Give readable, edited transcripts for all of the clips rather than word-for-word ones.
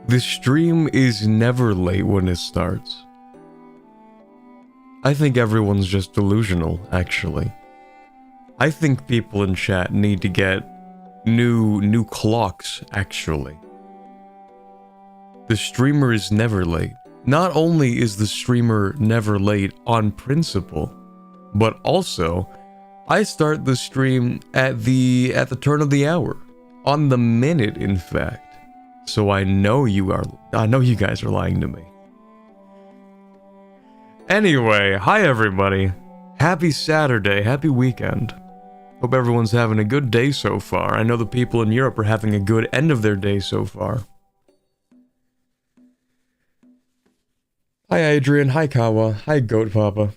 The stream is never late when it starts. I think everyone's just delusional, actually. I think people in chat need to get new clocks, actually. The streamer is never late. Not only is the streamer never late on principle, but also, I start the stream at the turn of the hour. On the minute, in fact. So I know you guys are lying to me. Anyway, hi everybody. Happy Saturday, happy weekend. Hope everyone's having a good day so far. I know the people in Europe are having a good end of their day so far. Hi Adrian, hi Kawa, hi Goat Papa.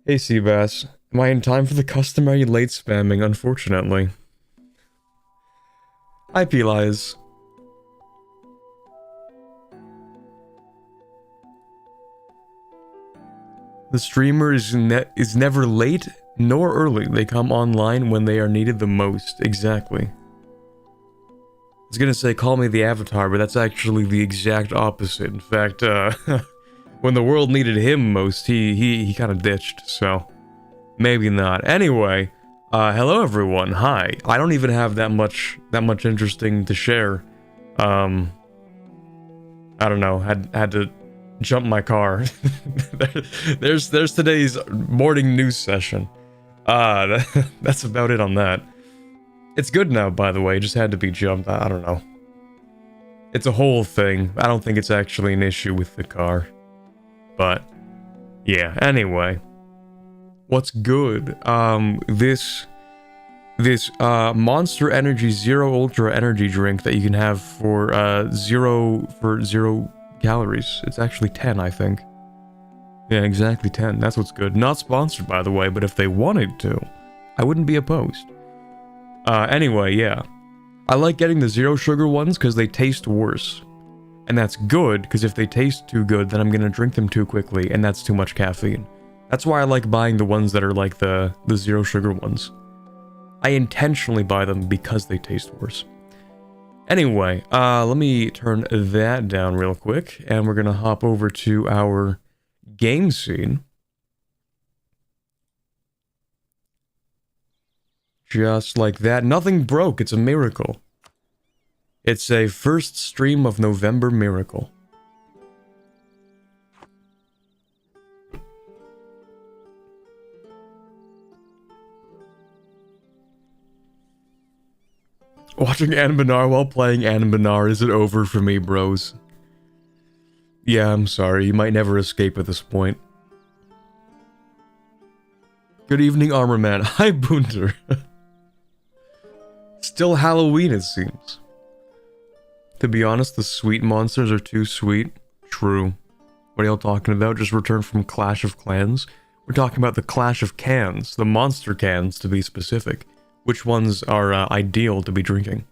Hey Seabass, am I in time for the customary late spamming? Unfortunately. Hi P-Lies. The streamer is never late nor early. They come online when they are needed the most. Exactly. I was gonna say call me the Avatar, but that's actually the exact opposite. In fact, when the world needed him most, he kind of ditched, so maybe not. Anyway, hello everyone. Hi. I don't even have that much interesting to share. I don't know. Had to jump my car. there's today's morning news session. That's about it on that. It's good now, by the way. Just had to be jumped. I don't know. It's a whole thing. I don't think it's actually an issue with the car. But yeah, anyway. What's good? This Monster Energy Zero Ultra energy drink that you can have for zero calories. It's actually 10, I think. Yeah, exactly 10. That's what's good. Not sponsored, by the way, but if they wanted to, I wouldn't be opposed. Anyway, yeah. I like getting the zero sugar ones because they taste worse. And that's good, because if they taste too good, then I'm gonna drink them too quickly, and that's too much caffeine. That's why I like buying the ones that are like the zero sugar ones. I intentionally buy them because they taste worse. Anyway, let me turn that down real quick, and we're gonna hop over to our game scene. Just like that. Nothing broke. It's a miracle. It's a first stream of November miracle. Watching Anbennar while playing Anbennar isn't over for me, bros. Yeah, I'm sorry. You might never escape at this point. Good evening, Armor Man. Hi, Boonter. Still Halloween, it seems. To be honest, the sweet monsters are too sweet. True. What are y'all talking about? Just returned from Clash of Clans? We're talking about the Clash of Cans. The monster cans, to be specific. Which ones are ideal to be drinking?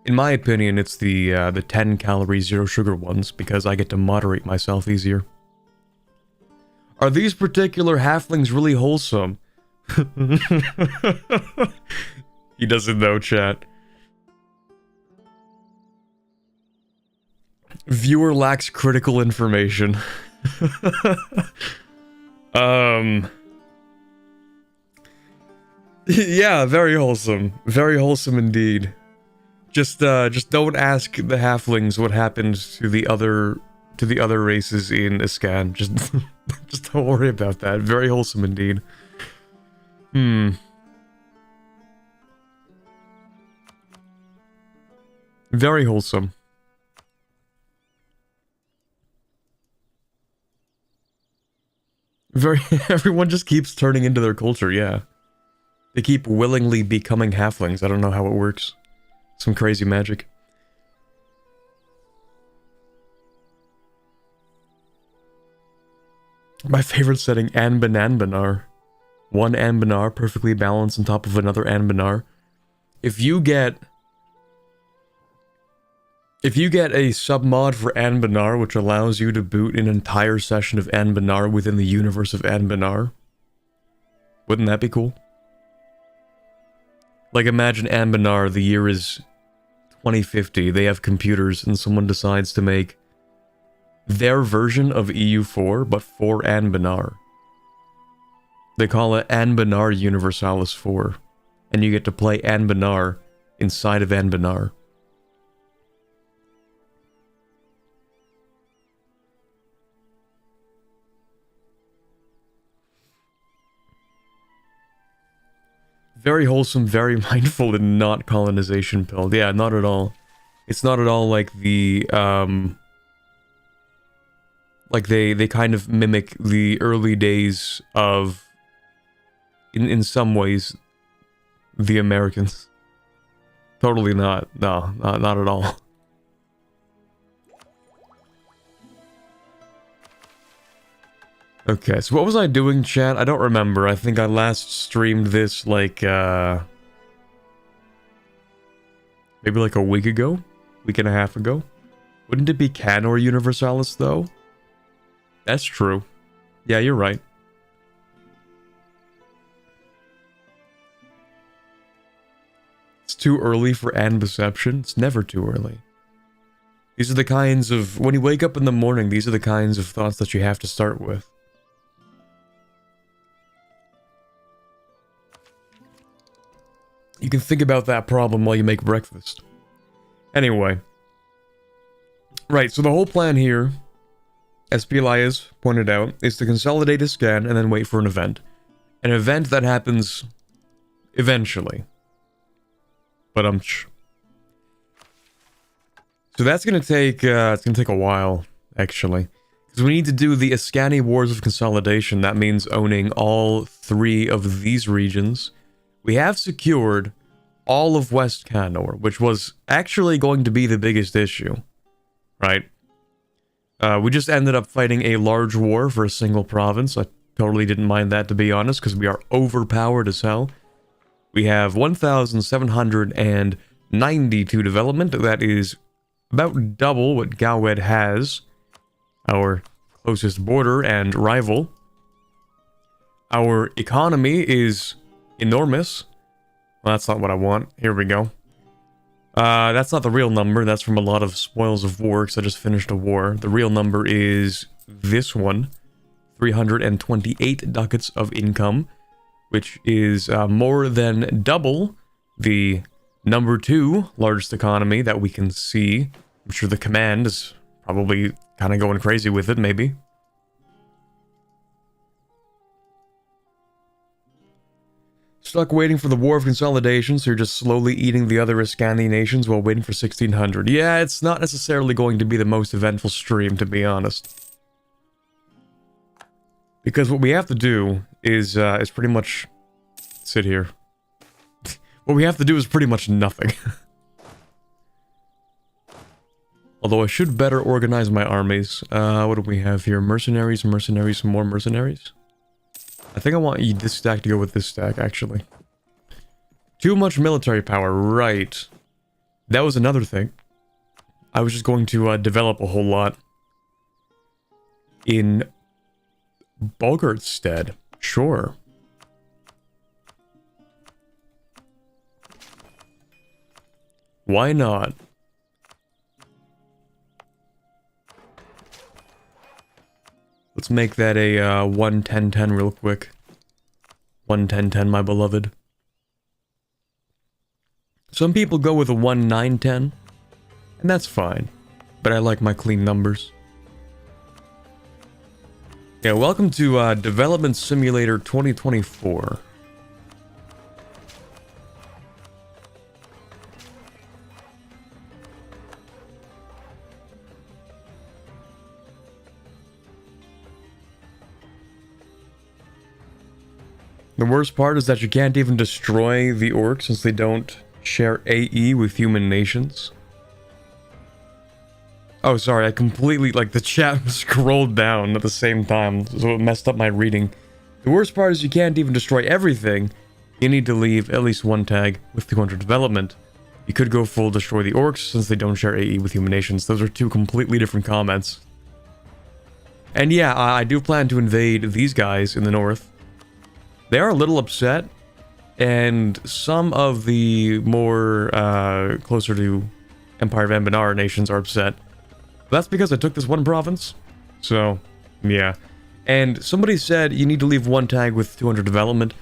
In my opinion, it's the 10-calorie, zero-sugar ones, because I get to moderate myself easier. Are these particular halflings really wholesome? He doesn't know, chat. Viewer lacks critical information. Yeah, very wholesome. Very wholesome indeed. Just don't ask the halflings what happened to the other races in Iscan. Just don't worry about that. Very wholesome indeed. Very wholesome. Everyone just keeps turning into their culture, yeah. They keep willingly becoming halflings. I don't know how it works. Some crazy magic. My favorite setting, Anbennar. One Anbennar perfectly balanced on top of another Anbennar. If you get a submod for Anbennar, which allows you to boot an entire session of Anbennar within the universe of Anbennar, wouldn't that be cool? Like, imagine Anbennar, the year is 2050, they have computers, and someone decides to make their version of EU4, but for Anbennar. They call it Anbennar Universalis 4, and you get to play Anbennar inside of Anbennar. Very wholesome, very mindful, and not colonization pilled. Yeah, not at all. It's not at all like the, like they kind of mimic the early days of, in some ways, the Americans. Totally not. No, not at all. Okay, so what was I doing, chat? I don't remember. I think I last streamed this, like, maybe like a week ago? Week and a half ago? Wouldn't it be Canor Universalis, though? That's true. Yeah, you're right. It's too early for Anbeception. It's never too early. These are the kinds of... When you wake up in the morning, these are the kinds of thoughts that you have to start with. You can think about that problem while you make breakfast. Anyway. Right, so the whole plan here, as Elias pointed out, is to consolidate a scan and then wait for an event. An event that happens eventually. But so that's gonna take it's gonna take a while, actually. Because we need to do the Ascani Wars of Consolidation. That means owning all 3 of these regions. We have secured all of West Canor, which was actually going to be the biggest issue. Right? We just ended up fighting a large war for a single province. I totally didn't mind that, to be honest, because we are overpowered as hell. We have 1,792 development. That is about double what Gawed has, our closest border and rival. Our economy is enormous. Well, that's not what I want. Here we go. That's not the real number. That's from a lot of spoils of war, because I just finished a war. The real number is this one. 328 ducats of income. which is more than double the number 2 largest economy that we can see. I'm sure the command is probably kind of going crazy with it, maybe. Stuck waiting for the War of Consolidation, so you're just slowly eating the other Iskandi nations while waiting for 1600. Yeah, it's not necessarily going to be the most eventful stream, to be honest. Because what we have to do is pretty much sit here. What we have to do is pretty much nothing. Although I should better organize my armies. What do we have here? Mercenaries, mercenaries, more mercenaries. I think I want this stack to go with this stack, actually. Too much military power, right. That was another thing. I was just going to develop a whole lot in Bulgart's stead. Sure. Why not? Let's make that a 1-10-10 real quick. 1-10-10, my beloved. Some people go with a 1-9-10, and that's fine. But I like my clean numbers. Yeah, welcome to Development Simulator 2024. The worst part is that you can't even destroy the orcs since they don't share AE with human nations. Oh, sorry, I completely, like, the chat scrolled down at the same time, so it messed up my reading. The worst part is you can't even destroy everything. You need to leave at least one tag with 200 development. You could go full destroy the orcs since they don't share AE with human nations. Those are two completely different comments. And yeah, I do plan to invade these guys in the north. They are a little upset, and some of the more closer to Empire of Anbennar nations are upset. That's because I took this one province, so yeah. And somebody said you need to leave one tag with 200 development.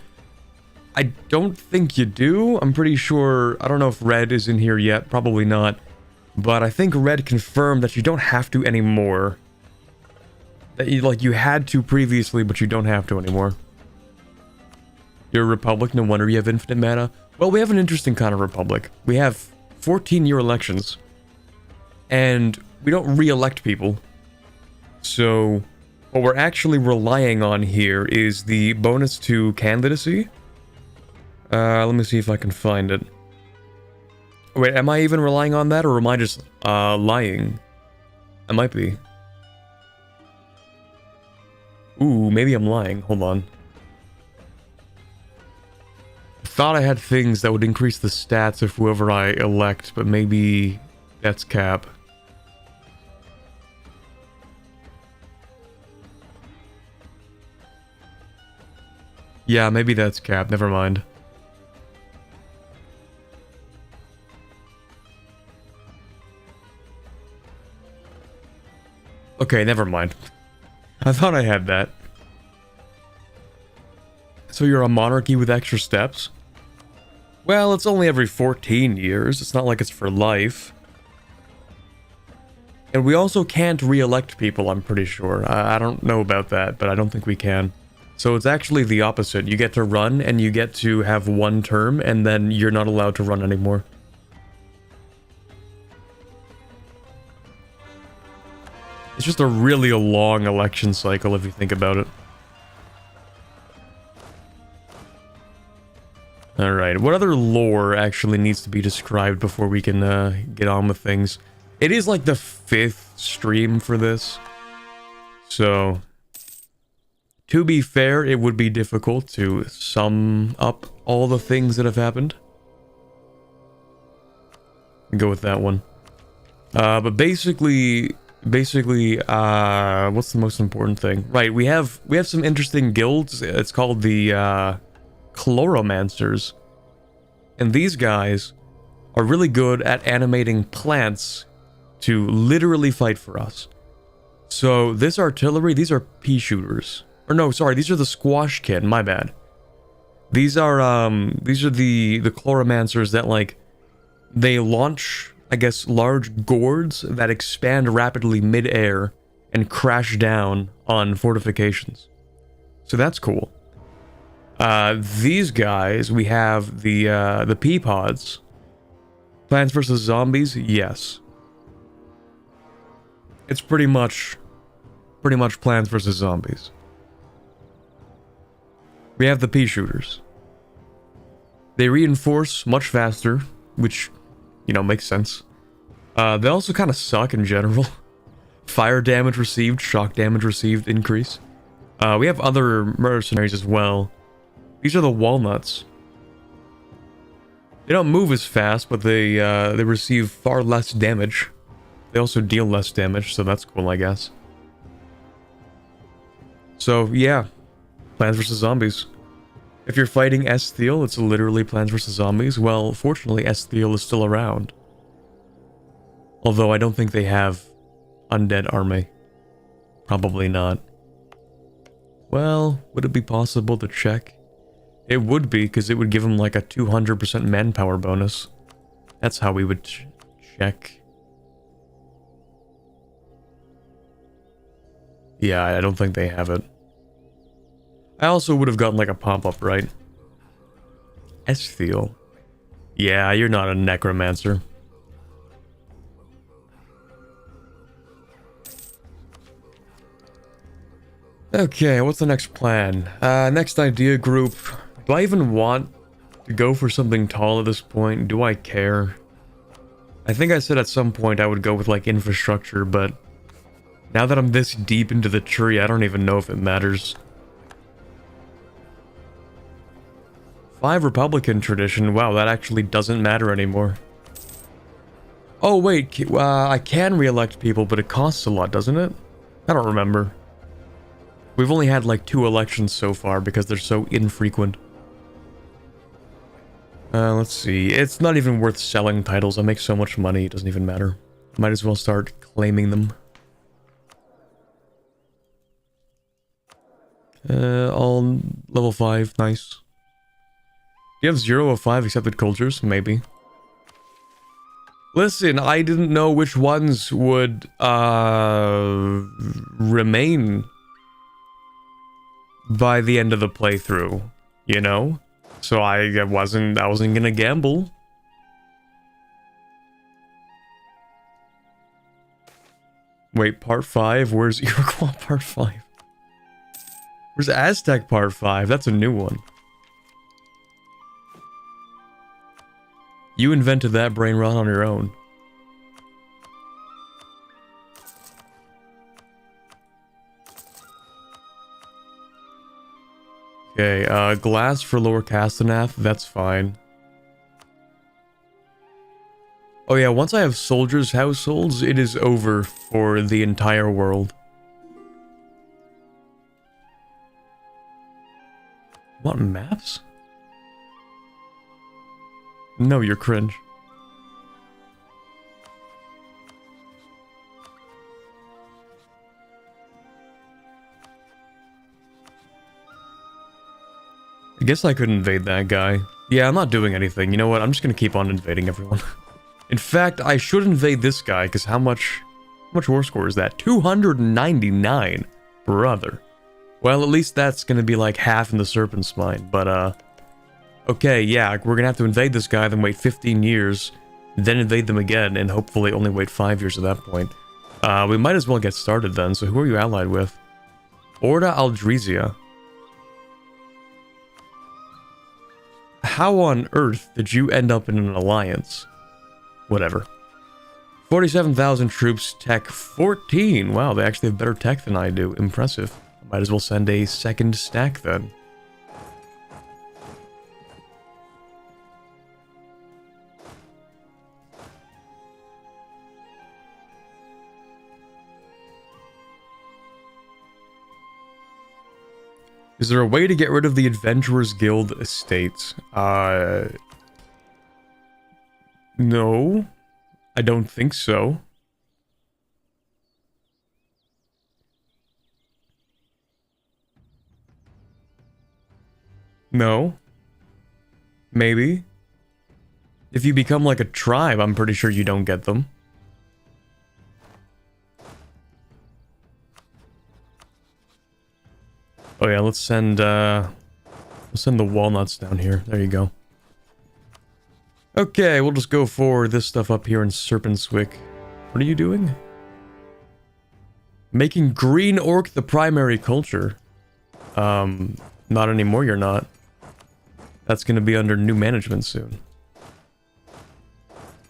I don't think you do. I'm pretty sure, I don't know if Red is in here yet, probably not. But I think Red confirmed that you don't have to anymore. That you had to previously, but you don't have to anymore. You're a republic, no wonder you have infinite mana. Well, we have an interesting kind of republic. We have 14-year elections. And we don't re-elect people. So, what we're actually relying on here is the bonus to candidacy. Let me see if I can find it. Wait, am I even relying on that, or am I just, lying? I might be. Ooh, maybe I'm lying. Hold on. Thought I had things that would increase the stats of whoever I elect, but maybe that's cap. Yeah, maybe that's cap. Never mind. Okay, never mind. I thought I had that. So you're a monarchy with extra steps? Well, it's only every 14 years. It's not like it's for life. And we also can't re-elect people, I'm pretty sure. I don't know about that, but I don't think we can. So it's actually the opposite. You get to run, and you get to have one term, and then you're not allowed to run anymore. It's just a really long election cycle if you think about it. Alright, what other lore actually needs to be described before we can get on with things? It is like the 5th stream for this. So, to be fair, it would be difficult to sum up all the things that have happened. Go with that one. But basically, what's the most important thing? Right, we have some interesting guilds. It's called the Chloromancers. And these guys are really good at animating plants to literally fight for us. So this artillery, these are pea shooters. Or no, sorry, these are the squash kid, my bad. These are the chloromancers that, like, they launch, I guess, large gourds that expand rapidly mid-air and crash down on fortifications. So that's cool. These guys, we have the pea pods. Plants vs. Zombies, yes. It's pretty much Plants vs. Zombies. We have the pea shooters. They reinforce much faster, which, you know, makes sense. They also kind of suck in general. Fire damage received, shock damage received increase. We have other mercenaries as well. These are the walnuts. They don't move as fast, but they receive far less damage. They also deal less damage, so that's cool, I guess. So, yeah. Plants vs. Zombies. If you're fighting Esthiel, it's literally Plants vs. Zombies. Well, fortunately, Esthiel is still around. Although I don't think they have undead army. Probably not. Well, would it be possible to check? It would be, because it would give them like a 200% manpower bonus. That's how we would check. Yeah, I don't think they have it. I also would have gotten like a pop-up, right? Esthiel. Yeah, you're not a necromancer. Okay, what's the next plan? Next idea group. Do I even want to go for something tall at this point? Do I care? I think I said at some point I would go with like infrastructure, but now that I'm this deep into the tree, I don't even know if it matters. 5 Republican tradition. Wow, that actually doesn't matter anymore. Oh wait, I can re-elect people, but it costs a lot, doesn't it? I don't remember. We've only had like 2 elections so far because they're so infrequent. Let's see. It's not even worth selling titles. I make so much money, it doesn't even matter. Might as well start claiming them. All level 5, nice. Do you have 0 of 5 accepted cultures? Maybe. Listen, I didn't know which ones would, remain by the end of the playthrough, you know? So I wasn't gonna gamble. Wait, part 5? Where's Iroquois part 5? Where's Aztec part 5? That's a new one. You invented that brain rot on your own. Okay, glass for Lower Castanath, that's fine. Oh yeah, once I have soldiers' households, it is over for the entire world. Want maps? No, you're cringe. I guess I could invade that guy. Yeah, I'm not doing anything. You know what? I'm just gonna keep on invading everyone. In fact, I should invade this guy, because how much war score is that? 299? Brother. Well, at least that's gonna be like half in the Serpent's Spine, but, okay, yeah, we're gonna have to invade this guy, then wait 15 years, then invade them again, and hopefully only wait 5 years at that point. We might as well get started then, so who are you allied with? Orda Aldrizia. How on earth did you end up in an alliance? Whatever. 47,000 troops, tech 14. Wow, they actually have better tech than I do. Impressive. Might as well send a second stack then. Is there a way to get rid of the Adventurers Guild estates? No. I don't think so. No. Maybe. If you become like a tribe, I'm pretty sure you don't get them. Oh yeah, let's send the walnuts down here. There you go. Okay, we'll just go for this stuff up here in Serpentswick. What are you doing? Making green orc the primary culture. Not anymore, you're not. That's gonna be under new management soon.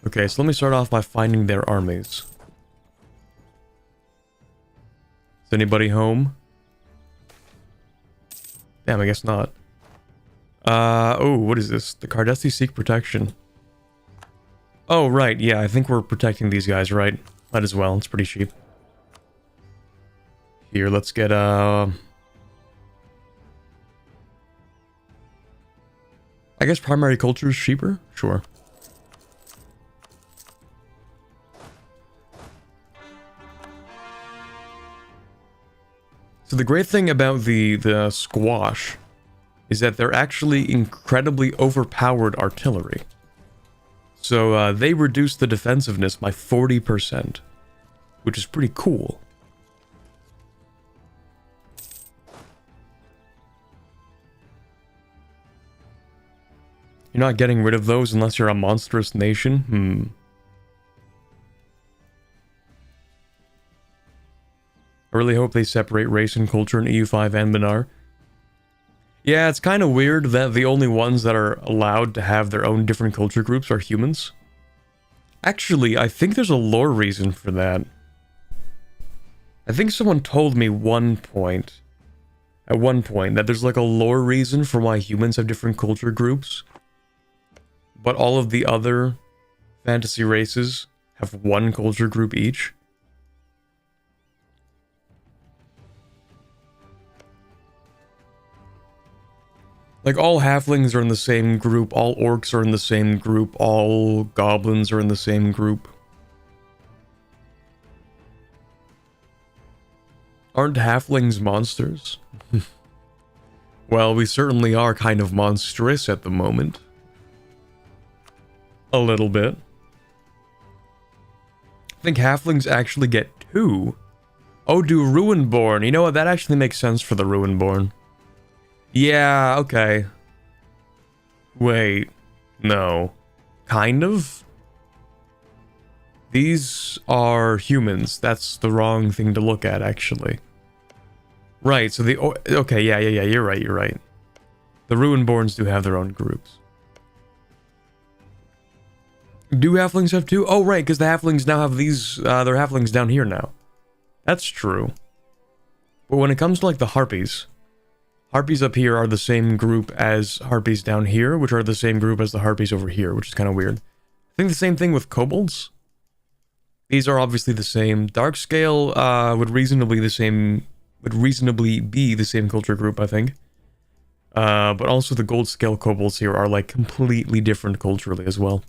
Okay, so let me start off by finding their armies. Is anybody home? Damn, I guess not. Oh, what is this? The Cardessi seek protection. Oh, right, yeah, I think we're protecting these guys, right? Might as well, it's pretty cheap. Here, let's get, I guess primary culture is cheaper? Sure. So the great thing about the squash is that they're actually incredibly overpowered artillery. So they reduce the defensiveness by 40%, which is pretty cool. You're not getting rid of those unless you're a monstrous nation? I really hope they separate race and culture in EU5 Anbennar. Yeah, it's kind of weird that the only ones that are allowed to have their own different culture groups are humans. Actually, I think there's a lore reason for that. I think someone told me at one point, that there's like a lore reason for why humans have different culture groups, but all of the other fantasy races have one culture group each. Like, all halflings are in the same group, all orcs are in the same group, all goblins are in the same group. Aren't halflings monsters? Well, we certainly are kind of monstrous at the moment. A little bit. I think halflings actually get 2. Oh, do Ruinborn. You know what? That actually makes sense for the Ruinborn. Yeah, okay. Wait. No. Kind of? These are humans. That's the wrong thing to look at, actually. Right, so the... Okay, yeah, you're right. The Ruinborns do have their own groups. Do halflings have 2? Oh, right, because the halflings now have these... they're halflings down here now. That's true. But when it comes to, like, the harpies... Harpies up here are the same group as harpies down here, which are the same group as the harpies over here, which is kind of weird. I think the same thing with kobolds. These are obviously the same. Darkscale would reasonably be the same culture group, I think. But also the gold scale kobolds here are like completely different culturally as well.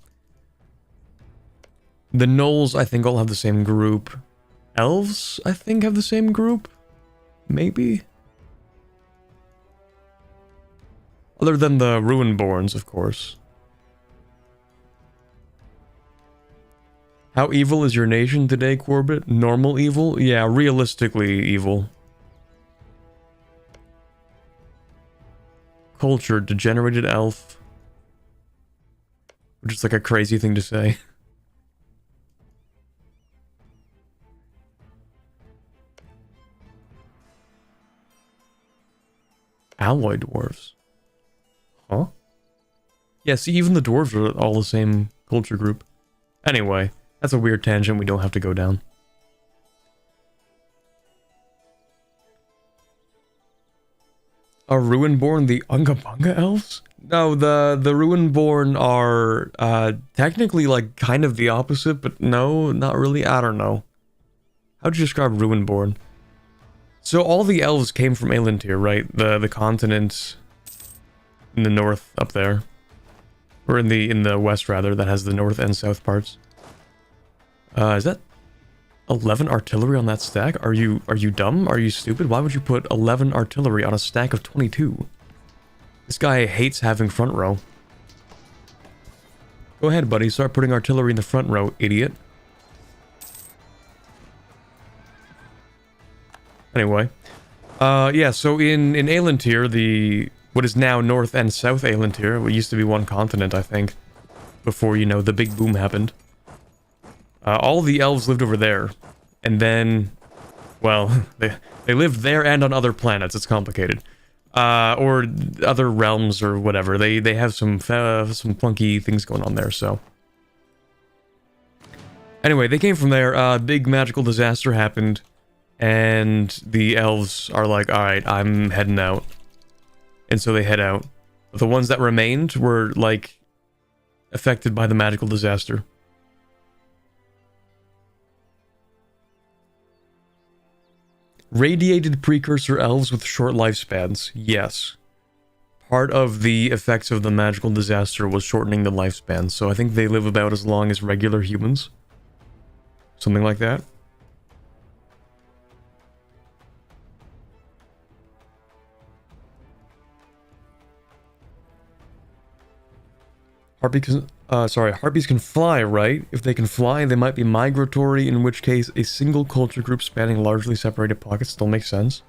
The gnolls, I think, all have the same group. Elves, I think, have the same group. Maybe. Other than the Ruinborns, of course. How evil is your nation today, Corbett? Normal evil? Yeah, realistically evil. Culture, degenerated elf. Which is like a crazy thing to say. Alloy dwarves. Huh? Yeah, see, even the dwarves are all the same culture group. Anyway, that's a weird tangent we don't have to go down. Are Ruinborn the Unga elves? No, the Ruinborn are technically like kind of the opposite, but no, not really. I don't know. How'd you describe Ruinborn? So all the elves came from Elantir, right? The continent in the north up there. Or in the west rather, that has the north and south parts. Is that 11 artillery on that stack? Are you dumb? Are you stupid? Why would you put 11 artillery on a stack of 22? This guy hates having front row. Go ahead, buddy. Start putting artillery in the front row, idiot. Anyway. Yeah, so in Aelintir, what is now North and South Aelintir, what used to be one continent, I think, before, you know, the big boom happened. All the elves lived over there. And then, well, they lived there and on other planets. It's complicated. Or other realms or whatever. They have some funky things going on there, so. Anyway, they came from there. Big magical disaster happened. And the elves are like, alright, I'm heading out. And so they head out. But the ones that remained were, like, affected by the magical disaster. Radiated precursor elves with short lifespans. Yes. Part of the effects of the magical disaster was shortening the lifespan, so I think they live about as long as regular humans. Something like that. Harpies can fly, right? If they can fly, they might be migratory, in which case a single culture group spanning largely separated pockets still makes sense.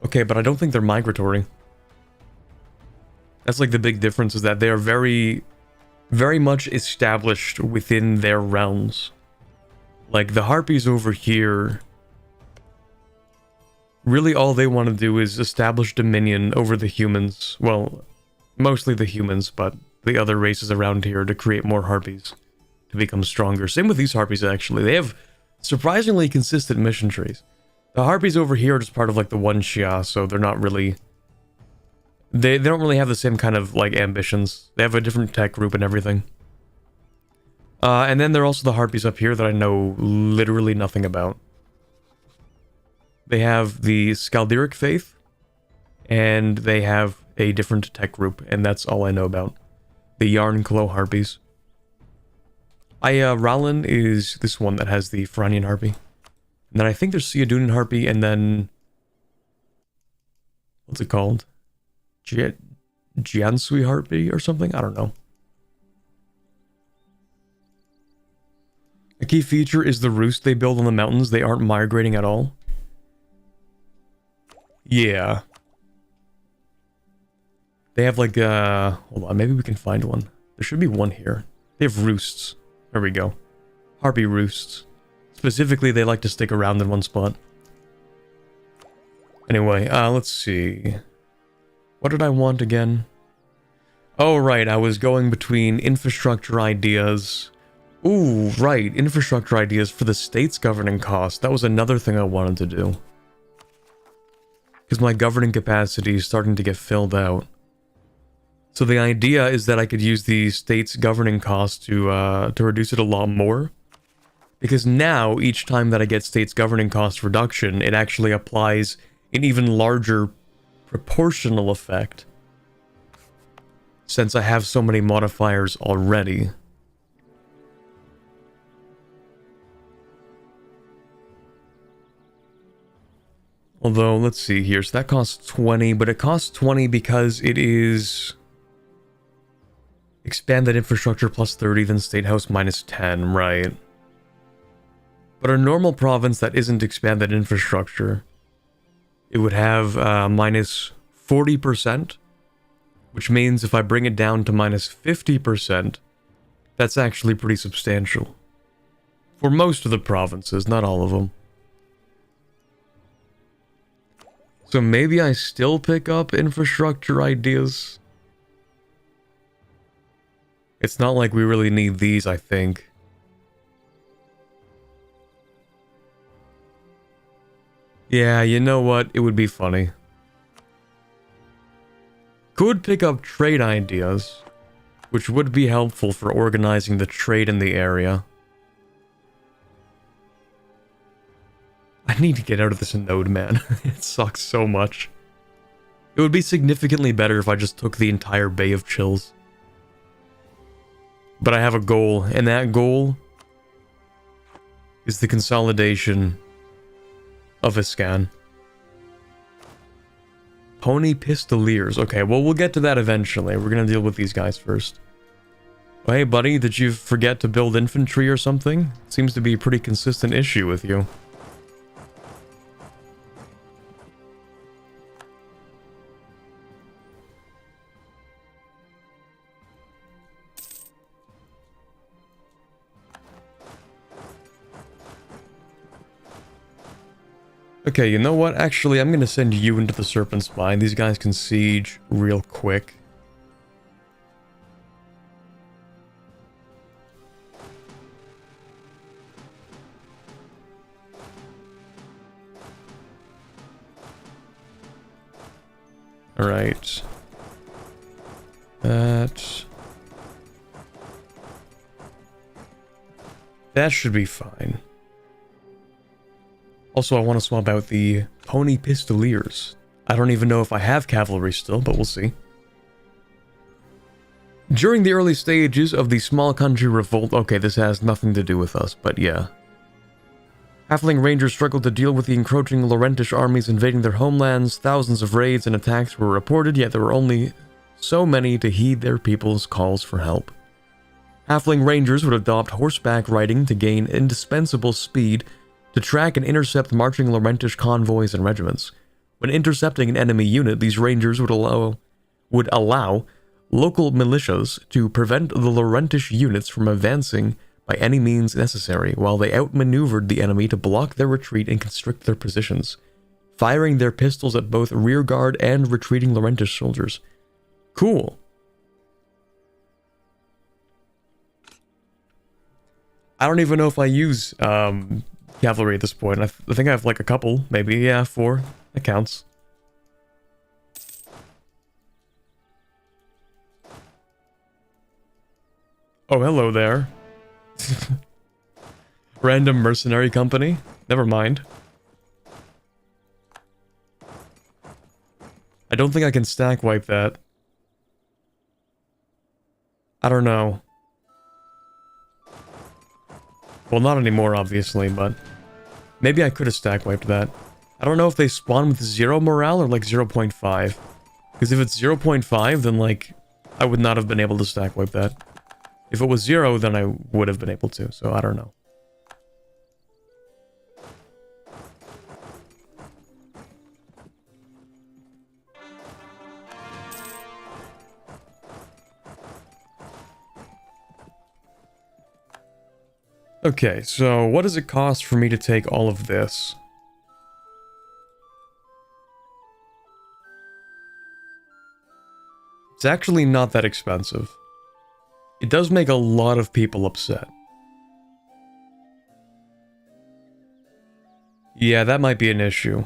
Okay, but I don't think they're migratory. That's like the big difference, is that they are very, very much established within their realms. Like, the Harpies over here, really all they want to do is establish dominion over the humans. Well, mostly the humans, but the other races around here to create more Harpies, to become stronger. Same with these Harpies, actually. They have surprisingly consistent mission trees. The Harpies over here are just part of, like, the one Xia, so they're not really... They don't really have the same kind of, like, ambitions. They have a different tech group and everything. And then there are also the Harpies up here that I know literally nothing about. They have the Skaldiric Faith, and they have a different tech group, and that's all I know about. The Yarnclaw Harpies. Ralin is this one that has the Firanian Harpy. And then I think there's Seadunan Harpy, and then... What's it called? Jiansui Harpy or something? I don't know. A key feature is the roost they build on the mountains. They aren't migrating at all. Yeah. They have like, hold on, maybe we can find one. There should be one here. They have roosts. There we go. Harpy roosts. Specifically, they like to stick around in one spot. Anyway, let's see. What did I want again? Oh, right, I was going between infrastructure ideas. Ooh, right, infrastructure ideas for the state's governing cost. That was another thing I wanted to do. Because my governing capacity is starting to get filled out. So the idea is that I could use the state's governing cost to reduce it a lot more. Because now, each time that I get state's governing cost reduction, it actually applies an even larger proportional effect. Since I have so many modifiers already. Although, let's see here. So that costs 20, but it costs 20 because it is... Expanded infrastructure plus 30, then State House minus 10, right? But a normal province that isn't expanded infrastructure, it would have minus 40%, which means if I bring it down to minus 50%, that's actually pretty substantial. For most of the provinces, not all of them. So maybe I still pick up infrastructure ideas. It's not like we really need these, I think. Yeah, you know what? It would be funny. Could pick up trade ideas, which would be helpful for organizing the trade in the area. I need to get out of this node, man. It sucks so much. It would be significantly better if I just took the entire Bay of Chills. But I have a goal, and that goal is the consolidation of Iscan. Pony Pistoliers. Okay, well, we'll get to that eventually. We're gonna deal with these guys first. Hey, buddy, did you forget to build infantry or something? Seems to be a pretty consistent issue with you. Okay, you know what? Actually, I'm gonna send you into the Serpent's Mine. These guys can siege real quick. Alright. That should be fine. Also, I want to swap out the Pony Pistoliers. I don't even know if I have cavalry still, but we'll see. During the early stages of the Small Country Revolt... Okay, this has nothing to do with us, but yeah. Halfling Rangers struggled to deal with the encroaching Laurentish armies invading their homelands. Thousands of raids and attacks were reported, yet there were only so many to heed their people's calls for help. Halfling Rangers would adopt horseback riding to gain indispensable speed to track and intercept marching Laurentish convoys and regiments. When intercepting an enemy unit, these Rangers would allow local militias to prevent the Laurentish units from advancing by any means necessary, while they outmaneuvered the enemy to block their retreat and constrict their positions, firing their pistols at both rearguard and retreating Laurentish soldiers. Cool. I don't even know if I use cavalry at this point. I think I have like a couple, maybe. Yeah, 4. That counts. Oh, hello there. Random mercenary company? Never mind. I don't think I can stack wipe that. I don't know. Well, not anymore, obviously, but... Maybe I could have stack wiped that. I don't know if they spawn with 0 morale or like 0.5. Because if it's 0.5, then like... I would not have been able to stack wipe that. If it was 0, then I would have been able to, so I don't know. Okay, so what does it cost for me to take all of this? It's actually not that expensive. It does make a lot of people upset. Yeah, that might be an issue.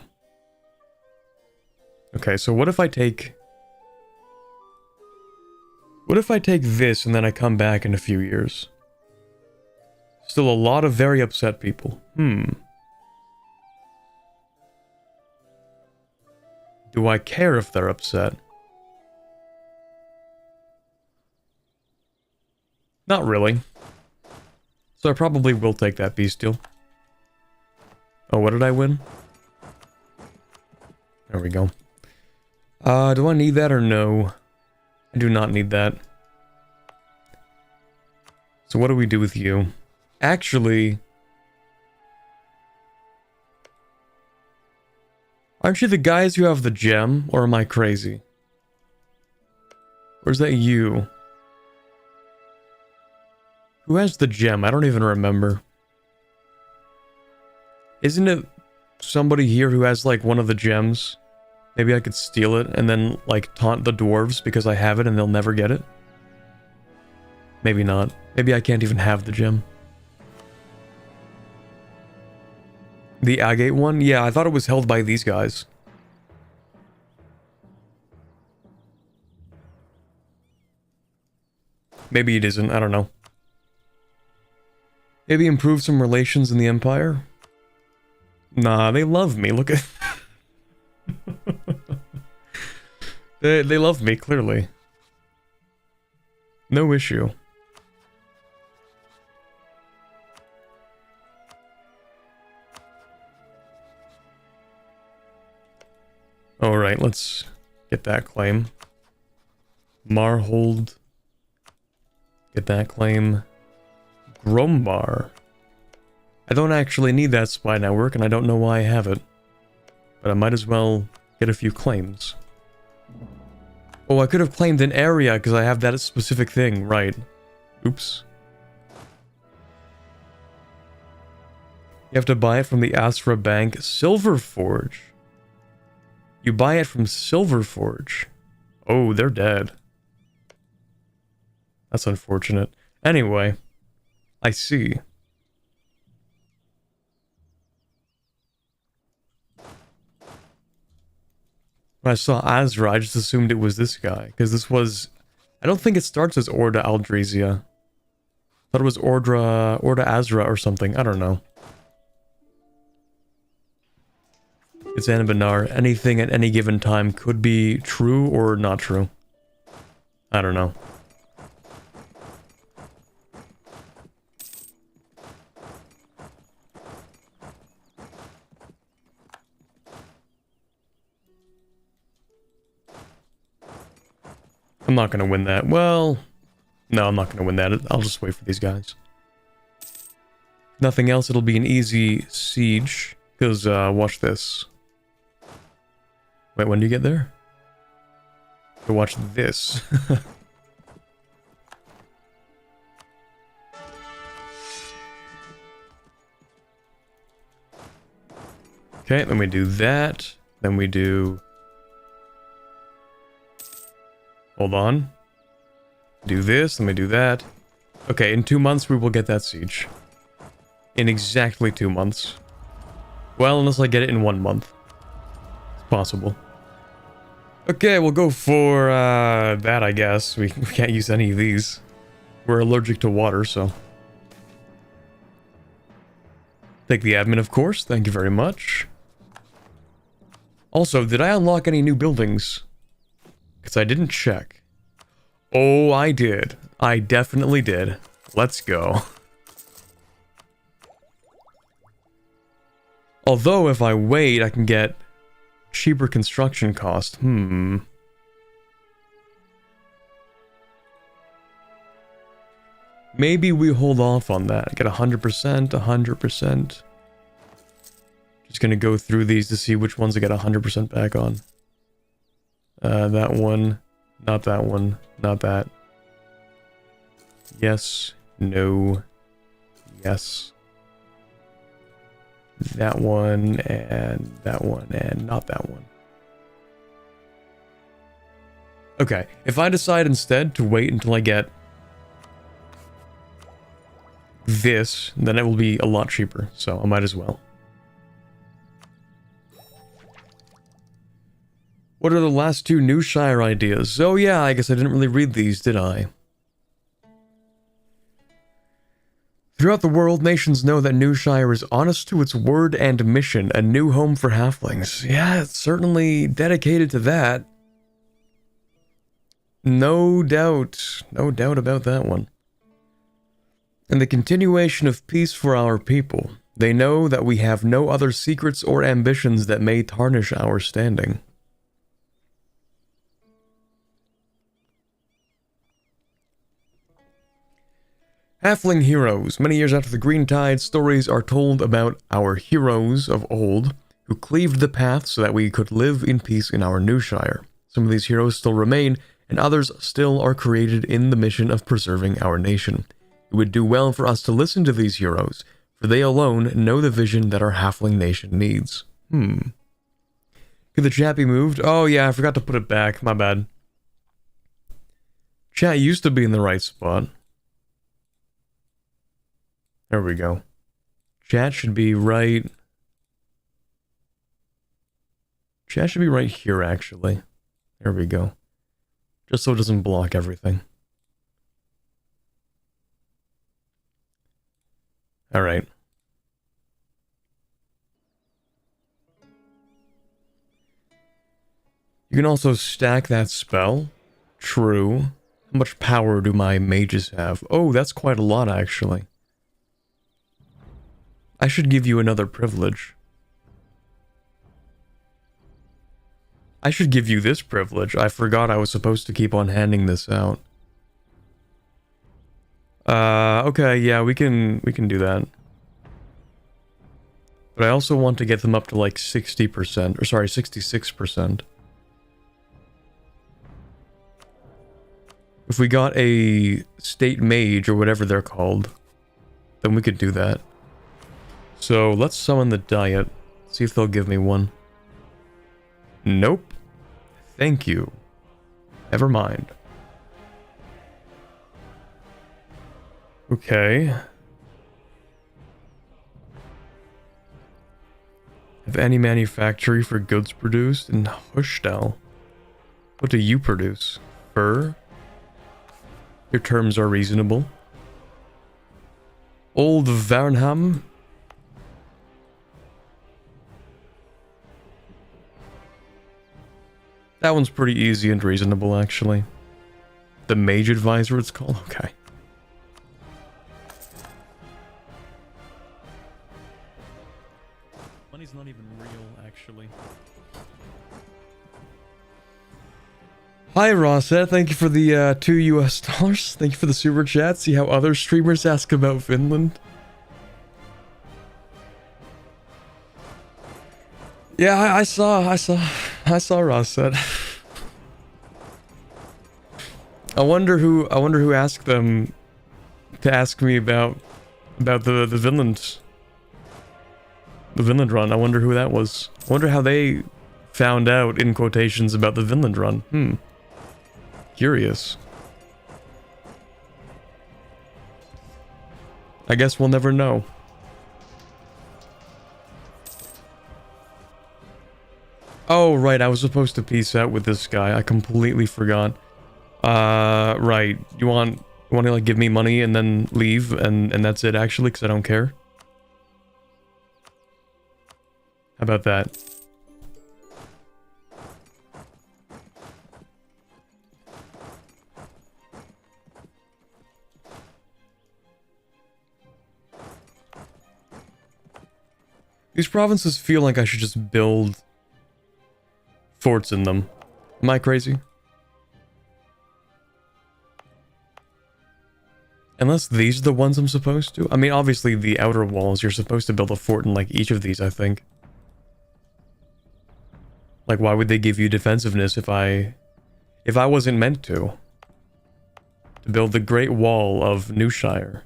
Okay, so what if I take... What if I take this and then I come back in a few years? Still a lot of very upset people. Do I care if they're upset? Not really. So I probably will take that bestial. Oh, what did I win? There we go. Do I need that or no? I do not need that. So what do we do with you? Actually... Aren't you the guys who have the gem, or am I crazy? Or is that you? Who has the gem? I don't even remember. Isn't it somebody here who has, like, one of the gems? Maybe I could steal it and then, like, taunt the dwarves because I have it and they'll never get it? Maybe not. Maybe I can't even have the gem. The agate one? Yeah, I thought it was held by these guys. Maybe it isn't, I don't know. Maybe improve some relations in the Empire? Nah, they love me, look at... they love me, clearly. No issue. Alright, let's get that claim. Marhold. Get that claim. Grombar. I don't actually need that spy network, and I don't know why I have it. But I might as well get a few claims. Oh, I could have claimed an area because I have that specific thing, right. Oops. You have to buy it from the Astra Bank Silverforge. You buy it from Silverforge. Oh, they're dead. That's unfortunate. Anyway, I see. When I saw Azra, I just assumed it was this guy, because this was... I don't think it starts as Orda Aldrizia. I thought it was Orda Azra or something, I don't know. It's Anbennar. Anything at any given time could be true or not true. I don't know. I'm not gonna win that. Well, no, I'm not gonna win that. I'll just wait for these guys. Nothing else, it'll be an easy siege. Because, watch this. Wait, when do you get there? To watch this. Okay, then we do that. Then we do... Hold on. Do this, then we do that. Okay, in 2 months we will get that siege. In exactly 2 months. Well, unless I get it in 1 month. It's possible. Okay, we'll go for that, I guess. We can't use any of these. We're allergic to water, so... Take the admin, of course. Thank you very much. Also, did I unlock any new buildings? Because I didn't check. Oh, I did. I definitely did. Let's go. Although, if I wait, I can get cheaper construction cost. Maybe we hold off on that. Get 100%, 100%. Just gonna go through these to see which ones I get 100% back on. That one. Not that one. Not that. Yes. No. Yes. That one, and not that one. Okay, if I decide instead to wait until I get this, then it will be a lot cheaper, so I might as well. What are the last 2 Newshire ideas? Oh yeah, I guess I didn't really read these, did I? Throughout the world, nations know that Newshire is honest to its word and mission, a new home for halflings. Yeah, it's certainly dedicated to that. No doubt. No doubt about that one. And the continuation of peace for our people. They know that we have no other secrets or ambitions that may tarnish our standing. Halfling heroes. Many years after the Green Tide, stories are told about our heroes of old who cleaved the path so that we could live in peace in our Newshire. Some of these heroes still remain, and others still are created in the mission of preserving our nation. It would do well for us to listen to these heroes, for they alone know the vision that our halfling nation needs. Could the chat be moved? Oh yeah, I forgot to put it back. My bad. Chat used to be in the right spot. There we go. Chat should be right... Chat should be right here, actually. There we go. Just so it doesn't block everything. Alright. You can also stack that spell. True. How much power do my mages have? Oh, that's quite a lot, actually. I should give you another privilege. I should give you this privilege. I forgot I was supposed to keep on handing this out. Okay, yeah, we can do that. But I also want to get them up to like 60%, or sorry, 66%. If we got a state mage or whatever they're called, then we could do that. So let's summon the diet. See if they'll give me one. Nope. Thank you. Never mind. Okay. Have any manufactory for goods produced in Hushtal? What do you produce? Fur? Your terms are reasonable. Old Varnham? That one's pretty easy and reasonable, actually. The Mage Advisor, it's called? Okay. Money's not even real, actually. Hi, Rossette. Thank you for the $2 US. Thank you for the super chat. See how other streamers ask about Finland? Yeah, I saw Rossette. I wonder who asked them to ask me about the Vinland run. I wonder who that was. I wonder how they found out, in quotations, about the Vinland run. Curious. I guess we'll never know. Oh, right, I was supposed to peace out with this guy. I completely forgot. Right. You want to, like, give me money and then leave, and that's it, actually, because I don't care? How about that? These provinces feel like I should just build forts in them. Am I crazy? Unless these are the ones I'm supposed to. I mean, obviously the outer walls, you're supposed to build a fort in like each of these, I think. Like, why would they give you defensiveness if I wasn't meant to? To build the Great Wall of Newshire.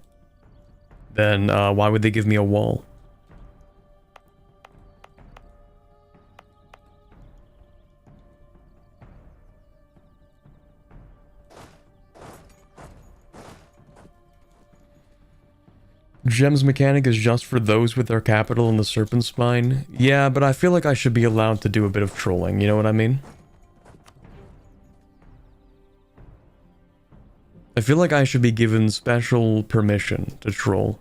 Then, why would they give me a wall? Gems mechanic is just for those with their capital in the Serpent Spine. Yeah, but I feel like I should be allowed to do a bit of trolling, you know what I mean? I feel like I should be given special permission to troll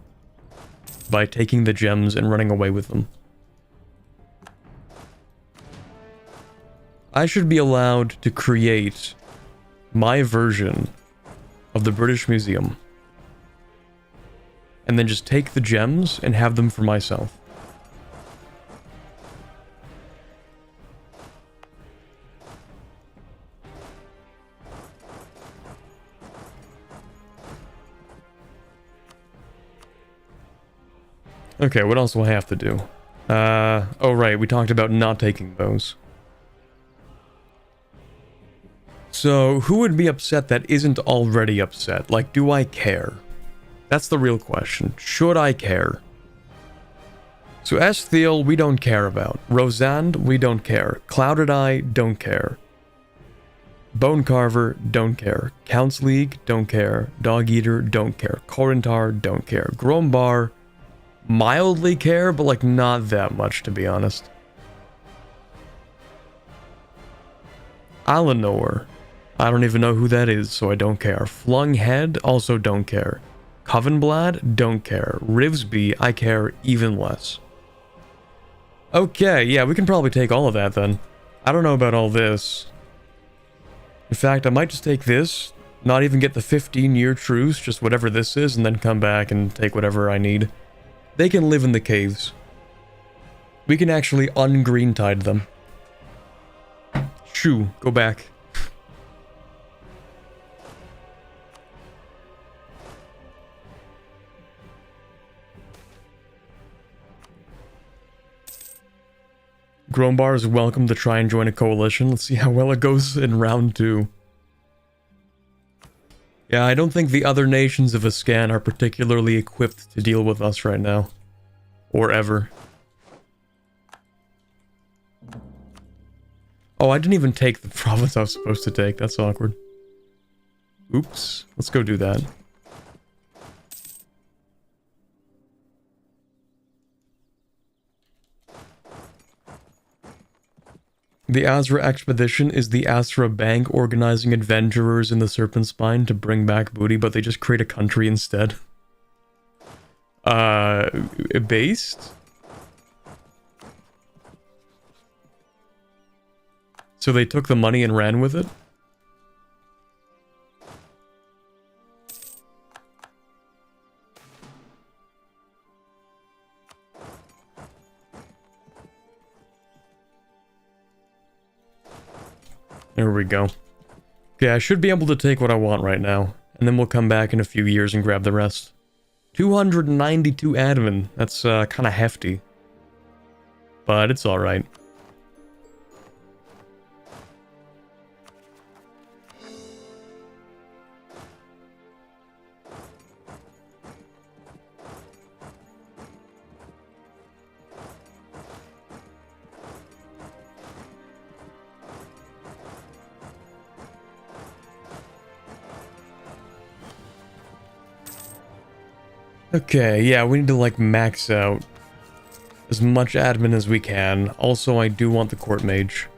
by taking the gems and running away with them. I should be allowed to create my version of the British Museum and then just take the gems and have them for myself. Okay, what else do I have to do? Oh right, we talked about not taking those. So, who would be upset that isn't already upset? Like, do I care? That's the real question. Should I care? So Esthiel, we don't care about. Rosand, we don't care. Clouded Eye, don't care. Bone Carver, don't care. Count's League, don't care. Dog Eater, don't care. Korintar, don't care. Grombar, mildly care, but like not that much, to be honest. Alinor, I don't even know who that is, so I don't care. Flung Head, also don't care. Covenblad, don't care. Rivsby, I care even less. Okay, yeah, we can probably take all of that then. I don't know about all this. In fact, I might just take this, not even get the 15-year truce, just whatever this is, and then come back and take whatever I need. They can live in the caves. We can actually ungreen tide them. Shoo, go back. Grombar is welcome to try and join a coalition. Let's see how well it goes in round 2. Yeah, I don't think the other nations of Ascan are particularly equipped to deal with us right now. Or ever. Oh, I didn't even take the province I was supposed to take. That's awkward. Oops. Let's go do that. The Azra expedition is the Asra Bank organizing adventurers in the Serpent Spine to bring back booty, but they just create a country instead. Based? So they took the money and ran with it? There we go. Okay, I should be able to take what I want right now, and then we'll come back in a few years and grab the rest. 292 admin. That's kind of hefty. But it's alright. Okay, yeah, we need to, like, max out as much admin as we can. Also, I do want the court mage.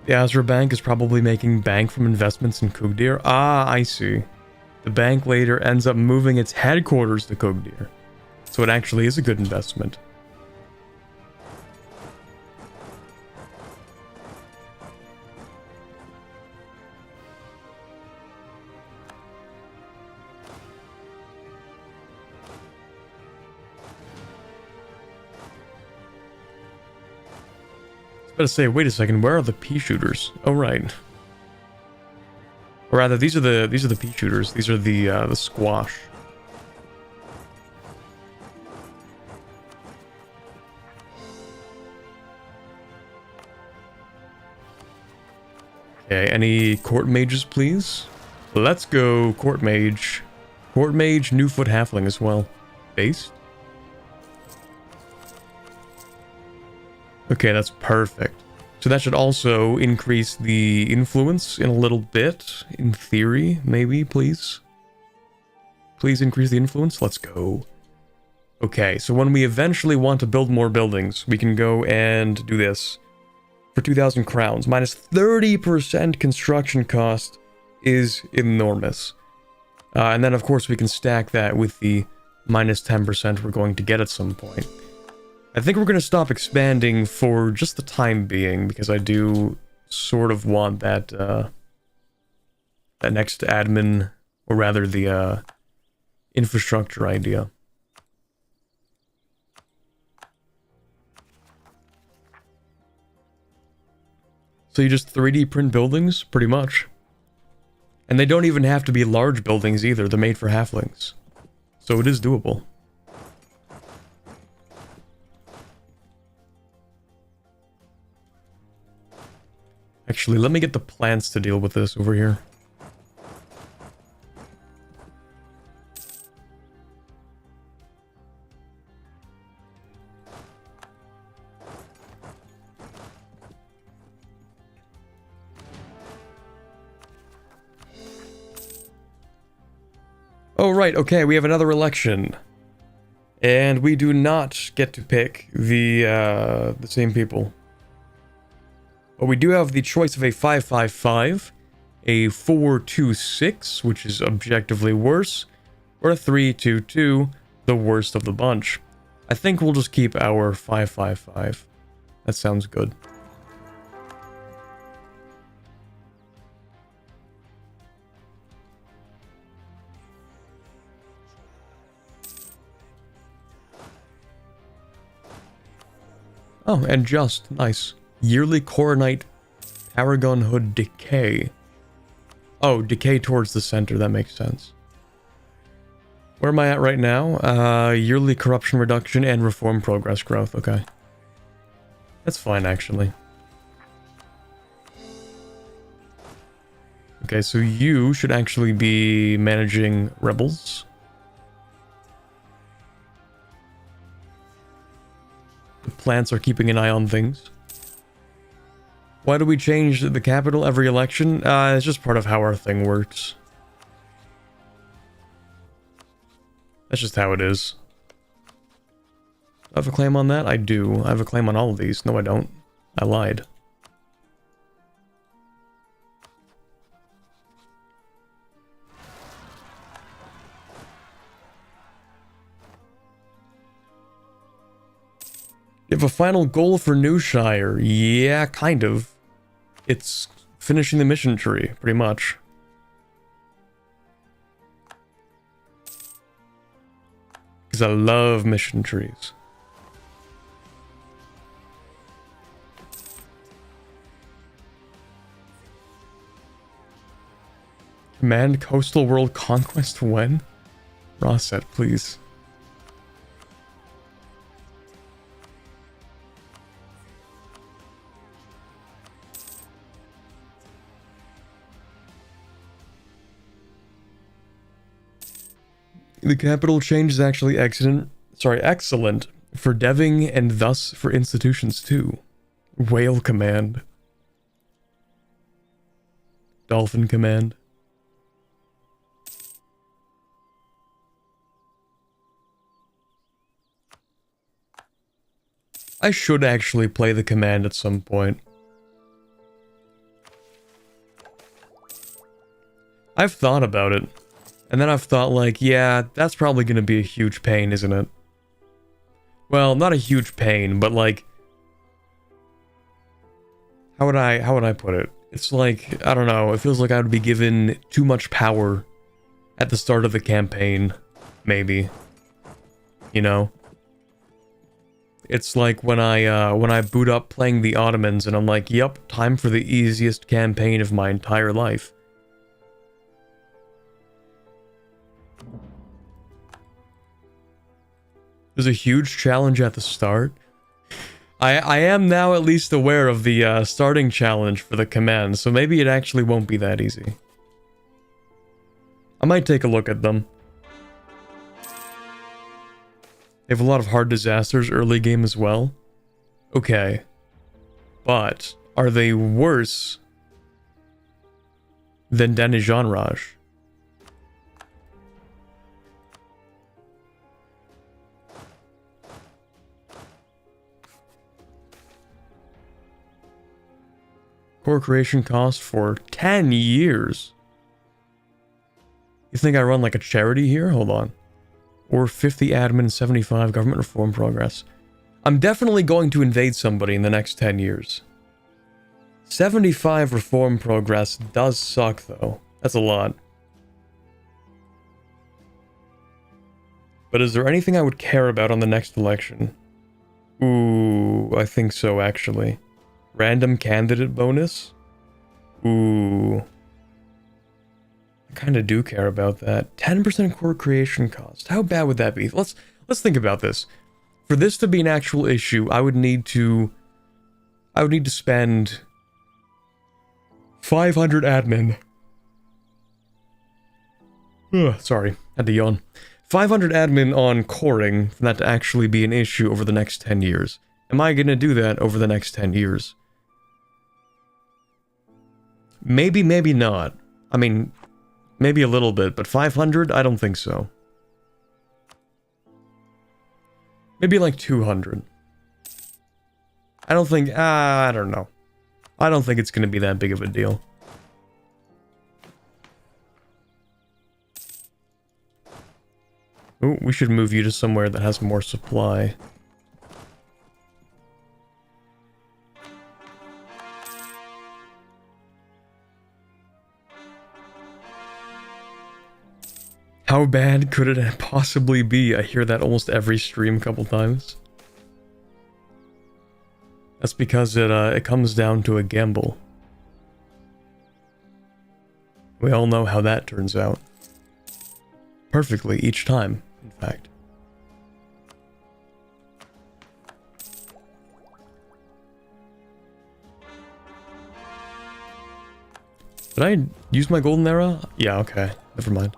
The Azra Bank is probably making bank from investments in Kugdir. Ah, I see. The bank later ends up moving its headquarters to Kugdir. So it actually is a good investment. I was about to say, wait a second, where are the pea shooters? Oh right. Or rather, these are the pea shooters. These are the squash. Okay, any court mages, please? Let's go, court mage. Court mage, Newfoot halfling as well. Based? Okay, that's perfect. So that should also increase the influence in a little bit, in theory, maybe, please. Please increase the influence. Let's go. Okay, so when we eventually want to build more buildings, we can go and do this. For 2,000 crowns, minus 30% construction cost is enormous. And then, of course, we can stack that with the minus 10% we're going to get at some point. I think we're going to stop expanding for just the time being, because I do sort of want that, that next admin, or rather the infrastructure idea. So you just 3D print buildings, pretty much. And they don't even have to be large buildings either, they're made for halflings. So it is doable. Actually, let me get the plants to deal with this over here. Oh, right, okay, we have another election. And we do not get to pick the same people. But we do have the choice of a 555, a 426, which is objectively worse, or a 322, the worst of the bunch. I think we'll just keep our 555. That sounds good. Oh, and just. Nice. Yearly Coronite Paragon Hood Decay. Oh, decay towards the center, that makes sense. Where am I at right now? Yearly Corruption Reduction and Reform Progress Growth, okay. That's fine, actually. Okay, so you should actually be managing rebels. The plants are keeping an eye on things. Why do we change the capital every election? It's just part of how our thing works. That's just how it is. Do I have a claim on that? I do. I have a claim on all of these. No, I don't. I lied. You have a final goal for Newshire. Yeah, kind of. It's finishing the mission tree, pretty much. Because I love mission trees. Command Coastal World Conquest when? Rosset, please. The capital change is actually excellent for deving and thus for institutions too. Whale Command. Dolphin Command. I should actually play the command at some point. I've thought about it. And then I've thought, like, yeah, that's probably going to be a huge pain, isn't it? Well, not a huge pain, but like... How would I put it? It's like, I don't know, it feels like I would be given too much power at the start of the campaign, maybe. You know? It's like when I boot up playing the Ottomans and I'm like, yep, time for the easiest campaign of my entire life. There's a huge challenge at the start. I am now at least aware of the starting challenge for the command, so maybe it actually won't be that easy. I might take a look at them. They have a lot of hard disasters early game as well. Okay. But, are they worse than Denijanraj? Core creation cost for 10 years. You think I run like a charity here? Hold on. Or 50 admin, 75 government reform progress. I'm definitely going to invade somebody in the next 10 years. 75 reform progress does suck though. That's a lot. But is there anything I would care about on the next election? Ooh, I think so actually. Random candidate bonus? Ooh. I kind of do care about that. 10% core creation cost. How bad would that be? Let's think about this. For this to be an actual issue, I would need to spend 500 admin. Ugh, sorry, had to yawn. 500 admin on coring for that to actually be an issue over the next 10 years. Am I gonna do that over the next 10 years? Maybe, maybe not. I mean, maybe a little bit, but 500? I don't think so. Maybe like 200. I don't think, I don't know. I don't think it's gonna be that big of a deal. Ooh, we should move you to somewhere that has more supply. How bad could it possibly be? I hear that almost every stream a couple times. That's because it comes down to a gamble. We all know how that turns out. Perfectly each time, in fact. Did I use my golden arrow? Yeah, okay. Never mind.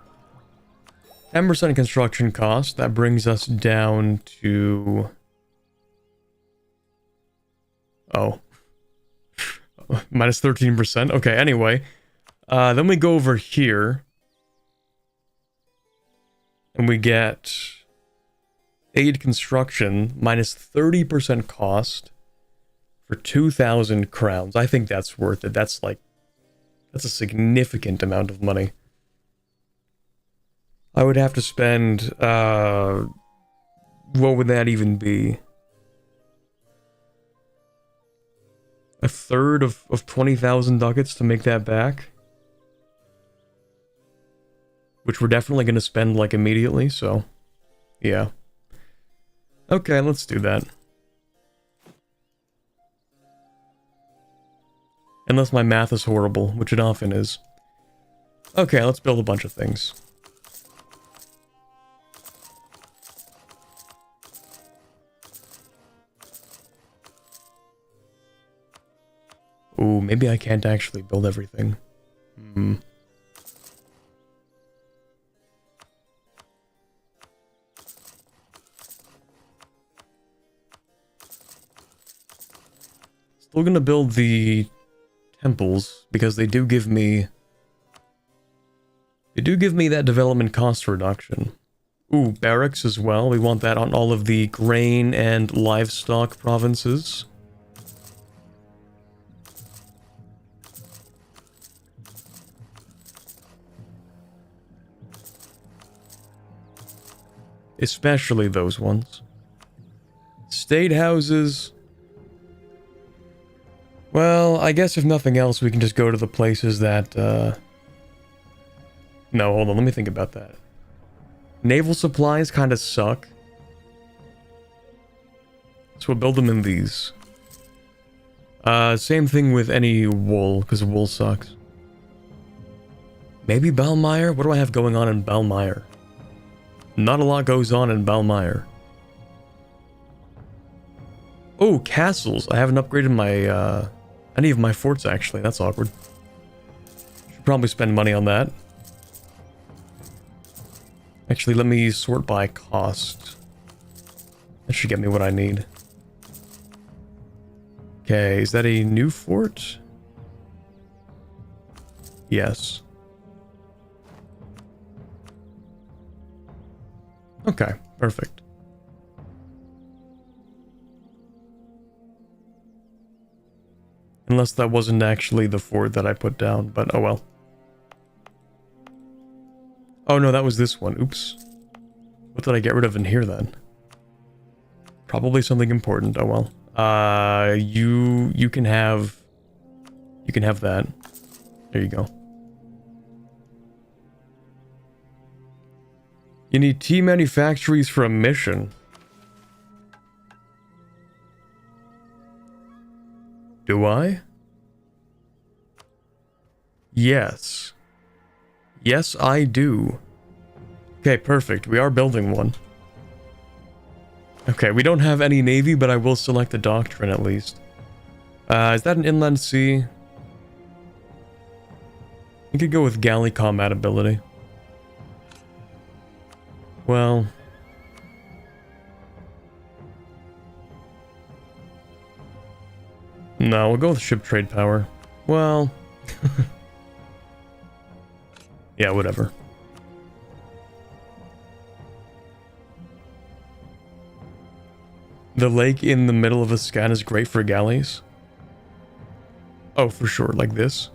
10% construction cost. That brings us down to... Oh. Minus 13%. Okay, anyway. Then we go over here. And we get... aid construction. Minus 30% cost. For 2,000 crowns. I think that's worth it. That's like... That's a significant amount of money. I would have to spend, what would that even be? A third of 20,000 ducats to make that back? Which we're definitely going to spend, like, immediately, so... Yeah. Okay, let's do that. Unless my math is horrible, which it often is. Okay, let's build a bunch of things. Ooh, maybe I can't actually build everything. Still gonna build the temples, because they do give me... They do give me that development cost reduction. Ooh, barracks as well. We want that on all of the grain and livestock provinces. Especially those ones. State houses... Well, I guess if nothing else, we can just go to the places that, No, hold on, let me think about that. Naval supplies kind of suck. So we'll build them in these. Same thing with any wool, because wool sucks. Maybe Balmire? What do I have going on in Balmire? Not a lot goes on in Balmire. Oh, castles. I haven't upgraded my, any of my forts, actually. That's awkward. Should probably spend money on that. Actually, let me sort by cost. That should get me what I need. Okay, is that a new fort? Yes. Okay, perfect. Unless that wasn't actually the fort that I put down, but oh well. Oh no, that was this one. Oops. What did I get rid of in here then? Probably something important. Oh well. You can have that. There you go. You need tea manufactories for a mission. Do I? Yes. Yes, I do. Okay, perfect. We are building one. Okay, we don't have any navy, but I will select the doctrine at least. Is that an inland sea? You could go with galley combat ability. Well... No, we'll go with ship trade power. Well... yeah, whatever. The lake in the middle of a scan is great for galleys. Oh, for sure, like this.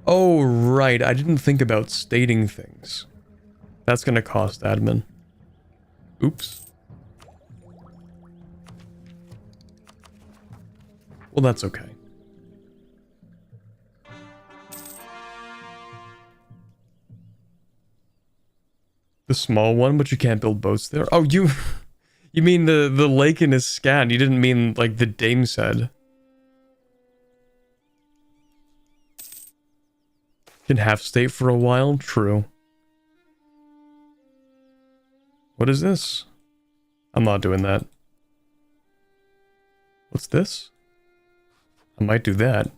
Oh, right. I didn't think about stating things. That's gonna cost admin. Oops. Well, that's okay. The small one, but you can't build boats there? Oh, you mean the lake in his scan. You didn't mean, like, the dame said. Can half state for a while? True. What is this? I'm not doing that. What's this? I might do that.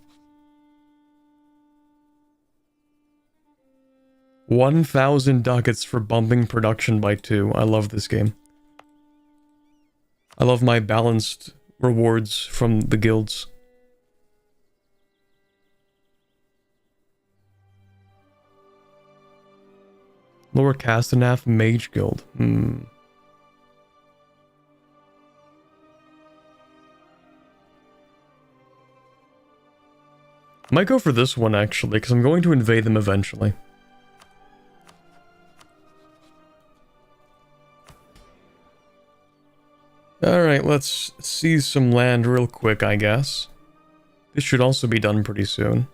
1,000 ducats for bumping production by 2. I love this game. I love my balanced rewards from the guilds. Lower Castaneath Mage Guild. Might go for this one, actually, because I'm going to invade them eventually. Alright, let's seize some land real quick, I guess. This should also be done pretty soon.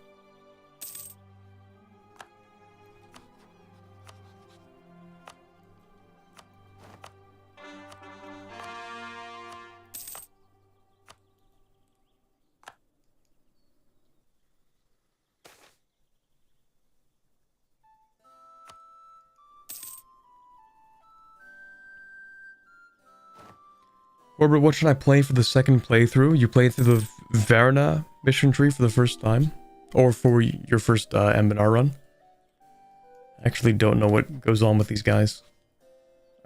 Corbett, what should I play for the second playthrough? You played through the Verna mission tree for the first time? Or for your first Anbennar run? I actually don't know what goes on with these guys.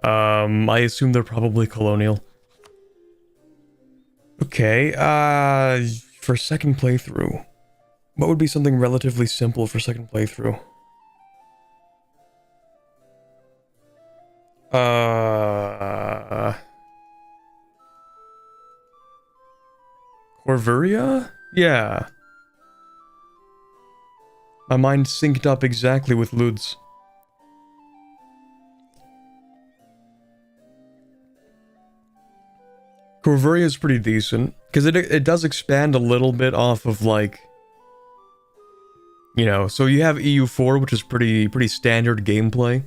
I assume they're probably colonial. Okay, for second playthrough. What would be something relatively simple for second playthrough? Corvuria? Yeah. My mind synced up exactly with Lud's. Corvuria is pretty decent, because it does expand a little bit off of, like, you know, so you have EU4, which is pretty standard gameplay,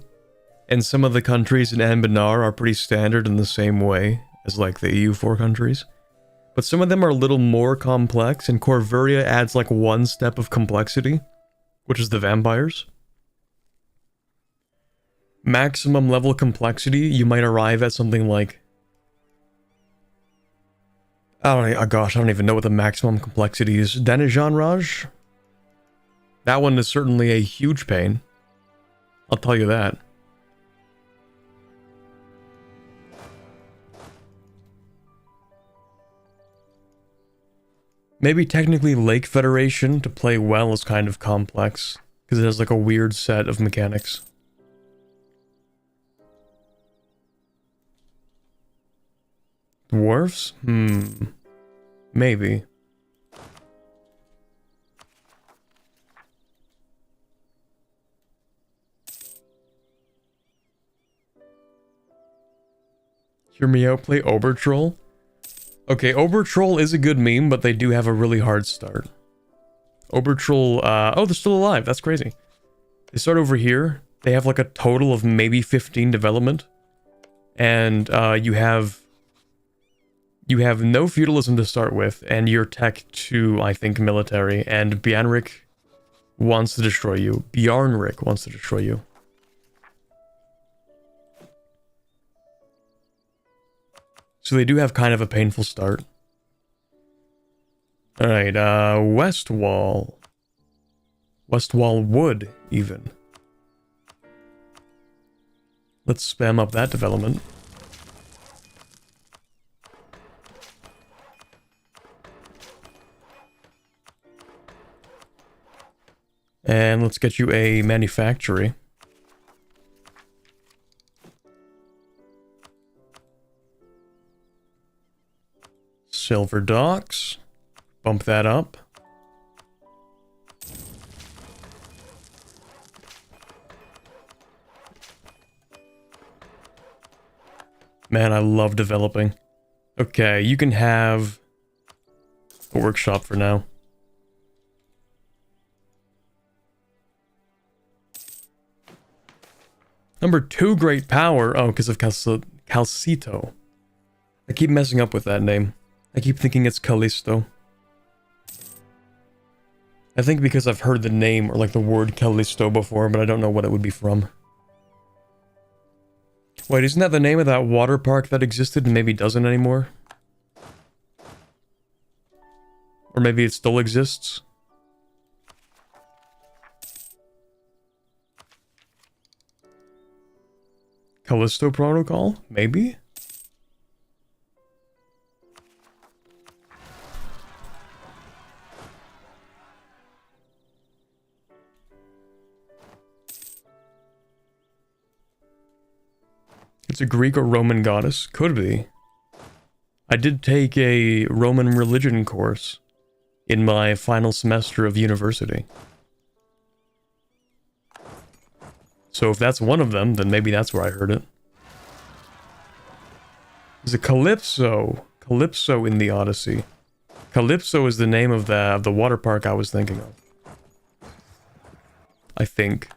and some of the countries in Anbennar are pretty standard in the same way as, like, the EU4 countries. But some of them are a little more complex, and Corvuria adds like one step of complexity, which is the vampires. Maximum level complexity, you might arrive at something like... oh gosh, I don't even know what the maximum complexity is. Denijanraj? That one is certainly a huge pain. I'll tell you that. Maybe technically Lake Federation to play well is kind of complex, because it has like a weird set of mechanics. Dwarfs? Maybe. Hear me out, play Obertroll? Okay, Obertroll is a good meme, but they do have a really hard start. Obertroll, oh, they're still alive, that's crazy. They start over here, they have like a total of maybe 15 development. And, you have no feudalism to start with, and you're tech 2, I think, military, and Bjarnrik wants to destroy you. Bjarnrik wants to destroy you. So they do have kind of a painful start. Alright, West Wall. West Wall Wood, even. Let's spam up that development. And let's get you a manufactory. Silver Docks. Bump that up. Man, I love developing. Okay, you can have a workshop for now. Number 2, great power. Oh, because of Calcito. I keep messing up with that name. I keep thinking it's Callisto. I think because I've heard the name or like the word Callisto before, but I don't know what it would be from. Wait, isn't that the name of that water park that existed and maybe doesn't anymore? Or maybe it still exists? Callisto Protocol? Maybe? It's a Greek or Roman goddess? Could be. I did take a Roman religion course in my final semester of university. So if that's one of them, then maybe that's where I heard it. There's a Calypso. Calypso in the Odyssey. Calypso is the name of the water park I was thinking of. I think.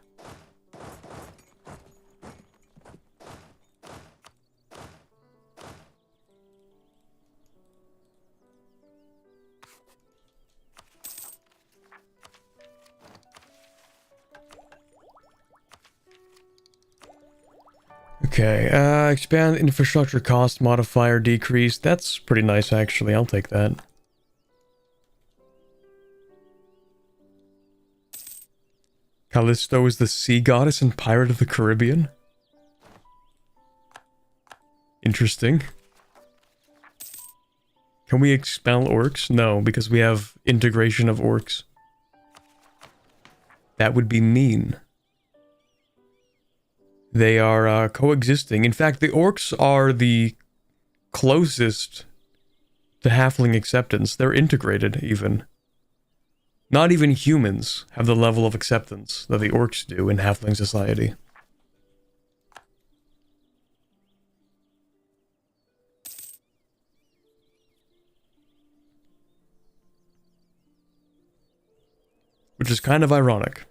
Okay, expand infrastructure cost modifier decrease. That's pretty nice, actually. I'll take that. Callisto is the sea goddess in Pirate of the Caribbean? Interesting. Can we expel orcs? No, because we have integration of orcs. That would be mean. They are coexisting. In fact, the orcs are the closest to halfling acceptance. They're integrated, even. Not even humans have the level of acceptance that the orcs do in halfling society. Which is kind of ironic.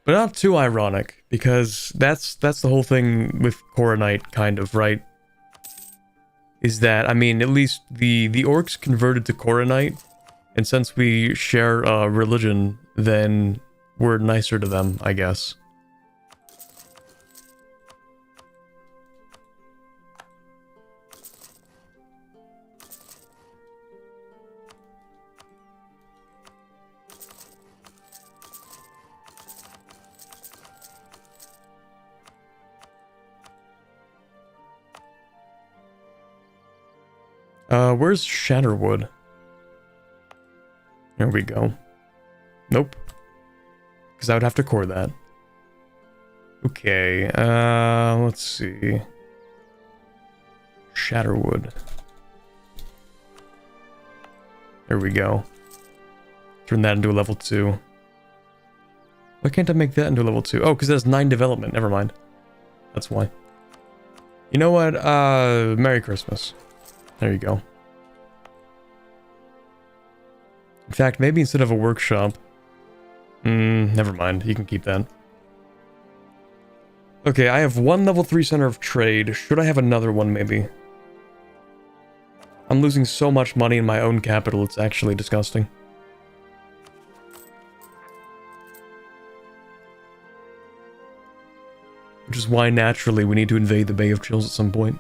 But not too ironic, because that's the whole thing with Coronite, kind of, right? Is that, I mean, at least the orcs converted to Coronite, and since we share a religion, then we're nicer to them, I guess. Where's Shatterwood? There we go. Nope. Because I would have to core that. Okay, let's see. Shatterwood. There we go. Turn that into a level 2. Why can't I make that into a level 2? Oh, because it has 9 development. Never mind. That's why. You know what? Merry Christmas. There you go. In fact, maybe instead of a workshop... never mind. You can keep that. Okay, I have one level 3 center of trade. Should I have another one, maybe? I'm losing so much money in my own capital, it's actually disgusting. Which is why, naturally, we need to invade the Bay of Chills at some point.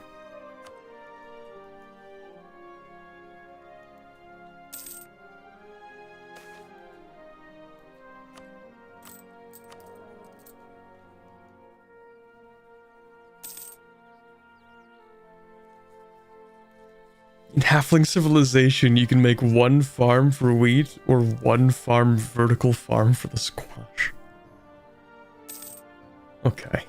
In Halfling Civilization, you can make one farm for wheat or one vertical farm for the squash. Okay.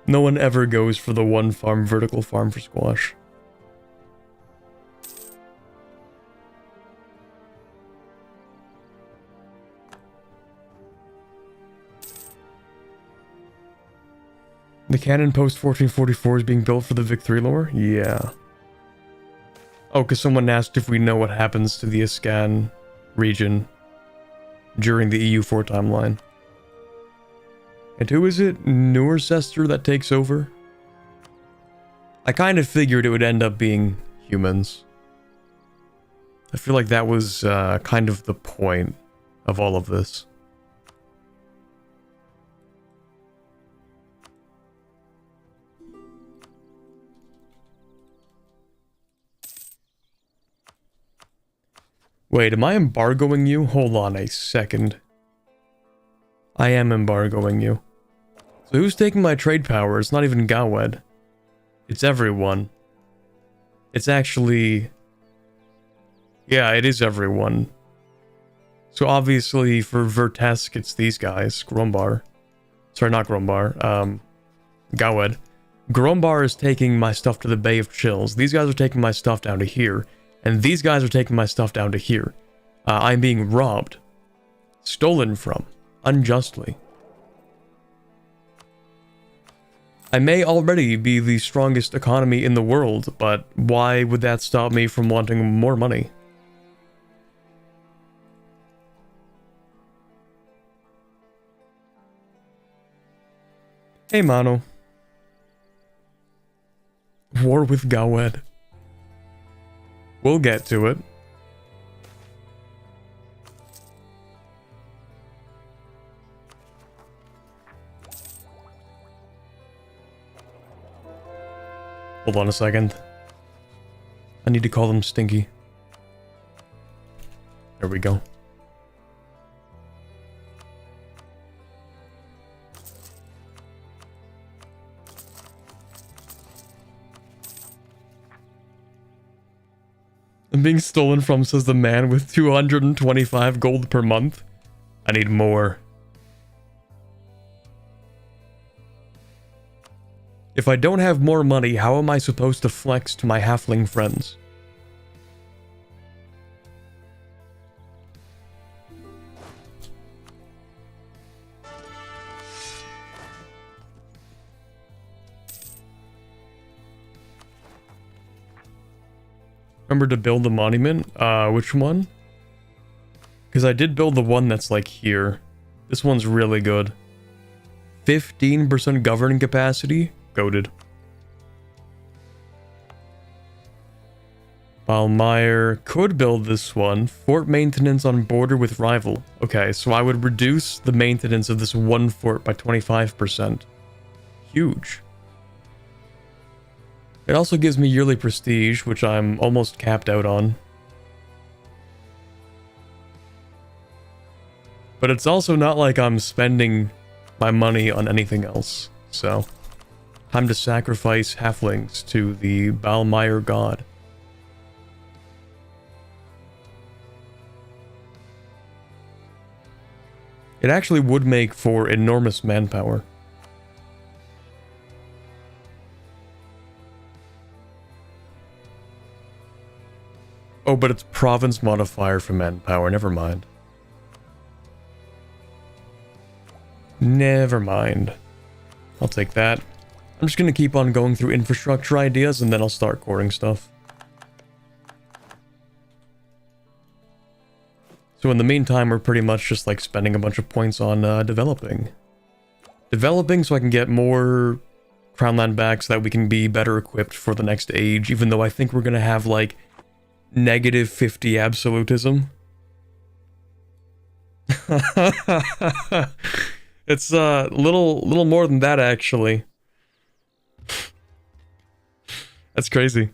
No one ever goes for the one vertical farm for squash. The cannon post 1444 is being built for the Vic 3 lore? Yeah. Oh, because someone asked if we know what happens to the Iscan region during the EU4 timeline. And who is it? Newshire that takes over? I kind of figured it would end up being humans. I feel like that was kind of the point of all of this. Wait, am I embargoing you? Hold on a second. I am embargoing you. So who's taking my trade power? It's not even Gawed. It's everyone. It's actually... Yeah, it is everyone. So obviously for Vertesk, it's these guys. Grombar. Sorry, not Grombar. Gawed. Grombar is taking my stuff to the Bay of Chills. These guys are taking my stuff down to here. And these guys are taking my stuff down to here. I'm being robbed. Stolen from. Unjustly. I may already be the strongest economy in the world, but why would that stop me from wanting more money? Hey, Mano. War with Gawed. We'll get to it. Hold on a second. I need to call them Stinky. There we go. I'm being stolen from, says the man with 225 gold per month. I need more. If I don't have more money, how am I supposed to flex to my halfling friends? Remember to build the monument? Which one? Because I did build the one that's like here. This one's really good. 15% governing capacity? Goated. Balmeyer could build this one. Fort maintenance on border with rival. Okay, so I would reduce the maintenance of this one fort by 25%. Huge. It also gives me yearly prestige, which I'm almost capped out on. But it's also not like I'm spending my money on anything else, so... Time to sacrifice halflings to the Balmeyer god. It actually would make for enormous manpower. Oh, but it's province modifier for manpower, never mind. Never mind. I'll take that. I'm just gonna keep on going through infrastructure ideas and then I'll start coring stuff. So in the meantime, we're pretty much just like spending a bunch of points on developing. Developing so I can get more Crownland back so that we can be better equipped for the next age, even though I think we're gonna have like negative 50 absolutism. It's little more than that actually. That's crazy.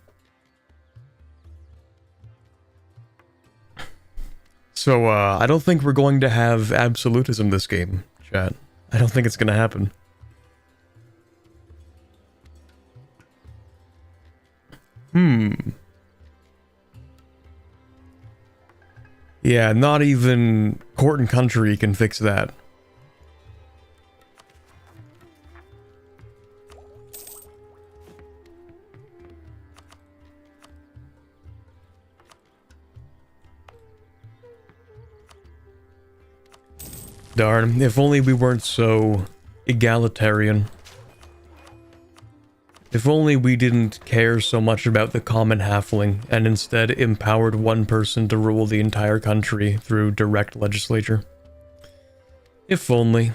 So, I don't think we're going to have absolutism this game, chat. I don't think it's gonna happen. Yeah, not even Court and Country can fix that. Darn, if only we weren't so egalitarian. If only we didn't care so much about the common halfling, and instead empowered one person to rule the entire country through direct legislature. If only.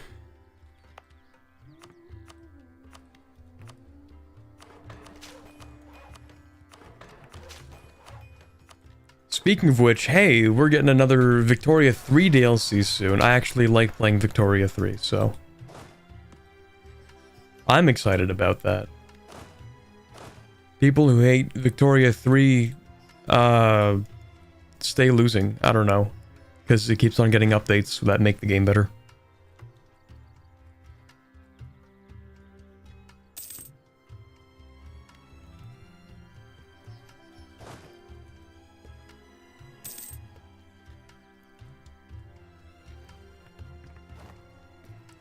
Speaking of which, hey, we're getting another Victoria 3 DLC soon. I actually like playing Victoria 3, so I'm excited about that. People who hate Victoria 3, stay losing. I don't know. Because it keeps on getting updates that make the game better.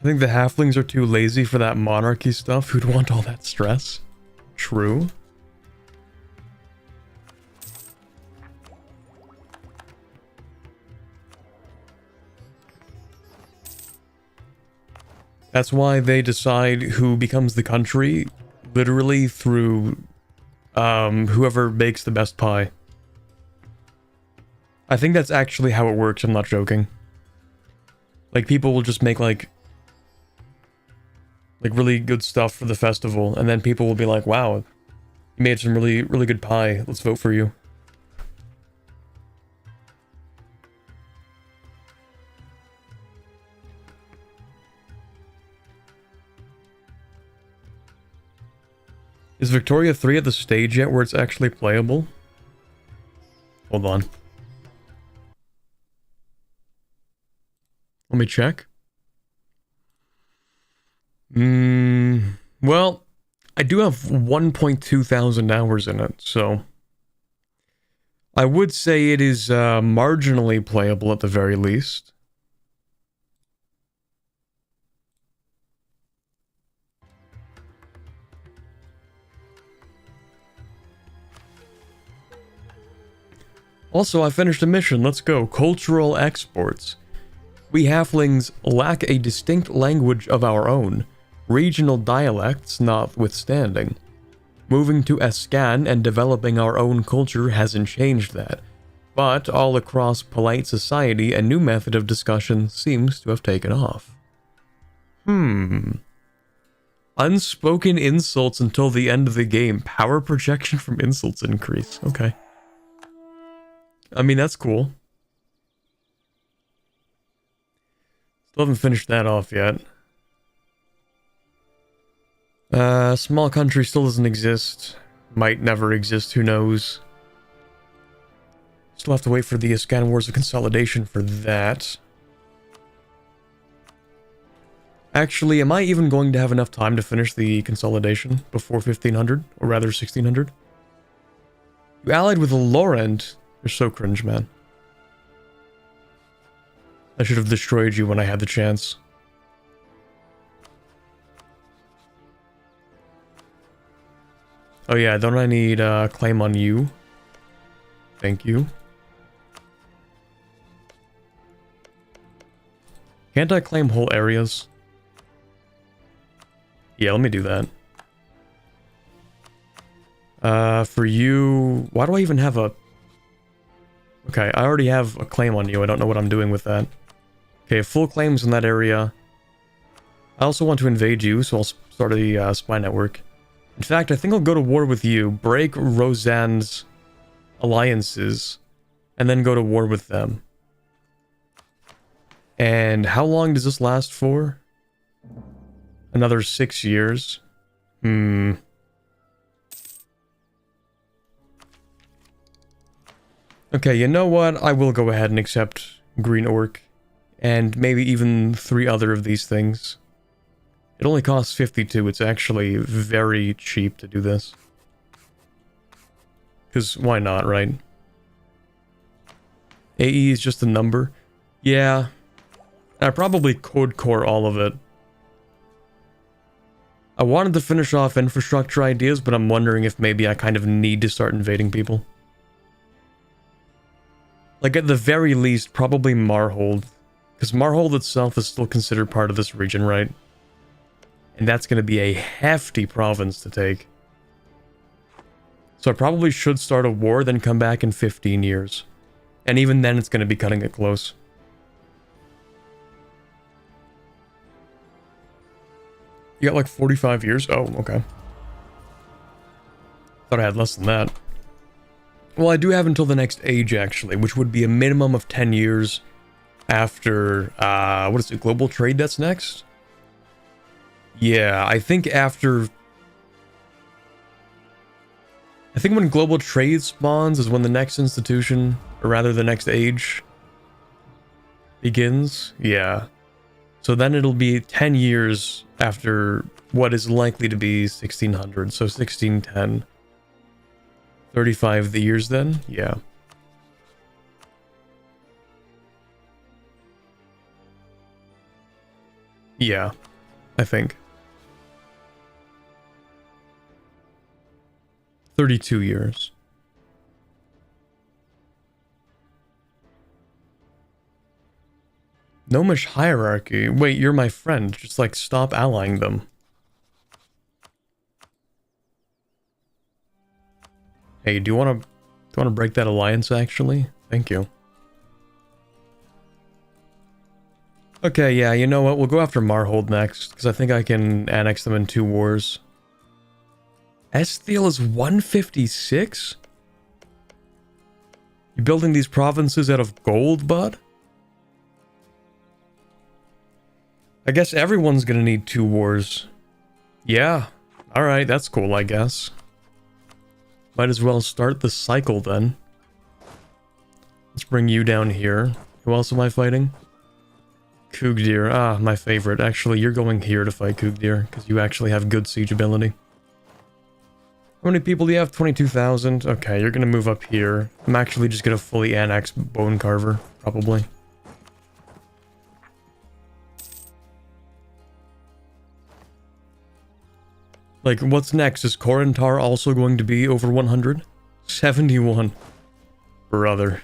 I think the halflings are too lazy for that monarchy stuff. Who'd want all that stress? True. That's why they decide who becomes the country, literally through whoever makes the best pie. I think that's actually how it works, I'm not joking. Like, people will just make, like really good stuff for the festival, and then people will be like, wow, you made some really good pie, let's vote for you. Is Victoria 3 at the stage yet where it's actually playable? Hold on. Let me check. Well, I do have 1.2 thousand hours in it, so I would say it is marginally playable at the very least. Also, I finished a mission. Let's go. Cultural exports. We halflings lack a distinct language of our own, regional dialects notwithstanding. Moving to Escan and developing our own culture hasn't changed that, but all across polite society, a new method of discussion seems to have taken off. Unspoken insults until the end of the game. Power projection from insults increase. Okay. I mean, that's cool. Still haven't finished that off yet. Small country still doesn't exist. Might never exist, who knows. Still have to wait for the Scan Wars of Consolidation for that. Actually, am I even going to have enough time to finish the consolidation before 1500? Or rather, 1600? You allied with a Laurent. You're so cringe, man. I should have destroyed you when I had the chance. Oh yeah, don't I need a claim on you? Thank you. Can't I claim whole areas? Yeah, let me do that. For you... Why do I even have a... Okay, I already have a claim on you. I don't know what I'm doing with that. Okay, full claims in that area. I also want to invade you, so I'll start a spy network. In fact, I think I'll go to war with you, break Roseanne's alliances, and then go to war with them. And how long does this last for? Another 6 years? Okay, you know what? I will go ahead and accept Green Orc. And maybe even 3 other of these things. It only costs 52. It's actually very cheap to do this. Because why not, right? AE is just a number. Yeah. I probably could core all of it. I wanted to finish off infrastructure ideas, but I'm wondering if maybe I kind of need to start invading people. Like, at the very least, probably Marhold. Because Marhold itself is still considered part of this region, right? And that's going to be a hefty province to take. So I probably should start a war, then come back in 15 years. And even then, it's going to be cutting it close. You got like 45 years? Oh, okay. Thought I had less than that. Well, I do have until the next age, actually, which would be a minimum of 10 years after, what is it, global trade that's next? Yeah, I think after... I think when global trade spawns is when the next institution, or rather the next age, begins. Yeah. So then it'll be 10 years after what is likely to be 1600, so 1610. 35 the years then? Yeah. Yeah, I think. 32 years. Gnomish hierarchy. Wait, you're my friend. Just like stop allying them. Hey, do you want to break that alliance actually? Thank you. Okay, yeah, you know what? We'll go after Marhold next, because I think I can annex them in 2 wars. Esthiel is 156? You building these provinces out of gold, bud? I guess everyone's gonna need 2 wars. Yeah, alright, that's cool, I guess. Might as well start the cycle then. Let's bring you down here. Who else am I fighting? Kugdir, my favorite. Actually, you're going here to fight Kugdir, because you actually have good siege ability. How many people do you have? 22,000? Okay, you're gonna move up here. I'm actually just gonna fully annex Bone Carver, probably. Like, what's next? Is Korentar also going to be over 100? 71. Brother.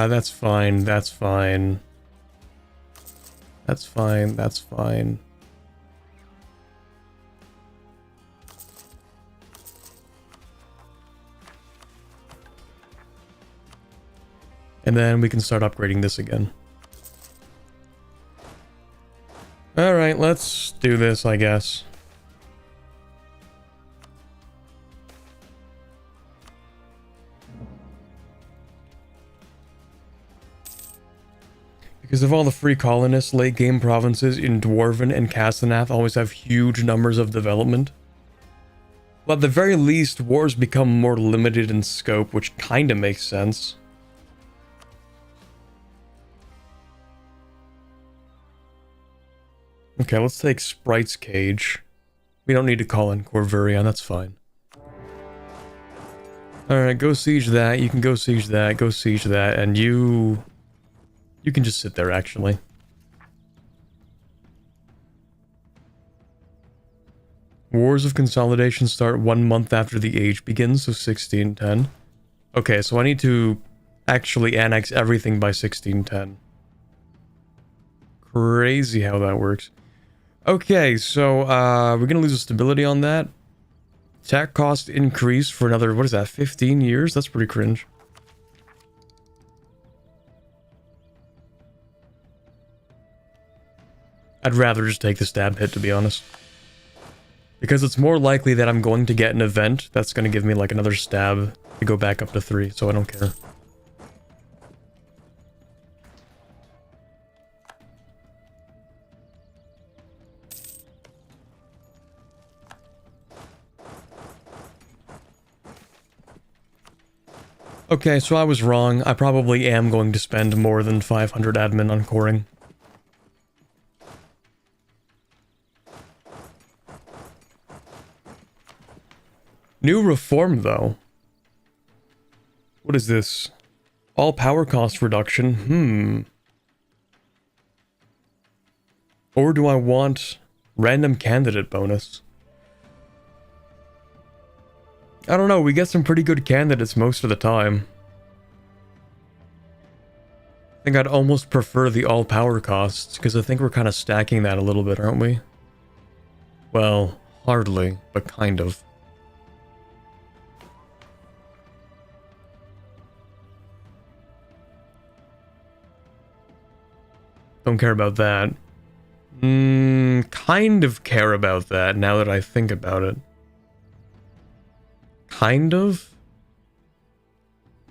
That's fine, that's fine. That's fine, that's fine. And then we can start upgrading this again. Alright, let's do this, I guess. Because of all the free colonists, late game provinces in Dwarven and Castenath always have huge numbers of development. But at the very least, wars become more limited in scope, which kinda makes sense. Okay, let's take Sprite's Cage. We don't need to call in Corvurion, that's fine. Alright, go siege that, you can go siege that, go siege that, and you... You can just sit there, actually. Wars of Consolidation start 1 month after the age begins, so 1610. Okay, so I need to actually annex everything by 1610. Crazy how that works. Okay, so, we're gonna lose the stability on that. Attack cost increase for another, what is that, 15 years? That's pretty cringe. I'd rather just take the stab hit, to be honest. Because it's more likely that I'm going to get an event that's going to give me like another stab to go back up to 3, so I don't care. Okay, so I was wrong. I probably am going to spend more than 500 admin on coring. New reform, though. What is this? All power cost reduction? Or do I want random candidate bonus? I don't know, we get some pretty good candidates most of the time. I think I'd almost prefer the all power costs, because I think we're kind of stacking that a little bit, aren't we? Well, hardly, but kind of. Don't care about that. Kind of care about that now that I think about it. Kind of?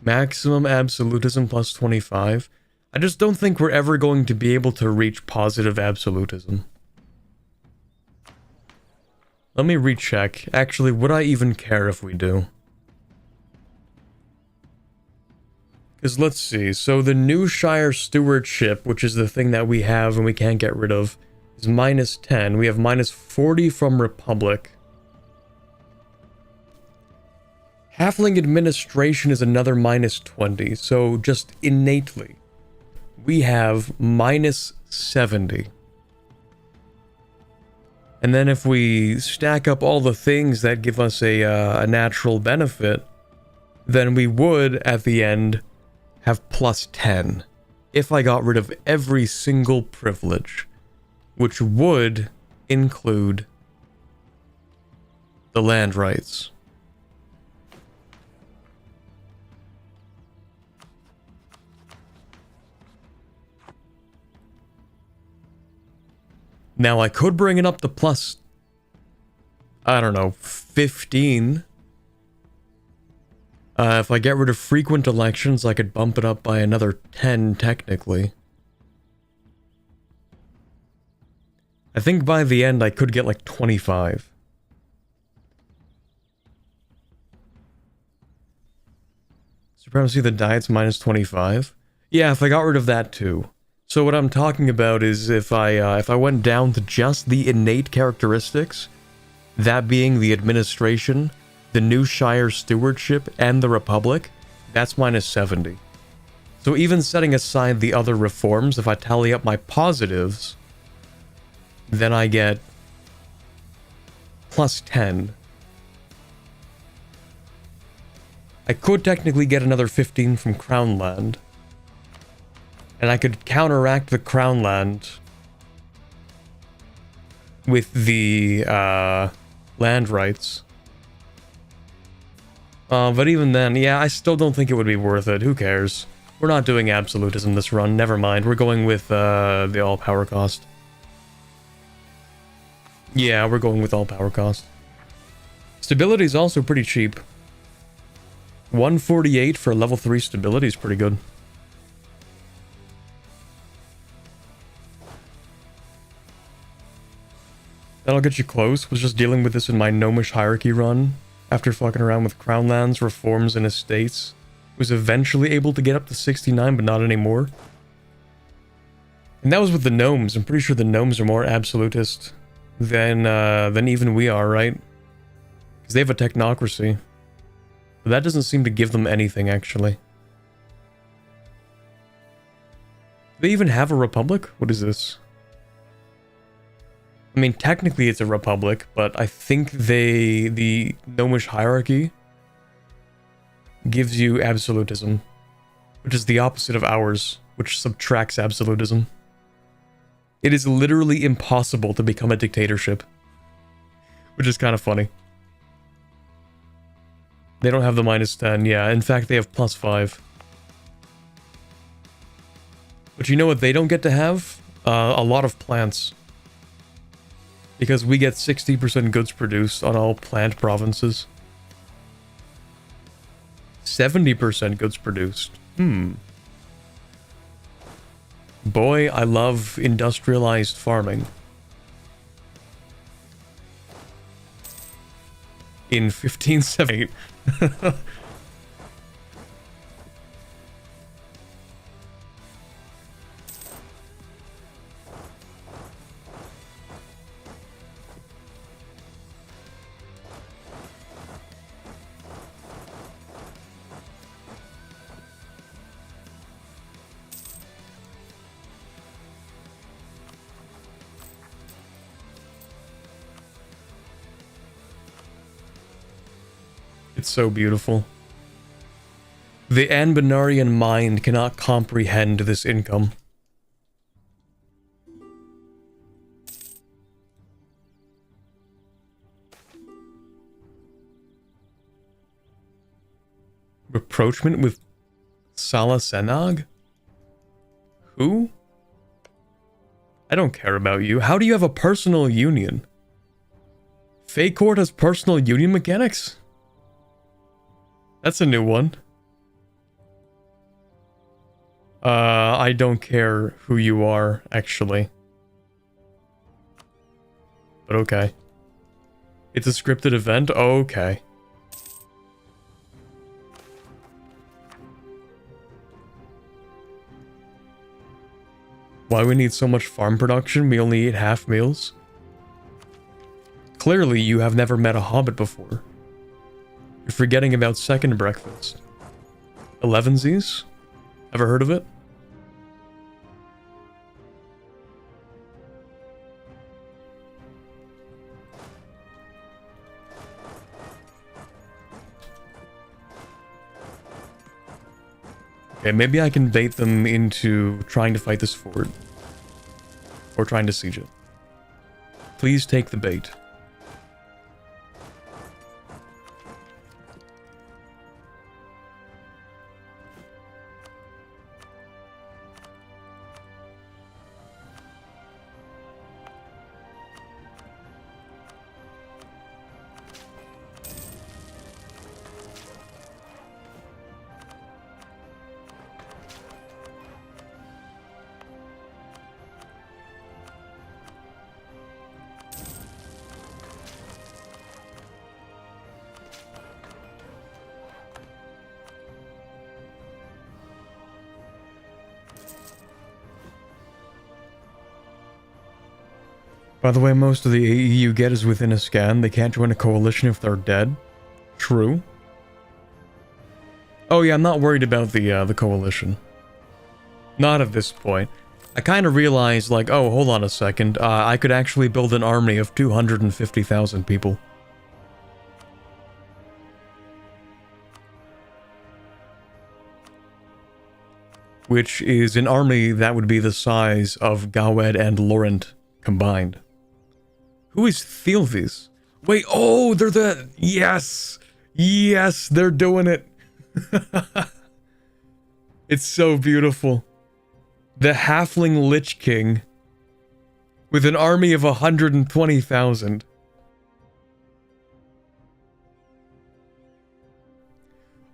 Maximum absolutism plus 25. I just don't think we're ever going to be able to reach positive absolutism. Let me recheck. Actually, would I even care if we do? Because let's see. So the Newshire stewardship, which is the thing that we have and we can't get rid of, is minus 10. We have minus 40 from Republic. Halfling administration is another minus 20. So just innately, we have minus 70. And then if we stack up all the things that give us a natural benefit, then we would, at the end, have plus 10. If I got rid of every single privilege, which would include the land rights. Now, I could bring it up to plus, I don't know, 15. If I get rid of frequent elections, I could bump it up by another 10, technically. I think by the end, I could get like 25. Supremacy of the Diet's minus 25? Yeah, if I got rid of that too. So what I'm talking about is if I went down to just the innate characteristics, that being the administration, the Newshire stewardship, and the Republic, that's minus 70. So even setting aside the other reforms, if I tally up my positives, then I get plus 10. I could technically get another 15 from Crown Land. And I could counteract the Crown Land with the land rights. But even then, yeah, I still don't think it would be worth it. Who cares? We're not doing absolutism this run. Never mind. We're going with the all power cost. Yeah, we're going with all power cost. Stability is also pretty cheap. 148 for level 3 stability is pretty good. That'll get you close. Was just dealing with this in my gnomish hierarchy run. After fucking around with crown lands, reforms, and estates. Was eventually able to get up to 69, but not anymore. And that was with the gnomes. I'm pretty sure the gnomes are more absolutist than even we are, right? Because they have a technocracy. But that doesn't seem to give them anything, actually. Do they even have a republic? What is this? I mean, technically it's a republic, but I think the gnomish hierarchy gives you absolutism, which is the opposite of ours, which subtracts absolutism. It is literally impossible to become a dictatorship, which is kind of funny. They don't have the minus 10, yeah, in fact they have plus 5. But you know what they don't get to have? A lot of plants. Because we get 60% goods produced on all plant provinces. 70% goods produced. Boy, I love industrialized farming. In 1578. It's so beautiful. The Anbennarian mind cannot comprehend this income. Rapprochement with Salasenag? Who? I don't care about you. How do you have a personal union? Feycourt has personal union mechanics? That's a new one. I don't care who you are, actually. But okay. It's a scripted event? Okay. Why we need so much farm production? We only eat half meals? Clearly, you have never met a Hobbit before. You're forgetting about second breakfast. Elevensies? Ever heard of it? Okay, maybe I can bait them into trying to fight this fort. Or trying to siege it. Please take the bait. By the way, most of the AE you get is within a scan. They can't join a coalition if they're dead. True. Oh yeah, I'm not worried about the coalition. Not at this point. I kind of realized, like, oh, hold on a second. I could actually build an army of 250,000 people. Which is an army that would be the size of Gawed and Laurent combined. Who is Thielvis? Wait, oh, they're the... Yes! Yes, they're doing it! It's so beautiful. The Halfling Lich King with an army of 120,000.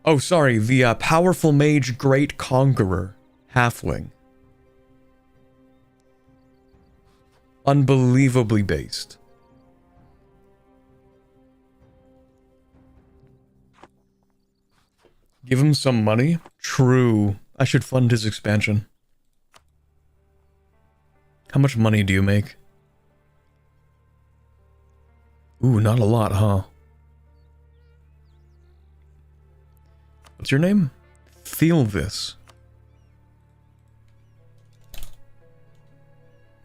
Oh, sorry, the Powerful Mage Great Conqueror Halfling. Unbelievably based. Give him some money? True. I should fund his expansion. How much money do you make? Ooh, not a lot, huh? What's your name? Thielvis.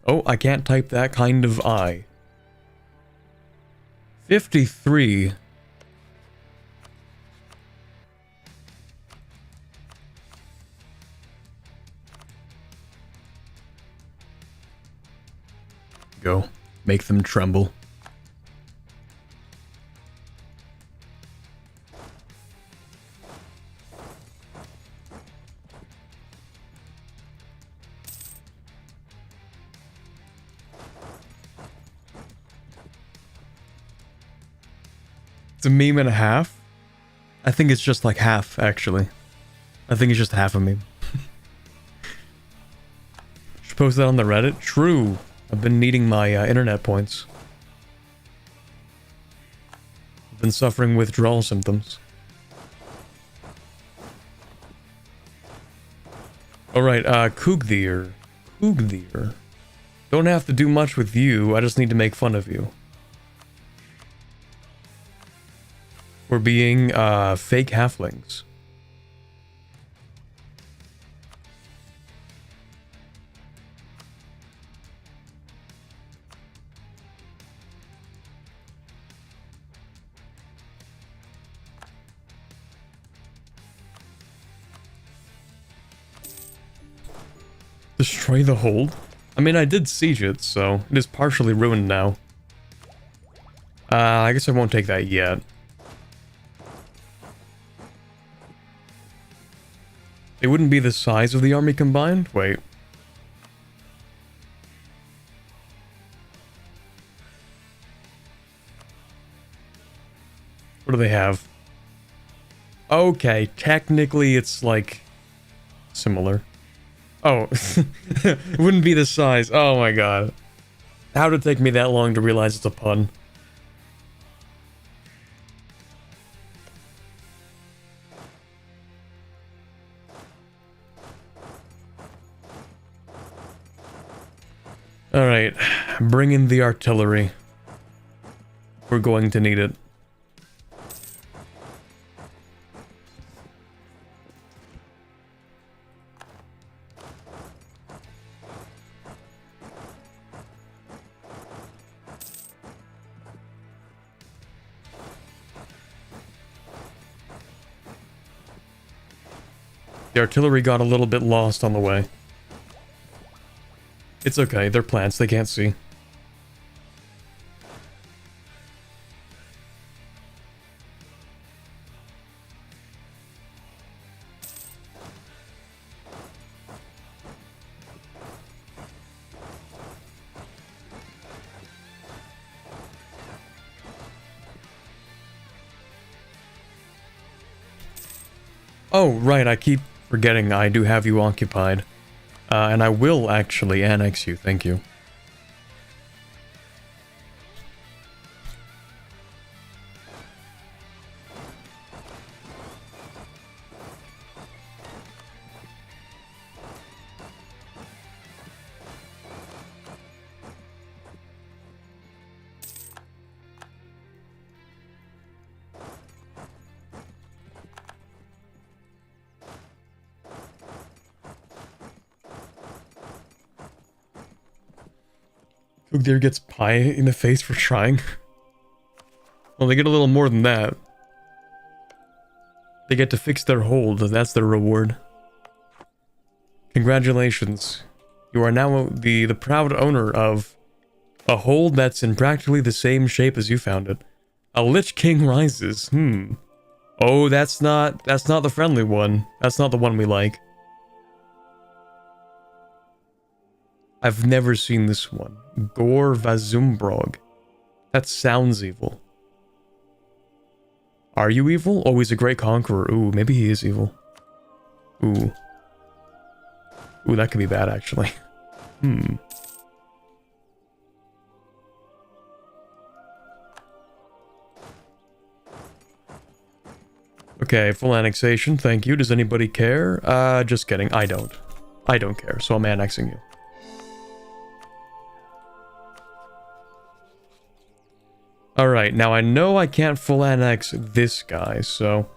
Oh, I can't type that kind of I. 53. Go. Make them tremble. It's a meme and a half. I think it's just like half, actually. I think it's just half a meme. Should post that on the Reddit? True. I've been needing my internet points. I've been suffering withdrawal symptoms. Alright, Kugdir. Kugdir. Don't have to do much with you, I just need to make fun of you. We're being, fake halflings. Destroy the hold? I mean, I did siege it, so it is partially ruined now. I guess I won't take that yet. It wouldn't be the size of the army combined? Wait. What do they have? Okay, technically it's like similar. Oh, it wouldn't be the size. Oh my god. How did it take me that long to realize it's a pun? Alright, bring in the artillery. We're going to need it. The artillery got a little bit lost on the way. It's okay, they're plants, they can't see. Oh, right, I keep forgetting I do have you occupied. And I will actually annex you, thank you. Cookdeer gets pie in the face for trying. Well, they get a little more than that. They get to fix their hold, that's their reward. Congratulations. You are now the proud owner of a hold that's in practically the same shape as you found it. A Lich King rises. Oh, that's not the friendly one. That's not the one we like. I've never seen this one. Gore Vazumbrog. That sounds evil. Are you evil? Oh, he's a great conqueror. Ooh, maybe he is evil. Ooh. Ooh, that could be bad, actually. Okay, full annexation, thank you. Does anybody care? Just kidding, I don't. I don't care, so I'm annexing you. Alright, now I know I can't full annex this guy, so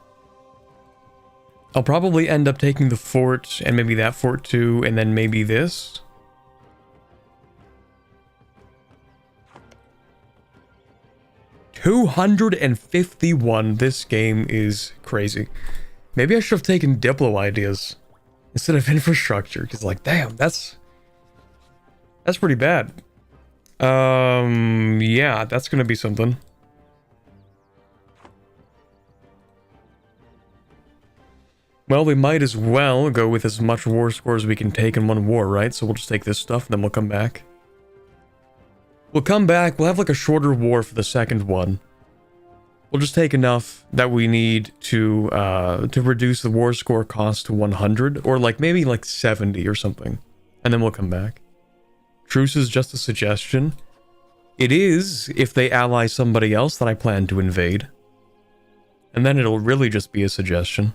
I'll probably end up taking the fort, and maybe that fort too, and then maybe this. $251, this game is crazy. Maybe I should have taken Diplo ideas instead of infrastructure, because like, damn, that's pretty bad. Yeah, that's gonna be something. Well, we might as well go with as much war score as we can take in one war, right? So we'll just take this stuff, and then we'll come back. We'll come back, we'll have like a shorter war for the second one. We'll just take enough that we need to reduce the war score cost to 100, or like maybe like 70 or something. And then we'll come back. Truce is just a suggestion. It is if they ally somebody else that I plan to invade. And then it'll really just be a suggestion.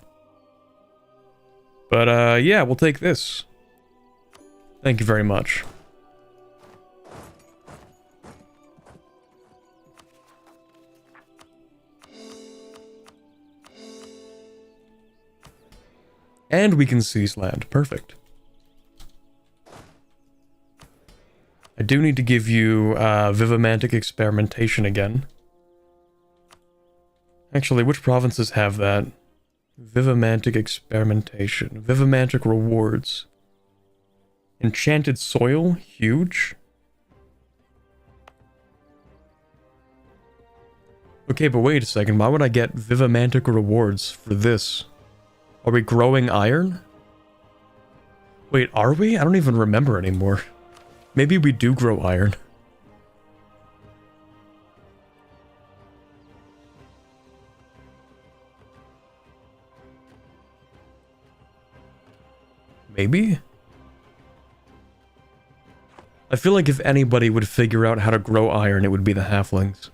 But yeah, we'll take this. Thank you very much. And we can seize land. Perfect. I do need to give you Vivimantic Experimentation again. Actually, which provinces have that? Vivimantic Experimentation. Vivimantic Rewards. Enchanted soil, huge. Okay, but wait a second. Why would I get Vivamantic rewards for this? Are we growing iron? Wait, are we? I don't even remember anymore. Maybe we do grow iron. Maybe? I feel like if anybody would figure out how to grow iron, it would be the halflings.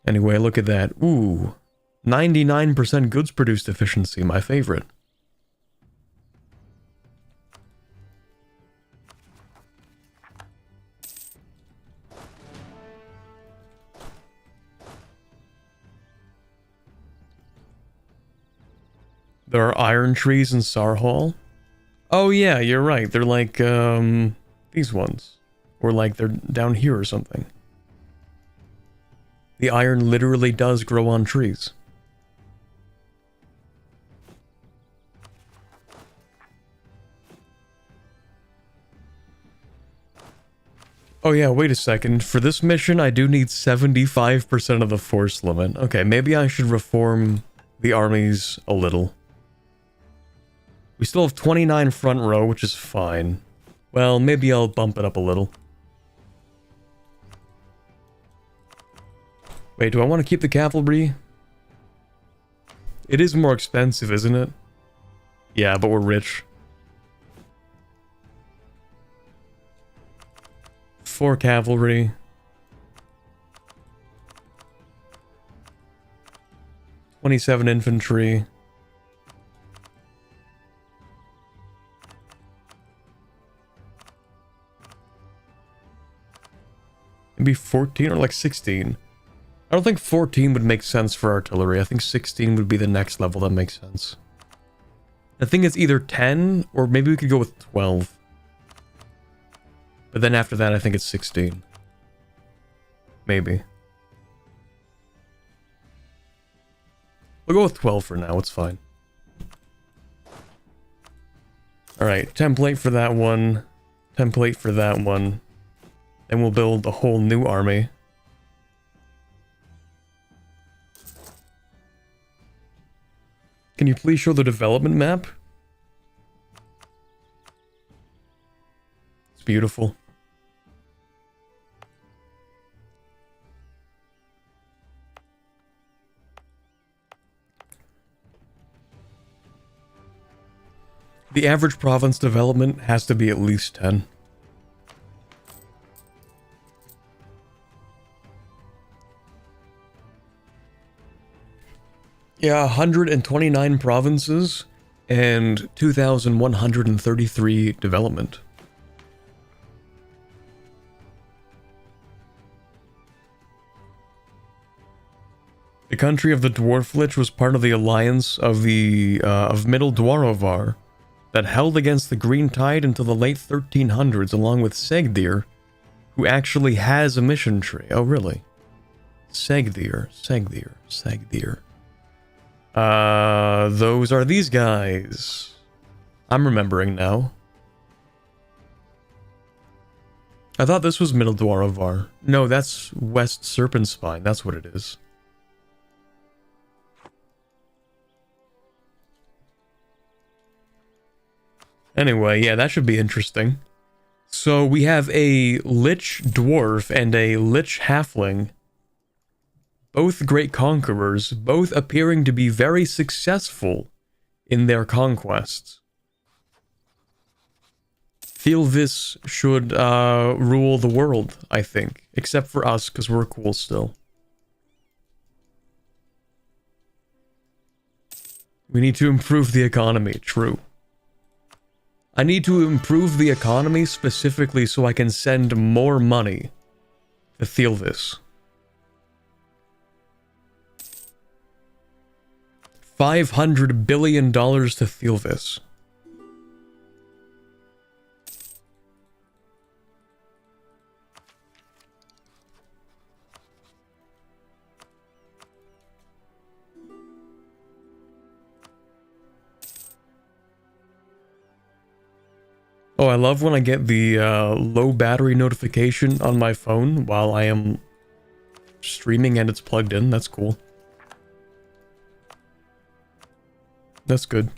Anyway, look at that. Ooh. 99% goods produced efficiency, my favorite. There are iron trees in Sarhall. Oh yeah, you're right. They're like, these ones. Or like they're down here or something. The iron literally does grow on trees. Oh yeah, wait a second. For this mission, I do need 75% of the force limit. Okay, maybe I should reform the armies a little. We still have 29 front row, which is fine. Well, maybe I'll bump it up a little. Wait, do I want to keep the cavalry? It is more expensive, isn't it? Yeah, but we're rich. 4 cavalry. 27 infantry. Maybe 14 or like 16. I don't think 14 would make sense for artillery. I think 16 would be the next level that makes sense. I think it's either 10 or maybe we could go with 12. But then after that, I think it's 16. Maybe. We'll go with 12 for now. It's fine. Alright, template for that one. Template for that one. Then we'll build a whole new army. Can you please show the development map? It's beautiful. The average province development has to be at least 10. Yeah, 129 provinces and 2,133 development. The country of the Dwarf Lich was part of the alliance of the Middle Dwarovar that held against the Green Tide until the late 1300s, along with Segdir, who actually has a mission tree. Oh, really? Segdir. Those are these guys. I'm remembering now. I thought this was Middle Dwarovar. No, that's West Serpentspine. That's what it is. Anyway, yeah, that should be interesting. So we have a Lich Dwarf and a Lich Halfling. Both great conquerors, both appearing to be very successful in their conquests. Thilvis should rule the world, I think. Except for us, because we're cool still. We need to improve the economy, true. I need to improve the economy specifically so I can send more money to Thilvis. $500 billion to Thilvis. Oh, I love when I get the low battery notification on my phone while I am streaming and it's plugged in. That's cool. That's good.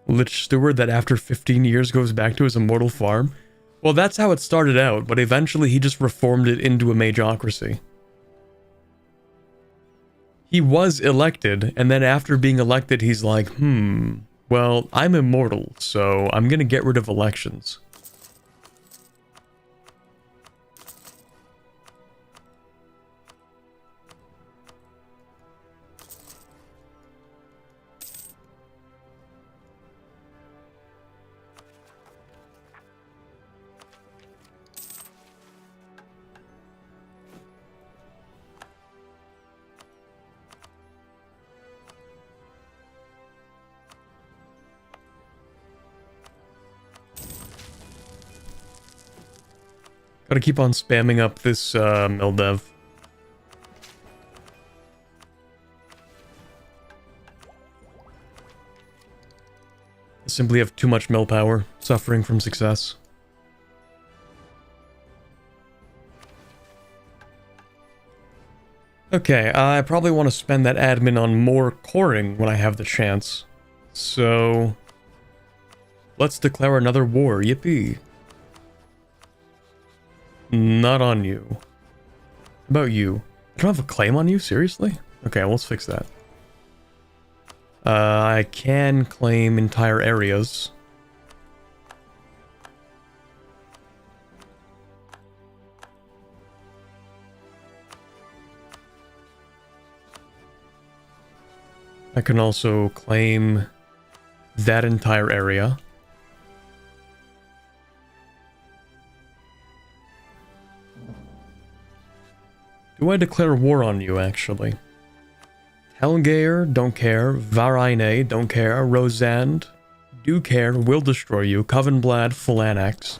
Lich steward that after 15 years goes back to his immortal farm. Well, that's how it started out, but eventually he just reformed it into a mageocracy. He was elected, and then after being elected, he's like, well, I'm immortal, so I'm gonna get rid of elections. Gotta keep on spamming up this mill dev. I simply have too much mill power, suffering from success. Okay, I probably want to spend that admin on more coring when I have the chance. So, let's declare another war, yippee. Not on you. How about you? I don't have a claim on you? Seriously? Okay, well, let's fix that. I can claim entire areas. I can also claim that entire area. Do I declare war on you, actually? Helgeir, don't care. Varine, don't care. Rosand, do care, will destroy you. Covenblad, full annex.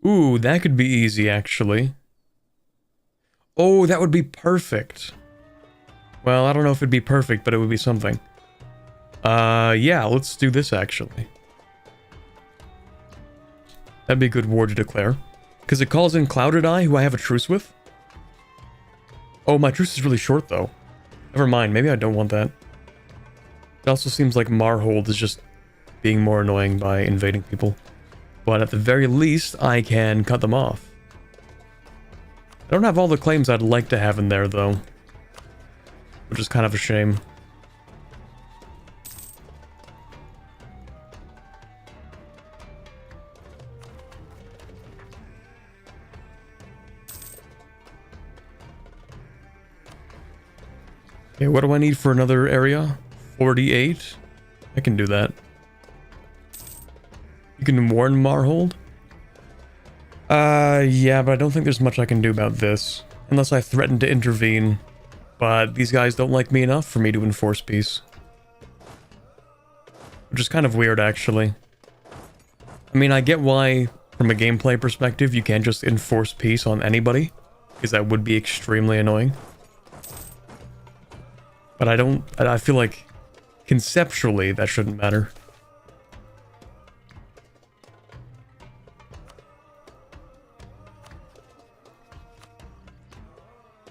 Ooh, that could be easy, actually. Oh, that would be perfect. Well, I don't know if it'd be perfect, but it would be something. Yeah, let's do this, actually. That'd be a good war to declare. Because it calls in Clouded Eye, who I have a truce with. Oh, my truce is really short, though. Never mind, maybe I don't want that. It also seems like Marhold is just being more annoying by invading people. But at the very least, I can cut them off. I don't have all the claims I'd like to have in there, though. Which is kind of a shame. Okay, what do I need for another area? 48? I can do that. You can warn Marhold? Yeah, but I don't think there's much I can do about this. Unless I threaten to intervene. But these guys don't like me enough for me to enforce peace. Which is kind of weird, actually. I mean, I get why, from a gameplay perspective, you can't just enforce peace on anybody. Because that would be extremely annoying. But I feel like, conceptually, that shouldn't matter.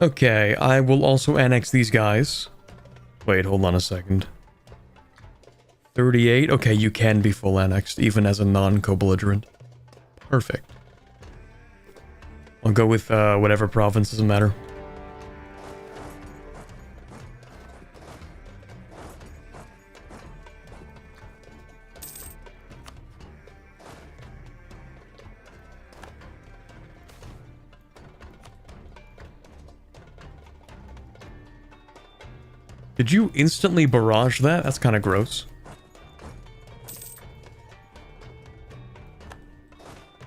Okay, I will also annex these guys. Wait, hold on a second. 38? Okay, you can be full annexed, even as a non-co-belligerent. Perfect. I'll go with whatever province, doesn't matter. Did you instantly barrage that? That's kind of gross.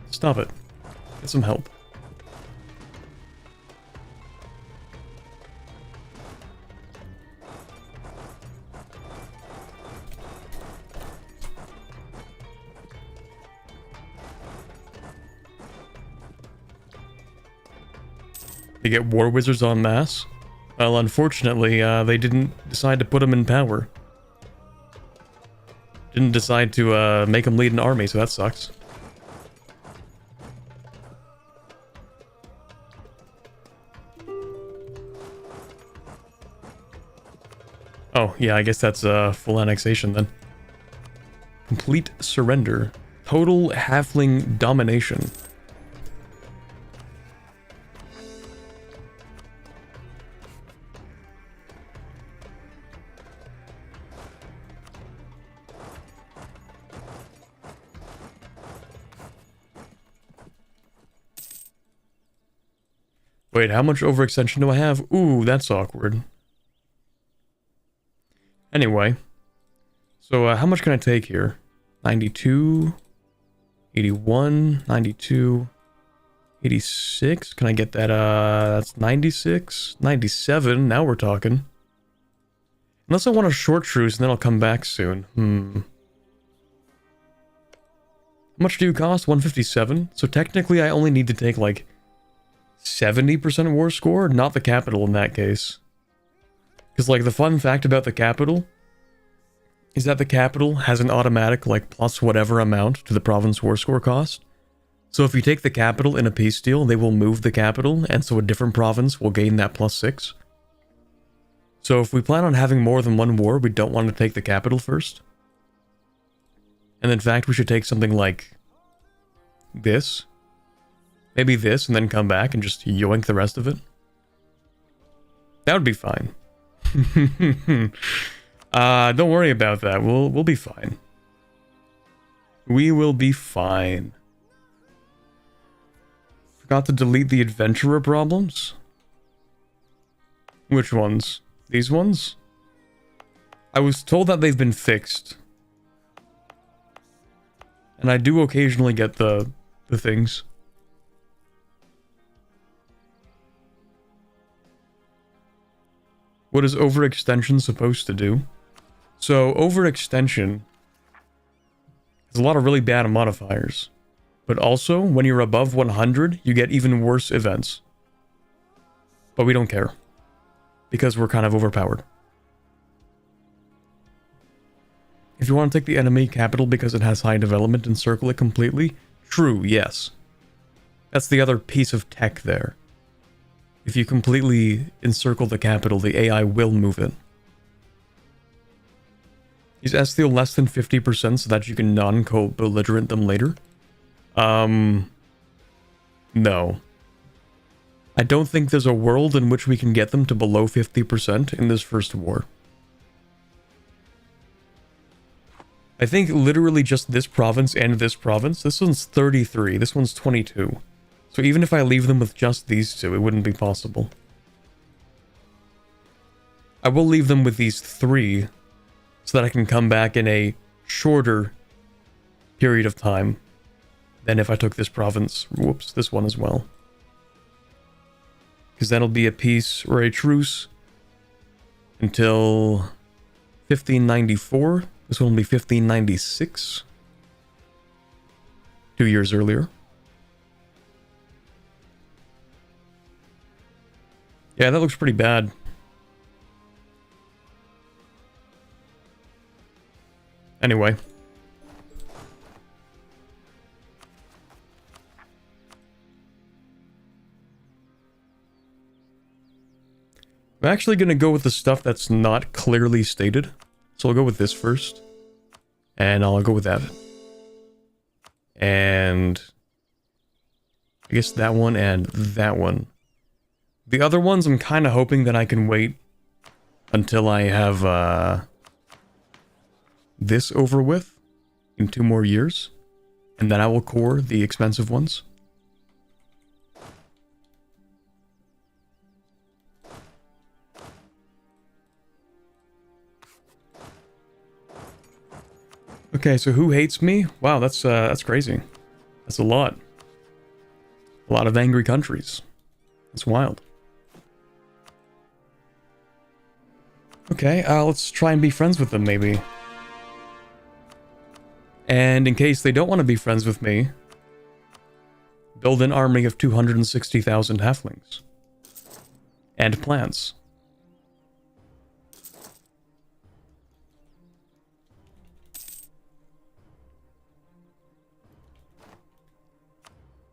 Stop it. Get some help. They get war wizards en masse. Well, unfortunately, they didn't decide to put them in power. Didn't decide to make them lead an army, so that sucks. Oh, yeah, I guess that's full annexation then. Complete surrender. Total halfling domination. Wait, how much overextension do I have? Ooh, that's awkward. Anyway. So, how much can I take here? 92, 81, 92, 86. Can I get that? That's 96, 97. Now we're talking. Unless I want a short truce and then I'll come back soon. How much do you cost? 157. So technically I only need to take like 70% war score, not the capital in that case. Because like the fun fact about the capital is that the capital has an automatic like plus whatever amount to the province war score cost. So if you take the capital in a peace deal, they will move the capital, and so a different province will gain that +6. So if we plan on having more than one war, we don't want to take the capital first. And in fact, we should take something like this. Maybe this, and then come back and just yoink the rest of it. That would be fine. Don't worry about that. We'll be fine. We will be fine. Forgot to delete the adventurer problems? Which ones? These ones? I was told that they've been fixed. And I do occasionally get the things. What is overextension supposed to do? So, overextension has a lot of really bad modifiers. But also, when you're above 100, you get even worse events. But we don't care. Because we're kind of overpowered. If you want to take the enemy capital because it has high development and circle it completely, true, yes. That's the other piece of tech there. If you completely encircle the capital, the AI will move it. Is Estiel less than 50% so that you can non-co-belligerent them later? No. I don't think there's a world in which we can get them to below 50% in this first war. I think literally just this province and this province. This one's 33, this one's 22. So even if I leave them with just these two, it wouldn't be possible. I will leave them with these 3, so that I can come back in a shorter period of time than if I took this province. Whoops, this one as well. Because that'll be a peace or a truce until 1594. This one will be 1596. 2 years earlier. Yeah, that looks pretty bad. Anyway. I'm actually going to go with the stuff that's not clearly stated. So I'll go with this first. And I'll go with that. And I guess that one and that one. The other ones, I'm kind of hoping that I can wait until I have this over with in 2 more years. And then I will core the expensive ones. Okay, so who hates me? Wow, that's crazy. That's a lot. A lot of angry countries. That's wild. Okay, let's try and be friends with them, maybe. And in case they don't want to be friends with me, build an army of 260,000 halflings. and plants.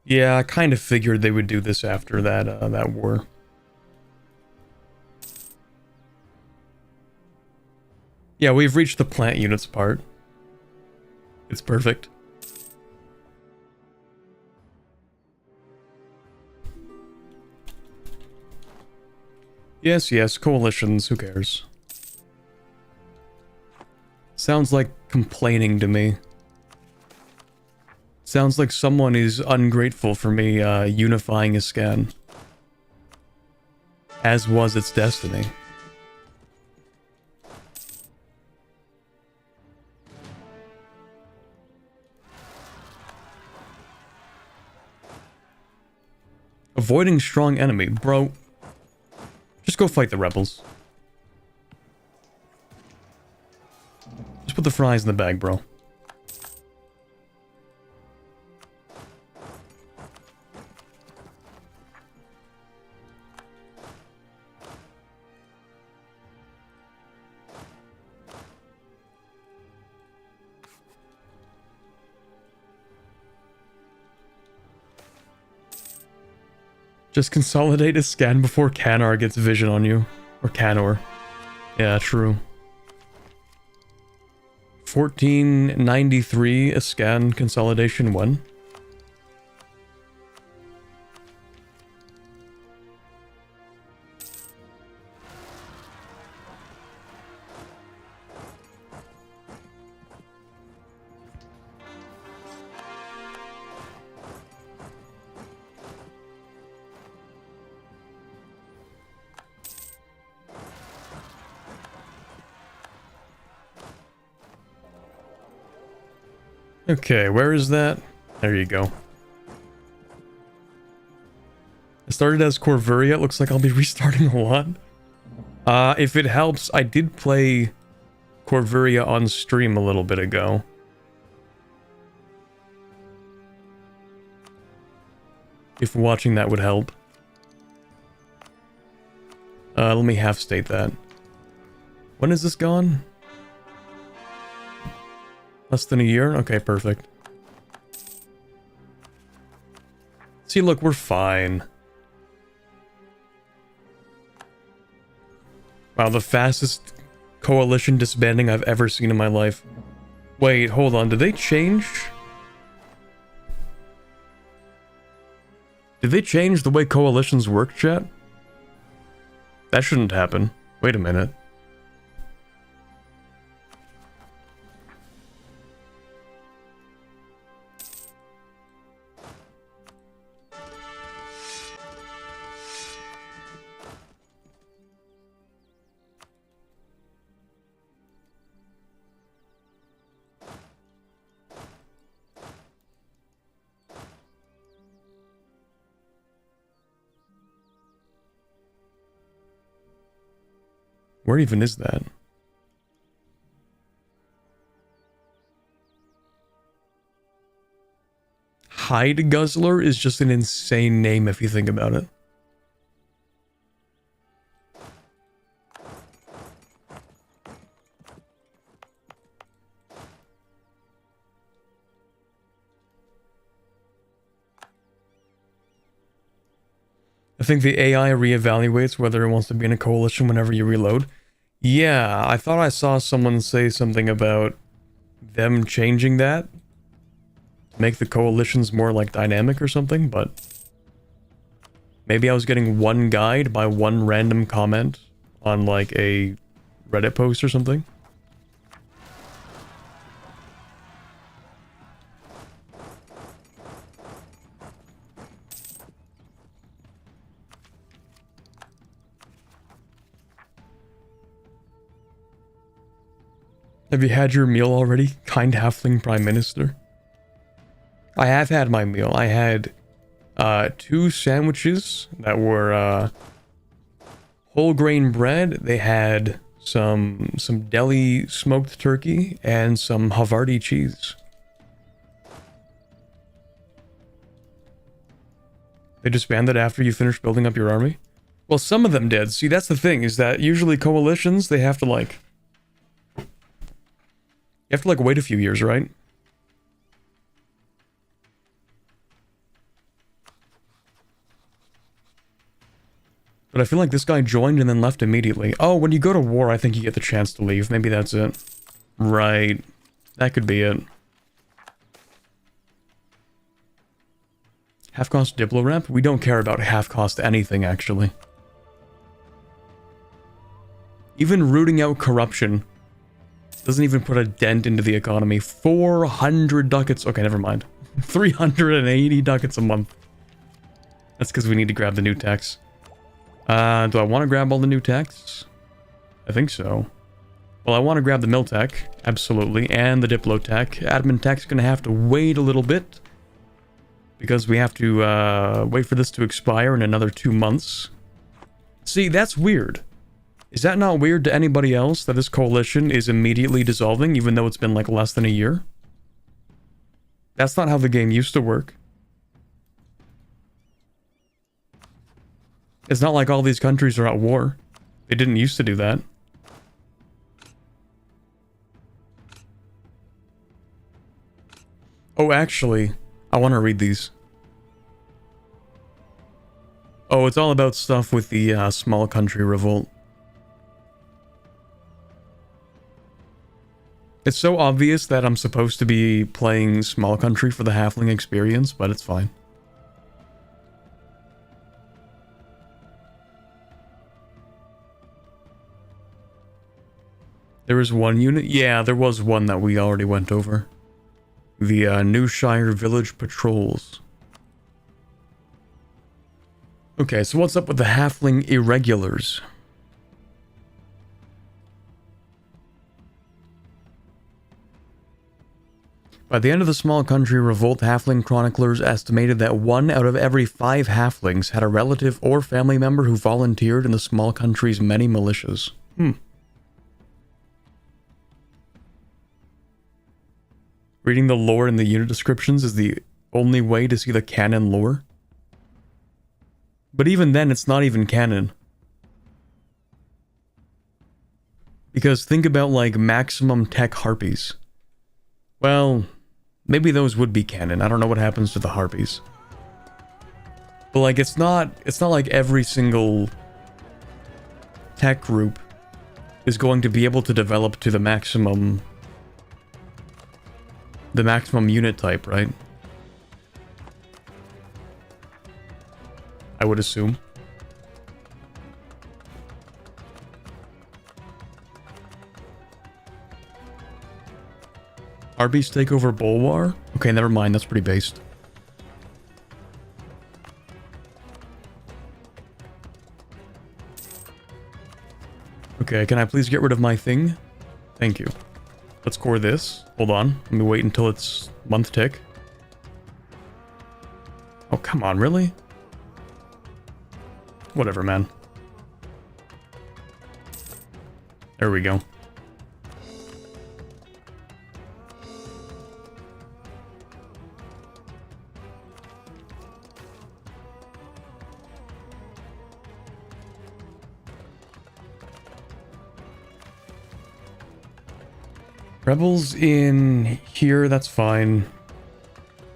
Yeah, I kind of figured they would do this after that war. Yeah, we've reached the plant units part. It's perfect. Yes, yes, coalitions, who cares? Sounds like complaining to me. Sounds like someone is ungrateful for me unifying a scan. As was its destiny. Avoiding strong enemy. Bro, just go fight the rebels. Just put the fries in the bag, bro. Just consolidate a scan before Canar gets vision on you. Or Canor. Yeah, true. 1493 a scan consolidation 1. Okay, where is that? There you go. I started as Corvuria. It looks like I'll be restarting a lot. If it helps, I did play Corvuria on stream a little bit ago. If watching that would help. Let me half state that. When is this gone? Less than a year? Okay, perfect. See, look, we're fine. Wow, the fastest coalition disbanding I've ever seen in my life. Wait, hold on, did they change? Did they change the way coalitions work, chat? That shouldn't happen. Wait a minute. Where even is that? Hide Guzzler is just an insane name if you think about it. I think the AI reevaluates whether it wants to be in a coalition whenever you reload. Yeah, I thought I saw someone say something about them changing that to make the coalitions more like dynamic or something, but maybe I was getting one guide by one random comment on like a Reddit post or something. Have you had your meal already, kind halfling prime minister? I have had my meal. I had 2 sandwiches that were whole grain bread. They had some deli smoked turkey and some Havarti cheese. They disbanded after you finished building up your army? Well, some of them did. See, that's the thing, is that usually coalitions, they have to, like... You have to, like, wait a few years, right? But I feel like this guy joined and then left immediately. Oh, when you go to war, I think you get the chance to leave. Maybe that's it. Right. That could be it. Half-cost Diplo rep? We don't care about half-cost anything, actually. Even rooting out corruption doesn't even put a dent into the economy. 400 ducats. Okay, never mind. 380 ducats a month. That's because we need to grab the new tax. Do I want to grab all the new techs? I think so. Well, I want to grab the mill tech, absolutely, and the diplo tech. Admin tech's gonna have to wait a little bit, because we have to wait for this to expire in another 2 months. See, that's weird. Is that not weird to anybody else, that this coalition is immediately dissolving, even though it's been like less than a year? That's not how the game used to work. It's not like all these countries are at war. They didn't used to do that. Oh, actually, I want to read these. Oh, it's all about stuff with the small country revolt. It's so obvious that I'm supposed to be playing small country for the halfling experience, but it's fine. There was one unit? Yeah, there was one that we already went over. The Newshire Village Patrols. Okay, so what's up with the halfling irregulars? By the end of the small country revolt, halfling chroniclers estimated that 1 out of every 5 halflings had a relative or family member who volunteered in the small country's many militias. Reading the lore in the unit descriptions is the only way to see the canon lore. But even then, it's not even canon. Because think about, like, maximum tech harpies. Well, maybe those would be canon. I don't know what happens to the harpies. But, like, it's not like every single tech group is going to be able to develop to the maximum unit type, right? I would assume. Arby's take over Bulwar? Okay, never mind, that's pretty based. Okay, can I please get rid of my thing? Thank you. Let's core this. Hold on. Let me wait until it's month tick. Oh, come on, really? Whatever, man. There we go. Rebels in here, that's fine.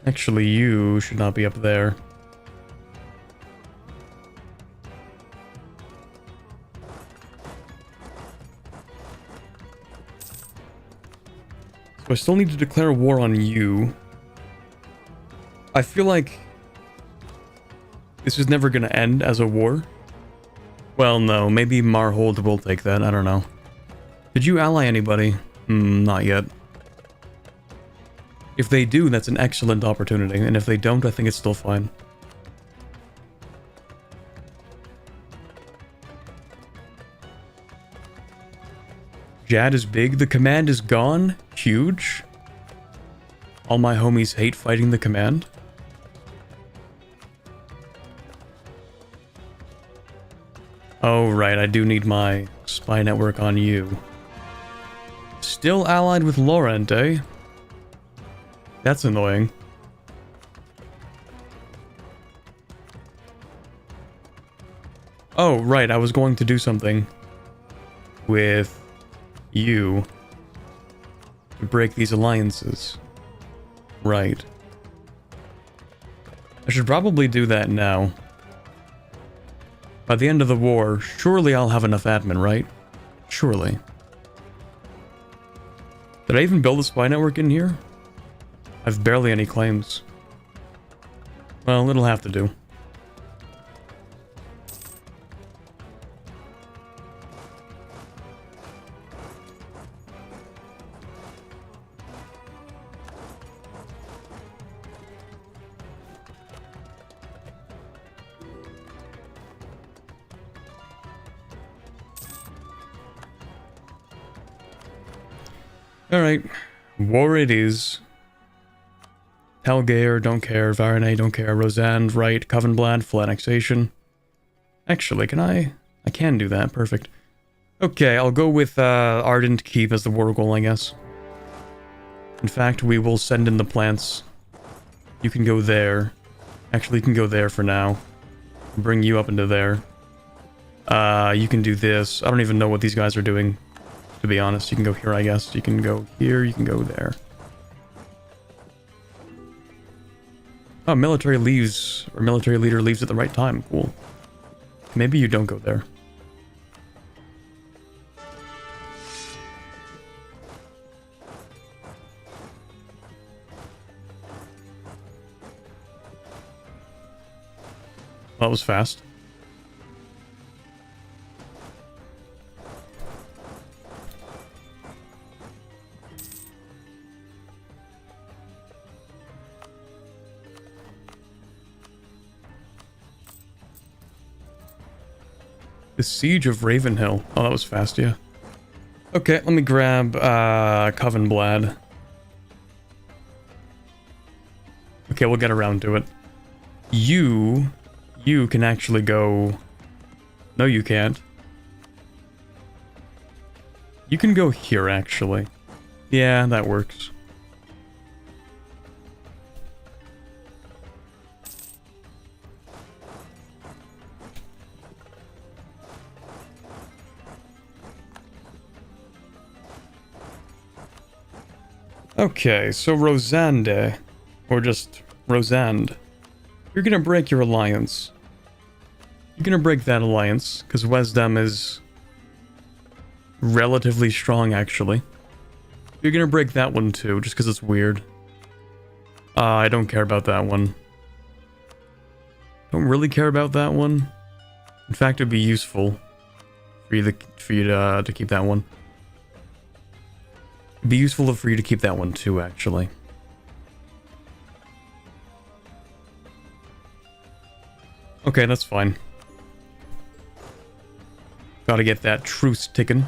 Actually, you should not be up there. So I still need to declare war on you. I feel like this is never going to end as a war. Well, no, maybe Marhold will take that, I don't know. Did you ally anybody? Not yet. If they do, that's an excellent opportunity, and if they don't, I think it's still fine. Jad is big, the command is gone, huge. All my homies hate fighting the command. Oh right, I do need my spy network on you. Still allied with Laurent, eh? That's annoying. Oh, right, I was going to do something with you to break these alliances. Right. I should probably do that now. By the end of the war, surely I'll have enough admin, right? Surely. Did I even build a spy network in here? I've barely any claims. Well, it'll have to do. Alright, war it is. Helgeir, don't care. Varane, don't care. Rosand, right. Covenblad, full annexation. Actually, can I? I can do that, perfect. Okay, I'll go with Ardent Keep as the war goal, I guess. In fact, we will send in the plants. You can go there. Actually, you can go there for now. Bring you up into there. You can do this. I don't even know what these guys are doing. To be honest, you can go here, I guess. You can go here, you can go there. Oh, military leaves, or military leader leaves at the right time. Cool. Maybe you don't go there. That was fast. The Siege of Ravenhill. Oh, that was fast, yeah. Okay, let me grab Covenblad. Okay, we'll get around to it. You can actually go... No, you can't. You can go here, actually. Yeah, that works. Okay, so Rosande, or just Rosand, you're gonna break your alliance. You're gonna break that alliance, because Wesdam is relatively strong, actually. You're gonna break that one too, just because it's weird. I don't care about that one. Don't really care about that one. In fact, it'd be useful for you to keep that one. It'd be useful for you to keep that one too, actually. Okay, that's fine. Gotta get that truce ticking.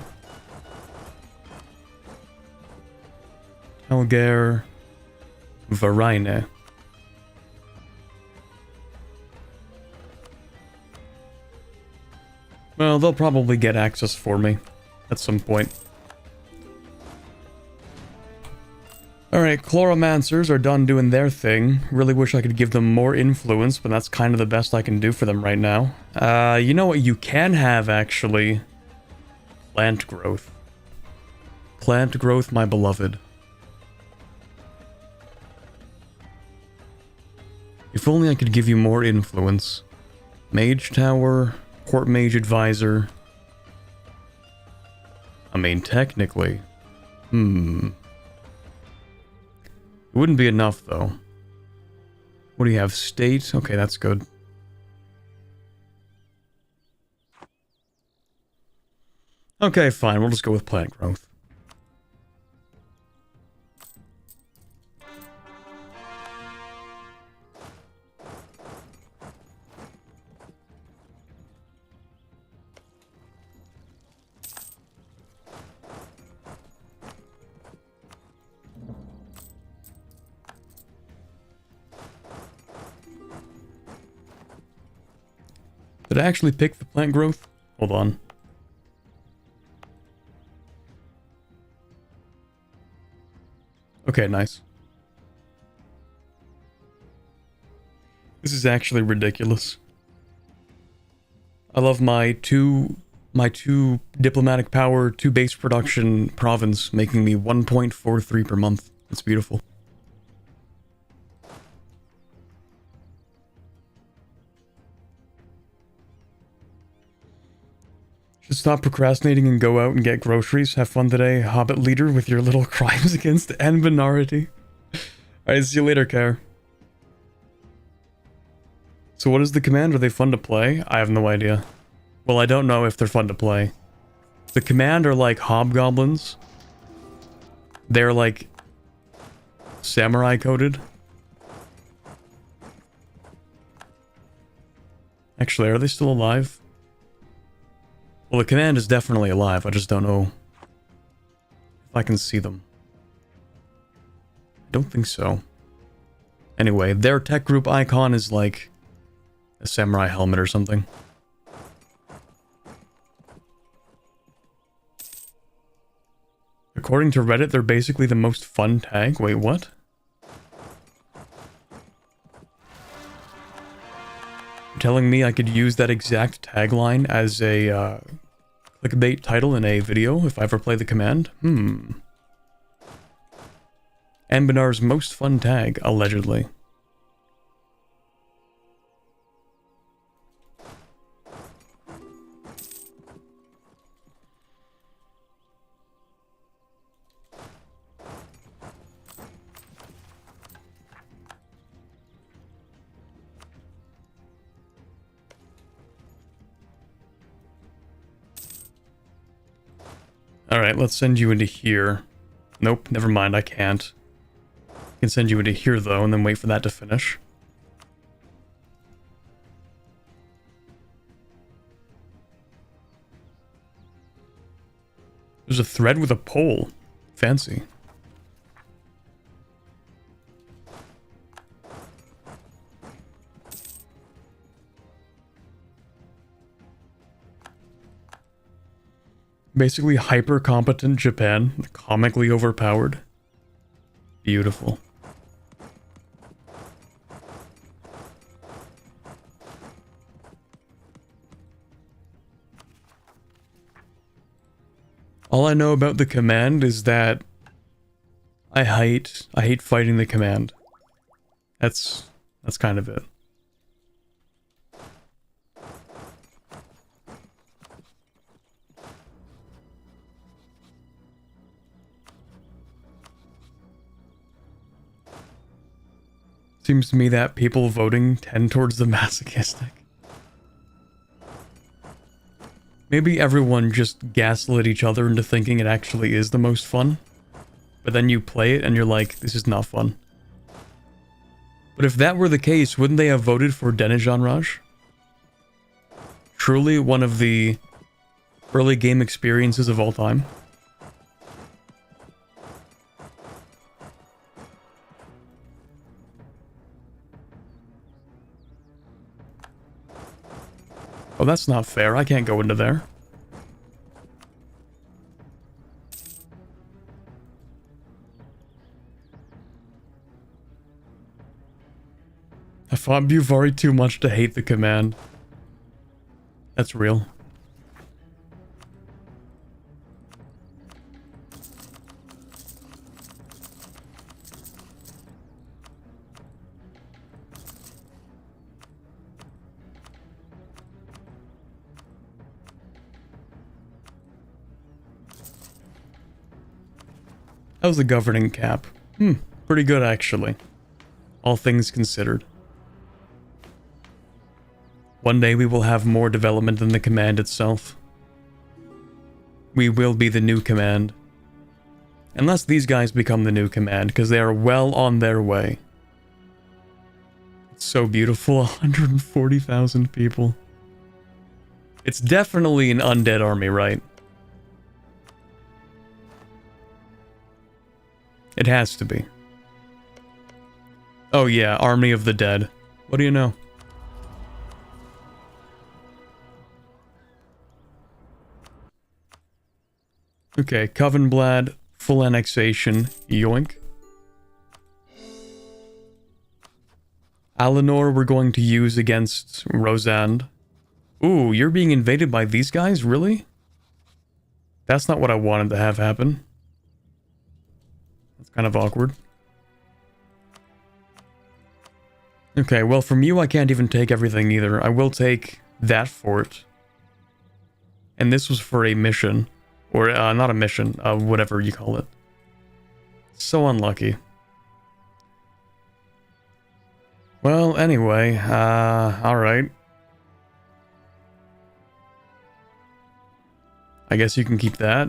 Helgeir, Varine. Well, they'll probably get access for me at some point. Alright, Chloromancers are done doing their thing. Really wish I could give them more influence, but that's kind of the best I can do for them right now. You know what you can have, actually? Plant growth. Plant growth, my beloved. If only I could give you more influence. Mage Tower, Court Mage Advisor. I mean, technically. It wouldn't be enough, though. What do you have? State? Okay, that's good. Okay, fine. We'll just go with plant growth. Did I actually pick the plant growth? Hold on. Okay, nice. This is actually ridiculous. I love my two diplomatic power, 2 base production province, making me 1.43 per month. It's beautiful. Should stop procrastinating and go out and get groceries. Have fun today, Hobbit leader, with your little crimes against Anbennar. Alright, see you later, Care. So what is the command? Are they fun to play? I have no idea. Well, I don't know if they're fun to play. The command are like hobgoblins. They're like samurai coded. Actually, are they still alive? Well, the command is definitely alive. I just don't know if I can see them. I don't think so. Anyway, their tech group icon is like a samurai helmet or something. According to Reddit, they're basically the most fun tag. Wait, what? You're telling me I could use that exact tagline as a clickbait title in a video if I ever play the command? Anbennar's most fun tag, allegedly. Alright, let's send you into here. Nope, never mind, I can't. I can send you into here, though, and then wait for that to finish. There's a thread with a pole. Fancy. Basically hyper-competent Japan, comically overpowered. Beautiful. All I know about the command is that I hate fighting the command. That's kind of it. Seems to me that people voting tend towards the masochistic. Maybe everyone just gaslit each other into thinking it actually is the most fun. But then you play it and you're like, this is not fun. But if that were the case, wouldn't they have voted for Denijan Raj? Truly one of the early game experiences of all time. Oh, that's not fair. I can't go into there. I fought Buvari too much to hate the command. That's real. How's the governing cap? Pretty good actually. All things considered. One day we will have more development than the command itself. We will be the new command. Unless these guys become the new command, because they are well on their way. It's so beautiful, 140,000 people. It's definitely an undead army, right? It has to be. Oh yeah, Army of the Dead. What do you know? Okay, Covenblad, full annexation, yoink. Alinor we're going to use against Rosand. Ooh, you're being invaded by these guys? Really? That's not what I wanted to have happen. That's kind of awkward. Okay, well from you I can't even take everything either. I will take that fort. And this was for a mission. Or, not a mission, whatever you call it. So unlucky. Well, anyway, alright. I guess you can keep that.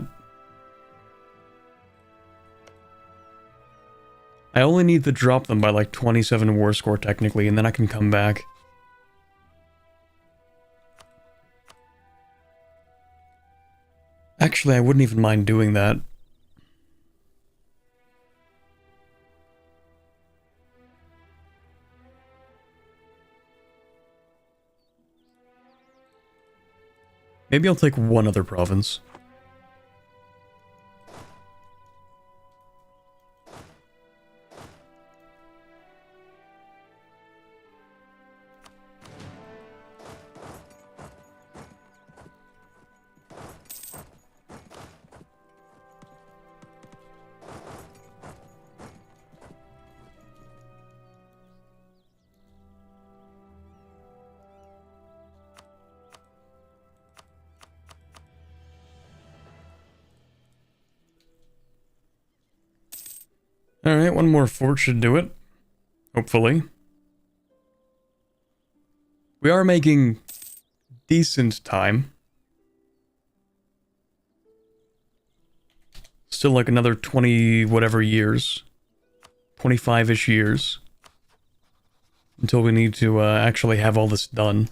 I only need to drop them by like 27 war score technically, and then I can come back. Actually, I wouldn't even mind doing that. Maybe I'll take one other province. Alright, one more fort should do it. Hopefully. We are making decent time. Still like another 20 whatever years. 25-ish years. Until we need to actually have all this done.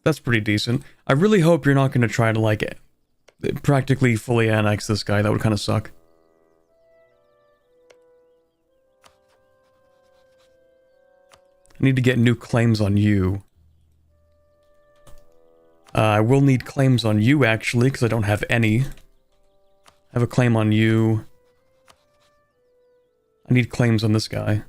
That's pretty decent. I really hope you're not going to try to like practically fully annex this guy. That would kind of suck. I need to get new claims on you. I will need claims on you, actually, because I don't have any. I have a claim on you. I need claims on this guy.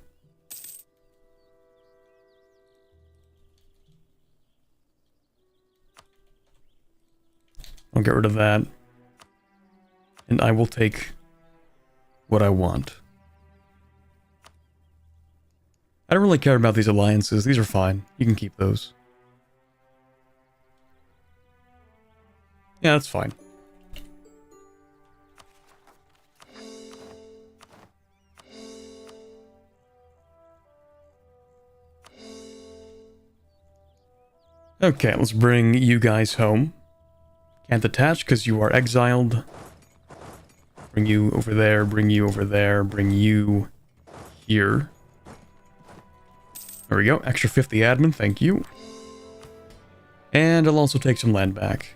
I'll get rid of that. And I will take what I want. I don't really care about these alliances. These are fine. You can keep those. Yeah, that's fine. Okay, let's bring you guys home. Can't attach because you are exiled. Bring you over there, bring you over there, bring you here. There we go, extra 50 admin, thank you. And I'll also take some land back.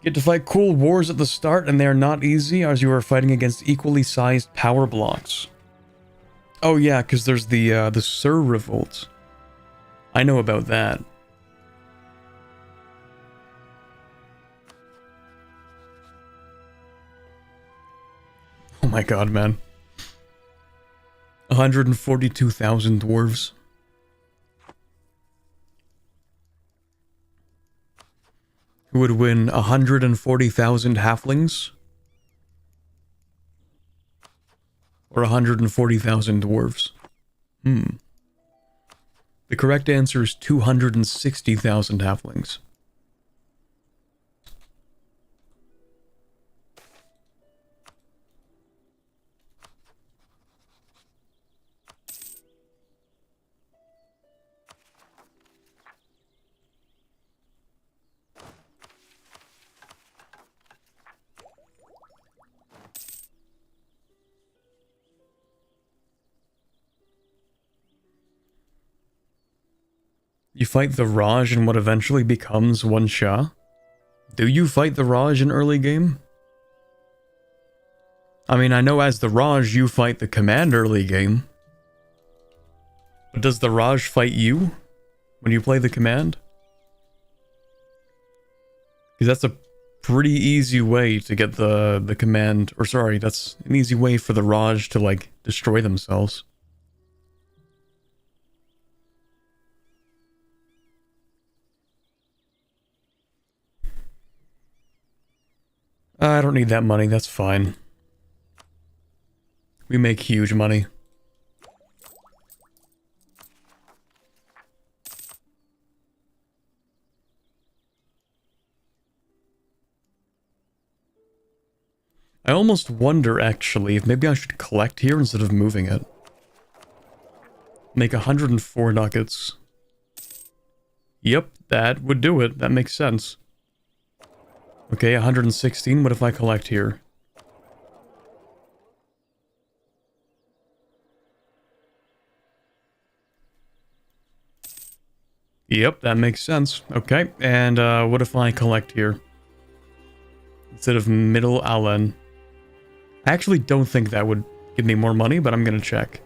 Get to fight cool wars at the start, and they are not easy as you are fighting against equally sized power blocks. Oh yeah, because there's the Sur Revolt. I know about that. Oh my god, man. 142,000 dwarves. Who would win 140,000 halflings? Or 140,000 dwarves? The correct answer is 260,000 halflings. You fight the Raj in what eventually becomes one Shah? Do you fight the Raj in early game? I mean, I know as the Raj you fight the command early game. But does the Raj fight you when you play the command? Because that's a pretty easy way to get the command, or sorry, that's an easy way for the Raj to, like, destroy themselves. I don't need that money, that's fine. We make huge money. I almost wonder, actually, if maybe I should collect here instead of moving it. Make 104 nuggets. Yep, that would do it. That makes sense. Okay, 116. What if I collect here? Yep, that makes sense. Okay, and what if I collect here? Instead of Middle Allen. I actually don't think that would give me more money, but I'm gonna check.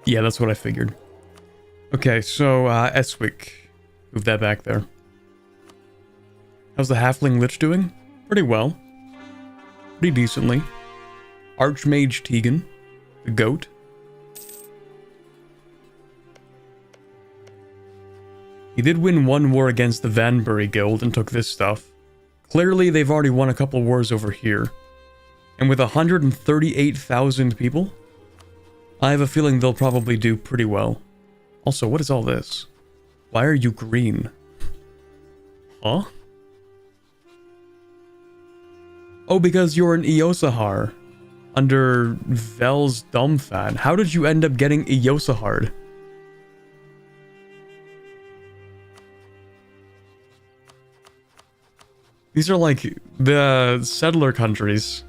Yeah, that's what I figured. Okay, so, Eswick. Move that back there. How's the Halfling Lich doing? Pretty well. Pretty decently. Archmage Tegan. The goat. He did win one war against the Vanbury Guild and took this stuff. Clearly, they've already won a couple wars over here. And with 138,000 people, I have a feeling they'll probably do pretty well. Also, what is all this? Why are you green? Huh? Oh, because you're an Eosahar. Under Vel's Dumbfan. How did you end up getting Eosahard? These are like the settler countries.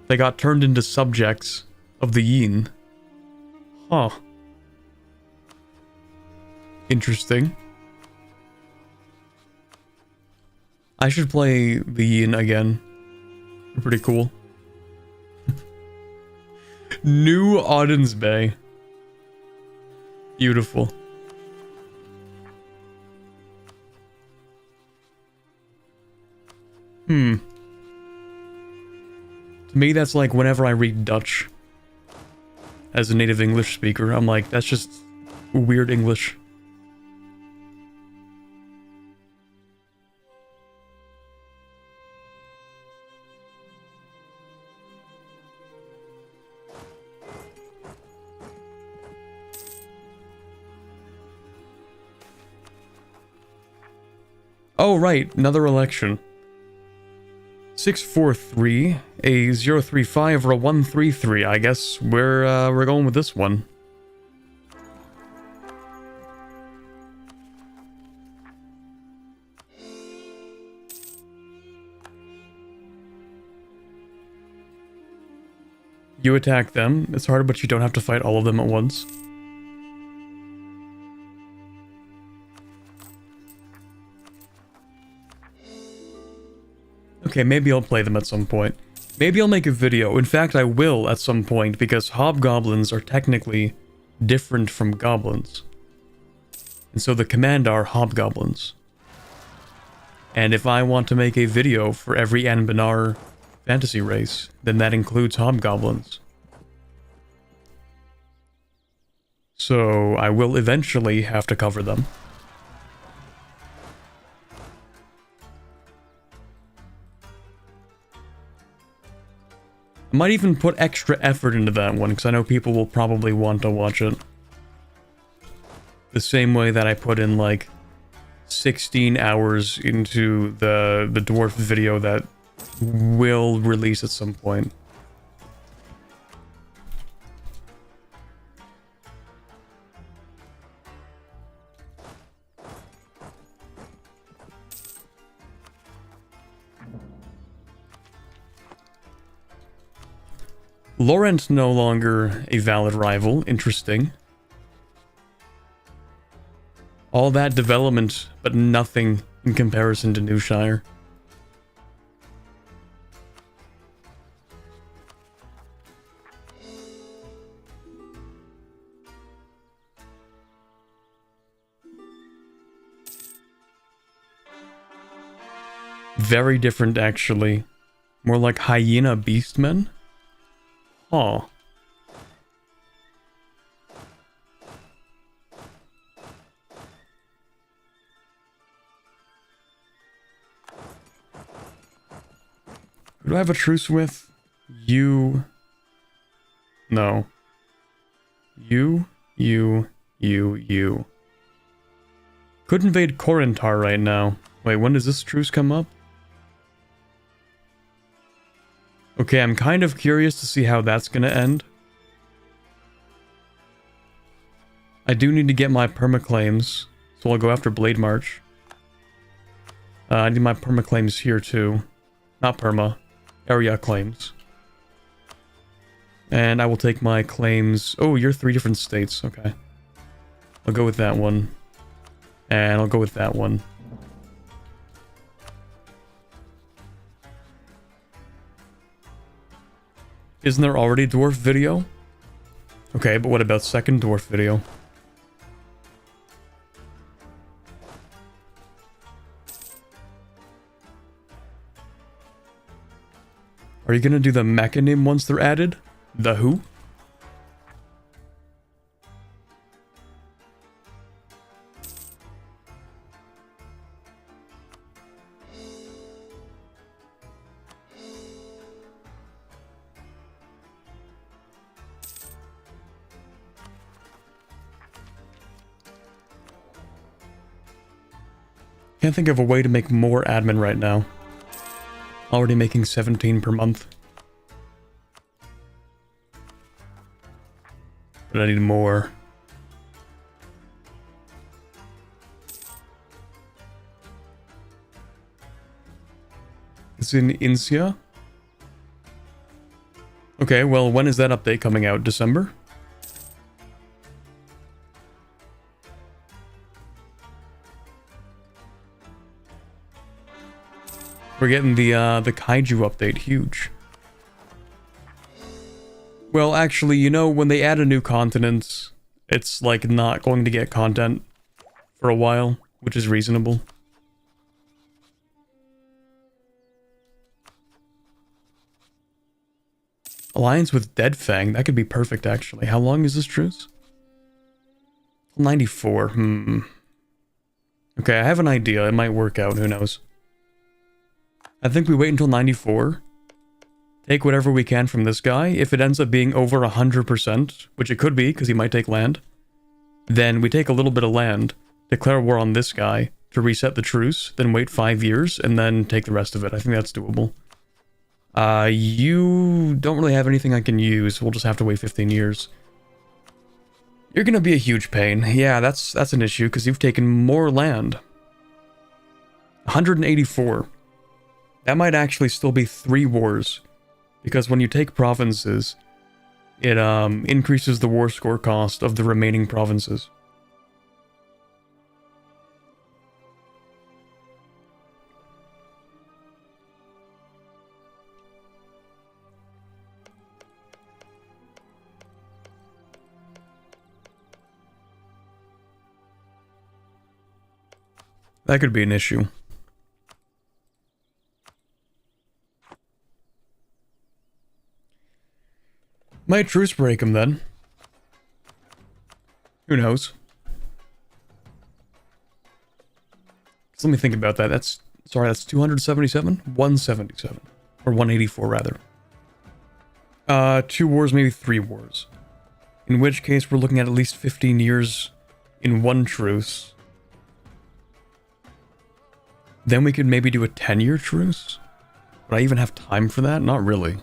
They got turned into subjects of the Yin. Huh. Interesting. I should play the Yin again. They're pretty cool. New Auden's Bay. Beautiful. To me, that's like whenever I read Dutch as a native English speaker, I'm like, that's just weird English. Oh, right, another election. 643, a 035, or a 133. I guess we're going with this one. You attack them. It's hard, but you don't have to fight all of them at once. Okay, maybe I'll play them at some point. Maybe I'll make a video. In fact, I will at some point, because hobgoblins are technically different from goblins. And so the command are hobgoblins. And if I want to make a video for every Anbennar fantasy race, then that includes hobgoblins. So I will eventually have to cover them. I might even put extra effort into that one, because I know people will probably want to watch it. The same way that I put in, like, 16 hours into the dwarf video that will release at some point. Laurent no longer a valid rival. Interesting. All that development, but nothing in comparison to Newshire. Very different, actually. More like hyena beastmen? Huh. Who do I have a truce with? You. No. You. Could invade Korentar right now. Wait, when does this truce come up? Okay, I'm kind of curious to see how that's gonna end. I do need to get my permaclaims, so I'll go after Blade March. I need my permaclaims here too. Not perma. Area claims. And I will take my claims... Oh, you're 3 different states. Okay. I'll go with that one. And I'll go with that one. Isn't there already a dwarf video? Okay, but what about second dwarf video? Are you gonna do the mechanim once they're added? The who? Can't think of a way to make more admin right now. Already making 17 per month. But I need more. It's in Insia? Okay, well, when is that update coming out? December? We're getting the kaiju update, huge. Well, actually, you know, when they add a new continent, it's like not going to get content for a while, which is reasonable. Alliance with Deadfang, that could be perfect, actually. How long is this truce? 94, Okay, I have an idea. It might work out, who knows. I think we wait until 94. Take whatever we can from this guy. If it ends up being over 100%, which it could be, because he might take land, then we take a little bit of land, declare war on this guy to reset the truce, then wait 5 years, and then take the rest of it. I think that's doable. You don't really have anything I can use. We'll just have to wait 15 years. You're gonna be a huge pain. Yeah, that's an issue, because you've taken more land. 184. That might actually still be 3 wars. Because when you take provinces, it increases the war score cost of the remaining provinces. That could be an issue. Might truce break him then. Who knows? So let me think about that. That's 277? 177. Or 184 rather. 2 wars, maybe 3 wars. In which case we're looking at least 15 years in one truce. Then we could maybe do a 10-year truce? Would I even have time for that? Not really.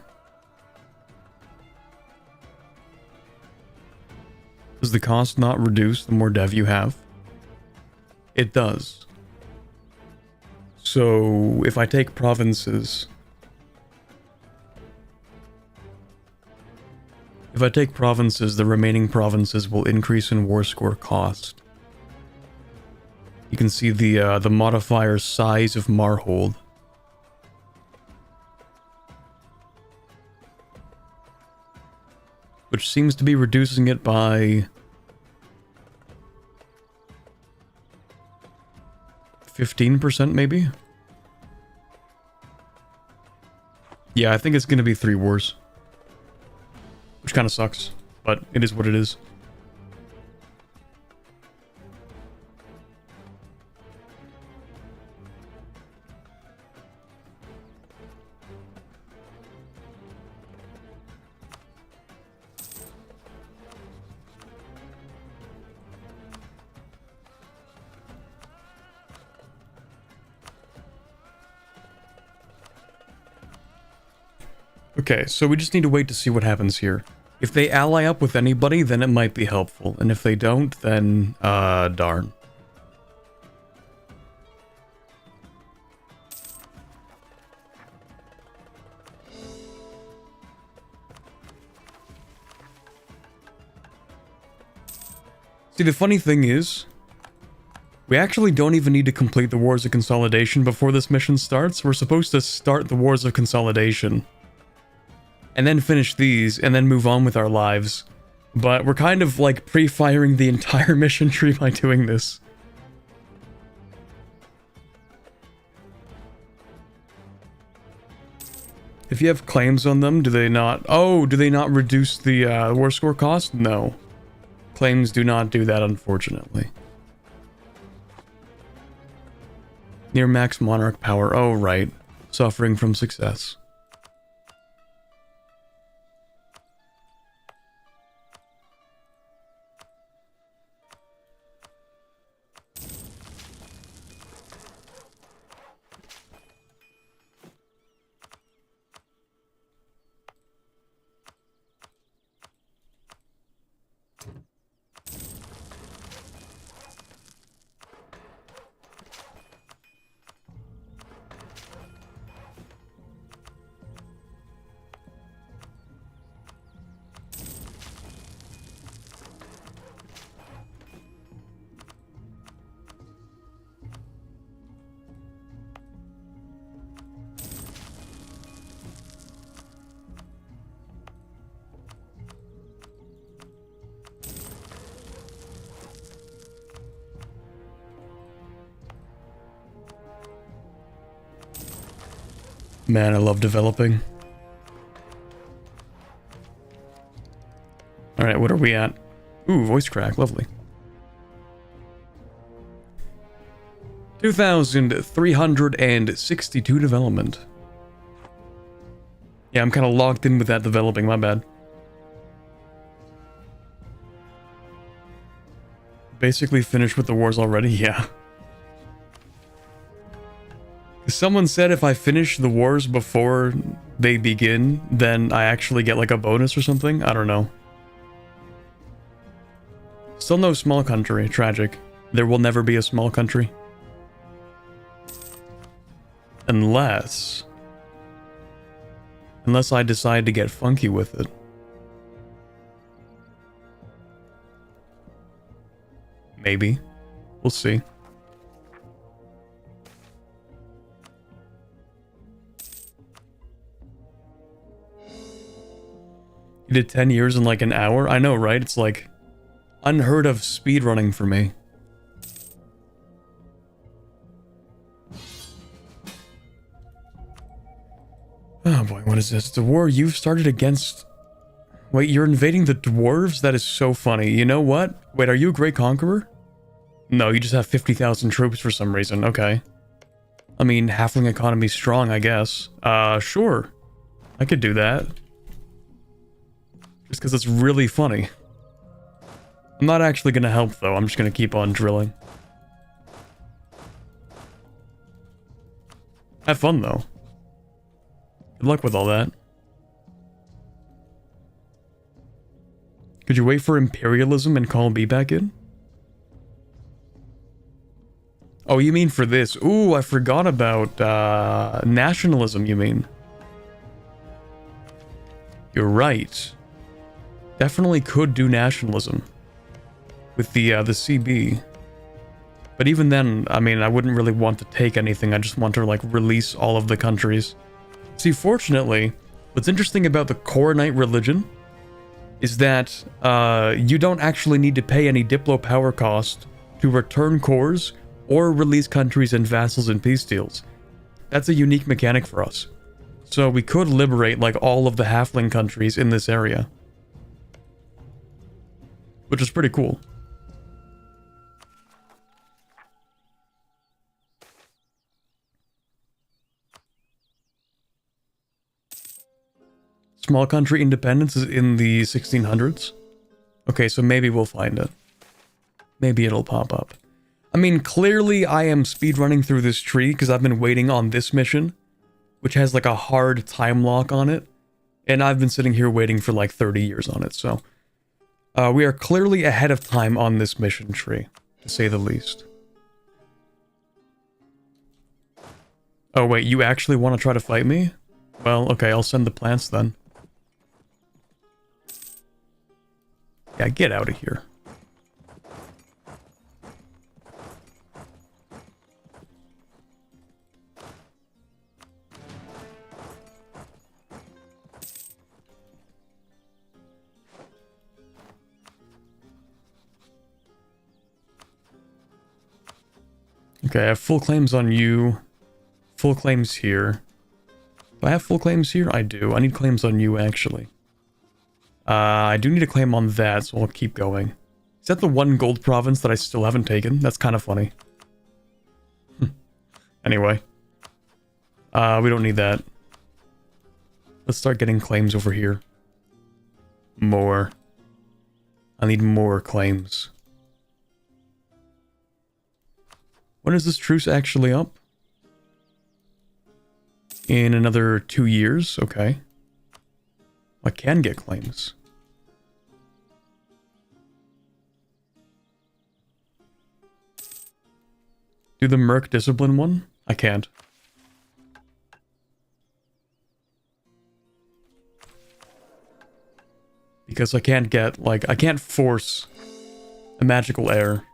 Does the cost not reduce the more dev you have? It does. So, if I take provinces... the remaining provinces will increase in war score cost. You can see the modifier size of Marhold. Which seems to be reducing it by 15% maybe? Yeah, I think it's gonna be 3 wars. Which kind of sucks, but it is what it is. Okay, so we just need to wait to see what happens here. If they ally up with anybody, then it might be helpful. And if they don't, then, darn. See, the funny thing is, we actually don't even need to complete the Wars of Consolidation before this mission starts. We're supposed to start the Wars of Consolidation, and then finish these, and then move on with our lives. But we're kind of, like, pre-firing the entire mission tree by doing this. If you have claims on them, do they not... Oh, do they not reduce the war score cost? No. Claims do not do that, unfortunately. Near max monarch power. Oh, right. Suffering from success. Man, I love developing. Alright, what are we at? Ooh, voice crack, lovely. 2,362 development. Yeah, I'm kind of locked in with that developing, my bad. Basically finished with the wars already, yeah. Someone said if I finish the wars before they begin, then I actually get like a bonus or something? I don't know. Still no small country. Tragic. There will never be a small country. Unless I decide to get funky with it. Maybe. We'll see. You did 10 years in like an hour? I know, right? It's like unheard of speedrunning for me. Oh boy, what is this? The war you've started against... Wait, you're invading the dwarves? That is so funny. You know what? Wait, are you a great conqueror? No, you just have 50,000 troops for some reason. Okay. I mean, halfling economy's strong, I guess. Sure. I could do that. Just because it's really funny. I'm not actually going to help, though. I'm just going to keep on drilling. Have fun, though. Good luck with all that. Could you wait for imperialism and call me back in? Oh, you mean for this? Ooh, I forgot about nationalism, you mean. You're right. Definitely could do nationalism with the CB. But even then, I mean, I wouldn't really want to take anything. I just want to, like, release all of the countries. See, fortunately, what's interesting about the Coronite religion is that you don't actually need to pay any Diplo power cost to return cores or release countries and vassals in peace deals. That's a unique mechanic for us. So we could liberate, like, all of the halfling countries in this area. Which is pretty cool. Small country independence is in the 1600s. Okay, so maybe we'll find it. Maybe it'll pop up. I mean, clearly I am speedrunning through this tree because I've been waiting on this mission, which has like a hard time lock on it. And I've been sitting here waiting for like 30 years on it, so... we are clearly ahead of time on this mission tree, to say the least. Oh wait, you actually want to try to fight me? Well, okay, I'll send the plants then. Yeah, get out of here. Okay, I have full claims on you. Full claims here. Do I have full claims here? I do. I need claims on you, actually. I do need a claim on that, so I'll keep going. Is that the one gold province that I still haven't taken? That's kind of funny. Anyway. We don't need that. Let's start getting claims over here. More. I need more claims. When is this truce actually up? In another 2 years? Okay. I can get claims. Do the Merc Discipline one? I can't. Because I can't get, like, I can't force a magical heir.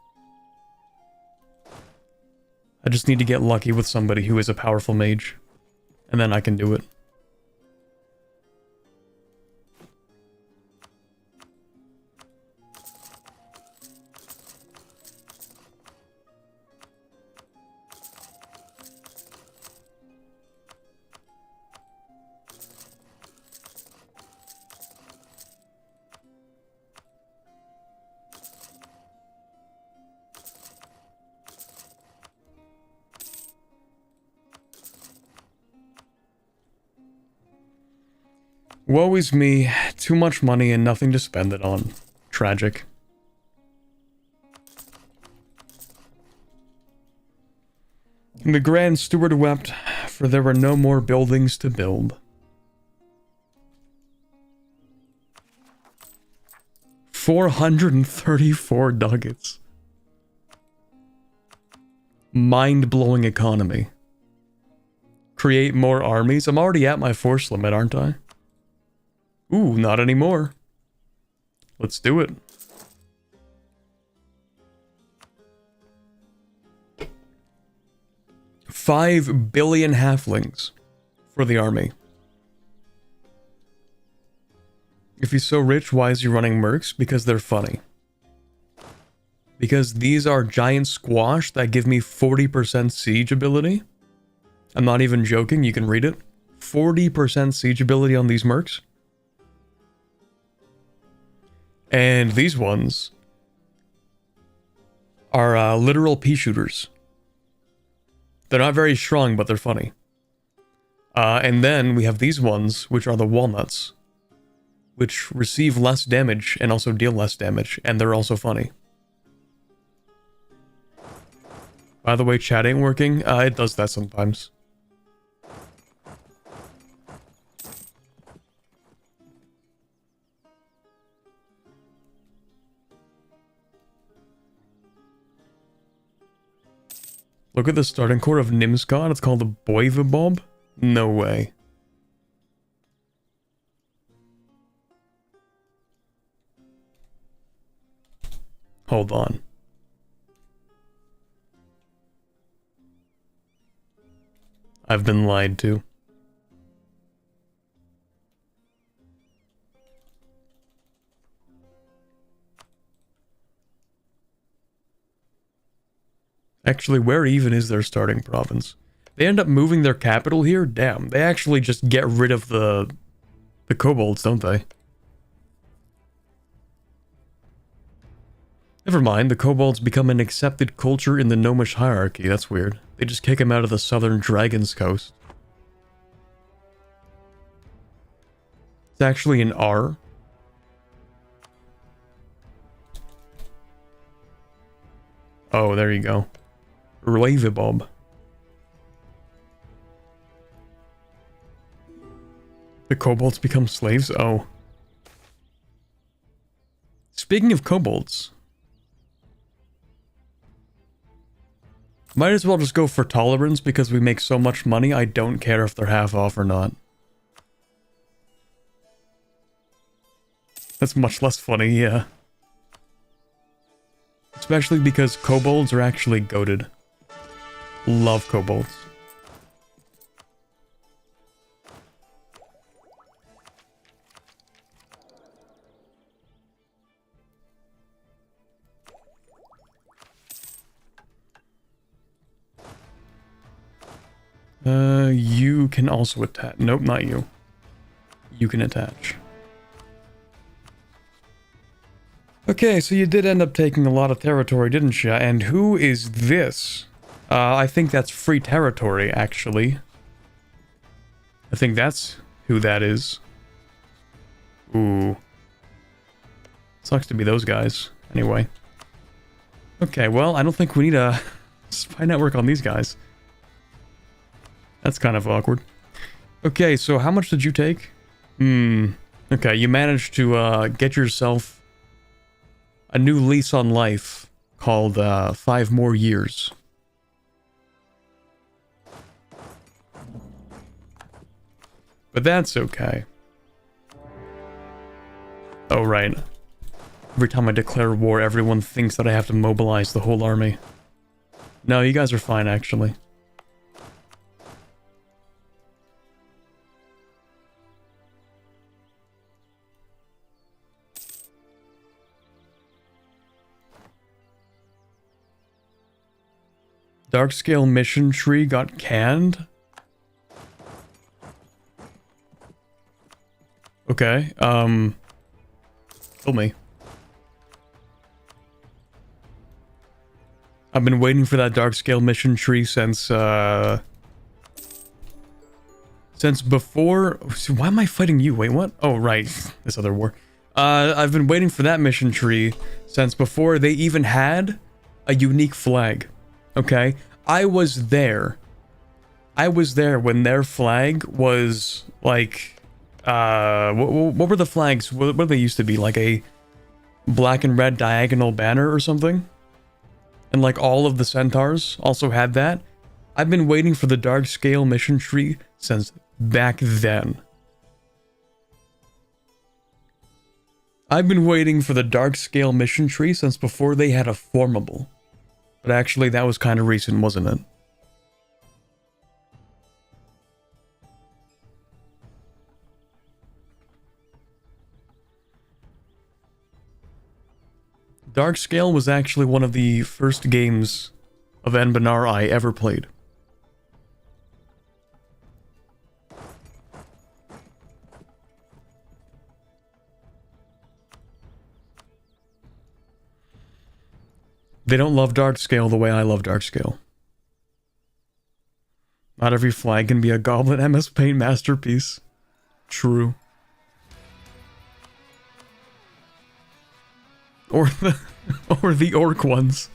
I just need to get lucky with somebody who is a powerful mage. And then I can do it. Woe is me, too much money and nothing to spend it on. Tragic. The Grand Steward wept, for there were no more buildings to build. 434 ducats. Mind-blowing economy. Create more armies? I'm already at my force limit, aren't I? Ooh, not anymore. Let's do it. $5 billion halflings for the army. If he's so rich, why is he running mercs? Because they're funny. Because these are giant squash that give me 40% siege ability. I'm not even joking, you can read it. 40% siege ability on these mercs. And these ones are literal pea shooters. They're not very strong, but they're funny. And then we have these ones, which are the walnuts, which receive less damage and also deal less damage, and they're also funny. By the way, chat ain't working. It does that sometimes. Look at the starting core of Nimscott. It's called the Boivabob? No way. Hold on. I've been lied to. Actually, where even is their starting province? They end up moving their capital here? Damn, they actually just get rid of the kobolds, don't they? Never mind, the kobolds become an accepted culture in the gnomish hierarchy. That's weird. They just kick them out of the southern Dragon's Coast. It's actually an R. Oh, there you go. Ravibob. The kobolds become slaves? Oh. Speaking of kobolds. Might as well just go for tolerance because we make so much money, I don't care if they're half off or not. That's much less funny, yeah. Especially because kobolds are actually goated. Love kobolds. You can also attach. Nope, not you. You can attach. Okay, so you did end up taking a lot of territory, didn't you? And who is this? I think that's free territory, actually. I think that's who that is. Ooh. Sucks to be those guys. Anyway. Okay, well, I don't think we need a spy network on these guys. That's kind of awkward. Okay, so how much did you take? Okay, you managed to get yourself a new lease on life called 5 more years. But that's okay. Oh, right. Every time I declare war, everyone thinks that I have to mobilize the whole army. No, you guys are fine, actually. Dark scale mission tree got canned? Okay, kill me. I've been waiting for that dark scale mission tree since before... Why am I fighting you? Wait, what? Oh, right. This other war. I've been waiting for that mission tree since before they even had a unique flag. Okay? I was there. I was there when their flag was, like... what were the flags? What did they used to be? Like a black and red diagonal banner or something? And like all of the centaurs also had that. I've been waiting for the dark scale mission tree since back then. I've been waiting for the dark scale mission tree since before they had a formable. But actually that was kind of recent, wasn't it? Darkscale was actually one of the first games of Anbennar I ever played. They don't love Darkscale the way I love Darkscale. Not every flag can be a Goblin MS Paint masterpiece. True. Or the orc ones,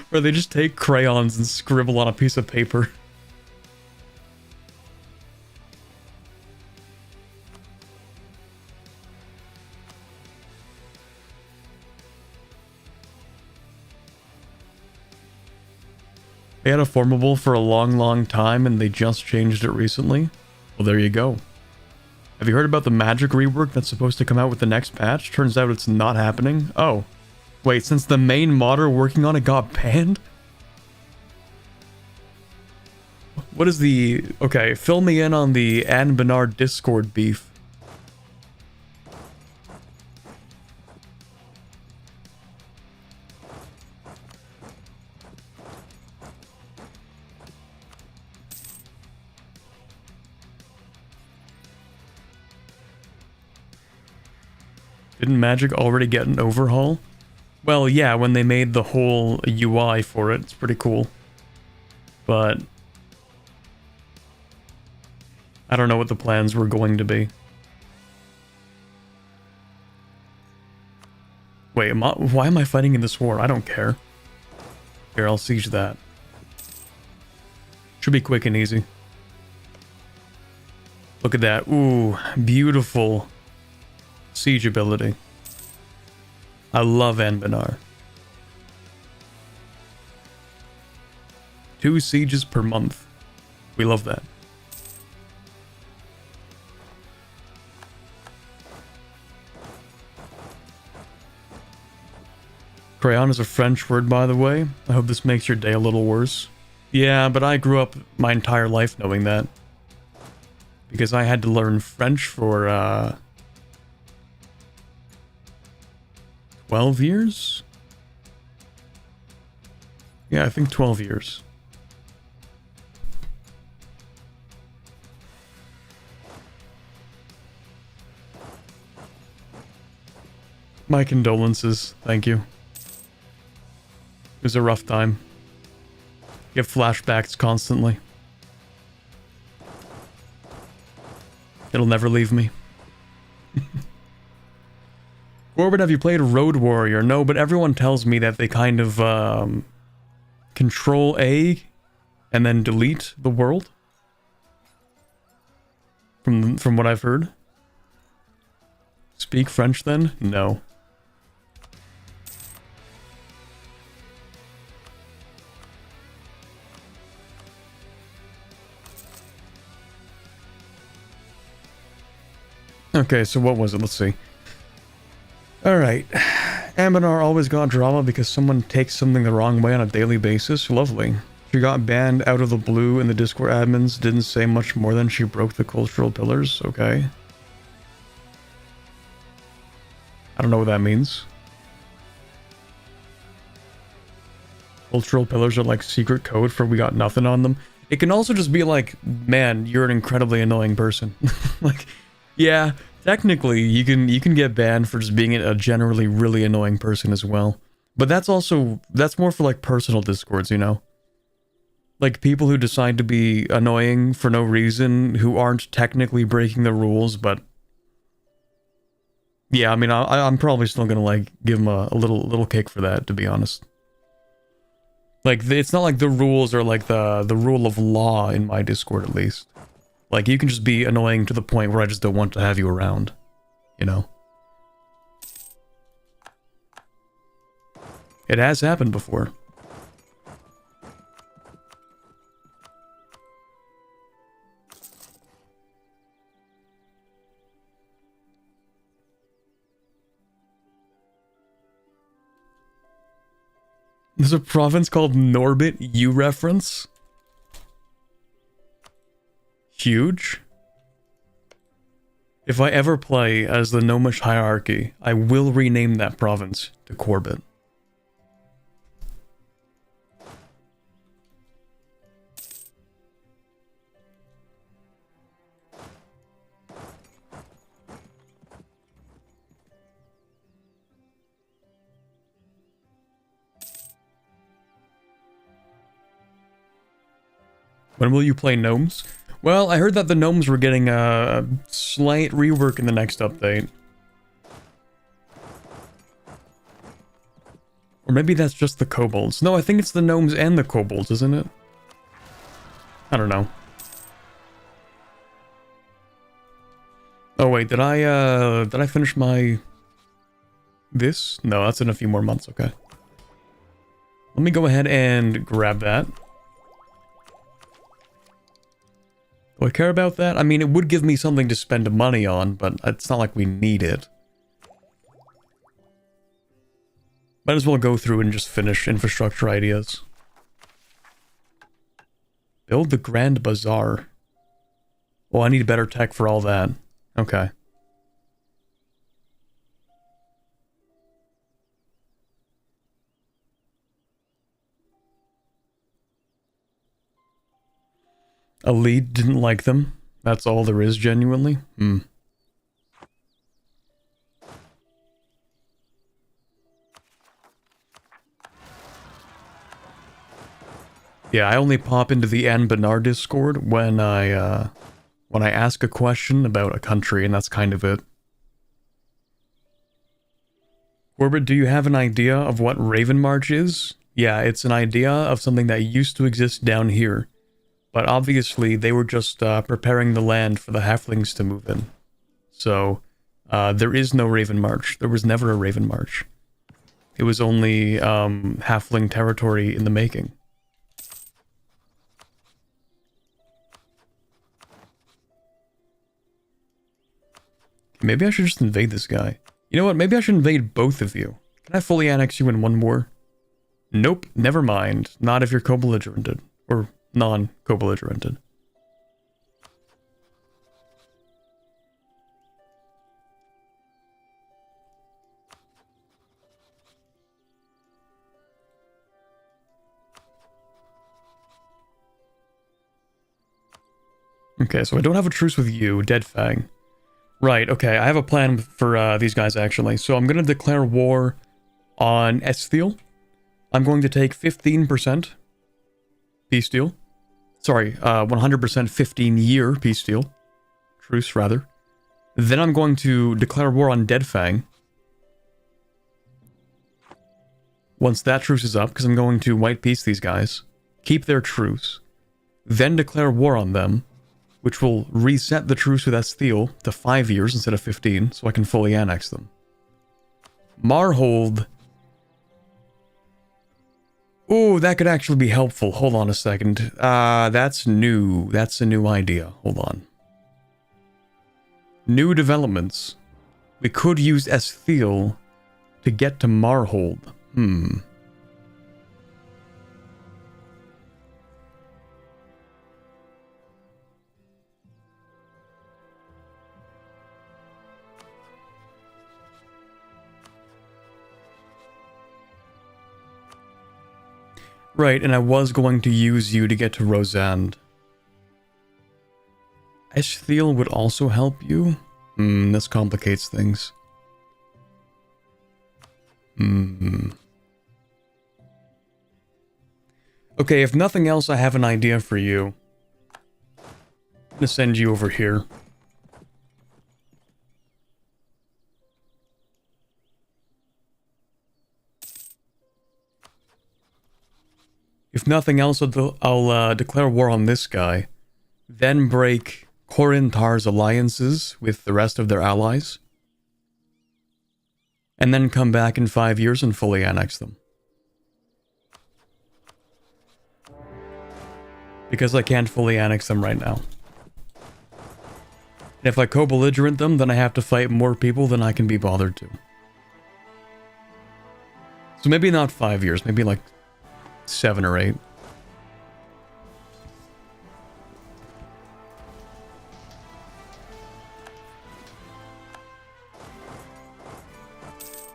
where they just take crayons and scribble on a piece of paper. They had a formable for a long time and they just changed it recently. Well, there you go. Have you heard about the magic rework that's supposed to come out with the next patch? Turns out it's not happening. Oh. Wait, since the main modder working on it got banned? What is the... Okay, fill me in on the Anbennar Discord beef. Didn't Magic already get an overhaul? Well, yeah, when they made the whole UI for it, it's pretty cool. But I don't know what the plans were going to be. Wait, why am I fighting in this war? I don't care. Here, I'll siege that. Should be quick and easy. Look at that. Ooh, beautiful siege ability. I love Anbennar. 2 sieges per month. We love that. Crayon is a French word, by the way. I hope this makes your day a little worse. Yeah, but I grew up my entire life knowing that. Because I had to learn French for, 12 years? Yeah, I think 12 years. My condolences, thank you. It was a rough time. You have flashbacks constantly. It'll never leave me. Corbin, have you played Road Warrior? No, but everyone tells me that they kind of, Control A and then delete the world. From what I've heard. Speak French then? No. Okay, so what was it? Let's see. Alright. Anbennar always got drama because someone takes something the wrong way on a daily basis. Lovely. She got banned out of the blue and the Discord admins didn't say much more than she broke the cultural pillars. Okay. I don't know what that means. Cultural pillars are like secret code for we got nothing on them. It can also just be like, man, you're an incredibly annoying person. Like, yeah, technically you can get banned for just being a generally really annoying person as well. But that's more for like personal discords, you know? Like people who decide to be annoying for no reason, who aren't technically breaking the rules, but yeah, I mean, I'm probably still gonna like give him a little kick for that, to be honest. Like, it's not like the rules are like the rule of law in my Discord, at least. Like, you can just be annoying to the point where I just don't want to have you around, you know? It has happened before. There's a province called Norbit, you reference? Huge? If I ever play as the Gnomish hierarchy, I will rename that province to Corbett. When will you play Gnomes? Well, I heard that the Gnomes were getting a slight rework in the next update. Or maybe that's just the Kobolds. No, I think it's the Gnomes and the Kobolds, isn't it? I don't know. Oh wait, did I finish my... this? No, that's in a few more months, okay. Let me go ahead and grab that. Do I care about that? I mean, it would give me something to spend money on, but it's not like we need it. Might as well go through and just finish infrastructure ideas. Build the Grand Bazaar. Well, I need better tech for all that. Okay. A lead didn't like them. That's all there is, genuinely. Yeah, I only pop into the Anbennar Discord when I ask a question about a country, and that's kind of it. Corbett, do you have an idea of what Raven March is? Yeah, it's an idea of something that used to exist down here. But obviously, they were just preparing the land for the halflings to move in. So, there is no Raven March. There was never a Raven March. It was only halfling territory in the making. Maybe I should just invade this guy. You know what? Maybe I should invade both of you. Can I fully annex you in one war? Nope, never mind. Not if you're co-belligerented. Or non-co-belligerented. Okay, so I don't have a truce with you, Deadfang. Right, okay, I have a plan for these guys, actually. So I'm going to declare war on Esthiel. I'm going to take 15% peace deal. Sorry, 100% 15-year peace deal. Truce, rather. Then I'm going to declare war on Deadfang. Once that truce is up, because I'm going to white peace these guys. Keep their truce. Then declare war on them, which will reset the truce with Esthiel to 5 years instead of 15, so I can fully annex them. Marhold. Ooh, that could actually be helpful. Hold on a second. That's new. That's a new idea. Hold on. New developments. We could use Esthiel to get to Marhold. Right, and I was going to use you to get to Rosand. Esthiel would also help you? This complicates things. Okay, if nothing else, I have an idea for you. I'm gonna send you over here. If nothing else, I'll declare war on this guy. Then break Korintar's alliances with the rest of their allies. And then come back in 5 years and fully annex them. Because I can't fully annex them right now. And if I co-belligerent them, then I have to fight more people than I can be bothered to. So maybe not 5 years, maybe like 7 or 8.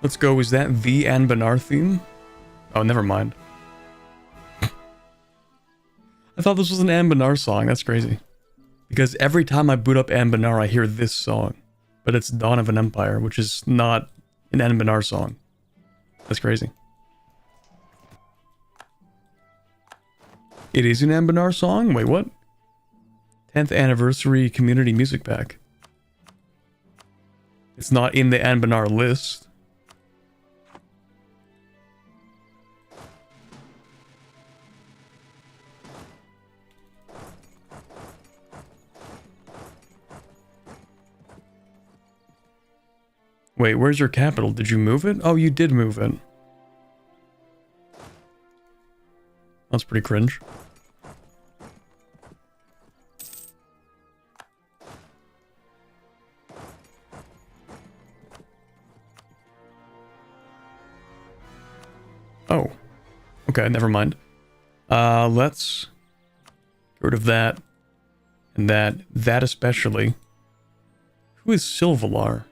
Let's go. Is that the Anbennar theme? Oh, never mind. I thought this was an Anbennar song. That's crazy. Because every time I boot up Anbennar, I hear this song. But it's Dawn of an Empire, which is not an Anbennar song. That's crazy. It is an Anbennar song? Wait, what? 10th Anniversary Community Music Pack. It's not in the Anbennar list. Wait, where's your capital? Did you move it? Oh, you did move it. That's pretty cringe. Oh. Okay, never mind. Let's get rid of that. And that especially. Who is Silvalar?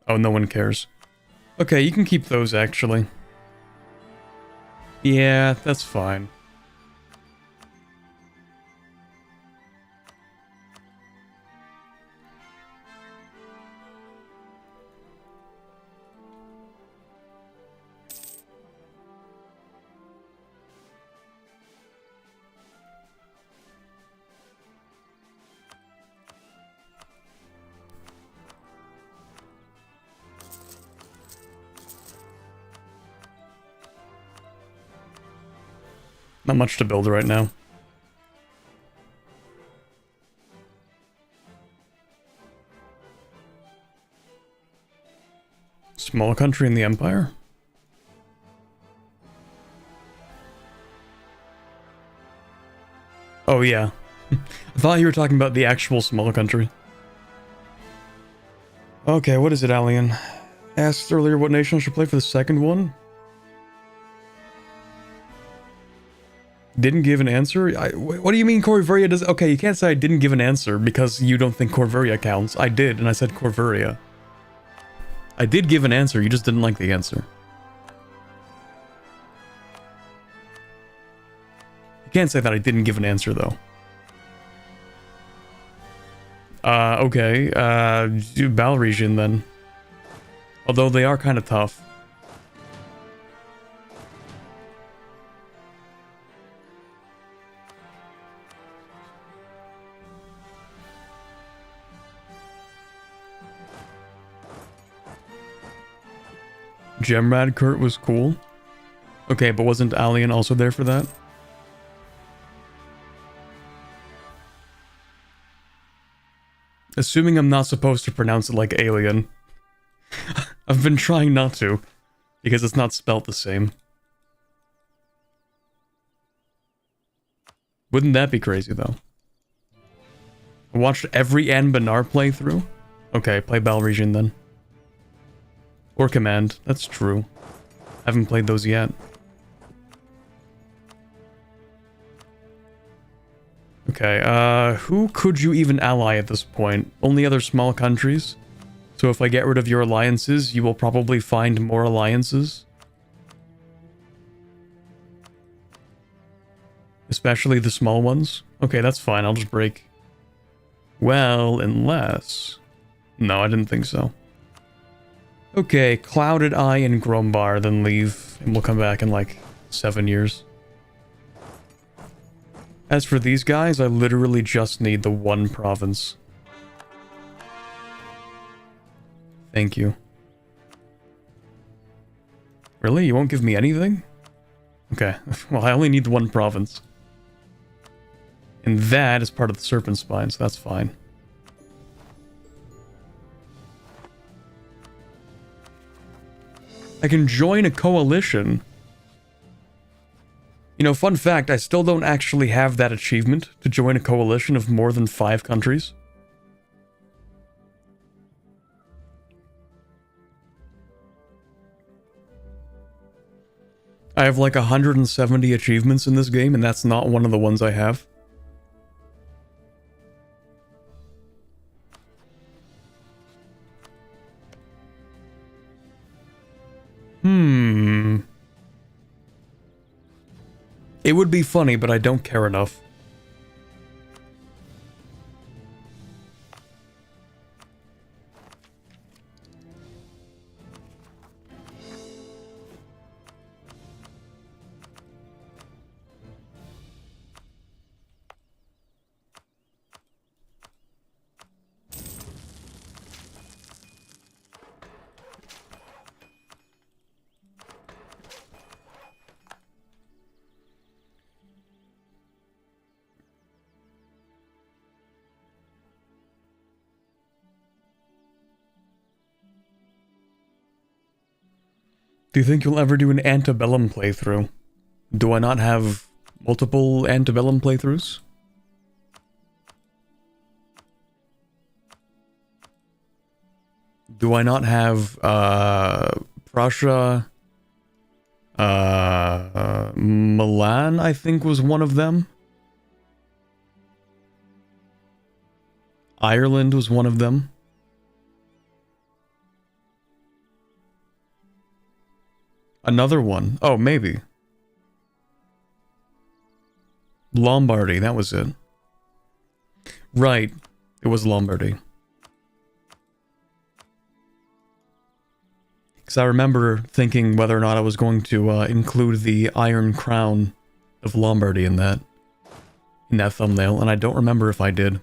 Oh, no one cares. Okay, you can keep those, actually. Yeah, that's fine. Not much to build right now. Small country in the Empire? Oh yeah. I thought you were talking about the actual small country. Okay, what is it, Alien? Asked earlier what nation I should play for the second one? Didn't give an answer? What do you mean Corveria does? Okay, you can't say I didn't give an answer because you don't think Corveria counts. I did, and I said Corveria. I did give an answer, you just didn't like the answer. You can't say that I didn't give an answer, though. Okay, do Battle Region then. Although they are kind of tough. Gemrad Kurt was cool. Okay, but wasn't Alien also there for that? Assuming I'm not supposed to pronounce it like alien. I've been trying not to, because it's not spelt the same. Wouldn't that be crazy, though? I watched every Anbennar playthrough? Okay, play Battle Region then. Or Command, that's true. Haven't played those yet. Okay, who could you even ally at this point? Only other small countries? So if I get rid of your alliances, you will probably find more alliances? Especially the small ones? Okay, that's fine, I'll just break. Well, unless... No, I didn't think so. Okay, Clouded Eye and Grombar, then leave, and we'll come back in like 7 years. As for these guys, I literally just need the one province. Thank you. Really? You won't give me anything? Okay, well I only need the one province. And that is part of the Serpent Spine, so that's fine. I can join a coalition. You know, fun fact, I still don't actually have that achievement to join a coalition of more than 5 countries. I have like 170 achievements in this game, and that's not one of the ones I have. It would be funny, but I don't care enough. Do you think you'll ever do an Antebellum playthrough? Do I not have multiple Antebellum playthroughs? Do I not have, Prussia, Milan, I think was one of them? Ireland was one of them. Another one. Oh, maybe. Lombardy, that was it. Right. It was Lombardy. Because I remember thinking whether or not I was going to include the Iron Crown of Lombardy in that thumbnail, and I don't remember if I did.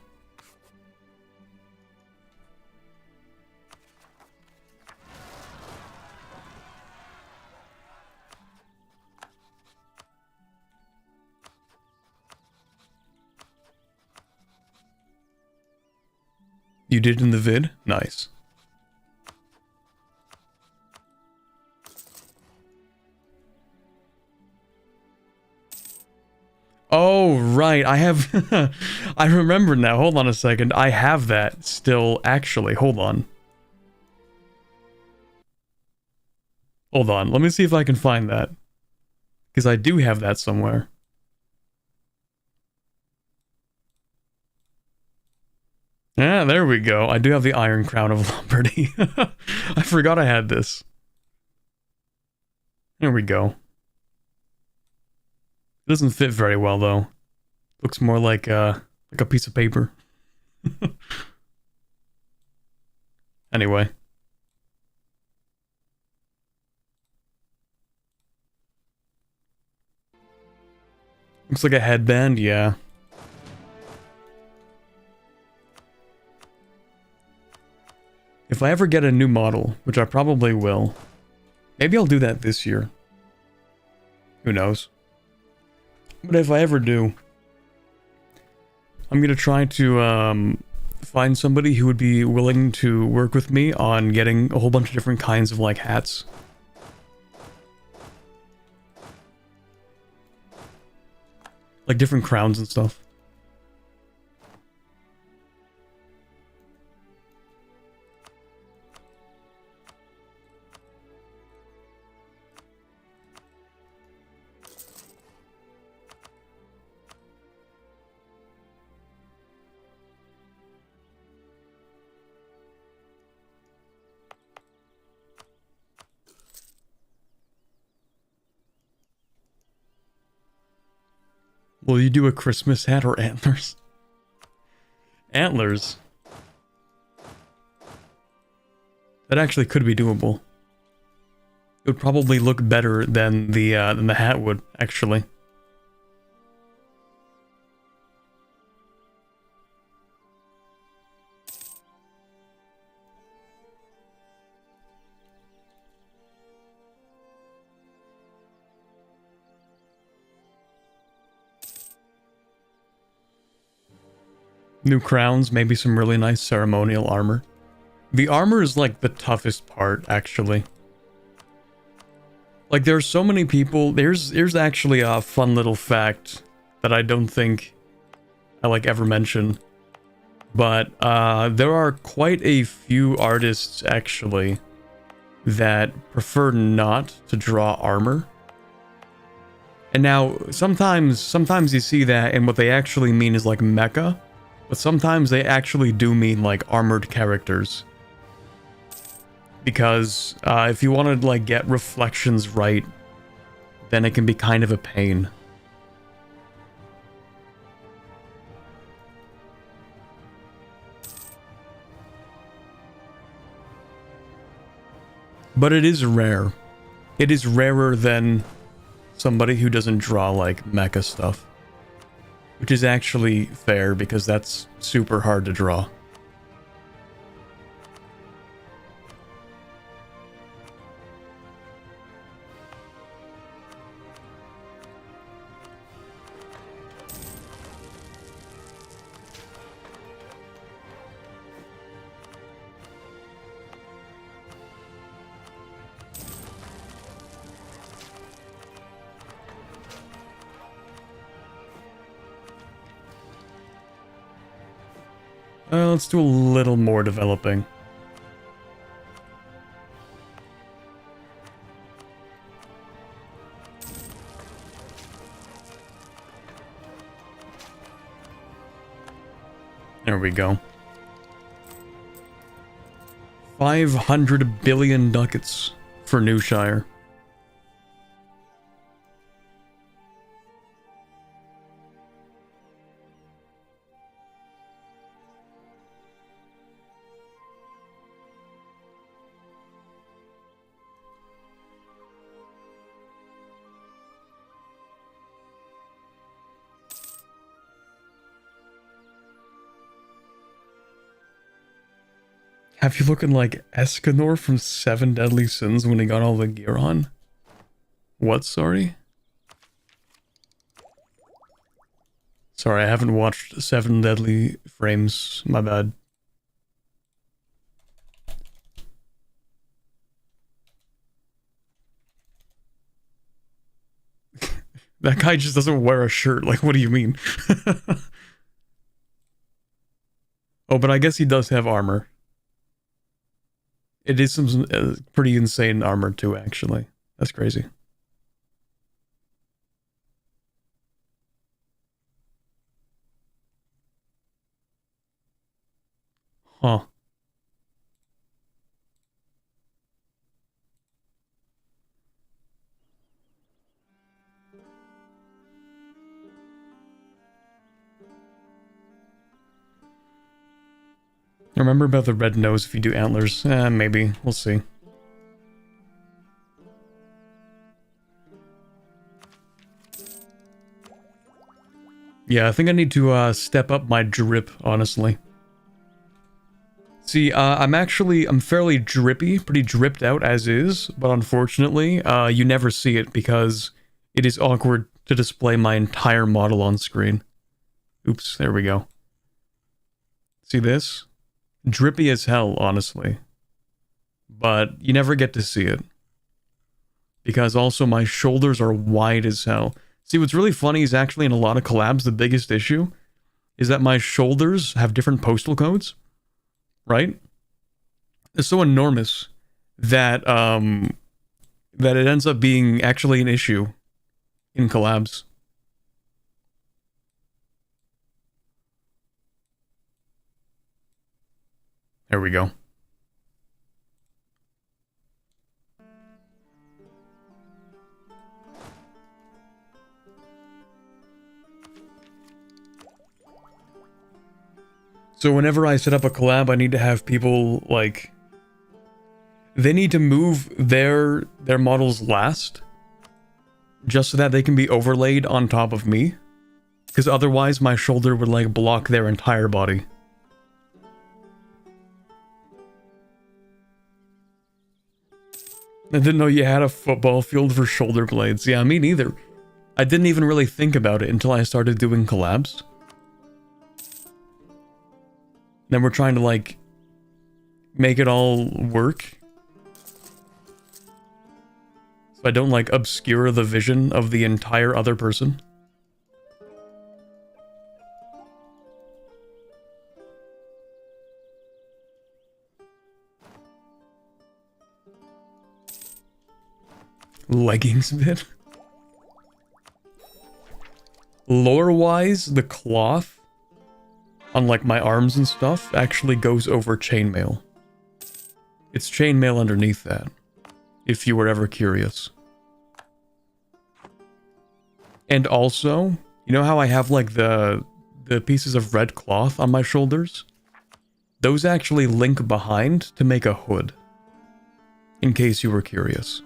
You did in the vid? Nice. Oh, right. I have... I remember now. Hold on a second. I have that still, actually. Hold on. Hold on. Let me see if I can find that. Because I do have that somewhere. Yeah, there we go. I do have the Iron Crown of Lombardy. I forgot I had this. There we go. It doesn't fit very well, though. Looks more like a piece of paper. Anyway. Looks like a headband, yeah. If I ever get a new model, which I probably will, maybe I'll do that this year. Who knows? But if I ever do, I'm gonna try to find somebody who would be willing to work with me on getting a whole bunch of different kinds of, like, hats. Like different crowns and stuff. Will you do a Christmas hat or antlers? Antlers? That actually could be doable. It would probably look better than the hat would, actually. New crowns, maybe some really nice ceremonial armor. The armor is like the toughest part, actually. Like, there's so many people. There's actually a fun little fact that I don't think I like ever mention. But there are quite a few artists actually that prefer not to draw armor. And now sometimes you see that and what they actually mean is like mecha. But sometimes they actually do mean, like, armored characters. Because, if you want to, like, get reflections right, then it can be kind of a pain. But it is rare. It is rarer than somebody who doesn't draw, like, mecha stuff. Which is actually fair, because that's super hard to draw. Let's do a little more developing. There we go. 500 billion ducats for Newshire. Have you looking like Escanor from Seven Deadly Sins when he got all the gear on? What, sorry? Sorry, I haven't watched Seven Deadly Frames, my bad. That guy just doesn't wear a shirt. Like, what do you mean? Oh, but I guess he does have armor. It is some pretty insane armor too, actually. That's crazy. Huh. Remember about the red nose if you do antlers? Maybe. We'll see. Yeah, I think I need to step up my drip, honestly. See, I'm fairly drippy, pretty dripped out as is, but unfortunately, you never see it because it is awkward to display my entire model on screen. Oops, there we go. See this? Drippy as hell, honestly. But you never get to see it. Because also my shoulders are wide as hell. See, what's really funny is actually in a lot of collabs, the biggest issue is that my shoulders have different postal codes. Right? It's so enormous that that it ends up being actually an issue in collabs. There we go. So whenever I set up a collab, I need to have people, like, they need to move their models last, just so that they can be overlaid on top of me, because otherwise my shoulder would, like, block their entire body. I didn't know you had a football field for shoulder blades. Yeah, me neither. I didn't even really think about it until I started doing collabs. Then we're trying to, like, make it all work. So I don't, like, obscure the vision of the entire other person. Leggings bit. Lore-wise, the cloth on, like, my arms and stuff actually goes over chainmail. It's chainmail underneath that, if you were ever curious. And also, you know how I have, like, the pieces of red cloth on my shoulders? Those actually link behind to make a hood, in case you were curious.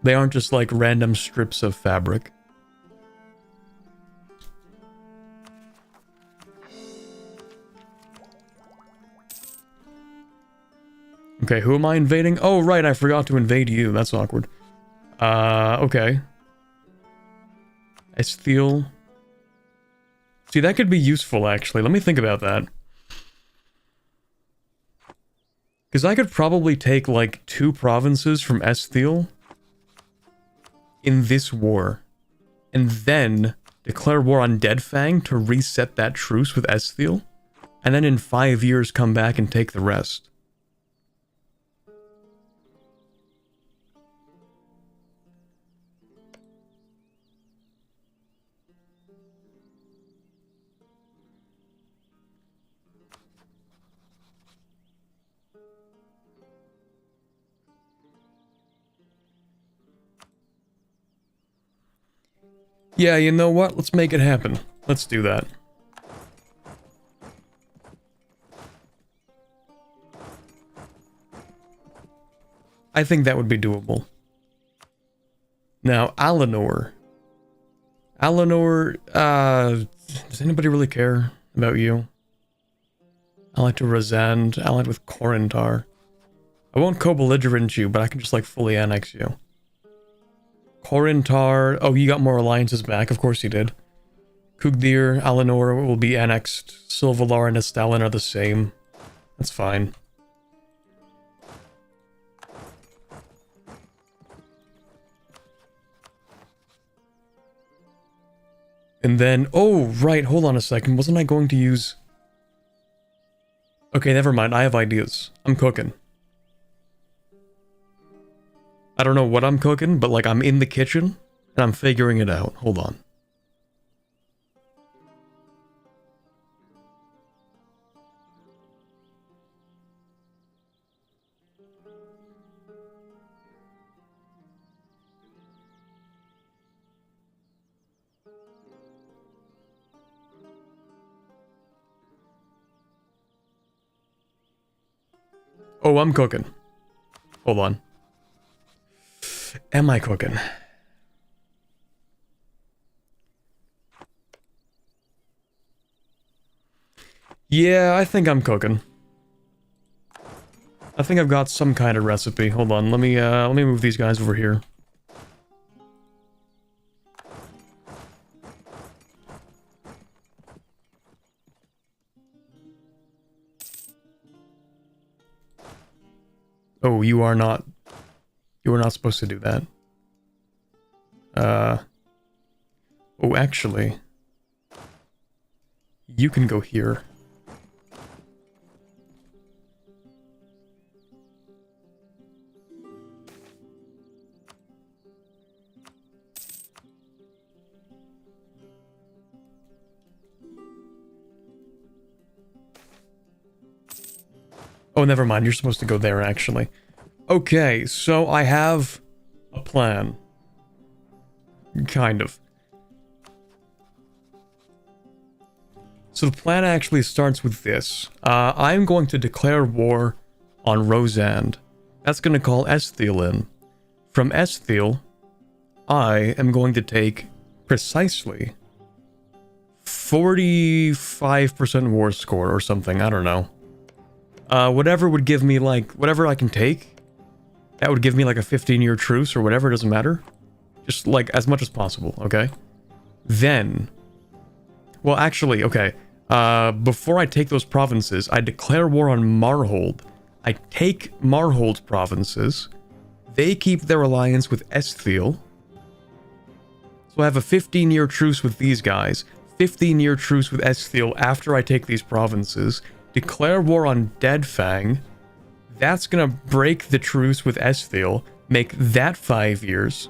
They aren't just, like, random strips of fabric. Okay, who am I invading? Oh, right, I forgot to invade you. That's awkward. Okay. Esteel. See, that could be useful, actually. Let me think about that. Because I could probably take, like, 2 provinces from Esteel in this war, and then declare war on Deadfang to reset that truce with Esteel, and then in 5 years come back and take the rest. Yeah, you know what? Let's make it happen. Let's do that. I think that would be doable. Now, Alinor. Alinor, does anybody really care about you? Allied to Razand, allied with Korentar. I won't co-belligerent you, but I can just, like, fully annex you. Korentar, oh, you got more alliances back, of course you did. Kugdir, Alinor will be annexed. Silvalar and Estalin are the same. That's fine. And then, oh, right, hold on a second. Wasn't I going to use... Okay, never mind. I have ideas. I'm cooking. I don't know what I'm cooking, but like I'm in the kitchen and I'm figuring it out. Hold on. Oh, I'm cooking. Hold on. Am I cooking? Yeah, I think I'm cooking. I think I've got some kind of recipe. Hold on, let me move these guys over here. Oh, you are not supposed to do that. Oh, actually, you can go here. Oh, never mind. You're supposed to go there, actually. Okay, so I have a plan. Kind of. So the plan actually starts with this. I'm going to declare war on Rosand. That's going to call Esthiel in. From Esthiel, I am going to take precisely 45% war score or something. I don't know. Whatever would give me, like, whatever I can take, that would give me, like, a 15-year truce or whatever, it doesn't matter. Just, like, as much as possible, okay? Then, well, actually, okay, before I take those provinces, I declare war on Marhold. I take Marhold's provinces. They keep their alliance with Esthiel. So I have a 15-year truce with these guys, 15-year truce with Esthiel after I take these provinces. Declare war on Deadfang. That's gonna break the truce with Esthiel, make that 5 years.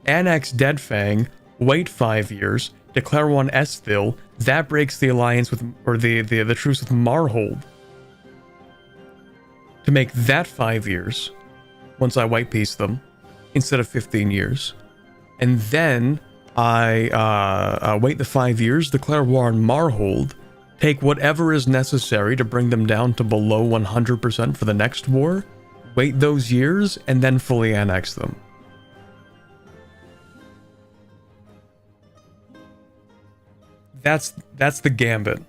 Annex Deadfang, wait 5 years, declare war on Esthiel. That breaks the alliance with, or the truce with Marhold. To make that 5 years, once I white peace them, instead of 15 years. And then I wait the 5 years, declare war on Marhold. Take whatever is necessary to bring them down to below 100% for the next war, wait those years, and then fully annex them. That's the gambit.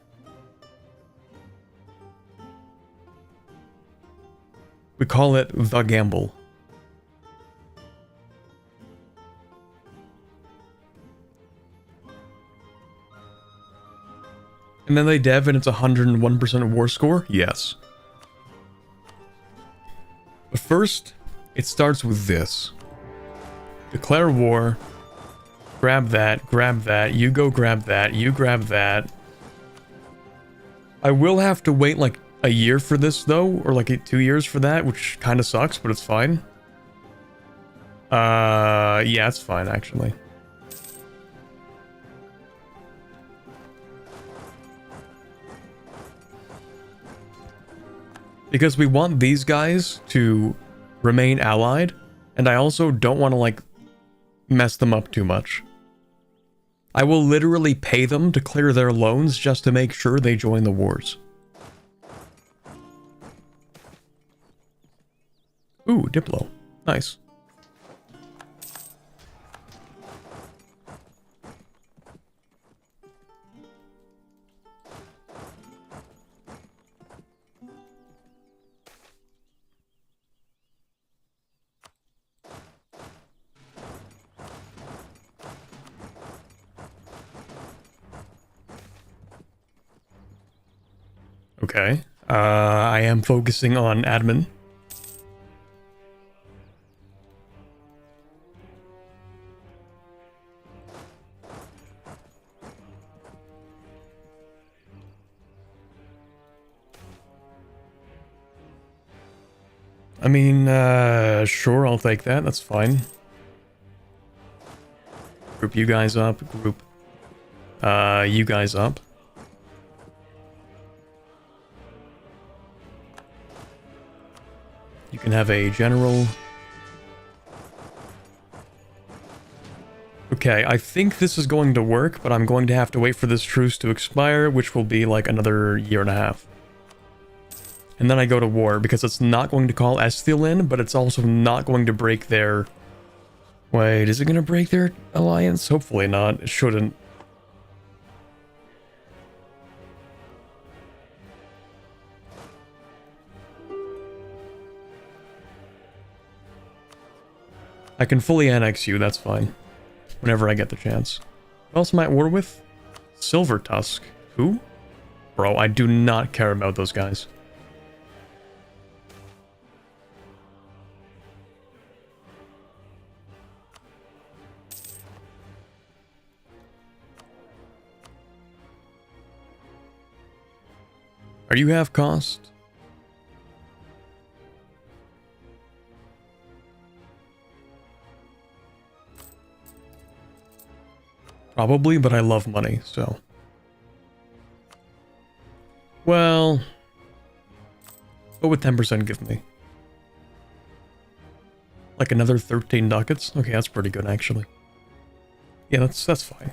We call it the gamble. And then they dev and it's 101% war score? Yes. But first, it starts with this. Declare war. Grab that, you go grab that, you grab that. I will have to wait like a year for this though, or like 2 years for that, which kind of sucks, but it's fine. Yeah, it's fine actually. Because we want these guys to remain allied, and I also don't want to, like, mess them up too much. I will literally pay them to clear their loans just to make sure they join the wars. Ooh, Diplo. Nice. Okay. I am focusing on admin. I mean, sure, I'll take that. That's fine. Group you guys up. Group, you guys up. You can have a general. Okay, I think this is going to work, but I'm going to have to wait for this truce to expire, which will be like another year and a half. And then I go to war, because it's not going to call Esthil in, but it's also not going to break their... Wait, is it going to break their alliance? Hopefully not. It shouldn't. I can fully annex you, that's fine. Whenever I get the chance. What else am I at war with? Silver Tusk. Who? Bro, I do not care about those guys. Are you half cost? Probably, but I love money, so... Well... What would 10% give me? Like another 13 ducats? Okay, that's pretty good, actually. Yeah, that's fine.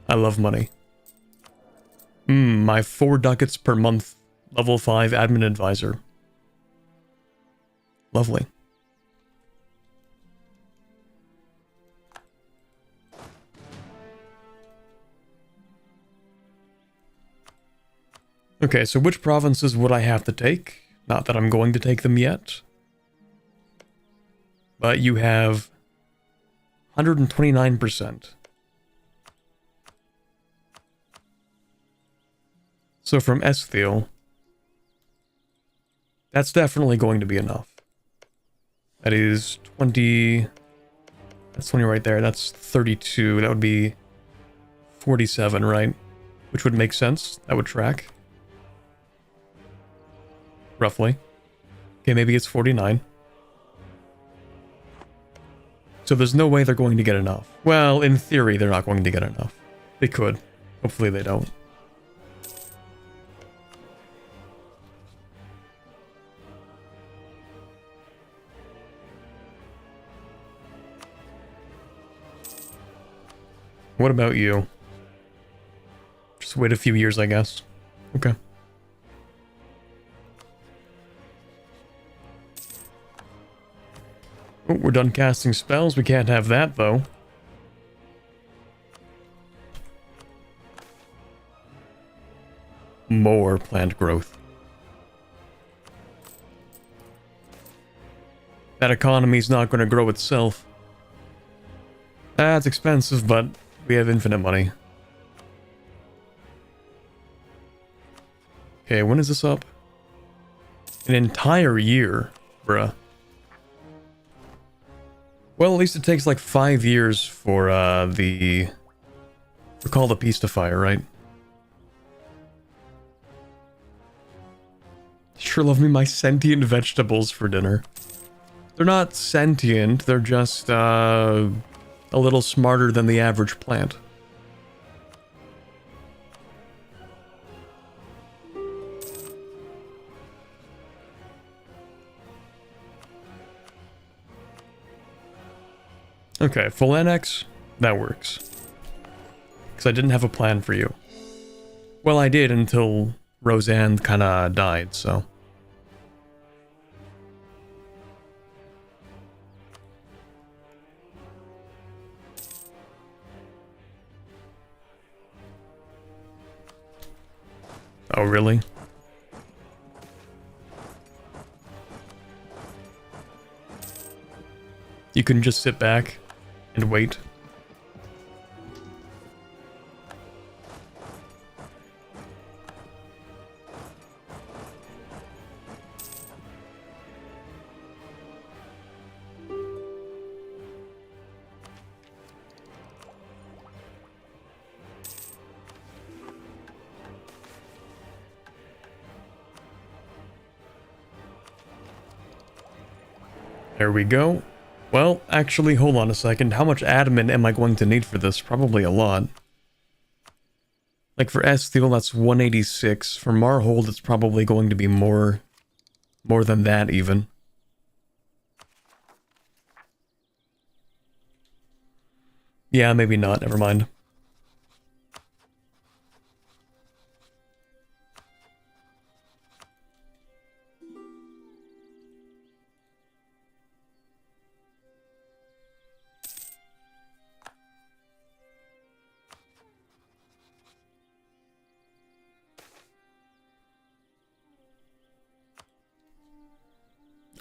I love money. My 4 ducats per month, level 5 admin advisor. Lovely. Okay, so which provinces would I have to take? Not that I'm going to take them yet. But you have 129%. So from Esthil, that's definitely going to be enough. That is 20... That's 20 right there. That's 32. That would be 47, right? Which would make sense. That would track. Roughly. Okay, maybe it's 49. So there's no way they're going to get enough. Well, in theory, they're not going to get enough. They could. Hopefully they don't. What about you? Just wait a few years, I guess. Okay. Oh, we're done casting spells. We can't have that, though. More plant growth. That economy's not going to grow itself. That's expensive, but we have infinite money. Okay, when is this up? An entire year, bruh. Well, at least it takes like 5 years for the... Recall the Peace to Fire, right? Sure love me my sentient vegetables for dinner. They're not sentient, they're just a little smarter than the average plant. Okay, full annex, that works. Because I didn't have a plan for you. Well, I did until Roseanne kinda died, so... Oh, really? You can just sit back and wait. There we go. Well, actually, hold on a second. How much admin am I going to need for this? Probably a lot. Like for S-Steel, that's 186. For Marhold, it's probably going to be more than that, even. Yeah, maybe not. Never mind.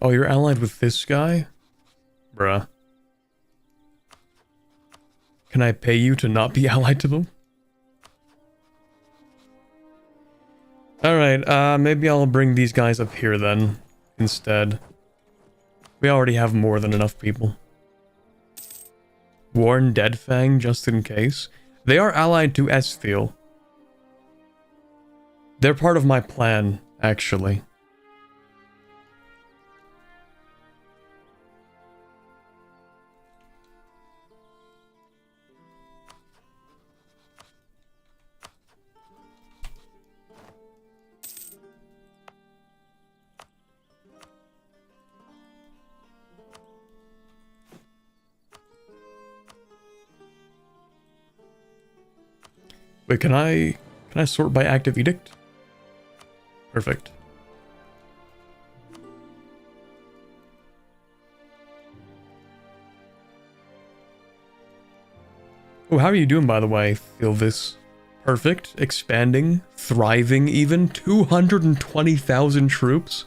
Oh, you're allied with this guy? Bruh. Can I pay you to not be allied to them? Alright, maybe I'll bring these guys up here then, instead. We already have more than enough people. Warn Deadfang, just in case. They are allied to Esthiel. They're part of my plan, actually. Wait, can I sort by active edict? Perfect. Oh, how are you doing, by the way? Feel this perfect, expanding, thriving even, 220,000 troops.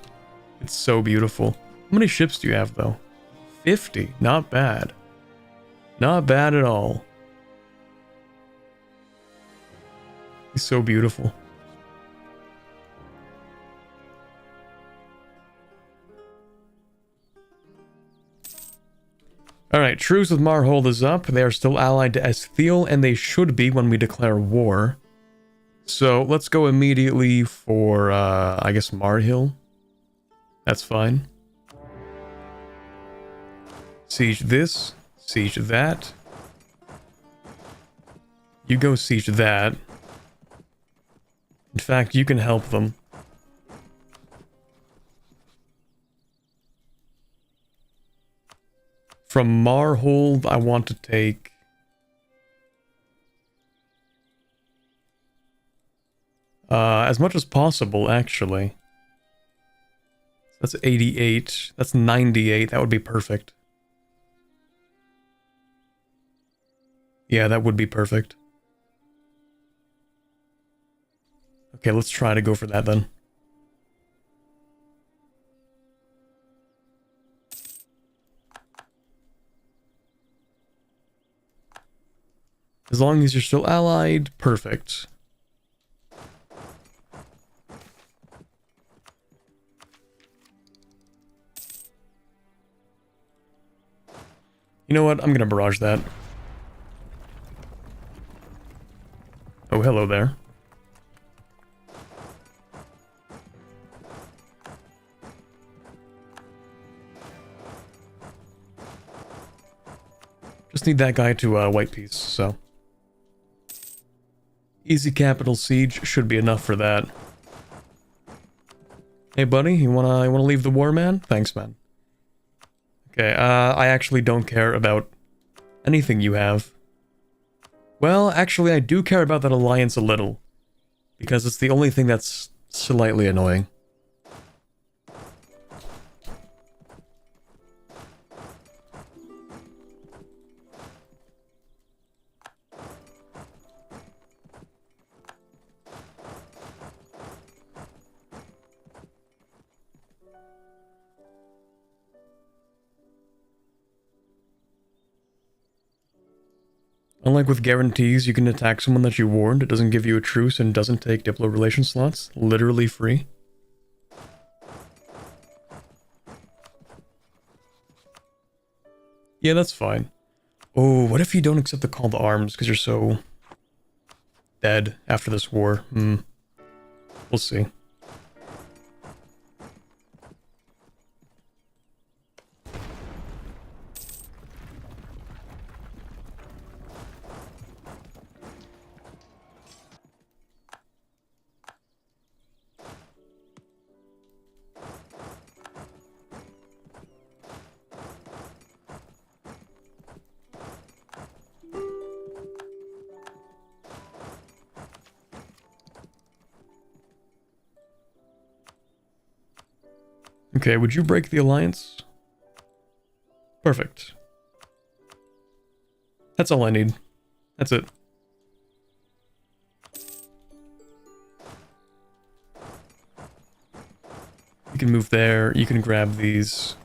It's so beautiful. How many ships do you have, though? 50, not bad. Not bad at all. He's so beautiful. Alright, truce with Marhold is up. They are still allied to Esthiel, and they should be when we declare war. So, let's go immediately for, I guess Marhill. That's fine. Siege this. Siege that. You go siege that. In fact, you can help them. From Marhold, I want to take... as much as possible, actually. That's 88. That's 98. That would be perfect. Yeah, that would be perfect. Okay, let's try to go for that then. As long as you're still allied, perfect. You know what? I'm gonna barrage that. Oh, hello there. Just need that guy to white piece, so. Easy capital siege should be enough for that. Hey buddy, you wanna leave the war, man? Thanks, man. Okay, I actually don't care about anything you have. Well, actually I do care about that alliance a little. Because it's the only thing that's slightly annoying. Unlike with guarantees, you can attack someone that you warned. It doesn't give you a truce and doesn't take Diplo relation slots. Literally free. Yeah, that's fine. Oh, what if you don't accept the call to arms because you're so dead after this war? We'll see. Okay, would you break the alliance? Perfect. That's all I need. That's it. You can move there. You can grab these.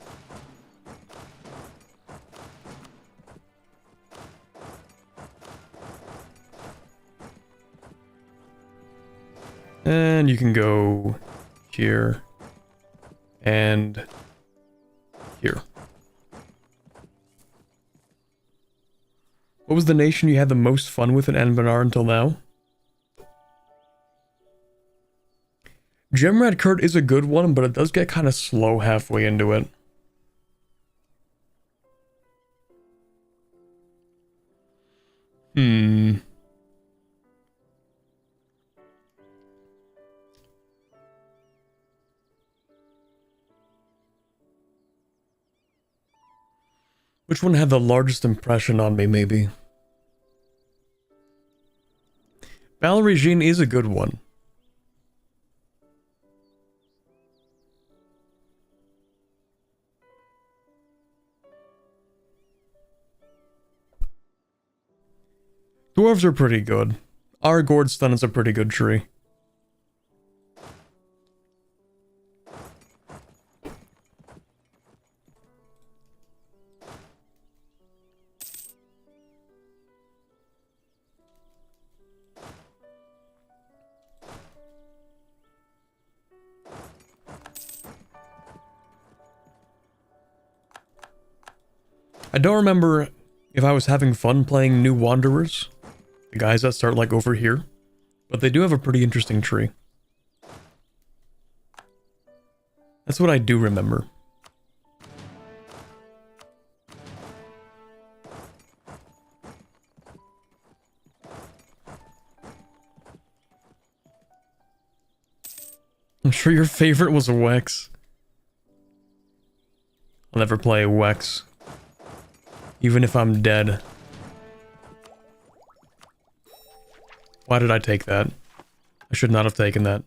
And you can go here and here. What was the nation you had the most fun with in Anbennar until now? Gemrad Kurt is a good one, but it does get kind of slow halfway into it. Which one had the largest impression on me, maybe? Battle Regime is a good one. Dwarves are pretty good. Our Gordstun is a pretty good tree. I don't remember if I was having fun playing New Wanderers, the guys that start like over here, but they do have a pretty interesting tree. That's what I do remember. I'm sure your favorite was a Wex. I'll never play a Wex. Even if I'm dead. Why did I take that? I should not have taken that.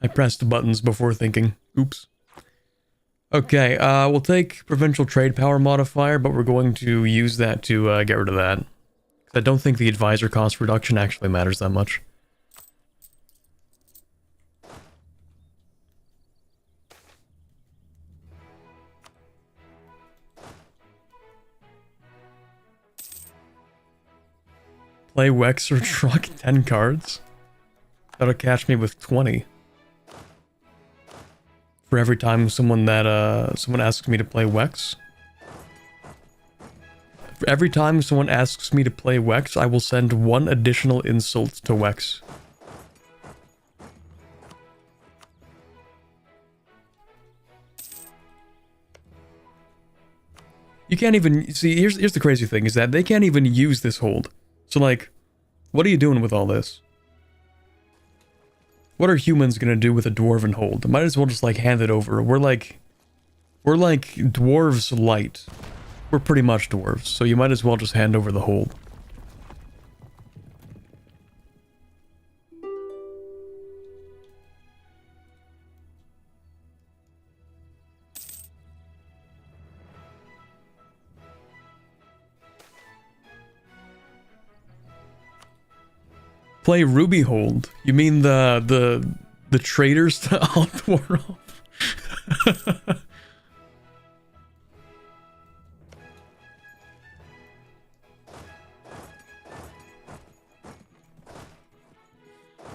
I pressed buttons before thinking. Oops. Okay, we'll take Provincial Trade Power modifier, but we're going to use that to get rid of that. I don't think the advisor cost reduction actually matters that much. Play Wex or truck 10 cards? That'll catch me with 20. For every time someone asks me to play Wex. For every time someone asks me to play Wex, I will send one additional insult to Wex. You can't even see. Here's the crazy thing: is that they can't even use this hold. So, like, what are you doing with all this? What are humans gonna do with a dwarven hold? Might as well just, like, hand it over. We're like dwarves light. We're pretty much dwarves, so you might as well just hand over the hold. Play Ruby Hold. You mean the traders to alt war off?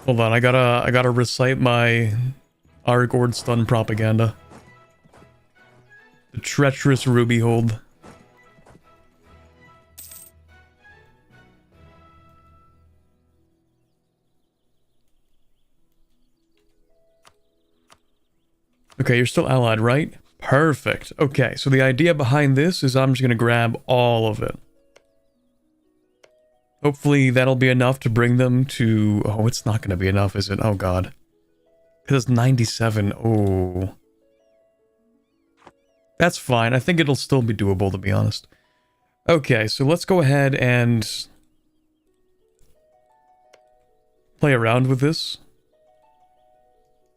Hold on, I gotta recite my Aragorn stun propaganda. The treacherous Ruby Hold. Okay, you're still allied, right? Perfect. Okay, so the idea behind this is I'm just gonna grab all of it. Hopefully that'll be enough to bring them to... Oh, it's not gonna be enough, is it? Oh, God. Because it's 97. Oh. That's fine. I think it'll still be doable, to be honest. Okay, so let's go ahead and... play around with this.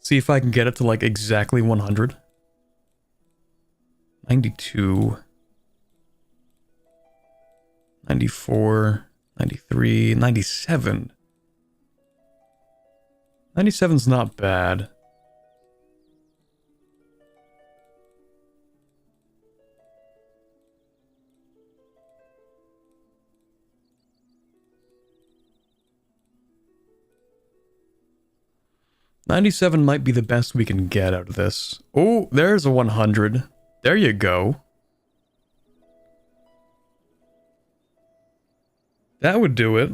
See if I can get it to like exactly 100. 92. 94. 93. 97. 97's not bad. $97 might be the best we can get out of this. Oh, there's a 100. There you go. That would do it.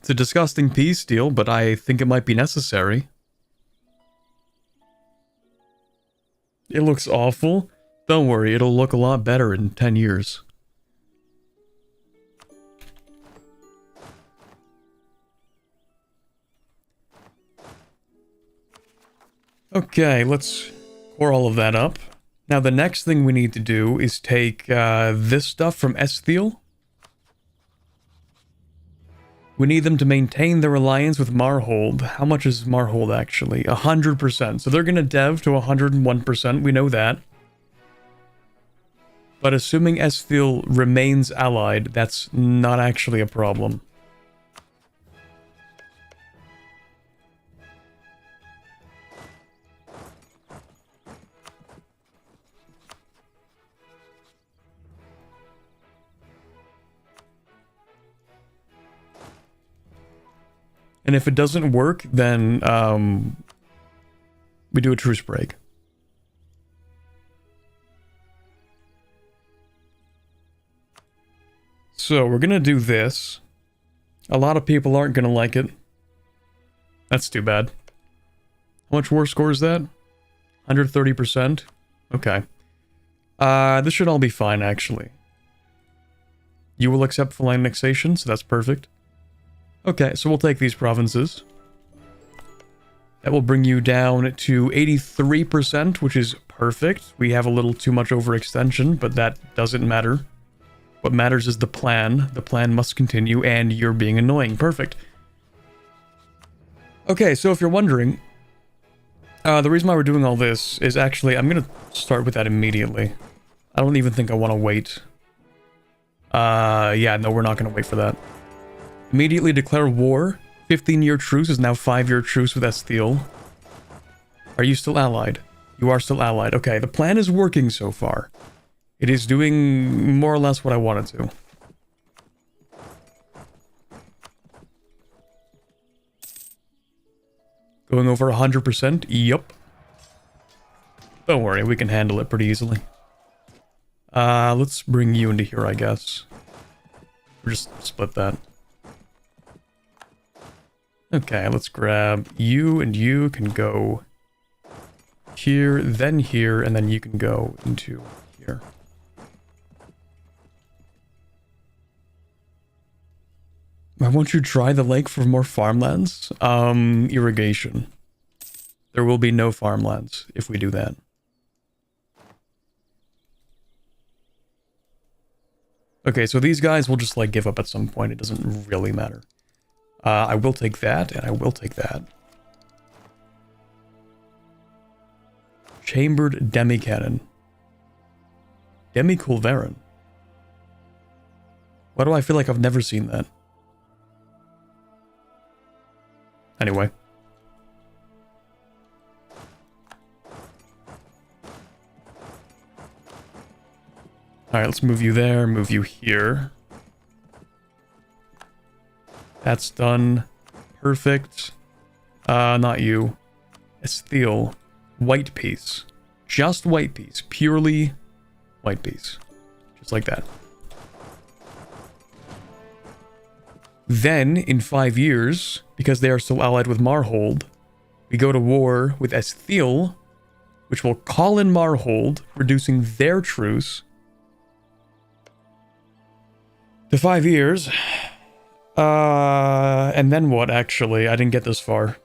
It's a disgusting peace deal, but I think it might be necessary. It looks awful. Don't worry, it'll look a lot better in 10 years. Okay, let's core all of that up. Now the next thing we need to do is take this stuff from Esthiel. We need them to maintain their alliance with Marhold. How much is Marhold actually? 100%. So they're going to dev to 101%, we know that. But assuming Esthiel remains allied, that's not actually a problem. And if it doesn't work, then we do a truce break. So we're going to do this. A lot of people aren't going to like it. That's too bad. How much war score is that? 130%? Okay. This should all be fine, actually. You will accept full annexation, so that's perfect. Okay, so we'll take these provinces. That will bring you down to 83%, which is perfect. We have a little too much overextension, but that doesn't matter. What matters is the plan. The plan must continue, and you're being annoying. Perfect. Okay, so if you're wondering, the reason why we're doing all this is actually, I'm going to start with that immediately. I don't even think I want to wait. Yeah, no, we're not going to wait for that. Immediately declare war. 15-year truce is now 5-year truce with Esthiel. Are you still allied? You are still allied. Okay, the plan is working so far. It is doing more or less what I wanted to. Going over 100%? Yup. Don't worry, we can handle it pretty easily. Let's bring you into here, I guess. Or just split that. Okay, let's grab you, and you can go here, and then you can go into here. Why won't you try the lake for more farmlands? Irrigation. There will be no farmlands if we do that. Okay, so these guys will just, like, give up at some point. It doesn't really matter. I will take that, and I will take that. Chambered Demi-Cannon. Demi-Culverin. Why do I feel like I've never seen that? Anyway. Alright, let's move you there, move you here. That's done. Perfect. Not you. Esthiel. White piece. Just white piece. Purely white piece. Just like that. Then, in 5 years, because they are still allied with Marhold, we go to war with Esthiel, which will call in Marhold, reducing their truce to 5 years. And then what, actually? I didn't get this far.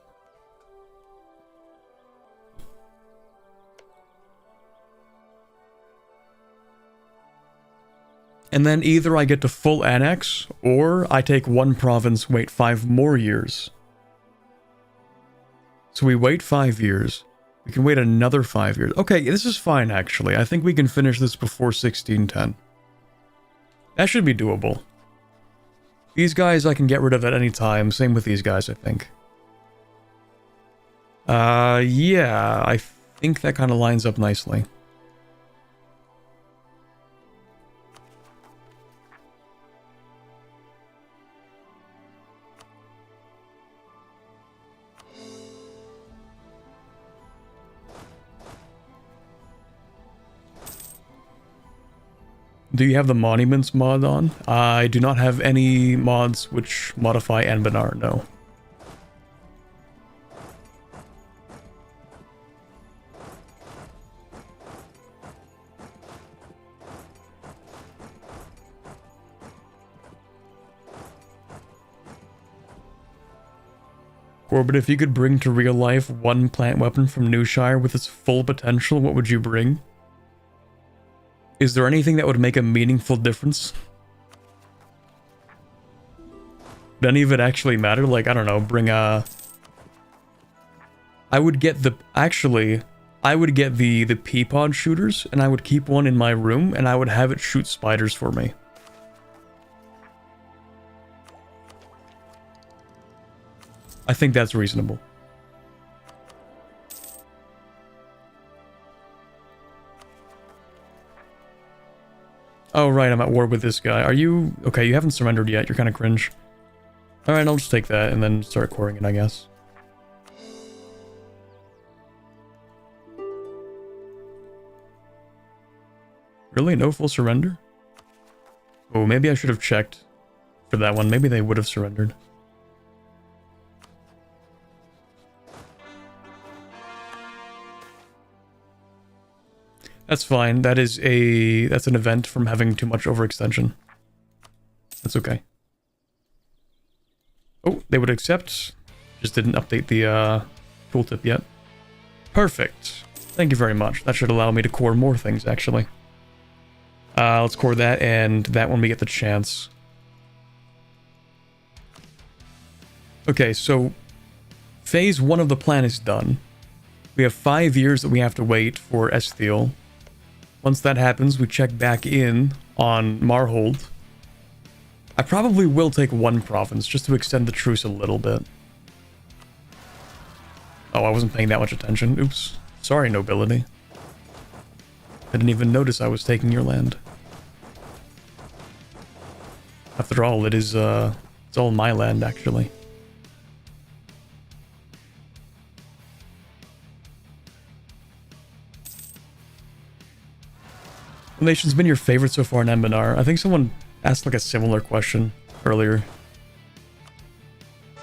And then either I get to full annex, or I take one province, wait 5 more years. So we wait 5 years. We can wait another 5 years. Okay, this is fine, actually. I think we can finish this before 1610. That should be doable. These guys I can get rid of at any time. Same with these guys, I think. Yeah, I think that kind of lines up nicely. Do you have the monuments mod on? I do not have any mods which modify Anbennar, no. Corbett, if you could bring to real life one plant weapon from Newshire with its full potential, what would you bring? Is there anything that would make a meaningful difference? Would any of it actually matter? Like, I don't know, bring a... I would get the... Actually, I would get the pea pod shooters, and I would keep one in my room, and I would have it shoot spiders for me. I think that's reasonable. Oh, right, I'm at war with this guy. Are you... Okay, you haven't surrendered yet. You're kind of cringe. Alright, I'll just take that and then start coring it, I guess. Really? No full surrender? Oh, maybe I should have checked for that one. Maybe they would have surrendered. That's fine. That's an event from having too much overextension. That's okay. Oh, they would accept. Just didn't update the tooltip yet. Perfect. Thank you very much. That should allow me to core more things, actually. Let's core that, and that when we get the chance. Okay, so phase 1 of the plan is done. We have 5 years that we have to wait for Esthiel. Once that happens, we check back in on Marhold. I probably will take one province just to extend the truce a little bit. Oh, I wasn't paying that much attention. Oops. Sorry, nobility. I didn't even notice I was taking your land. After all, it's all my land, actually. What nation's been your favorite so far in Anbennar? I think someone asked like a similar question earlier. I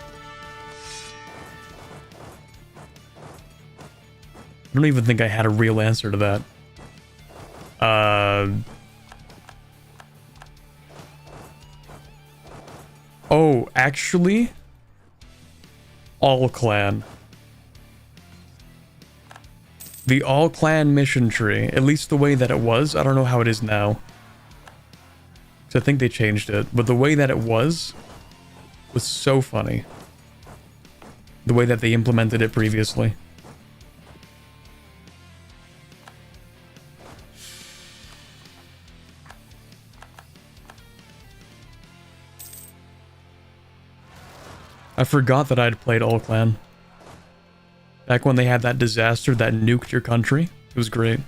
don't even think I had a real answer to that. Oh, actually, all clan. The all clan mission tree, at least the way that it was. I don't know how it is now. I think they changed it, but the way that it was so funny. The way that they implemented it previously. I forgot that I'd played All Clan. Back when they had that disaster that nuked your country. It was great.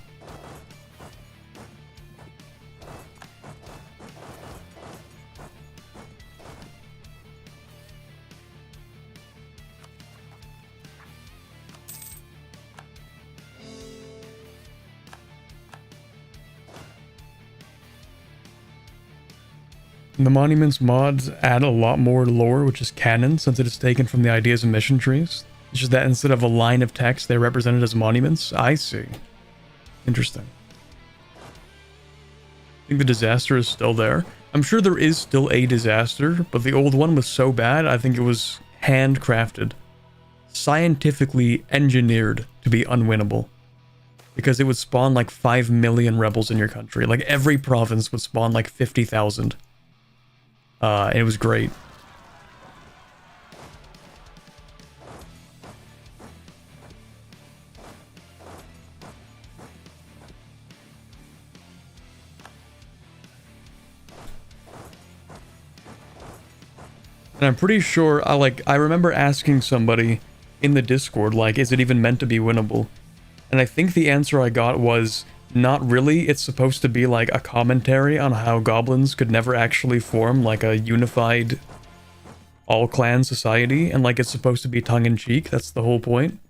The monuments mods add a lot more lore, which is canon, since it is taken from the ideas of mission trees. It's just that instead of a line of text, they're represented as monuments. I see. Interesting. I think the disaster is still there. I'm sure there is still a disaster, but the old one was so bad, I think it was handcrafted. Scientifically engineered to be unwinnable. because it would spawn like 5 million rebels in your country. Like every province would spawn like 50,000. And it was great. And I'm pretty sure, I remember asking somebody in the Discord, like, is it even meant to be winnable? And I think the answer I got was, not really. It's supposed to be like a commentary on how goblins could never actually form like a unified all-clan society, and like it's supposed to be tongue-in-cheek. That's the whole point.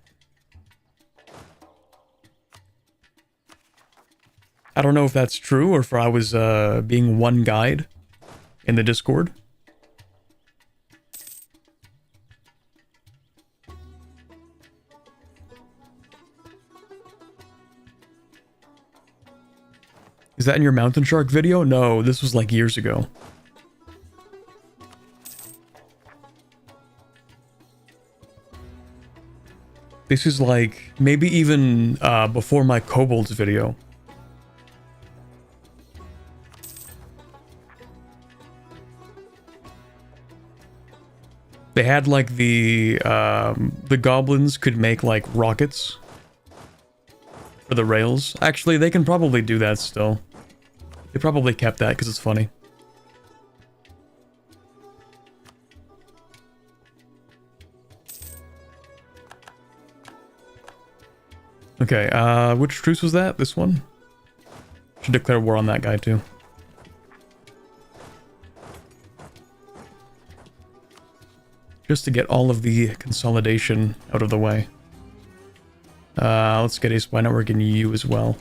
I don't know if that's true or if I was being one guide in the Discord. Is that in your mountain shark video? No, this was like years ago. This is like maybe even before my kobolds video. They had like the goblins could make like rockets for the rails. Actually, they can probably do that still. They probably kept that because it's funny. Okay, which truce was that? This one? Should declare war on that guy too. Just to get all of the consolidation out of the way. Let's get a spy network in EU as well.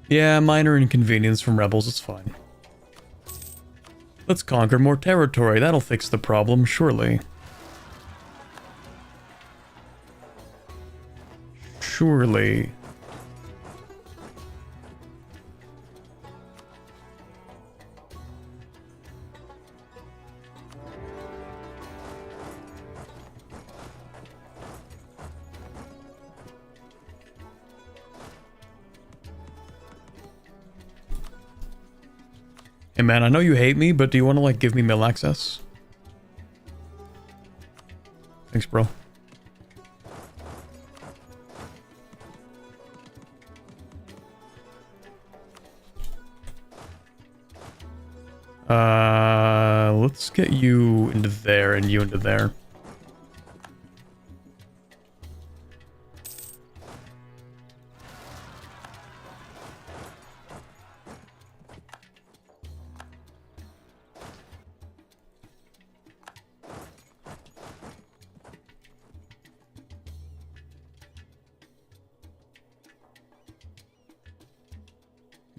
Yeah, minor inconvenience from rebels, it's fine. Let's conquer more territory, that'll fix the problem, surely. Surely. Hey man, I know you hate me, but do you want to like give me mill access? Thanks, bro. Let's get you into there and you into there.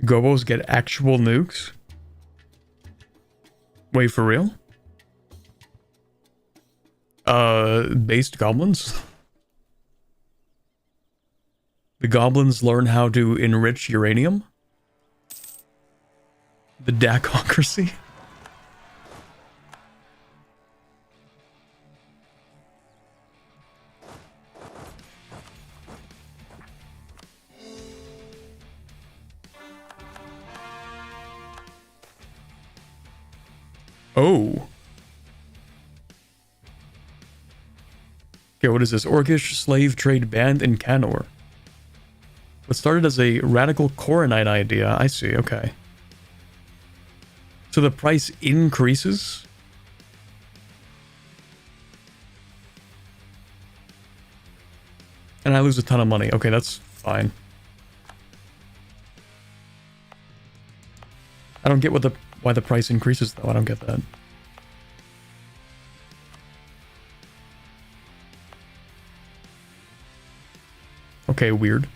Gobos get actual nukes? Wait, for real? Based goblins? The goblins learn how to enrich uranium? The Dakocracy? Oh. Okay, what is this? Orcish slave trade banned in Canor. What started as a radical Coronite idea. I see, okay. So the price increases? And I lose a ton of money. Okay, that's fine. I don't get why the price increases though. I don't get that. Okay, weird.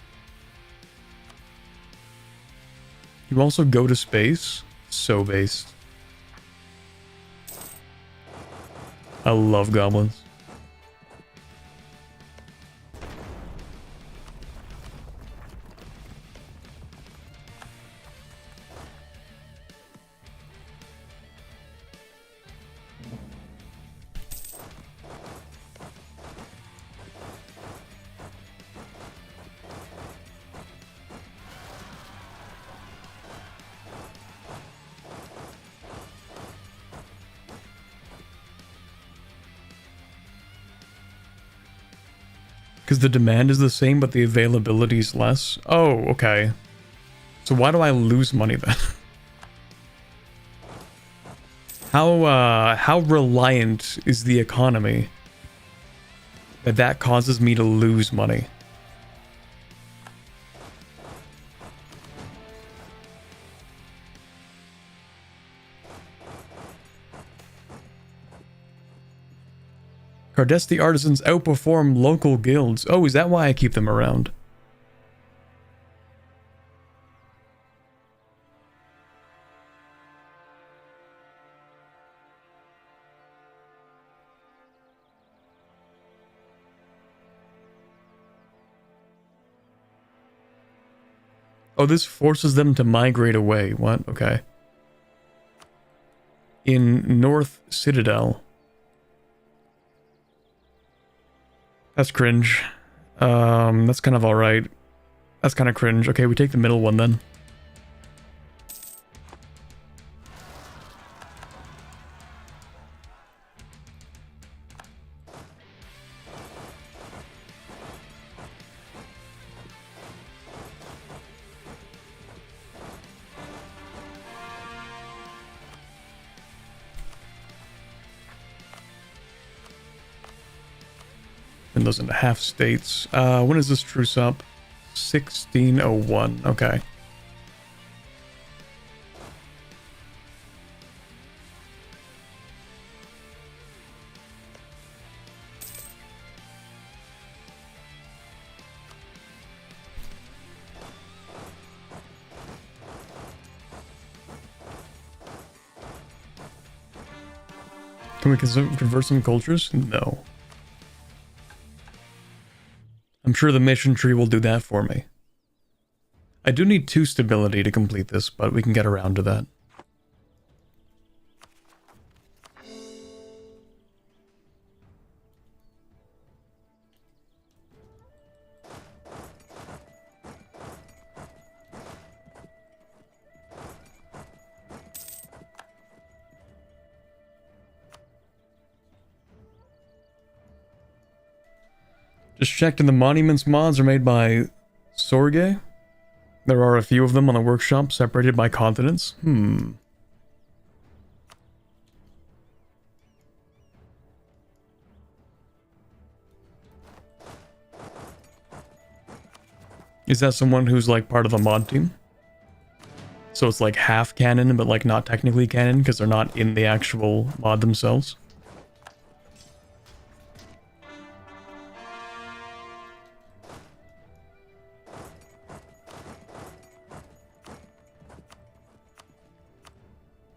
You also go to space? So based. I love goblins. Because the demand is the same, but the availability is less. Oh, okay. So why do I lose money then? How reliant is the economy that causes me to lose money? Cardesti artisans outperform local guilds. Oh, is that why I keep them around? Oh, this forces them to migrate away. What? Okay. In North Citadel. That's cringe. That's kind of alright. That's kind of cringe. Okay, we take the middle one then. And those into half states. When is this truce up? 1601. Okay. Can we convert some cultures? No. I'm sure the mission tree will do that for me. I do need 2 stability to complete this, but we can get around to that. Just checked in the monuments mods are made by Sorge. There are a few of them on the workshop separated by continents. Is that someone who's like part of the mod team? So it's like half canon, but like not technically canon because they're not in the actual mod themselves?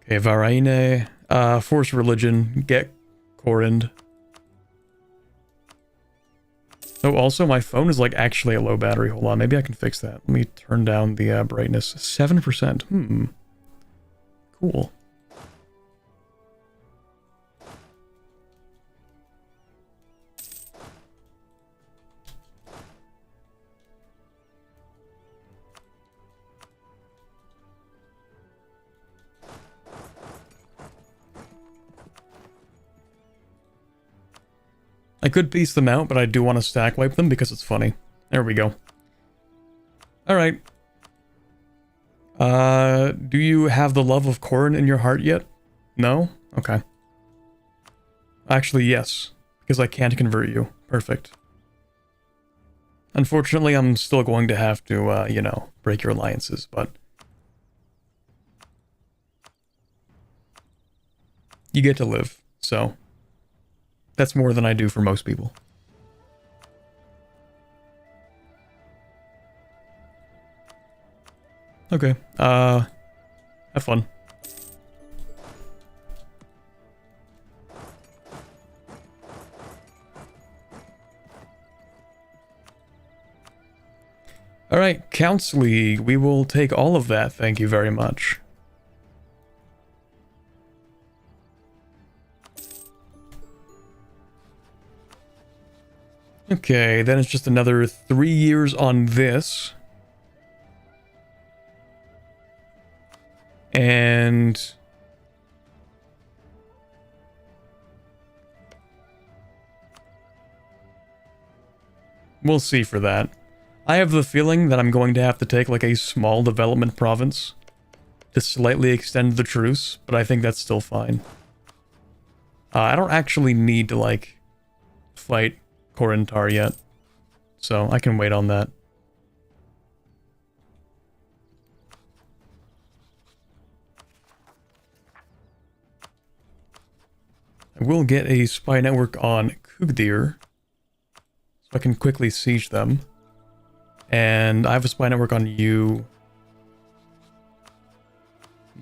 Okay, Varaine, force religion, get Corrind. Oh, also my phone is like actually a low battery. Hold on, maybe I can fix that. Let me turn down the brightness. 7%. Cool. I could piece them out, but I do want to stack wipe them because it's funny. There we go. Alright. Do you have the love of Corrin in your heart yet? No? Okay. Actually, yes. Because I can't convert you. Perfect. Unfortunately, I'm still going to have to, you know, break your alliances, but... you get to live, so... that's more than I do for most people. Okay, have fun. Alright, Counts League, we will take all of that, thank you very much. Okay, then it's just another 3 years on this. And... We'll see for that. I have the feeling that I'm going to have to take like a small development province to slightly extend the truce, but I think that's still fine. I don't actually need to like fight Korintar yet, so I can wait on that. I will get a spy network on Kugdir, so I can quickly siege them. And I have a spy network on you.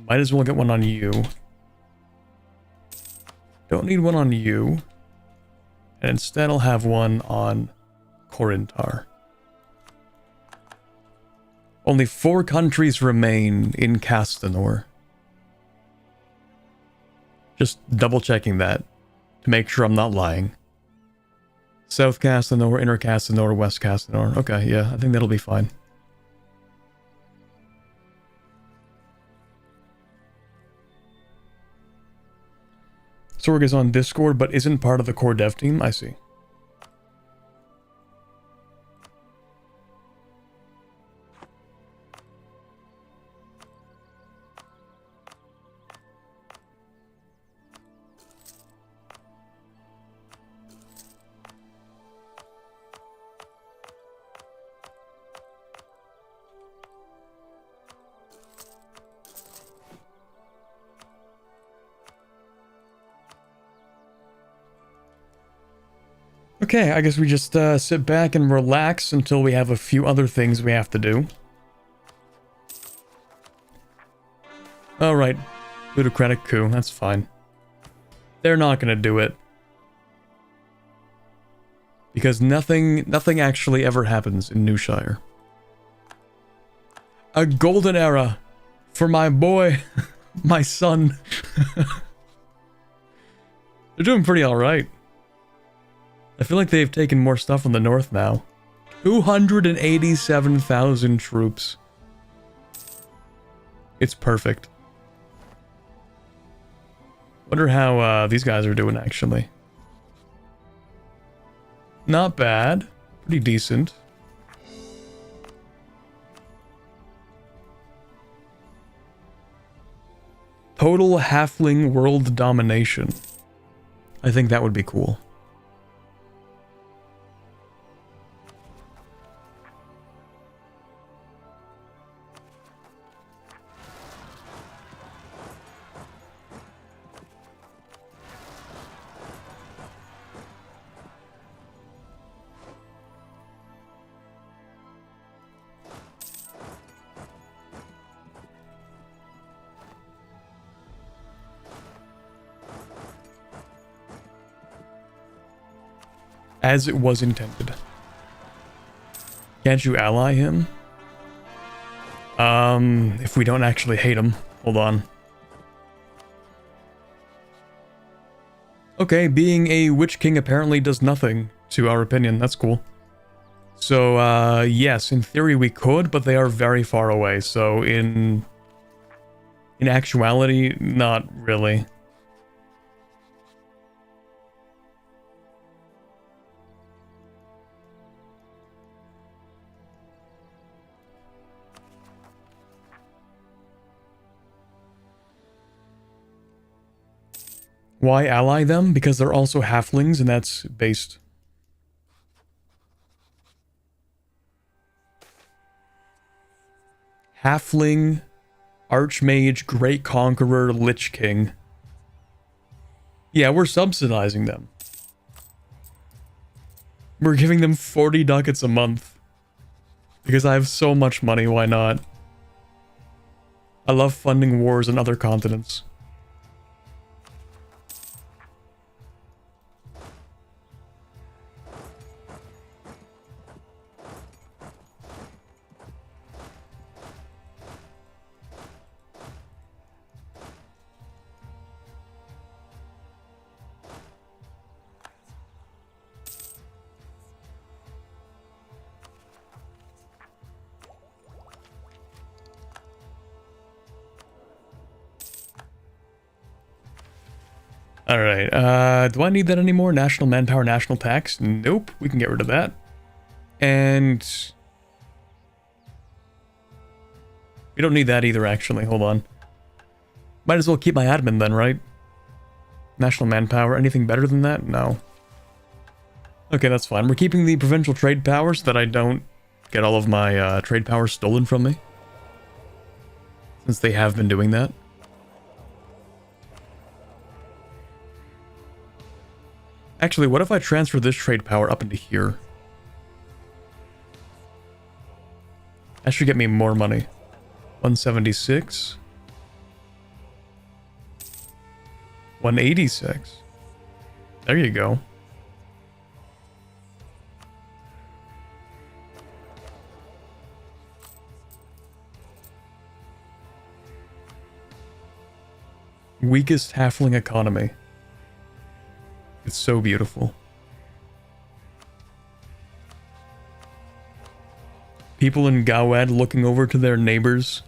Might as well get one on you. Don't need one on you. And instead I'll have one on Korintar. Only 4 countries remain in Castanor. Just double checking that to make sure I'm not lying. South Castanor, Inner Castanor, West Castanor. Okay, yeah, I think that'll be fine. Sorg is on Discord, but isn't part of the core dev team. I see. Okay, I guess we just sit back and relax until we have a few other things we have to do. Alright, plutocratic coup, that's fine. They're not gonna do it. Because nothing actually ever happens in Newshire. A golden era for my boy, my son. They're doing pretty alright. I feel like they've taken more stuff from the north now. 287,000 troops. It's perfect. Wonder how these guys are doing, actually. Not bad. Pretty decent. Total halfling world domination. I think that would be cool. As it was intended. Can't you ally him? If we don't actually hate him. Hold on. Okay, being a Witch King apparently does nothing to our opinion. That's cool. So, yes, in theory we could, but they are very far away. So, in actuality, not really. Why ally them? Because they're also halflings, and that's based. Halfling, Archmage, Great Conqueror, Lich King. Yeah, we're subsidizing them. We're giving them 40 ducats a month. Because I have so much money, why not? I love funding wars on other continents. Alright, do I need that anymore? National manpower, national tax? Nope, we can get rid of that. And we don't need that either, actually. Hold on. Might as well keep my admin then, right? National manpower. Anything better than that? No. Okay, that's fine. We're keeping the provincial trade power so that I don't get all of my trade power stolen from me. Since they have been doing that. Actually, what if I transfer this trade power up into here? That should get me more money. 176. 186. There you go. Weakest halfling economy. It's so beautiful. People in Gawad looking over to their neighbors.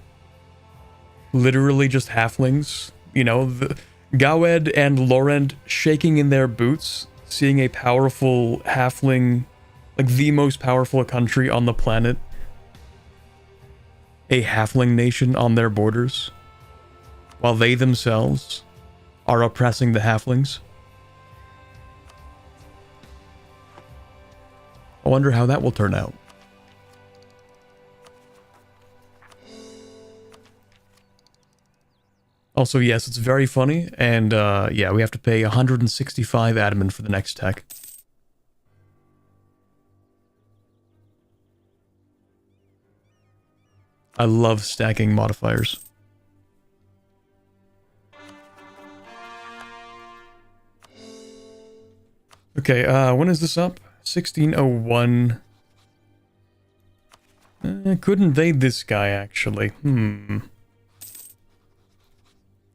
Literally just halflings. You know, the Gawad and Laurent shaking in their boots, seeing a powerful halfling, like the most powerful country on the planet. A halfling nation on their borders. While they themselves are oppressing the halflings. I wonder how that will turn out. Also, yes, it's very funny, and yeah, we have to pay 165 admin for the next tech. I love stacking modifiers. Okay, when is this up? 1601. Could invade this guy, actually.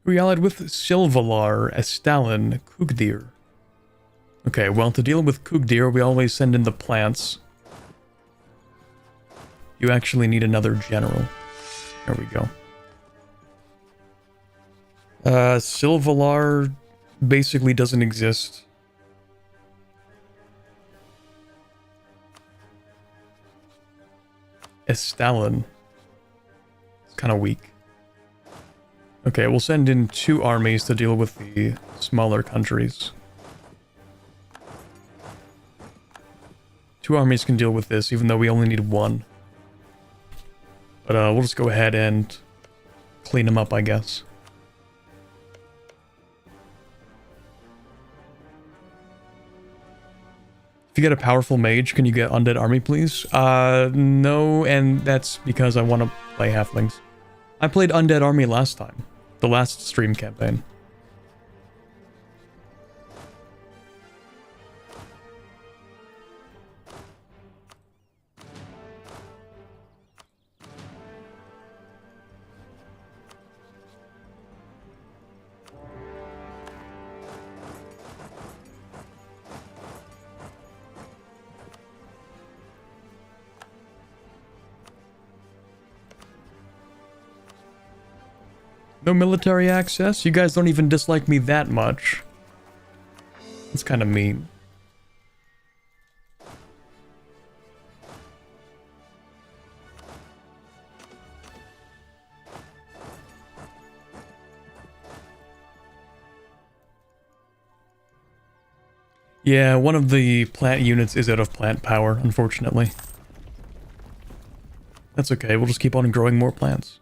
We allied with Silvalar, Estalin, Kugdir. Okay, well, to deal with Kugdir, we always send in the plants. You actually need another general. There we go. Silvalar basically doesn't exist. Estalin. It's kind of weak. Okay, we'll send in 2 armies to deal with the smaller countries. 2 armies can deal with this, even though we only need 1. But we'll just go ahead and clean them up, I guess. If you get a powerful mage, can you get undead army, please? No, and that's because I want to play halflings. I played undead army last time. The last stream campaign. No military access? You guys don't even dislike me that much. That's kind of mean. Yeah, one of the plant units is out of plant power, unfortunately. That's okay, we'll just keep on growing more plants.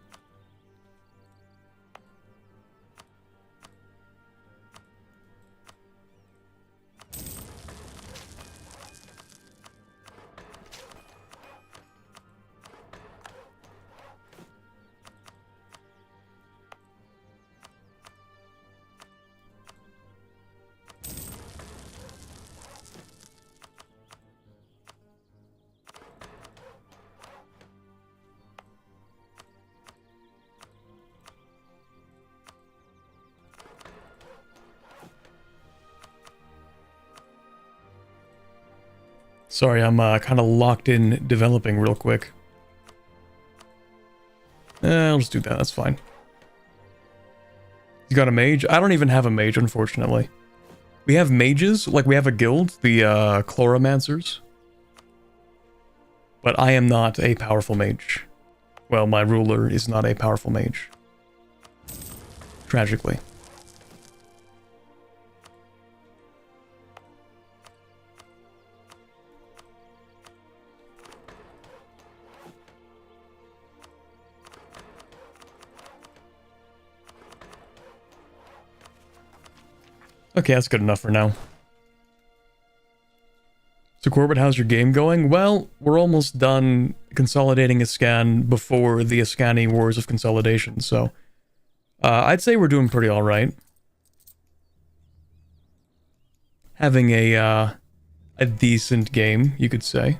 Sorry, I'm kind of locked in developing real quick. I'll just do that, that's fine. You got a mage? I don't even have a mage, unfortunately. We have mages, like we have a guild, the Chloromancers. But I am not a powerful mage. Well, my ruler is not a powerful mage. Tragically. Okay, that's good enough for now. So Corbett, how's your game going? Well, we're almost done consolidating Ascan before the Ascani Wars of Consolidation, so I'd say we're doing pretty alright. Having a decent game, you could say.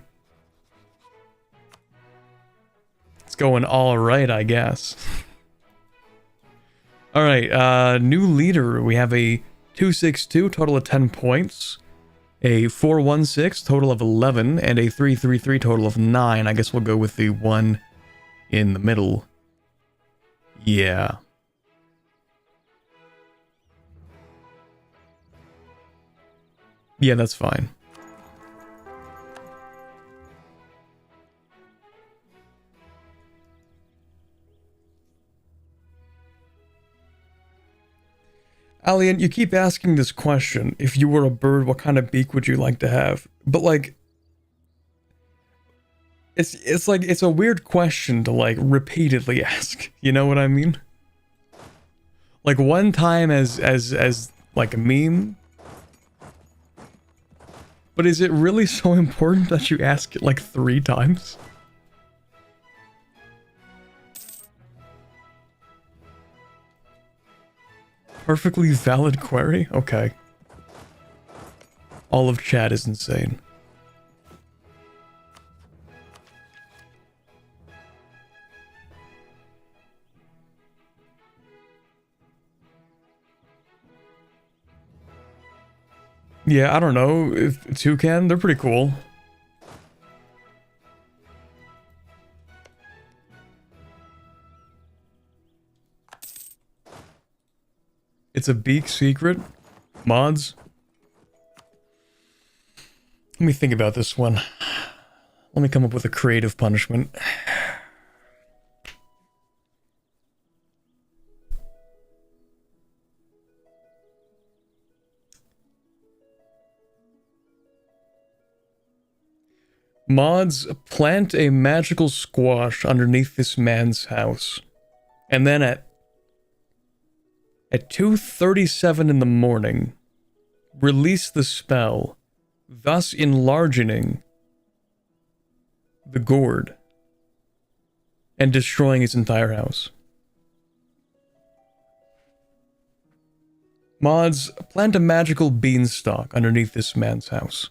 It's going alright, I guess. Alright, new leader. We have a 262, total of 10 points. A 416, total of 11, and a 333, total of 9. I guess we'll go with the one in the middle. Yeah. Yeah, that's fine. Alien, you keep asking this question. If you were a bird, what kind of beak would you like to have? But like, it's like, it's a weird question to like repeatedly ask. You know what I mean? Like one time as like a meme. But is it really so important that you ask it like 3 times? Perfectly valid query? Okay. All of chat is insane. Yeah, I don't know. If Toucan, they're pretty cool. It's a beak secret. Mods. Let me think about this one. Let me come up with a creative punishment. Mods, plant a magical squash underneath this man's house. And then at 2:37 in the morning, release the spell, thus enlarging the gourd and destroying his entire house. Mods, plant a magical beanstalk underneath this man's house.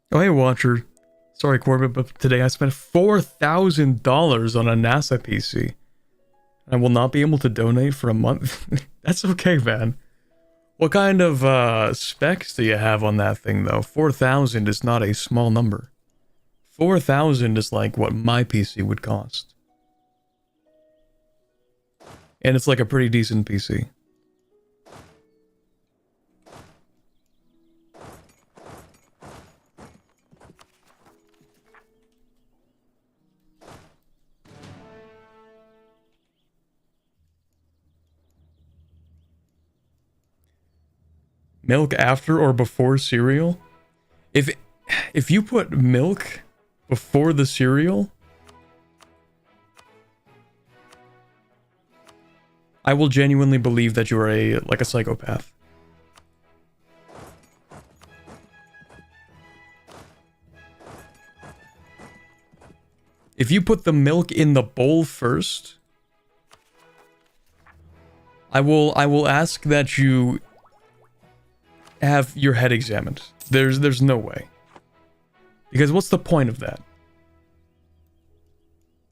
Oh, hey, Watcher. Sorry, Corbett, but today I spent $4,000 on a NASA PC. I will not be able to donate for a month. That's okay, man. What kind of specs do you have on that thing, though? 4,000 is not a small number. 4,000 is like what my PC would cost. And it's like a pretty decent PC. Milk after or before cereal? If you put milk before the cereal, I will genuinely believe that you are like a psychopath. If you put the milk in the bowl first, I will ask that you have your head examined. There's no way. Because what's the point of that?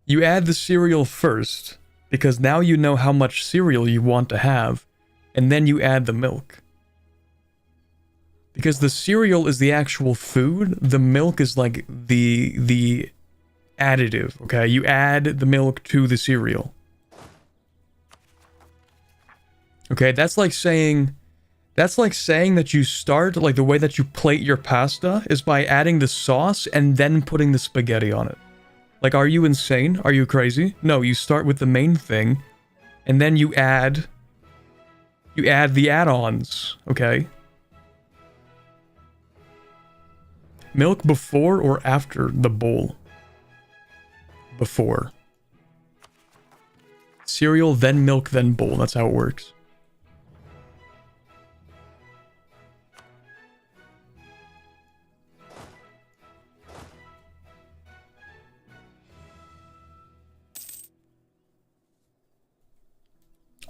You add the cereal first, because now you know how much cereal you want to have, and then you add the milk. Because the cereal is the actual food, the milk is like the additive, okay? You add the milk to the cereal. Okay, that's like saying that you start, like the way that you plate your pasta is by adding the sauce and then putting the spaghetti on it. Like, are you insane? Are you crazy? No, you start with the main thing, and then you add the add-ons, okay? Milk before or after the bowl? Before. Cereal, then milk, then bowl. That's how it works.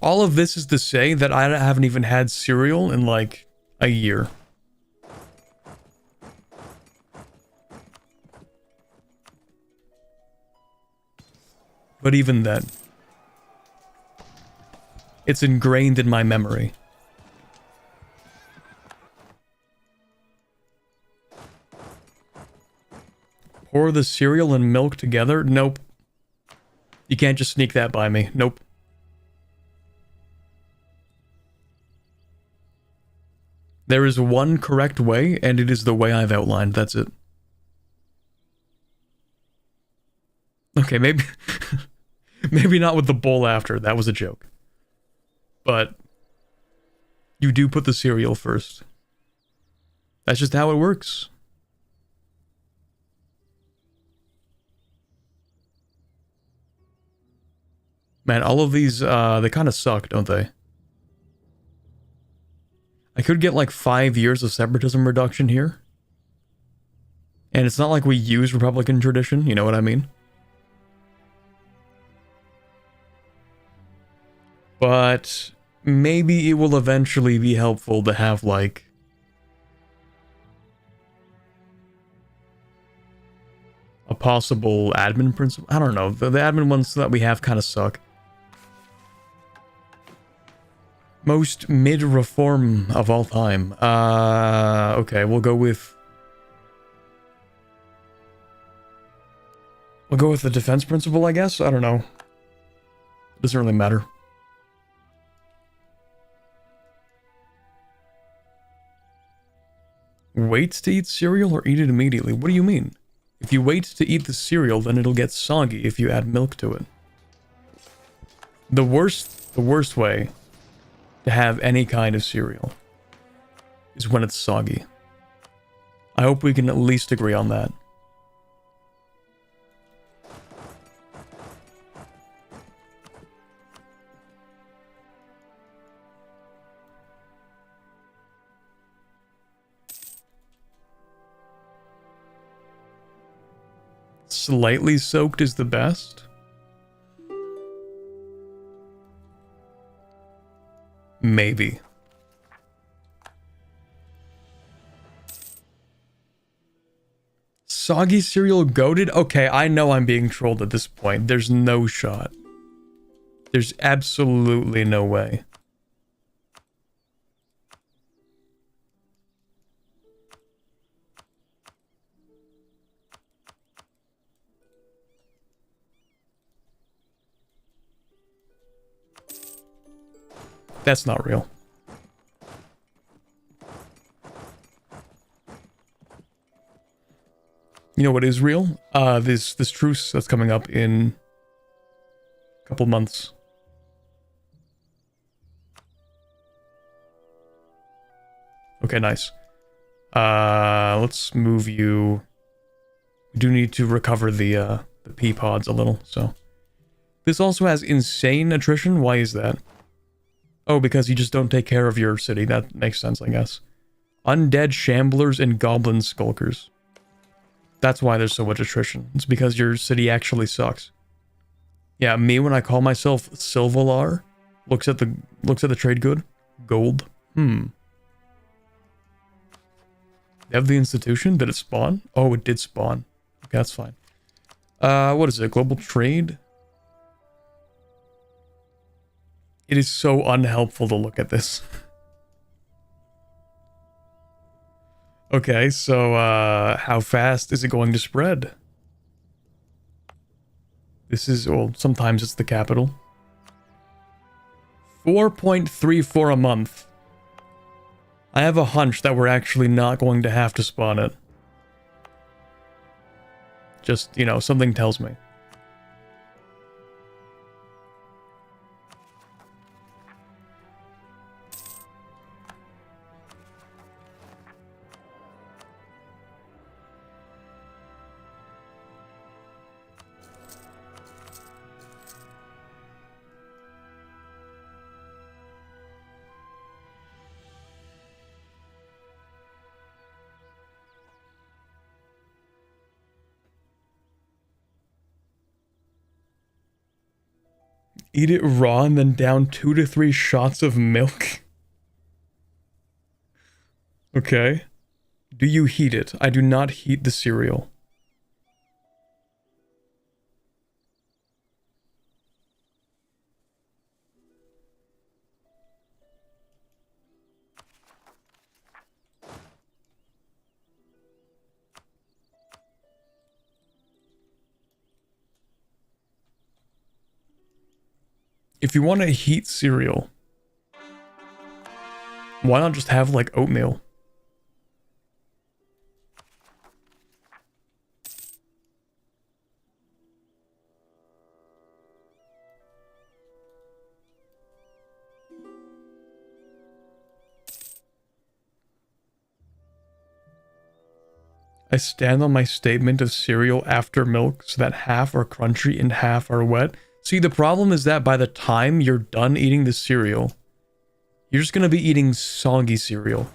All of this is to say that I haven't even had cereal in like a year. But even then, it's ingrained in my memory. Pour the cereal and milk together? Nope. You can't just sneak that by me. Nope. There is one correct way, and it is the way I've outlined. That's it. Okay, maybe... maybe not with the bowl after. That was a joke. But... you do put the cereal first. That's just how it works. Man, all of these, they kind of suck, don't they? I could get like 5 years of separatism reduction here. And it's not like we use Republican tradition, you know what I mean? But maybe it will eventually be helpful to have like... a possible admin principle. I don't know, the admin ones that we have kind of suck. Most mid-reform of all time. Okay, we'll go with the defense principle, I guess? I don't know. Doesn't really matter. Wait to eat cereal or eat it immediately? What do you mean? If you wait to eat the cereal, then it'll get soggy if you add milk to it. The worst way to have any kind of cereal is when it's soggy. I hope we can at least agree on that. Slightly soaked is the best. Maybe. Soggy cereal goated? Okay, I know I'm being trolled at this point. There's no shot. There's absolutely no way. That's not real. You know what is real? This truce that's coming up in a couple months. Okay, nice. Let's move you. We do need to recover the pea pods a little, so. This also has insane attrition. Why is that? Oh, because you just don't take care of your city. That makes sense, I guess. Undead shamblers and goblin skulkers. That's why there's so much attrition. It's because your city actually sucks. Yeah, me when I call myself Silvalar, looks at the trade good. Gold. They have the institution? Did it spawn? Oh, it did spawn. Okay, that's fine. What is it? Global trade? It is so unhelpful to look at this. Okay, so how fast is it going to spread? This is, well, sometimes it's the capital. 4.34 a month. I have a hunch that we're actually not going to have to spawn it. Just, you know, something tells me. Eat it raw and then down 2 to 3 shots of milk. Okay. Do you heat it? I do not heat the cereal. If you want to heat cereal, why not just have like oatmeal? I stand on my statement of cereal after milk so that half are crunchy and half are wet. See, the problem is that by the time you're done eating the cereal, you're just gonna be eating soggy cereal.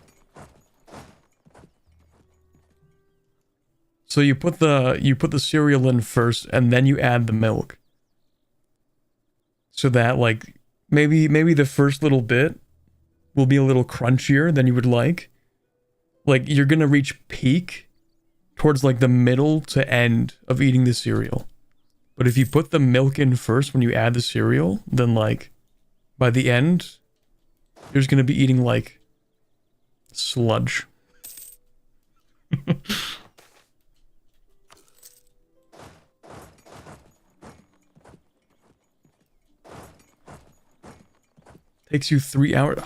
So you put the cereal in first and then you add the milk. So that like maybe the first little bit will be a little crunchier than you would like. Like you're gonna reach peak towards like the middle to end of eating the cereal. But if you put the milk in first when you add the cereal, then like by the end, you're just gonna be eating like sludge. Takes you 3 hours.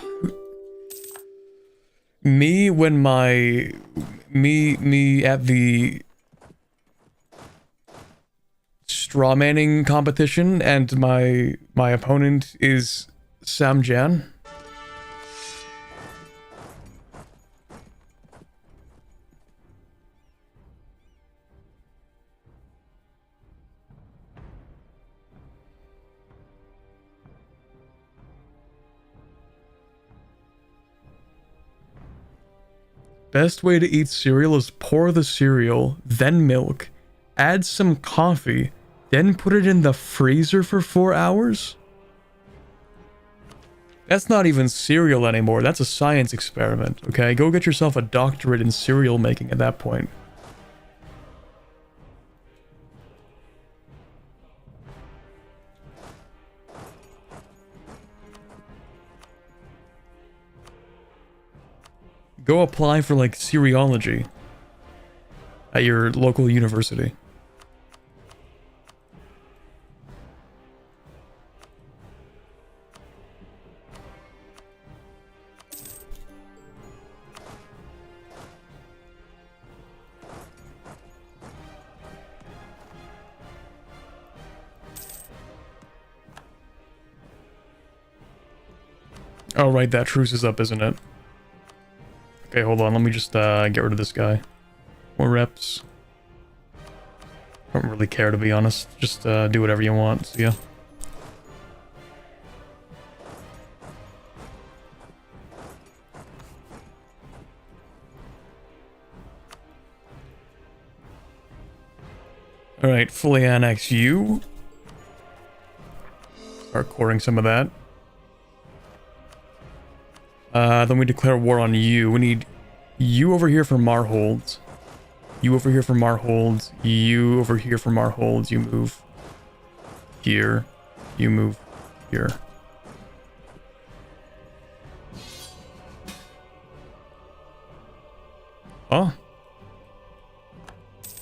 Me when me at the strawmanning competition and my opponent is Samjan. Best way to eat cereal is pour the cereal, then milk, add some coffee, then put it in the freezer for 4 hours? That's not even cereal anymore, that's a science experiment, okay? Go get yourself a doctorate in cereal making at that point. Go apply for like cereology at your local university. Oh right, that truce is up, isn't it? Okay, hold on, let me just get rid of this guy. More reps. I don't really care, to be honest. Just do whatever you want, so yeah. Alright, fully annex you. Start coring some of that. Then we declare war on you. We need you over here for Marhold. You over here for Marhold. You over here for Marhold. You move here. You move here. Huh?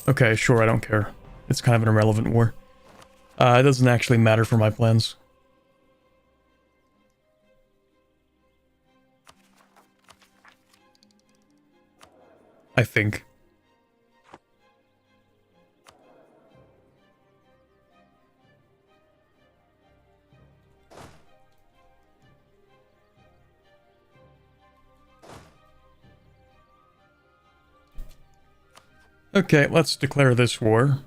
Okay, sure, I don't care. It's kind of an irrelevant war. It doesn't actually matter for my plans. I think. Okay, let's declare this war.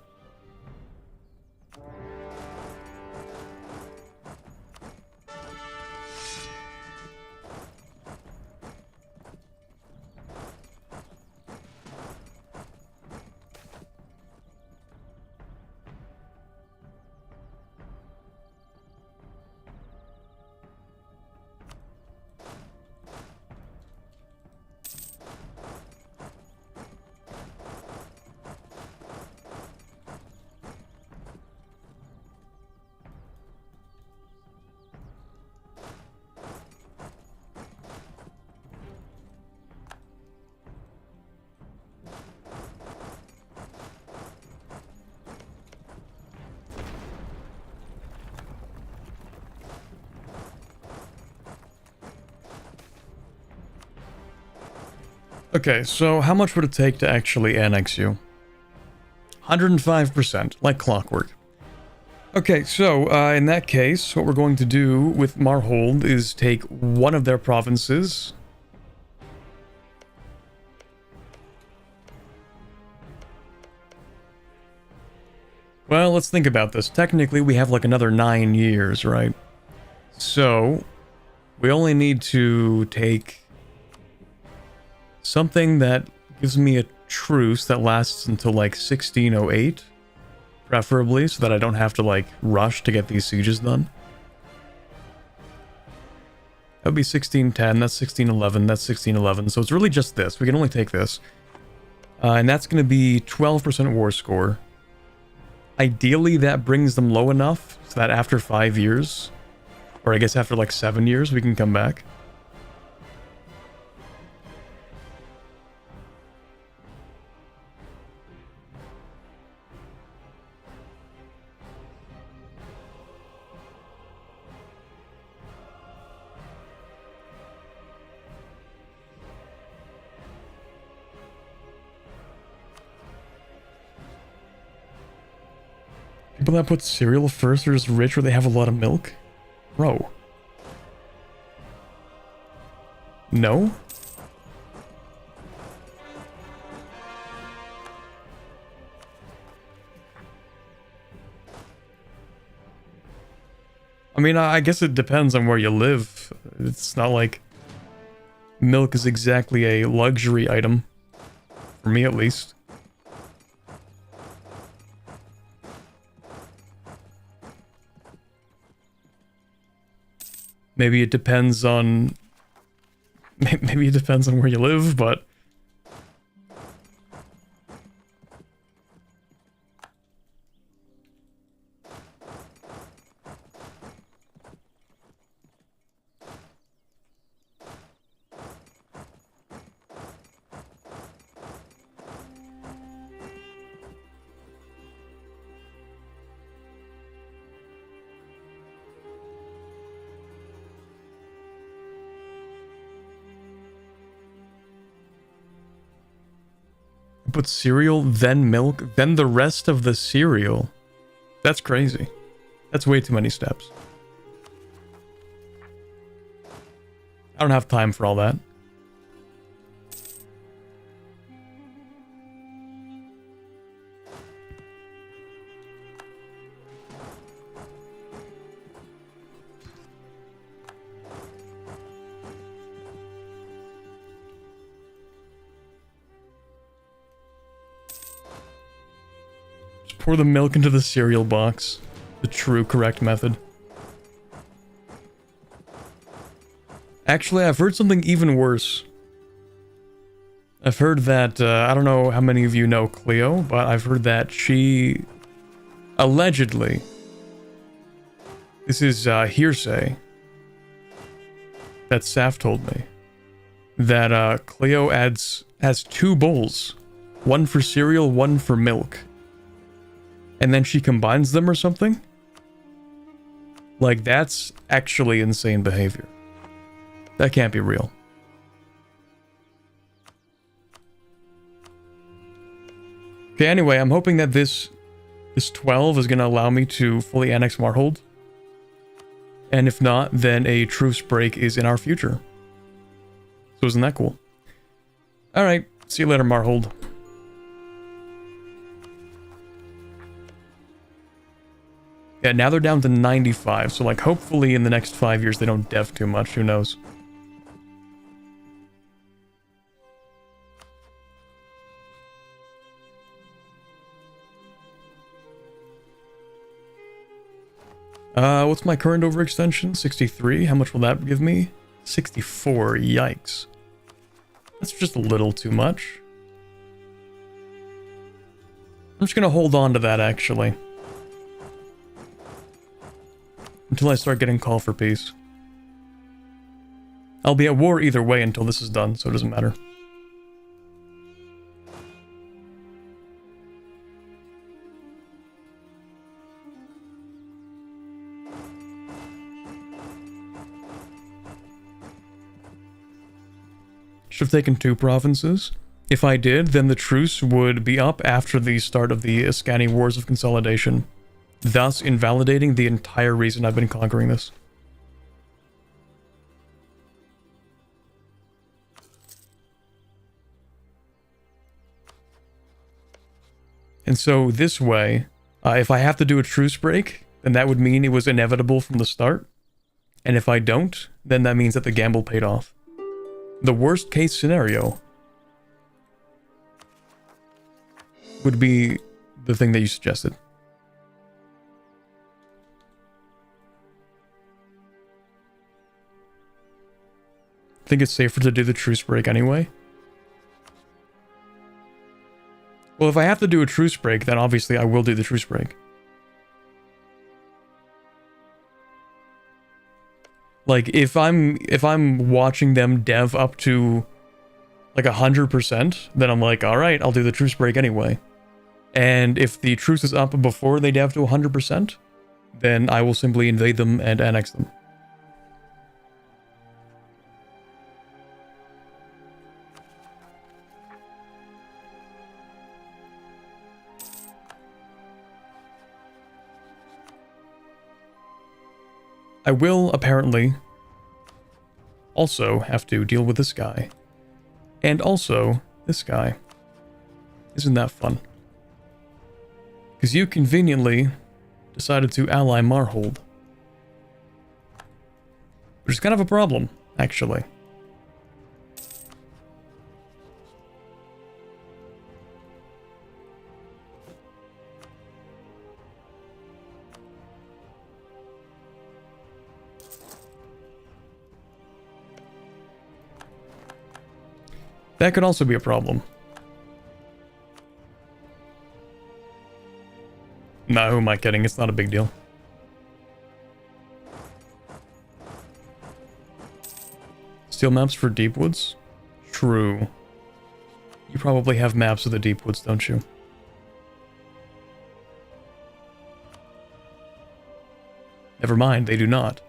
Okay, so how much would it take to actually annex you? 105%, like clockwork. Okay, so in that case, what we're going to do with Marhold is take one of their provinces. Well, let's think about this. Technically, we have like another 9 years, right? So, we only need to take something that gives me a truce that lasts until like 1608, preferably, so that I don't have to like rush to get these sieges done. That would be 1610, that's 1611, that's 1611, so it's really just this. We can only take this. And that's going to be 12% war score. Ideally, that brings them low enough so that after 5 years, or I guess after like 7 years, we can come back. People that put cereal first are just rich or they have a lot of milk? Bro. No? I mean, I guess it depends on where you live. It's not like milk is exactly a luxury item. For me, at least. Maybe it depends on... Maybe it depends on where you live, but... Put cereal, then milk, then the rest of the cereal. That's crazy. That's way too many steps. I don't have time for all that. Pour the milk into the cereal box. The true correct method. Actually, I've heard something even worse. I've heard that, I don't know how many of you know Cleo, but I've heard that she... allegedly... This is hearsay. That Saf told me. that Cleo has 2 bowls. One for cereal, one for milk. And then she combines them or something? Like, that's actually insane behavior. That can't be real. Okay, anyway, I'm hoping that this 12 is going to allow me to fully annex Marhold. And if not, then a truce break is in our future. So isn't that cool? Alright, see you later, Marhold. Yeah, now they're down to 95, so like hopefully in the next 5 years they don't dev too much, who knows. What's my current overextension? 63. How much will that give me? 64. Yikes. That's just a little too much. I'm just gonna hold on to that, actually. Until I start getting call for peace. I'll be at war either way until this is done, so it doesn't matter. Should have taken 2 provinces. If I did, then the truce would be up after the start of the Ascani Wars of Consolidation, thus invalidating the entire reason I've been conquering this. And so this way, if I have to do a truce break, then that would mean it was inevitable from the start. And if I don't, then that means that the gamble paid off. The worst case scenario would be the thing that you suggested. I think it's safer to do the truce break anyway. Well, if I have to do a truce break, then obviously I will do the truce break. Like, if I'm watching them dev up to, like, 100%, then I'm like, alright, I'll do the truce break anyway. And if the truce is up before they dev to 100%, then I will simply invade them and annex them. I will, apparently, also have to deal with this guy. And also, this guy. Isn't that fun? Because you conveniently decided to ally Marhold. Which is kind of a problem, actually. That could also be a problem. Nah, who am I kidding? It's not a big deal. Steel maps for deep woods? True. You probably have maps of the deep woods, don't you? Never mind, they do not.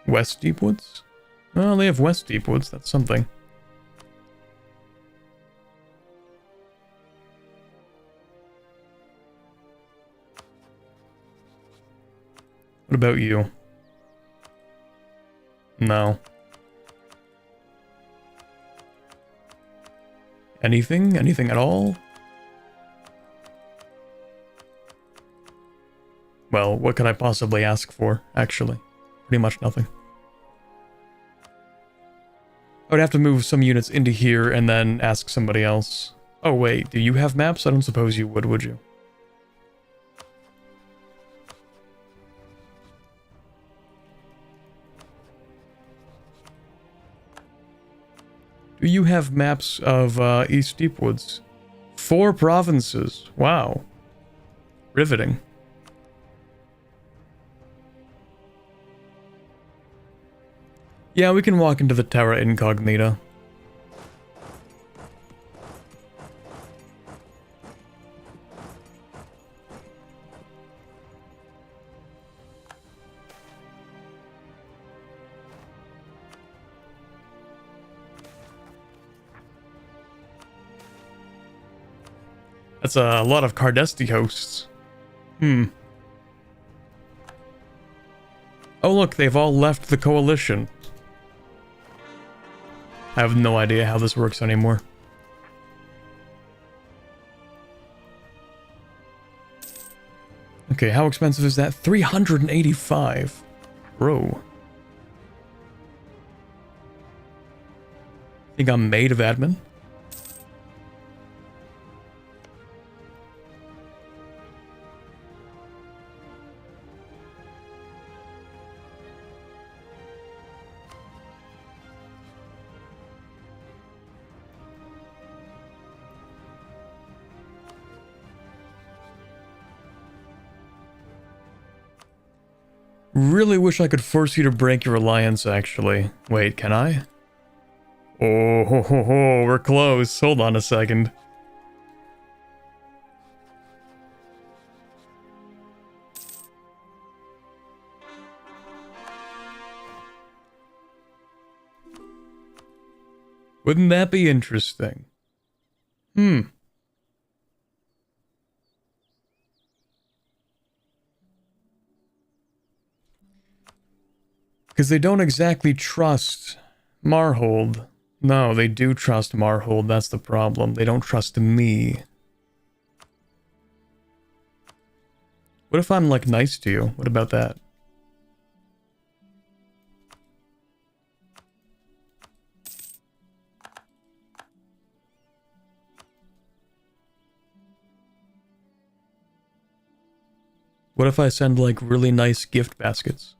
West deep woods? Well, they have West Deepwoods, that's something. What about you? No. Anything? Anything at all? Well, what could I possibly ask for, actually? Pretty much nothing. I would have to move some units into here and then ask somebody else. Oh wait, do you have maps? I don't suppose you would you? Do you have maps of East Deepwoods? 4 provinces. Wow. Riveting. Yeah, we can walk into the Terra Incognita. That's a lot of Cardesti hosts. Oh look, they've all left the coalition. I have no idea how this works anymore. Okay, how expensive is that? 385. Bro. Think I'm maid of admin? Really wish I could force you to break your alliance, actually. Wait, can I? Oh, ho, ho, ho, we're close. Hold on a second. Wouldn't that be interesting? Because they don't exactly trust Marhold. No, they do trust Marhold, that's the problem. They don't trust me. What if I'm, like, nice to you? What about that? What if I send, like, really nice gift baskets?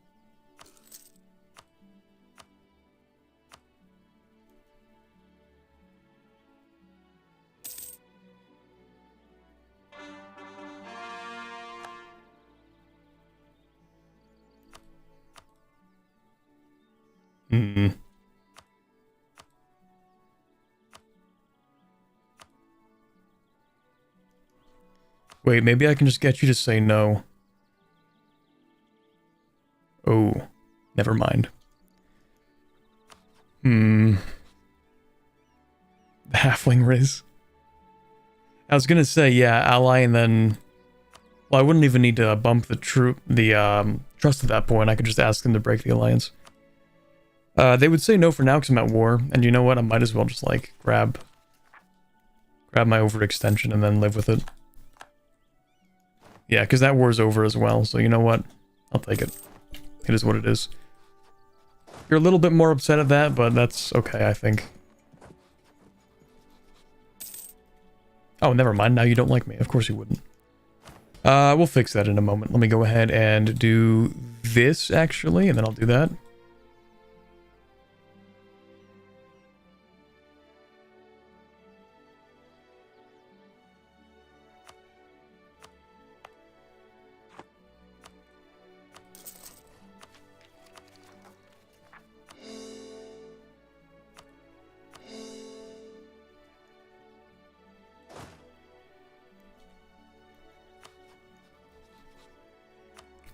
Wait, maybe I can just get you to say no. Oh, never mind. The halfling Riz. I was gonna say, yeah, ally and then... Well, I wouldn't even need to bump the trust at that point. I could just ask them to break the alliance. They would say no for now because I'm at war. And you know what? I might as well just, like, grab my overextension and then live with it. Yeah, because that war's over as well. So you know what? I'll take it. It is what it is. You're a little bit more upset at that, but that's okay, I think. Oh, never mind. Now you don't like me. Of course you wouldn't. We'll fix that in a moment. Let me go ahead and do this, actually, and then I'll do that.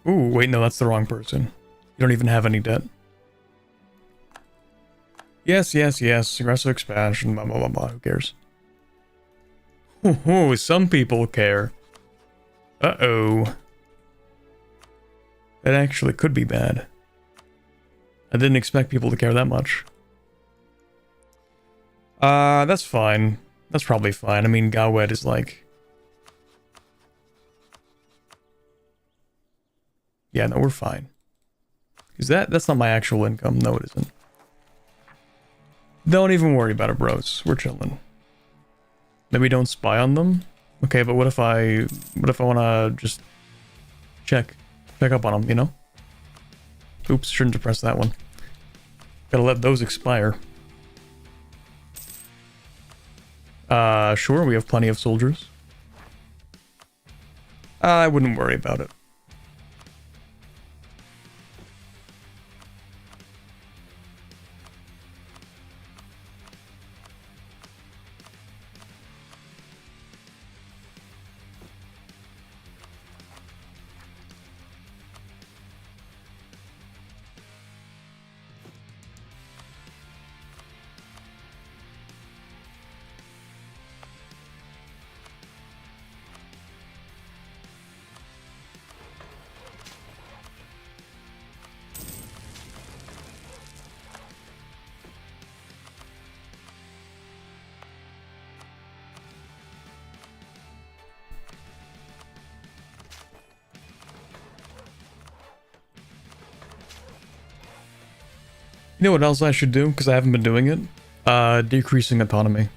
Ooh, wait, no, that's the wrong person. You don't even have any debt. Yes, yes, yes. Aggressive expansion, blah, blah, blah, blah. Who cares? Ooh, some people care. Uh-oh. That actually could be bad. I didn't expect people to care that much. That's fine. That's probably fine. I mean, Gawed is like... Yeah, no, we're fine. Is that's not my actual income? No, it isn't. Don't even worry about it, bros. We're chilling. Maybe don't spy on them? Okay, but what if I wanna just check up on them, you know? Oops, shouldn't have pressed that one. Gotta let those expire. Sure, we have plenty of soldiers. I wouldn't worry about it. You know what else I should do? Because I haven't been doing it. Decreasing autonomy.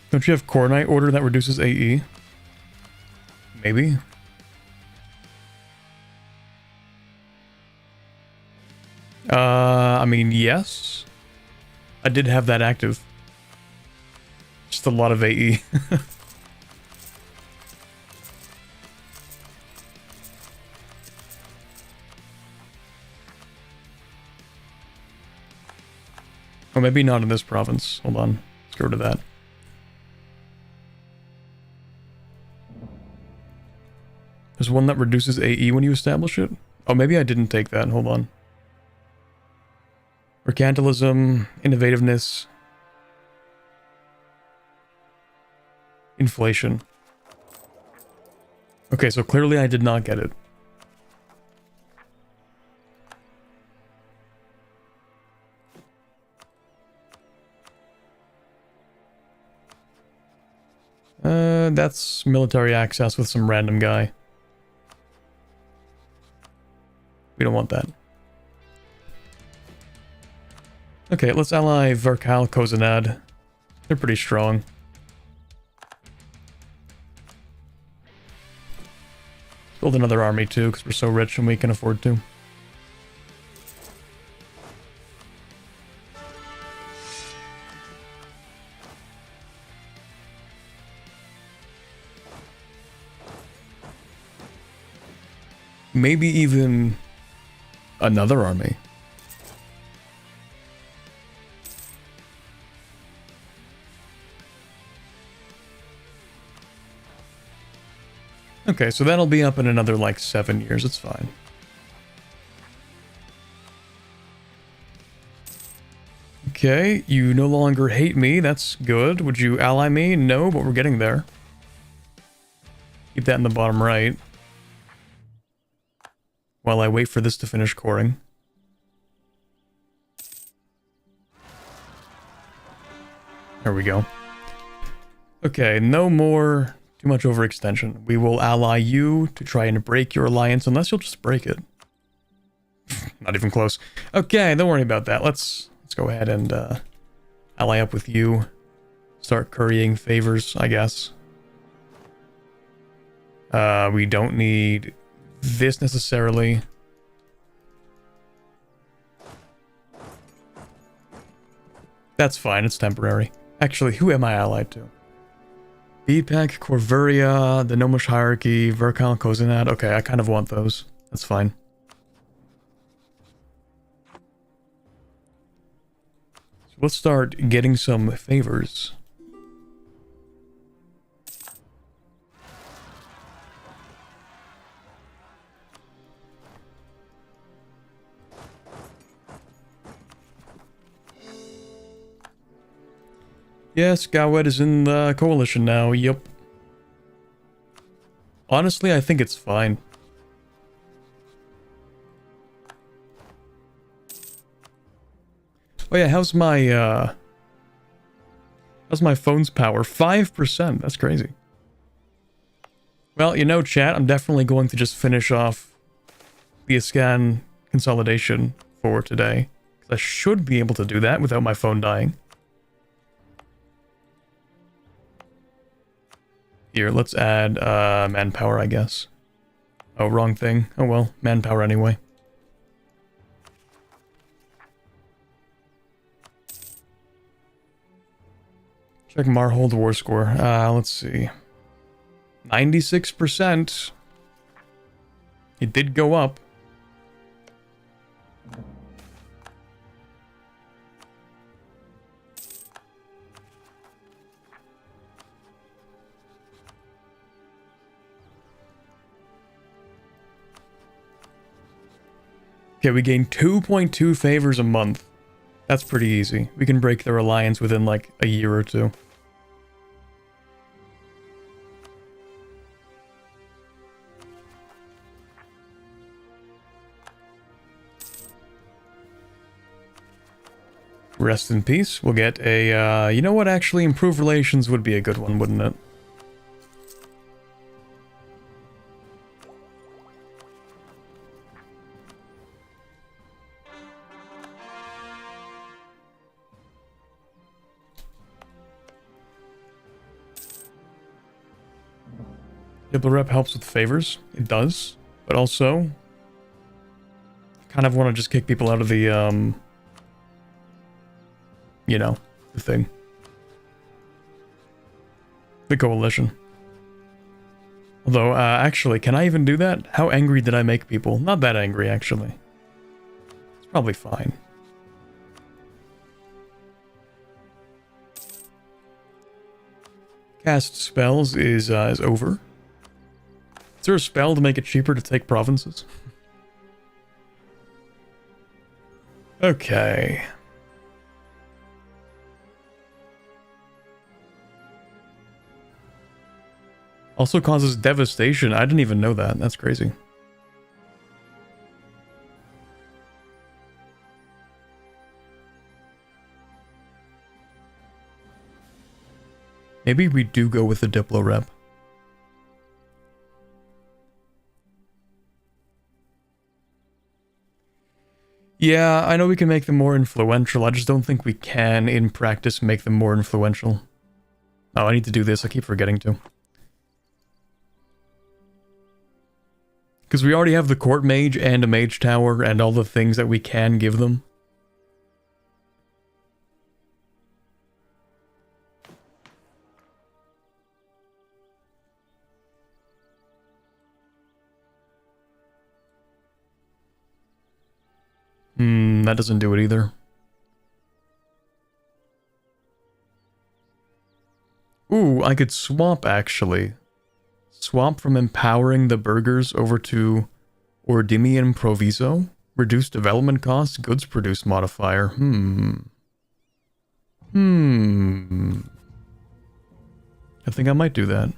Don't you have Core Knight order that reduces AE? Maybe. I mean, yes. I did have that active. Just a lot of AE. Or maybe not in this province. Hold on. Let's go to that. There's one that reduces AE when you establish it. Oh, maybe I didn't take that. Hold on. Mercantilism, innovativeness, inflation. Okay, so clearly I did not get it. That's military access with some random guy. We don't want that. Okay, let's ally Verkal Kozanad. They're pretty strong. Build another army too, because we're so rich and we can afford to. Maybe even another army. Okay, so that'll be up in another, like, 7 years. It's fine. Okay, you no longer hate me. That's good. Would you ally me? No, but we're getting there. Keep that in the bottom right. While I wait for this to finish coring. There we go. Okay, no more too much overextension. We will ally you to try and break your alliance, unless you'll just break it. Not even close. Okay, don't worry about that. Let's go ahead and ally up with you. Start currying favors, I guess. We don't need this necessarily. That's fine, it's temporary. Actually, who am I allied to? Beatpack, Corvuria, the Gnomish Hierarchy, Verkal, Kozanad. Okay, I kind of want those. That's fine. So let's start getting some favors. Yes, Gawed is in the coalition now, yep. Honestly, I think it's fine. Oh yeah, how's my phone's power? 5%, that's crazy. Well, you know, chat, I'm definitely going to just finish off the scan consolidation for today. I should be able to do that without my phone dying. Here, let's add manpower, I guess. Oh, wrong thing. Oh well, manpower anyway. Check Marhold war score. Let's see. 96%. It did go up. Okay, we gain 2.2 favors a month. That's pretty easy. We can break their alliance within like a year or two. Rest in peace. We'll get a, you know what, actually, improved relations would be a good one, wouldn't it? Diplo rep helps with favors. It does. But also, kind of want to just kick people out of the, you know, the thing. The coalition. Although, actually, can I even do that? How angry did I make people? Not that angry, actually. It's probably fine. Cast spells is over. Is there a spell to make it cheaper to take provinces? Okay. Also causes devastation. I didn't even know that. That's crazy. Maybe we do go with the Diplo rep. Yeah, I know we can make them more influential. I just don't think we can, in practice, make them more influential. Oh, I need to do this. I keep forgetting to. Because we already have the court mage and a mage tower and all the things that we can give them. That doesn't do it either. Ooh, I could swap, actually. Swap from empowering the burghers over to Ordimian Proviso. Reduce development costs, goods produced modifier. I think I might do that.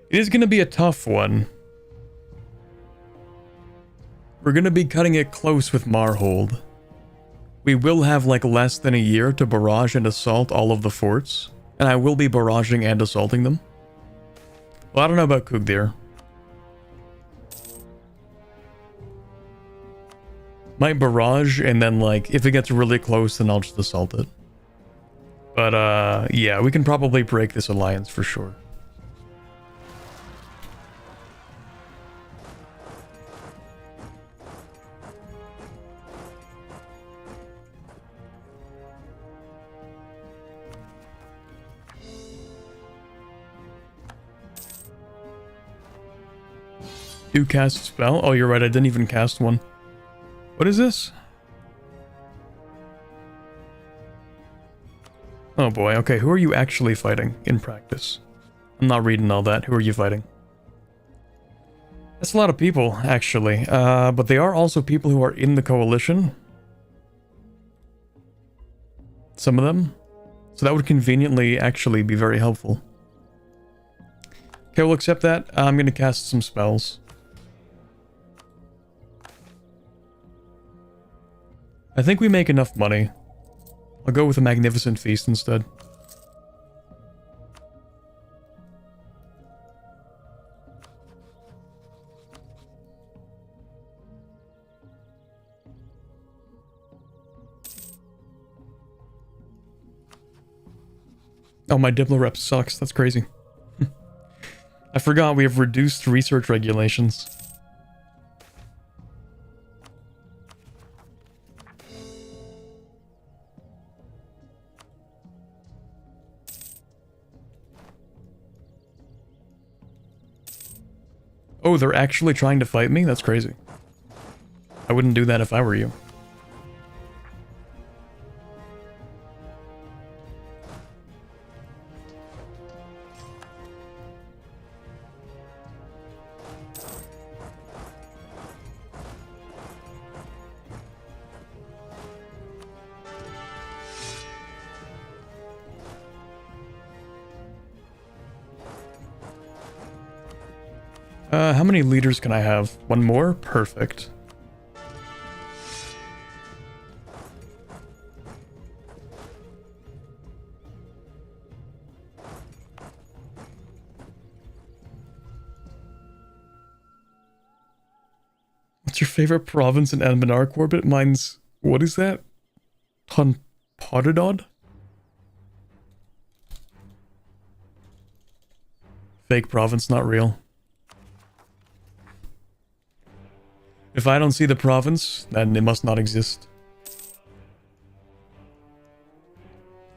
It is going to be a tough one. We're going to be cutting it close with Marhold. We will have like less than a year to barrage and assault all of the forts. And I will be barraging and assaulting them. Well, I don't know about Kugdir. Might barrage and then like, if it gets really close, then I'll just assault it. But yeah, we can probably break this alliance for sure. Do cast a spell? Oh, you're right, I didn't even cast one. What is this? Oh boy, okay, who are you actually fighting in practice? I'm not reading all that. Who are you fighting? That's a lot of people, actually. But they are also people who are in the coalition. Some of them. So that would conveniently actually be very helpful. Okay, we'll accept that. I'm going to cast some spells. I think we make enough money. I'll go with a magnificent feast instead. Oh, my Diplo rep sucks. That's crazy. I forgot we have reduced research regulations. Oh, they're actually trying to fight me? That's crazy. I wouldn't do that if I were you. How many leaders can I have? One more? Perfect. What's your favorite province in Anbennar, Corbett? Mine's... what is that? Potidod? Fake province, not real. If I don't see the province, then it must not exist.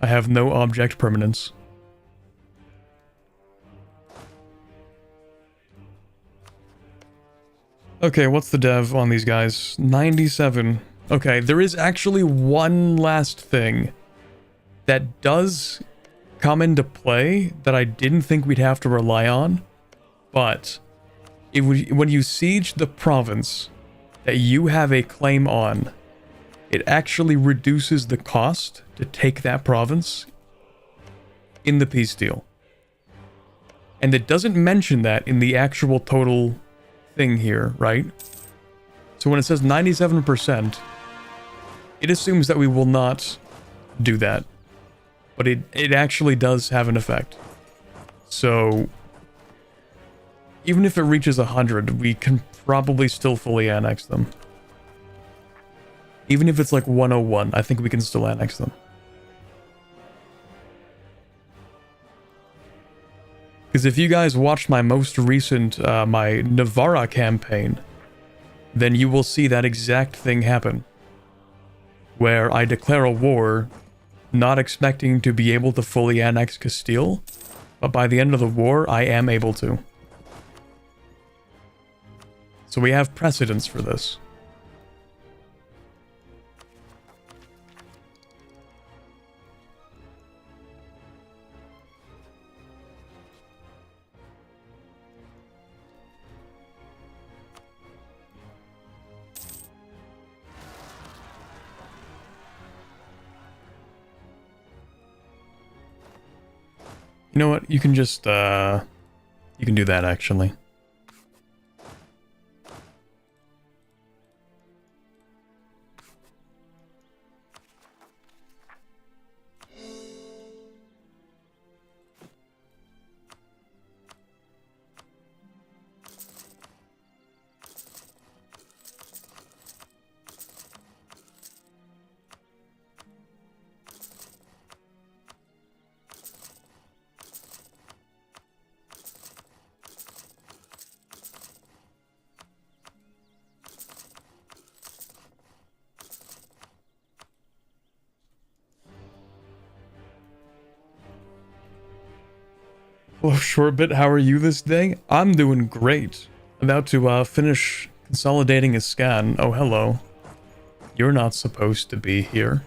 I have no object permanence. Okay, what's the dev on these guys? 97. Okay, there is actually one last thing that does come into play that I didn't think we'd have to rely on, but when you siege the province that you have a claim on, it actually reduces the cost to take that province in the peace deal. And it doesn't mention that in the actual total thing here, right? So when it says 97%, it assumes that we will not do that. But it actually does have an effect. So even if it reaches 100, we can probably still fully annex them. Even if it's like 101, I think we can still annex them. Because if you guys watched my most recent, my Navarra campaign, then you will see that exact thing happen. Where I declare a war, not expecting to be able to fully annex Castile, but by the end of the war, I am able to. So we have precedence for this. You know what? You can just, you can do that, actually. Hello, Shortbit. How are you this day? I'm doing great. About to finish consolidating a scan. Oh, hello. You're not supposed to be here.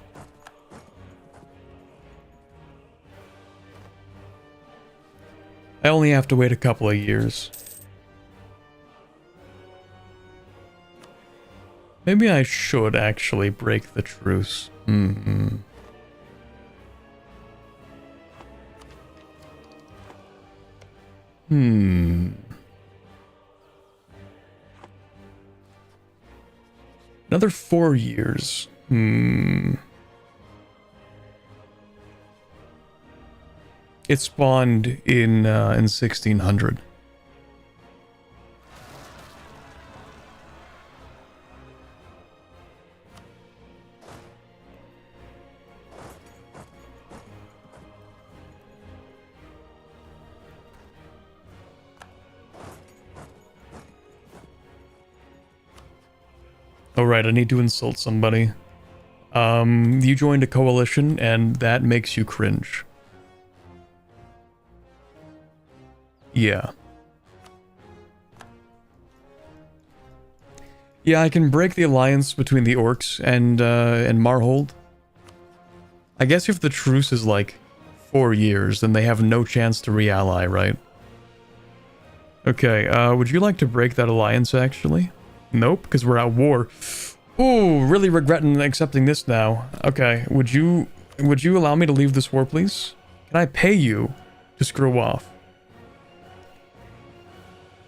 I only have to wait a couple of years. Maybe I should actually break the truce. Another 4 years. It spawned in 1600. Oh right, I need to insult somebody. You joined a coalition and that makes you cringe. Yeah. Yeah, I can break the alliance between the orcs and Marhold. I guess if the truce is like 4 years, then they have no chance to re-ally, right? Okay, would you like to break that alliance, actually? Nope, because we're at war. Ooh, really regretting accepting this now. Okay, would you allow me to leave this war, please? Can I pay you to screw off?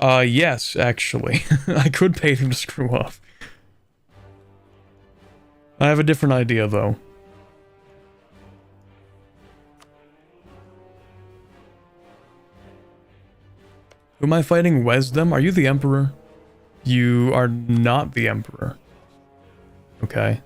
Yes, actually. I could pay them to screw off. I have a different idea, though. Who am I fighting? Wesdom? Are you the Emperor? You are not the Emperor. Okay.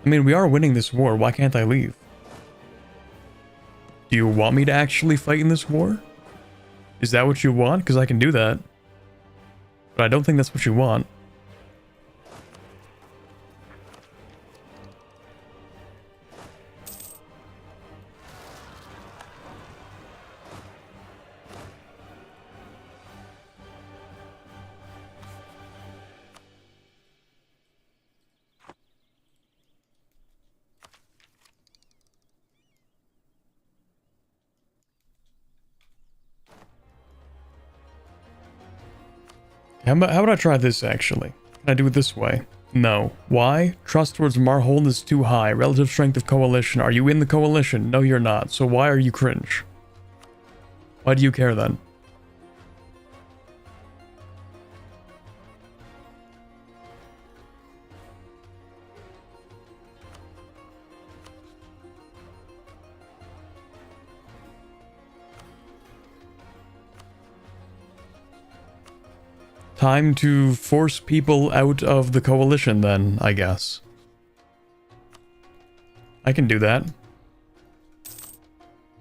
I mean, we are winning this war. Why can't I leave? Do you want me to actually fight in this war? Is that what you want? Because I can do that. But I don't think that's what you want. How about I try this, actually? Can I do it this way? No. Why? Trust towards Marhold is too high. Relative strength of coalition. Are you in the coalition? No, you're not. So why are you cringe? Why do you care, then? Time to force people out of the coalition then, I guess. I can do that.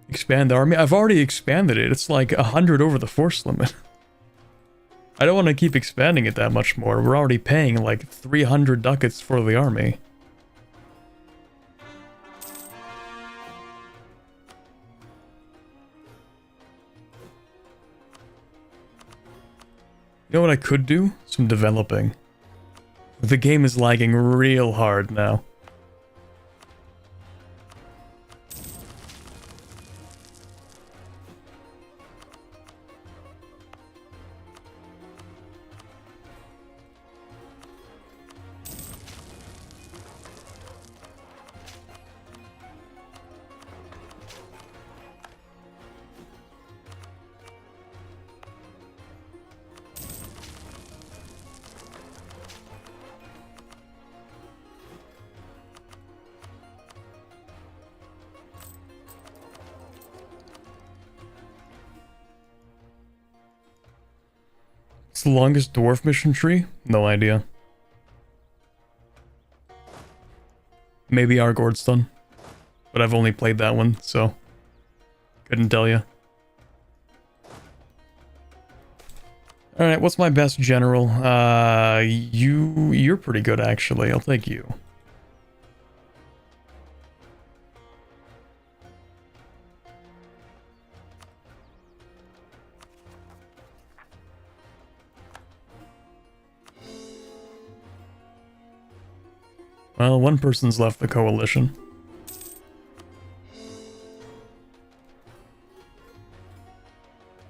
Expand the army? I've already expanded it. It's like 100 over the force limit. I don't want to keep expanding it that much more. We're already paying like 300 ducats for the army. You know what I could do? Some developing. The game is lagging real hard now. What's the longest dwarf mission tree? No idea. Maybe Argord's done. But I've only played that one, so couldn't tell you. Alright, what's my best general? You're pretty good, actually. I'll take you. Well, one person's left the coalition.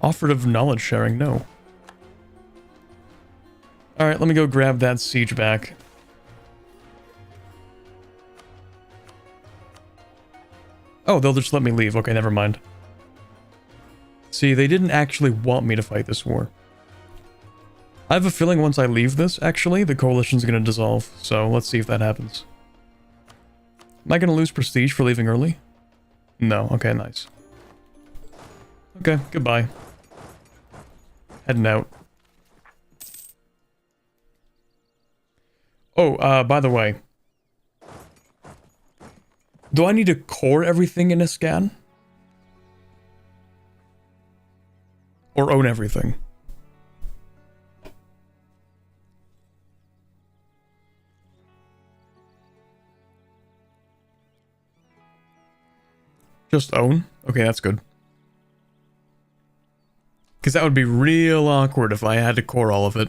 Offered of knowledge sharing, no. Alright, let me go grab that siege back. Oh, they'll just let me leave. Okay, never mind. See, they didn't actually want me to fight this war. I have a feeling once I leave this, actually, the coalition's gonna dissolve. So, let's see if that happens. Am I gonna lose prestige for leaving early? No. Okay, nice. Okay, goodbye. Heading out. Oh, by the way. Do I need to core everything in a scan? Or own everything? Just own? Okay, that's good. Because that would be real awkward if I had to core all of it.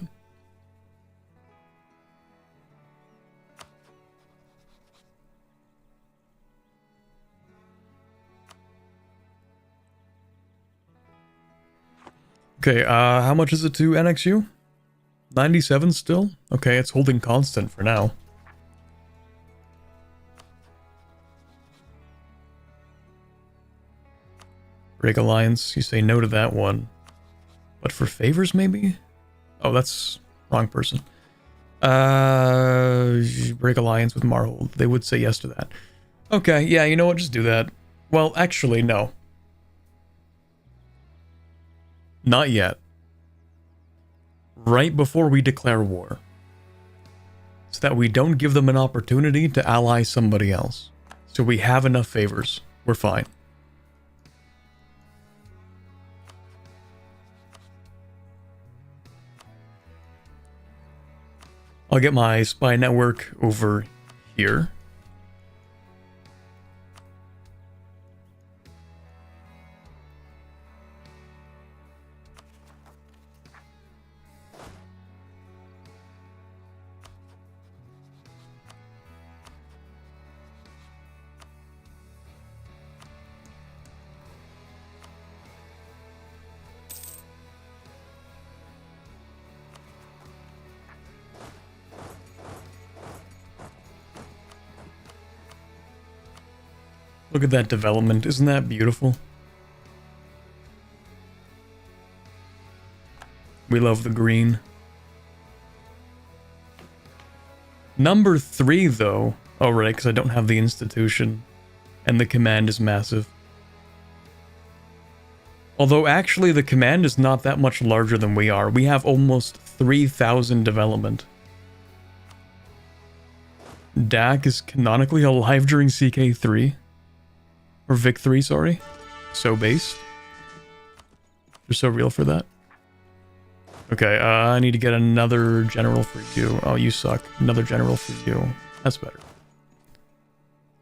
Okay, how much is it to NXU? 97 still? Okay, it's holding constant for now. Break alliance. You say no to that one. But for favors, maybe? Oh, that's wrong person. Break alliance with Marhold. They would say yes to that. Okay, yeah, you know what? Just do that. Well, actually, no. Not yet. Right before we declare war. So that we don't give them an opportunity to ally somebody else. So we have enough favors. We're fine. I'll get my spy network over here. Look at that development. Isn't that beautiful? We love the green. Number 3, though. Oh, right, because I don't have the institution. And the command is massive. Although, actually, the command is not that much larger than we are. We have almost 3,000 development. Dak is canonically alive during CK3. Or Vic 3, sorry. So based. You're so real for that. Okay, I need to get another general for you. Oh, you suck. Another general for you. That's better.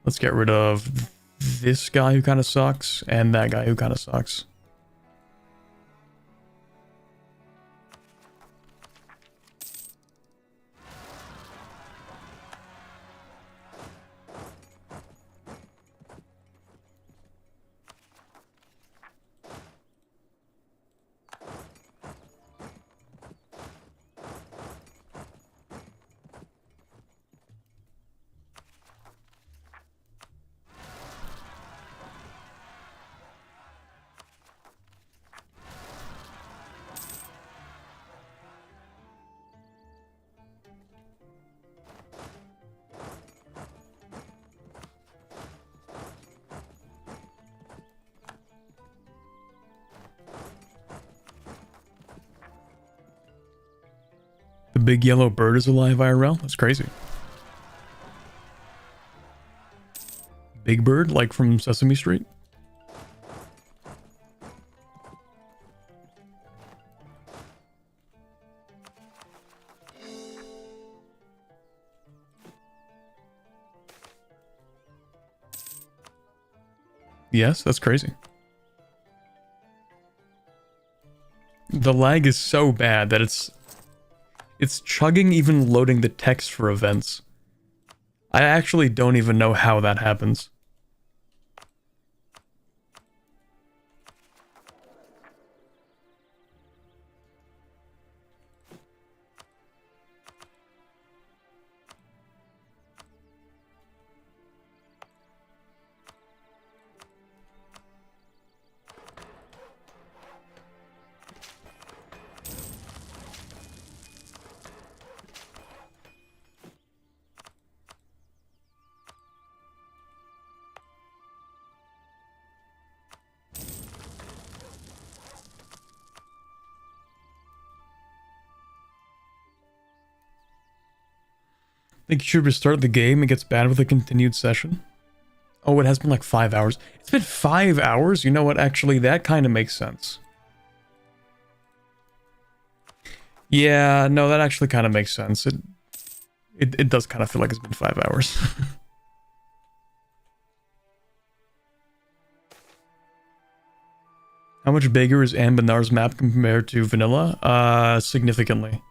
Let's get rid of this guy who kind of sucks, and that guy who kind of sucks. The big yellow bird is alive IRL? That's crazy. Big Bird, like from Sesame Street? Yes, that's crazy. The lag is so bad that it's chugging even loading the text for events. I actually don't even know how that happens. Think you should restart the game. It gets bad with a continued session. Oh, it has been like 5 hours. It's been 5 hours? You know what? Actually, that kind of makes sense. Yeah, no, that actually kind of makes sense. It does kind of feel like it's been 5 hours. How much bigger is Anbennar's map compared to vanilla? Significantly.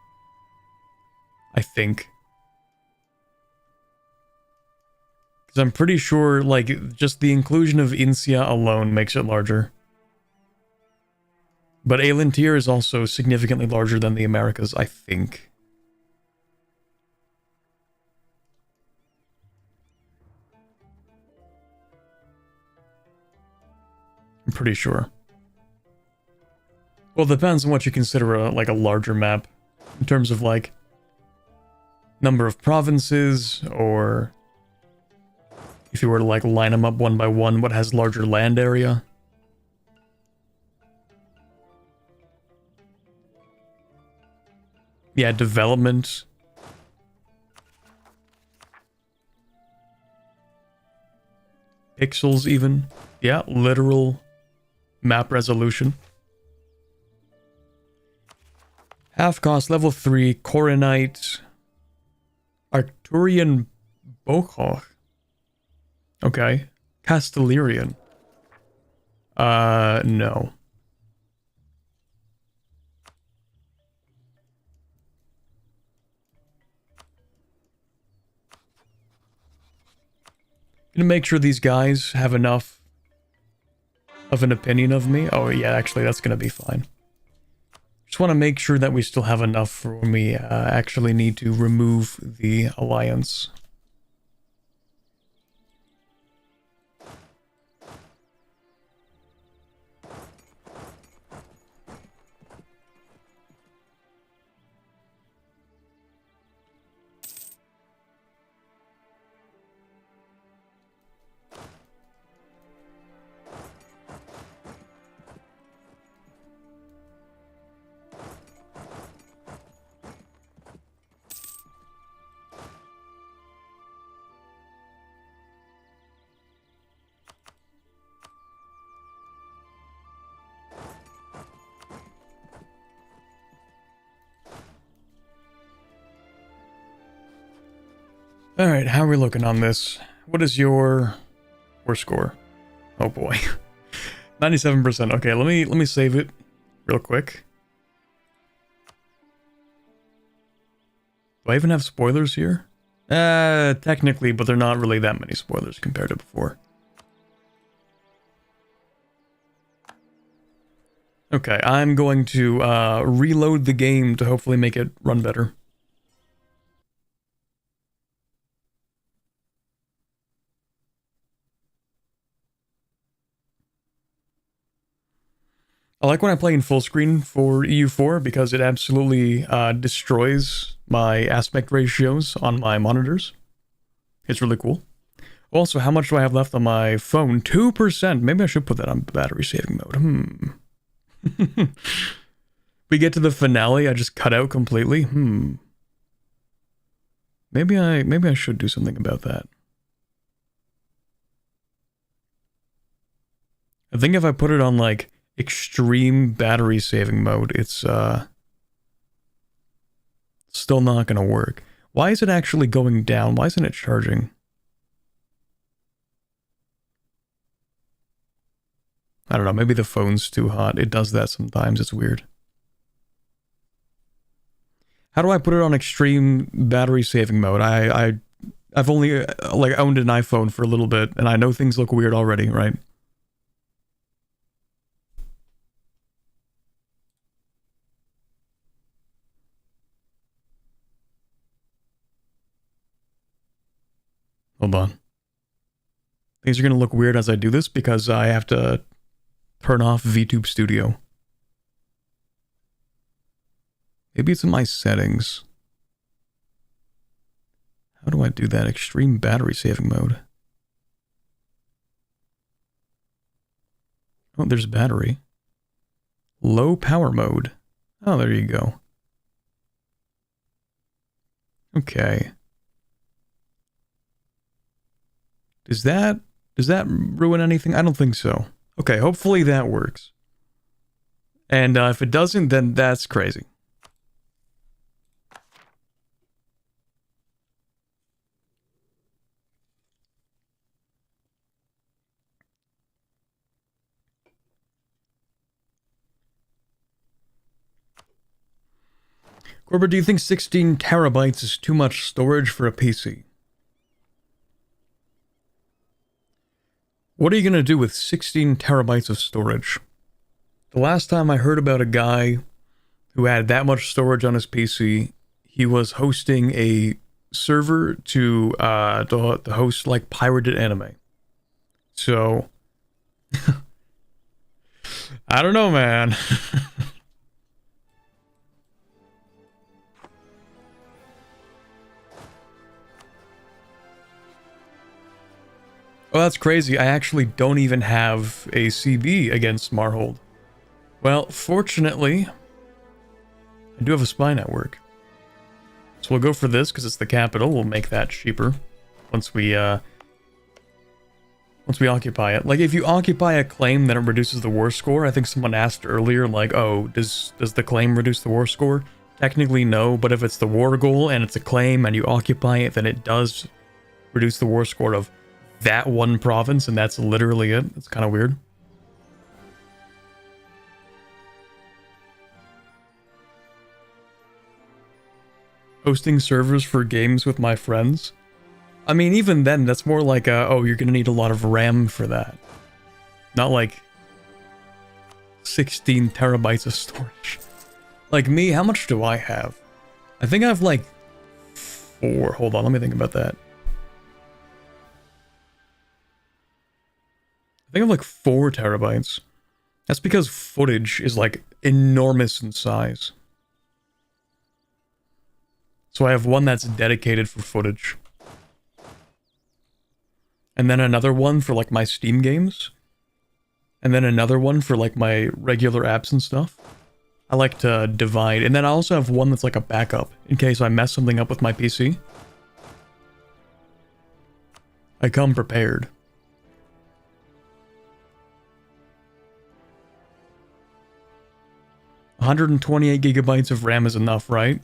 I think. Because I'm pretty sure, like, just the inclusion of Incia alone makes it larger. But Aelintir is also significantly larger than the Americas, I think. I'm pretty sure. Well, it depends on what you consider like a larger map. In terms of like number of provinces, or if you were to like line them up one by one, what has larger land area. Yeah, development. Pixels even. Yeah, literal map resolution. Half cost, level 3, Coronite, Arcturian Bokoch. Okay. Castellarian. No. Gonna make sure these guys have enough of an opinion of me. Oh yeah, actually that's gonna be fine. Just want to make sure that we still have enough for when we actually need to remove the alliance. Alright, how are we looking on this? What is your score? Oh boy. 97%. Okay, let me save it real quick. Do I even have spoilers here? Technically, but they're not really that many spoilers compared to before. Okay, I'm going to reload the game to hopefully make it run better. I like when I play in full screen for EU4 because it absolutely destroys my aspect ratios on my monitors. It's really cool. Also, how much do I have left on my phone? 2%. Maybe I should put that on battery saving mode. We get to the finale, I just cut out completely. Maybe I should do something about that. I think if I put it on like extreme battery saving mode, it's still not gonna work. Why is it actually going down? Why isn't it charging? I don't know, maybe the phone's too hot. It does that sometimes, it's weird. How do I put it on extreme battery saving mode? I've only like owned an iPhone for a little bit and I know things look weird already, right? Hold on. Things are going to look weird as I do this because I have to turn off VTube Studio. Maybe it's in my settings. How do I do that? Extreme battery saving mode. Oh, there's battery. Low power mode. Oh, there you go. Okay. Does that ruin anything? I don't think so. Okay, hopefully that works. And if it doesn't, then that's crazy. Corbett, do you think 16 terabytes is too much storage for a PC? What are you going to do with 16 terabytes of storage? The last time I heard about a guy who had that much storage on his PC, he was hosting a server to host like pirated anime. So, I don't know, man. Oh, that's crazy. I actually don't even have a CB against Marhold. Well, fortunately, I do have a spy network. So we'll go for this because it's the capital. We'll make that cheaper once we occupy it. Like, if you occupy a claim, then it reduces the war score. I think someone asked earlier, like, oh, does the claim reduce the war score? Technically, no, but if it's the war goal and it's a claim and you occupy it, then it does reduce the war score of that one province, and that's literally it. It's kind of weird. Hosting servers for games with my friends. I mean, even then, that's more like, oh, you're gonna need a lot of RAM for that. Not like 16 terabytes of storage. Like me, how much do I have? I think I have like 4. Hold on, let me think about that. I think I have like 4 terabytes. That's because footage is like enormous in size. So I have one that's dedicated for footage. And then another one for like my Steam games. And then another one for like my regular apps and stuff. I like to divide. And then I also have one that's like a backup in case I mess something up with my PC. I come prepared. $128 gigabytes of RAM is enough, right?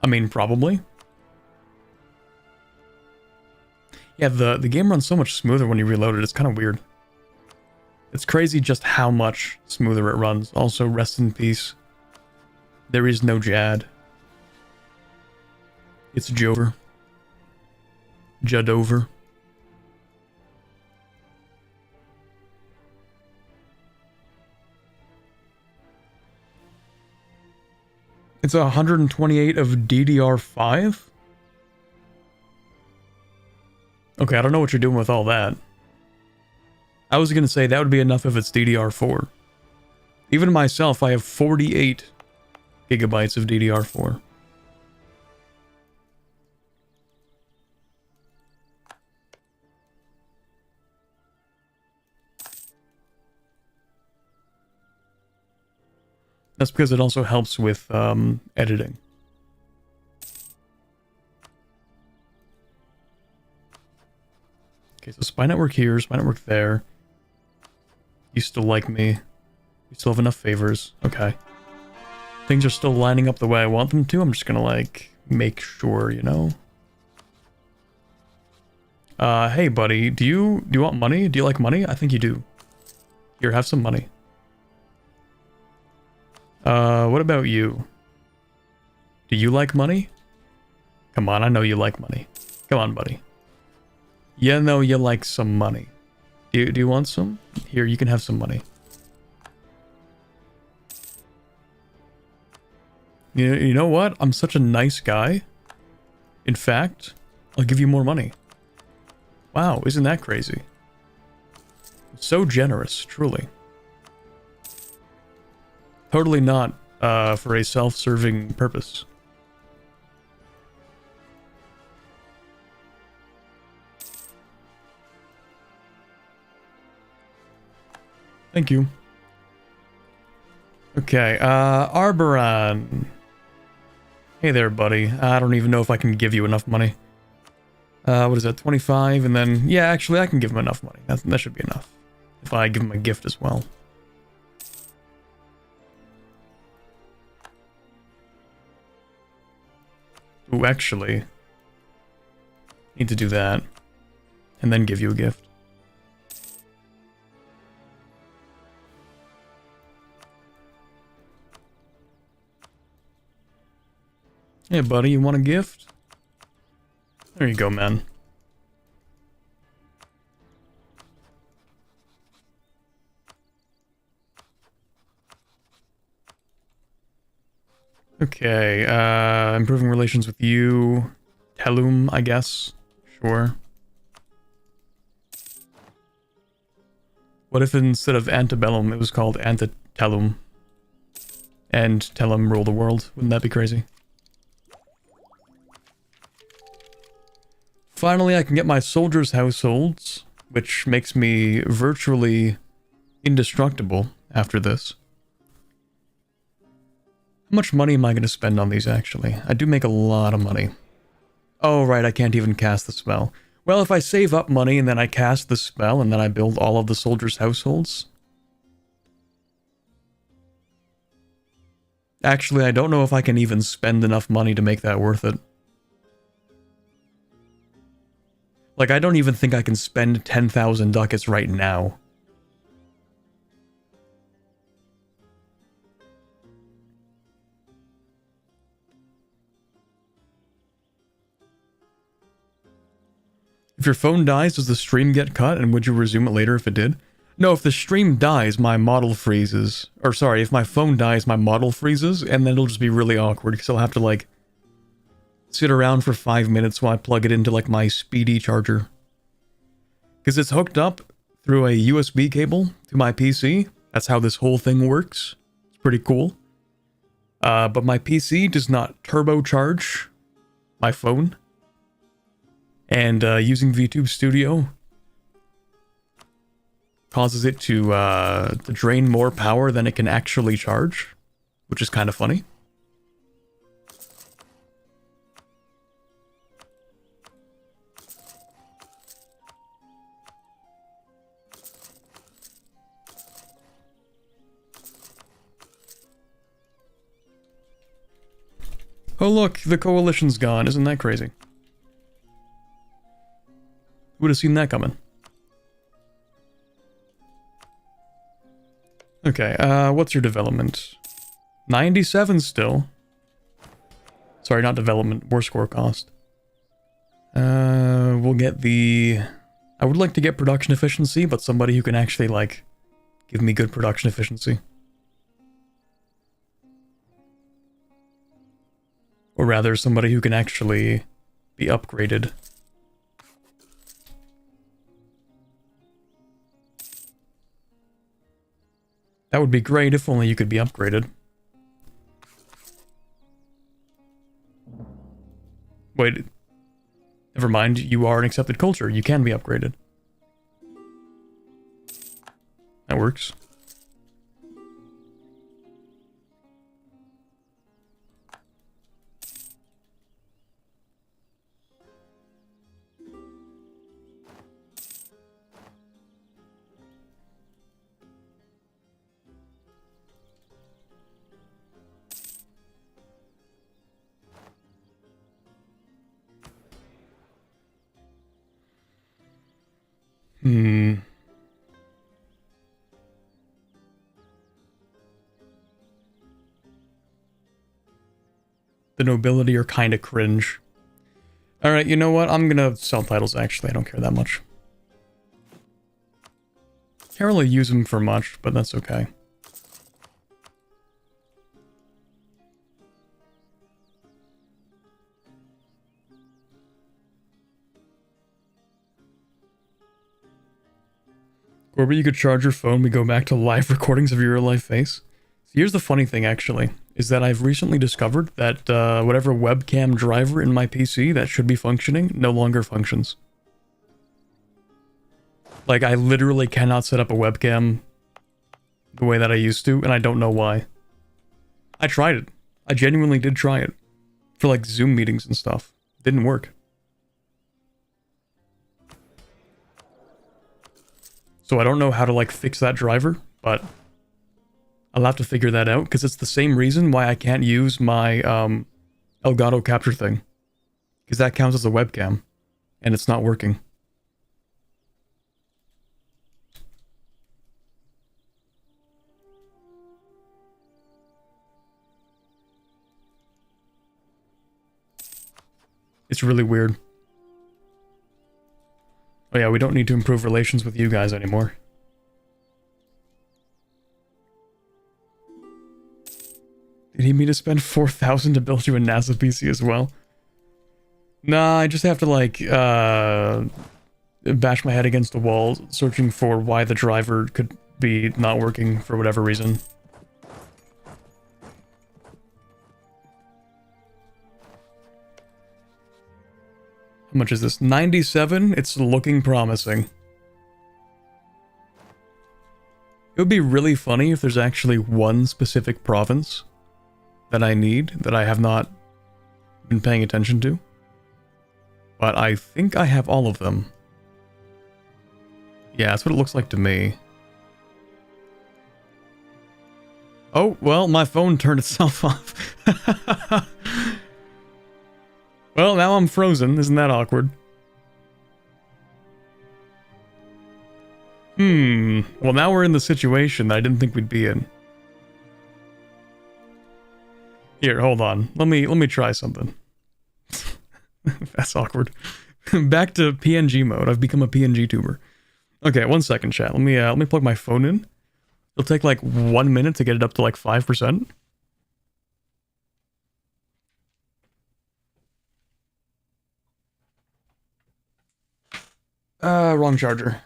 I mean, probably. Yeah, the game runs so much smoother when you reload it. It's kind of weird. It's crazy just how much smoother it runs. Also, rest in peace. There is no Jad. It's Jover. Judover. It's 128 of DDR5? Okay, I don't know what you're doing with all that. I was gonna say that would be enough if it's DDR4. Even myself, I have 48 gigabytes of DDR4. That's because it also helps with editing. Okay, so spy network here, spy network there. You still like me. You still have enough favors. Okay. Things are still lining up the way I want them to. I'm just gonna, like, make sure, you know? Hey, buddy, do you want money? Do you like money? I think you do. Here, have some money. What about you? Do you like money? Come on, I know you like money. Come on, buddy. You know you like some money. Do you want some? Here, you can have some money. You know what? I'm such a nice guy. In fact, I'll give you more money. Wow, isn't that crazy? So generous, truly. Totally not for a self-serving purpose. Thank you. Okay, Arboran. Hey there, buddy. I don't even know if I can give you enough money. What is that, 25? And then, yeah, actually, I can give him enough money. That should be enough. If I give him a gift as well. Ooh, actually, need to do that. And then give you a gift. Hey, buddy, you want a gift? There you go, man. Okay, improving relations with you. Telum, I guess. Sure. What if instead of Antebellum, it was called Antitelum? And Telum rule the world? Wouldn't that be crazy? Finally, I can get my soldiers' households, which makes me virtually indestructible after this. How much money am I going to spend on these, actually? I do make a lot of money. Oh, right, I can't even cast the spell. Well, if I save up money and then I cast the spell and then I build all of the soldiers' households... Actually, I don't know if I can even spend enough money to make that worth it. Like, I don't even think I can spend 10,000 ducats right now. If your phone dies, does the stream get cut, and would you resume it later if it did? No, if the stream dies, my model freezes. Or sorry, if my phone dies, my model freezes, and then it'll just be really awkward, because I'll have to, like, sit around for 5 minutes while I plug it into, like, my speedy charger. Because it's hooked up through a USB cable to my PC. That's how this whole thing works. It's pretty cool. But my PC does not turbocharge my phone. And using VTube Studio causes it to drain more power than it can actually charge, which is kind of funny. Oh look, the coalition's gone. Isn't that crazy? Who would have seen that coming? Okay, what's your development? 97 still. Sorry, not development, war score cost. We'll get the... I would like to get production efficiency, but somebody who can actually, like, give me good production efficiency. Or rather, somebody who can actually be upgraded. That would be great if only you could be upgraded. Wait. Never mind, you are an accepted culture. You can be upgraded. That works. The nobility are kind of cringe. Alright, you know what? I'm gonna sell titles, actually. I don't care that much. Can't really use them for much, but that's okay. Corbett, you could charge your phone, we go back to live recordings of your real life face. So here's the funny thing, actually, is that I've recently discovered that whatever webcam driver in my PC that should be functioning no longer functions. Like, I literally cannot set up a webcam the way that I used to, and I don't know why. I tried it. I genuinely did try it. For, like, Zoom meetings and stuff. Didn't work. So I don't know how to, like, fix that driver, but I'll have to figure that out, because it's the same reason why I can't use my Elgato capture thing. Because that counts as a webcam, and it's not working. It's really weird. Oh yeah, we don't need to improve relations with you guys anymore. Did he mean to spend 4,000 to build you a NASA PC as well? Nah, I just have to, like, bash my head against the wall, searching for why the driver could be not working for whatever reason. How much is this? 97? It's looking promising. It would be really funny if there's actually one specific province that I need that I have not been paying attention to. But I think I have all of them. Yeah, that's what it looks like to me. Oh, well, my phone turned itself off. Well, now I'm frozen. Isn't that awkward? Well, now we're in the situation that I didn't think we'd be in. Here, hold on. Let me try something. That's awkward. Back to PNG mode. I've become a PNG tuber. Okay, 1 second, chat. Let me plug my phone in. It'll take like 1 minute to get it up to like 5%. Wrong charger.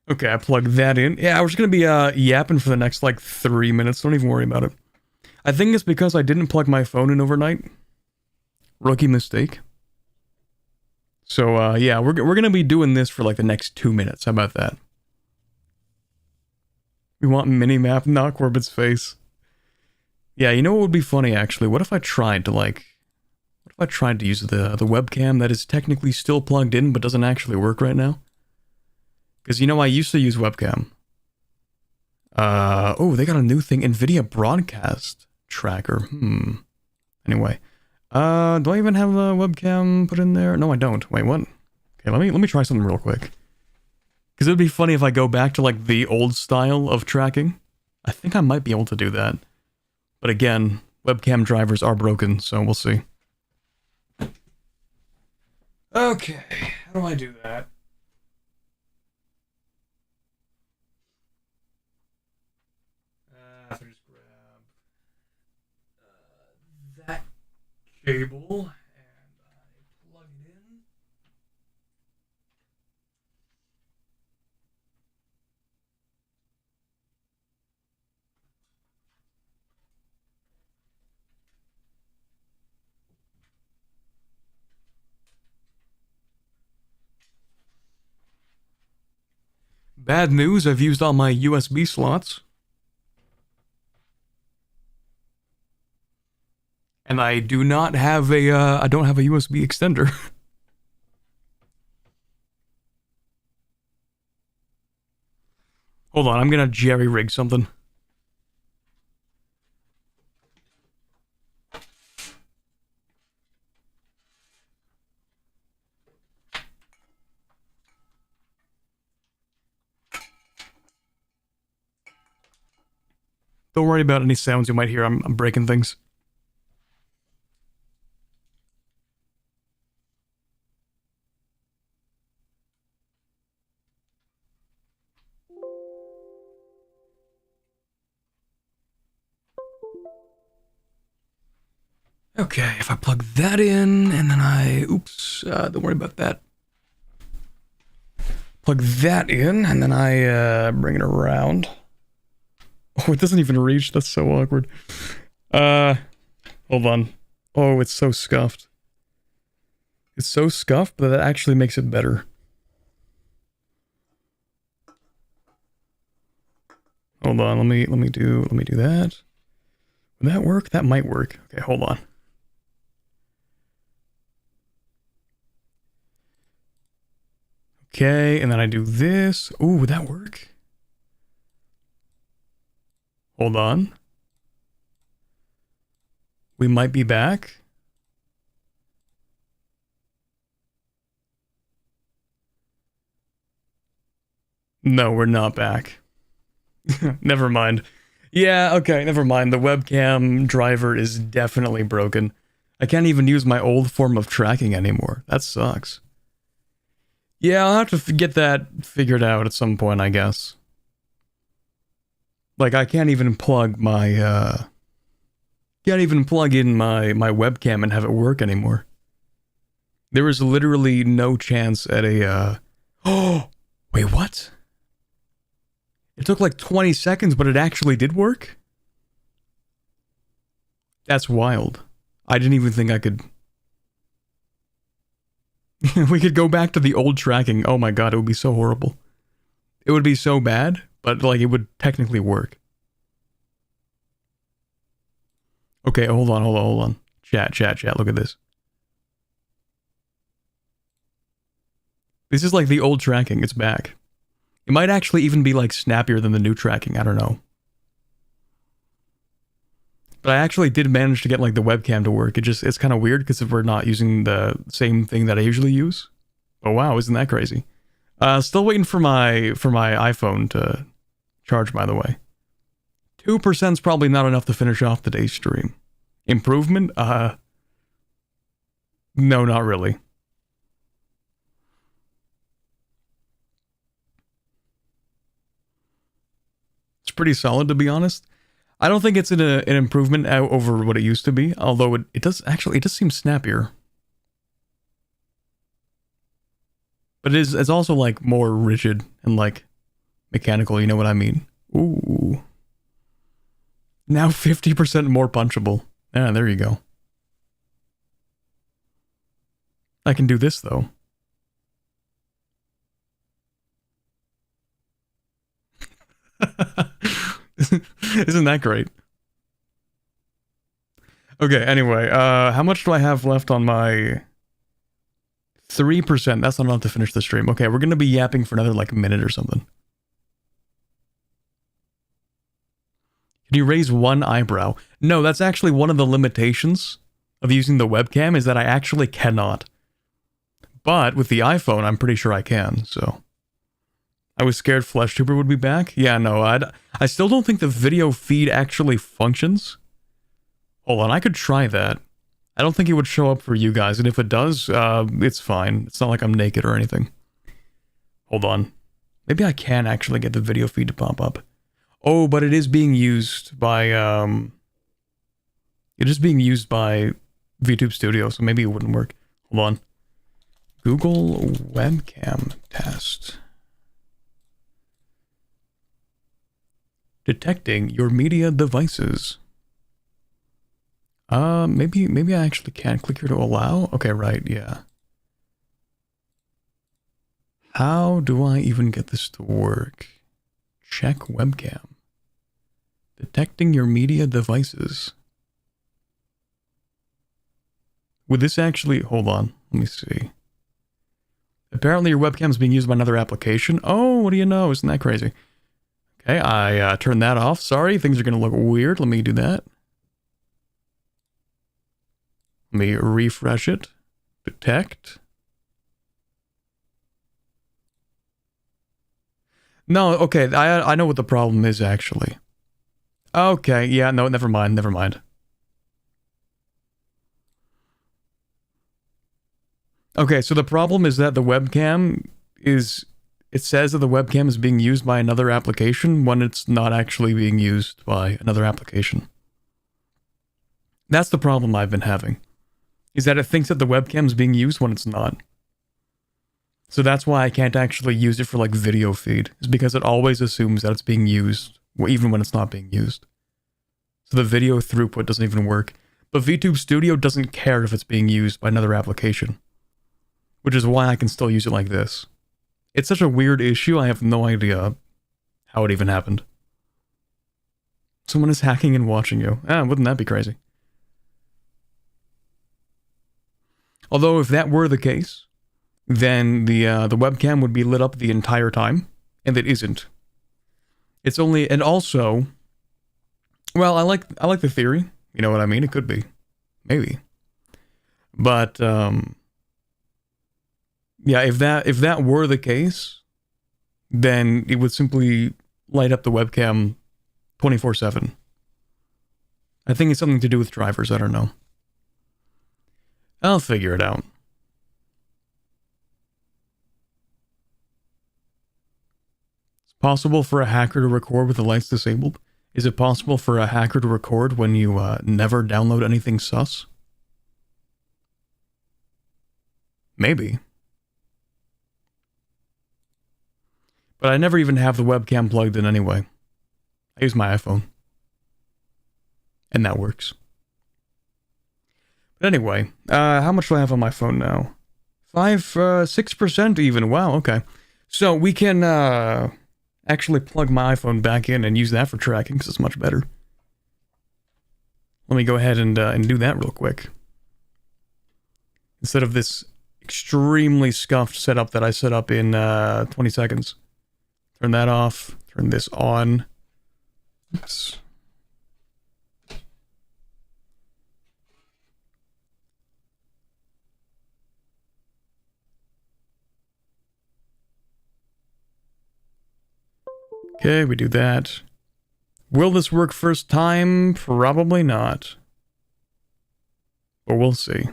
Okay, I plugged that in. Yeah, we're just gonna be yapping for the next like 3 minutes. Don't even worry about it. I think it's because I didn't plug my phone in overnight. Rookie mistake. So yeah, we're gonna be doing this for like the next 2 minutes. How about that? We want mini-map, not Corbet's face. Yeah, you know what would be funny actually? What if I tried to use the webcam that is technically still plugged in but doesn't actually work right now? Because you know I used to use webcam. Oh, they got a new thing, NVIDIA broadcast tracker. Anyway, do I even have a webcam put in there? No, I don't. Wait, what? Okay, let me try something real quick. Because it would be funny if I go back to like the old style of tracking. I think I might be able to do that. But again, webcam drivers are broken, so we'll see. Okay, how do I do that? So just grab that cable and I plug it in. Bad news, I've used all my USB slots. And I do not have a, I don't have a USB extender. Hold on, I'm gonna jerry-rig something. Don't worry about any sounds you might hear, I'm breaking things. Okay, if I plug that in, and then oops, don't worry about that. Plug that in, and then I, bring it around. Oh, it doesn't even reach, that's so awkward. Hold on. Oh, it's so scuffed. It's so scuffed, but that actually makes it better. Hold on, let me do that. Would that work? That might work. Okay, hold on. Okay, and then I do this. Ooh, would that work? Hold on. We might be back. No, we're not back. Never mind. Yeah, okay, never mind. The webcam driver is definitely broken. I can't even use my old form of tracking anymore. That sucks. Yeah, I'll have to get that figured out at some point, I guess. Like, I can't even plug my, can't even plug in my webcam and have it work anymore. There is literally no chance at a, oh! Wait, what? It took like 20 seconds, but it actually did work? That's wild. I didn't even think I could... We could go back to the old tracking. Oh my god, it would be so horrible. It would be so bad, but like it would technically work. Okay, hold on. Chat, look at this. This is like the old tracking, it's back. It might actually even be like snappier than the new tracking, I don't know. But I actually did manage to get like the webcam to work. It's kind of weird because we're not using the same thing that I usually use. Oh wow, isn't that crazy? Still waiting for my iPhone to charge, by the way. 2% is probably not enough to finish off today's stream. Improvement? No, not really. It's pretty solid, to be honest. I don't think it's an improvement over what it used to be, although it does seem snappier. But it's also like more rigid and like mechanical, you know what I mean? Ooh. Now 50% more punchable. Yeah, there you go. I can do this though. Isn't that great? Okay, anyway, how much do I have left on my 3%? That's not enough to finish the stream. Okay, we're gonna be yapping for another like minute or something. Can you raise one eyebrow? No, that's actually one of the limitations of using the webcam is that I actually cannot. But with the iPhone, I'm pretty sure I can, so. I was scared Flesh Trooper would be back. Yeah, no, I still don't think the video feed actually functions. Hold on, I could try that. I don't think it would show up for you guys, and if it does, it's fine. It's not like I'm naked or anything. Hold on. Maybe I can actually get the video feed to pop up. Oh, but it is being used by, it is being used by VTube Studio, so maybe it wouldn't work. Hold on. Google webcam test. Detecting your media devices. Maybe I actually can click here to allow. Okay, right, yeah. How do I even get this to work? Check webcam. Detecting your media devices. Would this actually... Hold on, let me see. Apparently your webcam is being used by another application. Oh, what do you know? Isn't that crazy? Okay, I turned that off. Sorry, things are going to look weird. Let me do that. Let me refresh it. Detect. No, okay, I know what the problem is, actually. Okay, yeah, no, never mind. Okay, so the problem is that the webcam is... It says that the webcam is being used by another application when it's not actually being used by another application. That's the problem I've been having. Is that it thinks that the webcam is being used when it's not. So that's why I can't actually use it for like video feed. Is because it always assumes that it's being used even when it's not being used. So the video throughput doesn't even work. But VTube Studio doesn't care if it's being used by another application. Which is why I can still use it like this. It's such a weird issue, I have no idea how it even happened. Someone is hacking and watching you. Wouldn't that be crazy? Although if that were the case, then the webcam would be lit up the entire time, and it isn't. It's only, and also, well, I like the theory. You know what I mean? It could be, maybe, but yeah, if that were the case, then it would simply light up the webcam 24/7. I think it's something to do with drivers. I don't know. I'll figure it out. It's possible for a hacker to record with the lights disabled. Is it possible for a hacker to record when you never download anything sus? Maybe. But I never even have the webcam plugged in anyway. I use my iPhone. And that works. But anyway, how much do I have on my phone now? 6% even. Wow, okay. So we can actually plug my iPhone back in and use that for tracking because it's much better. Let me go ahead and do that real quick. Instead of this extremely scuffed setup that I set up in 20 seconds. Turn that off. Turn this on. Oops. Okay, we do that. Will this work first time? Probably not. But we'll see.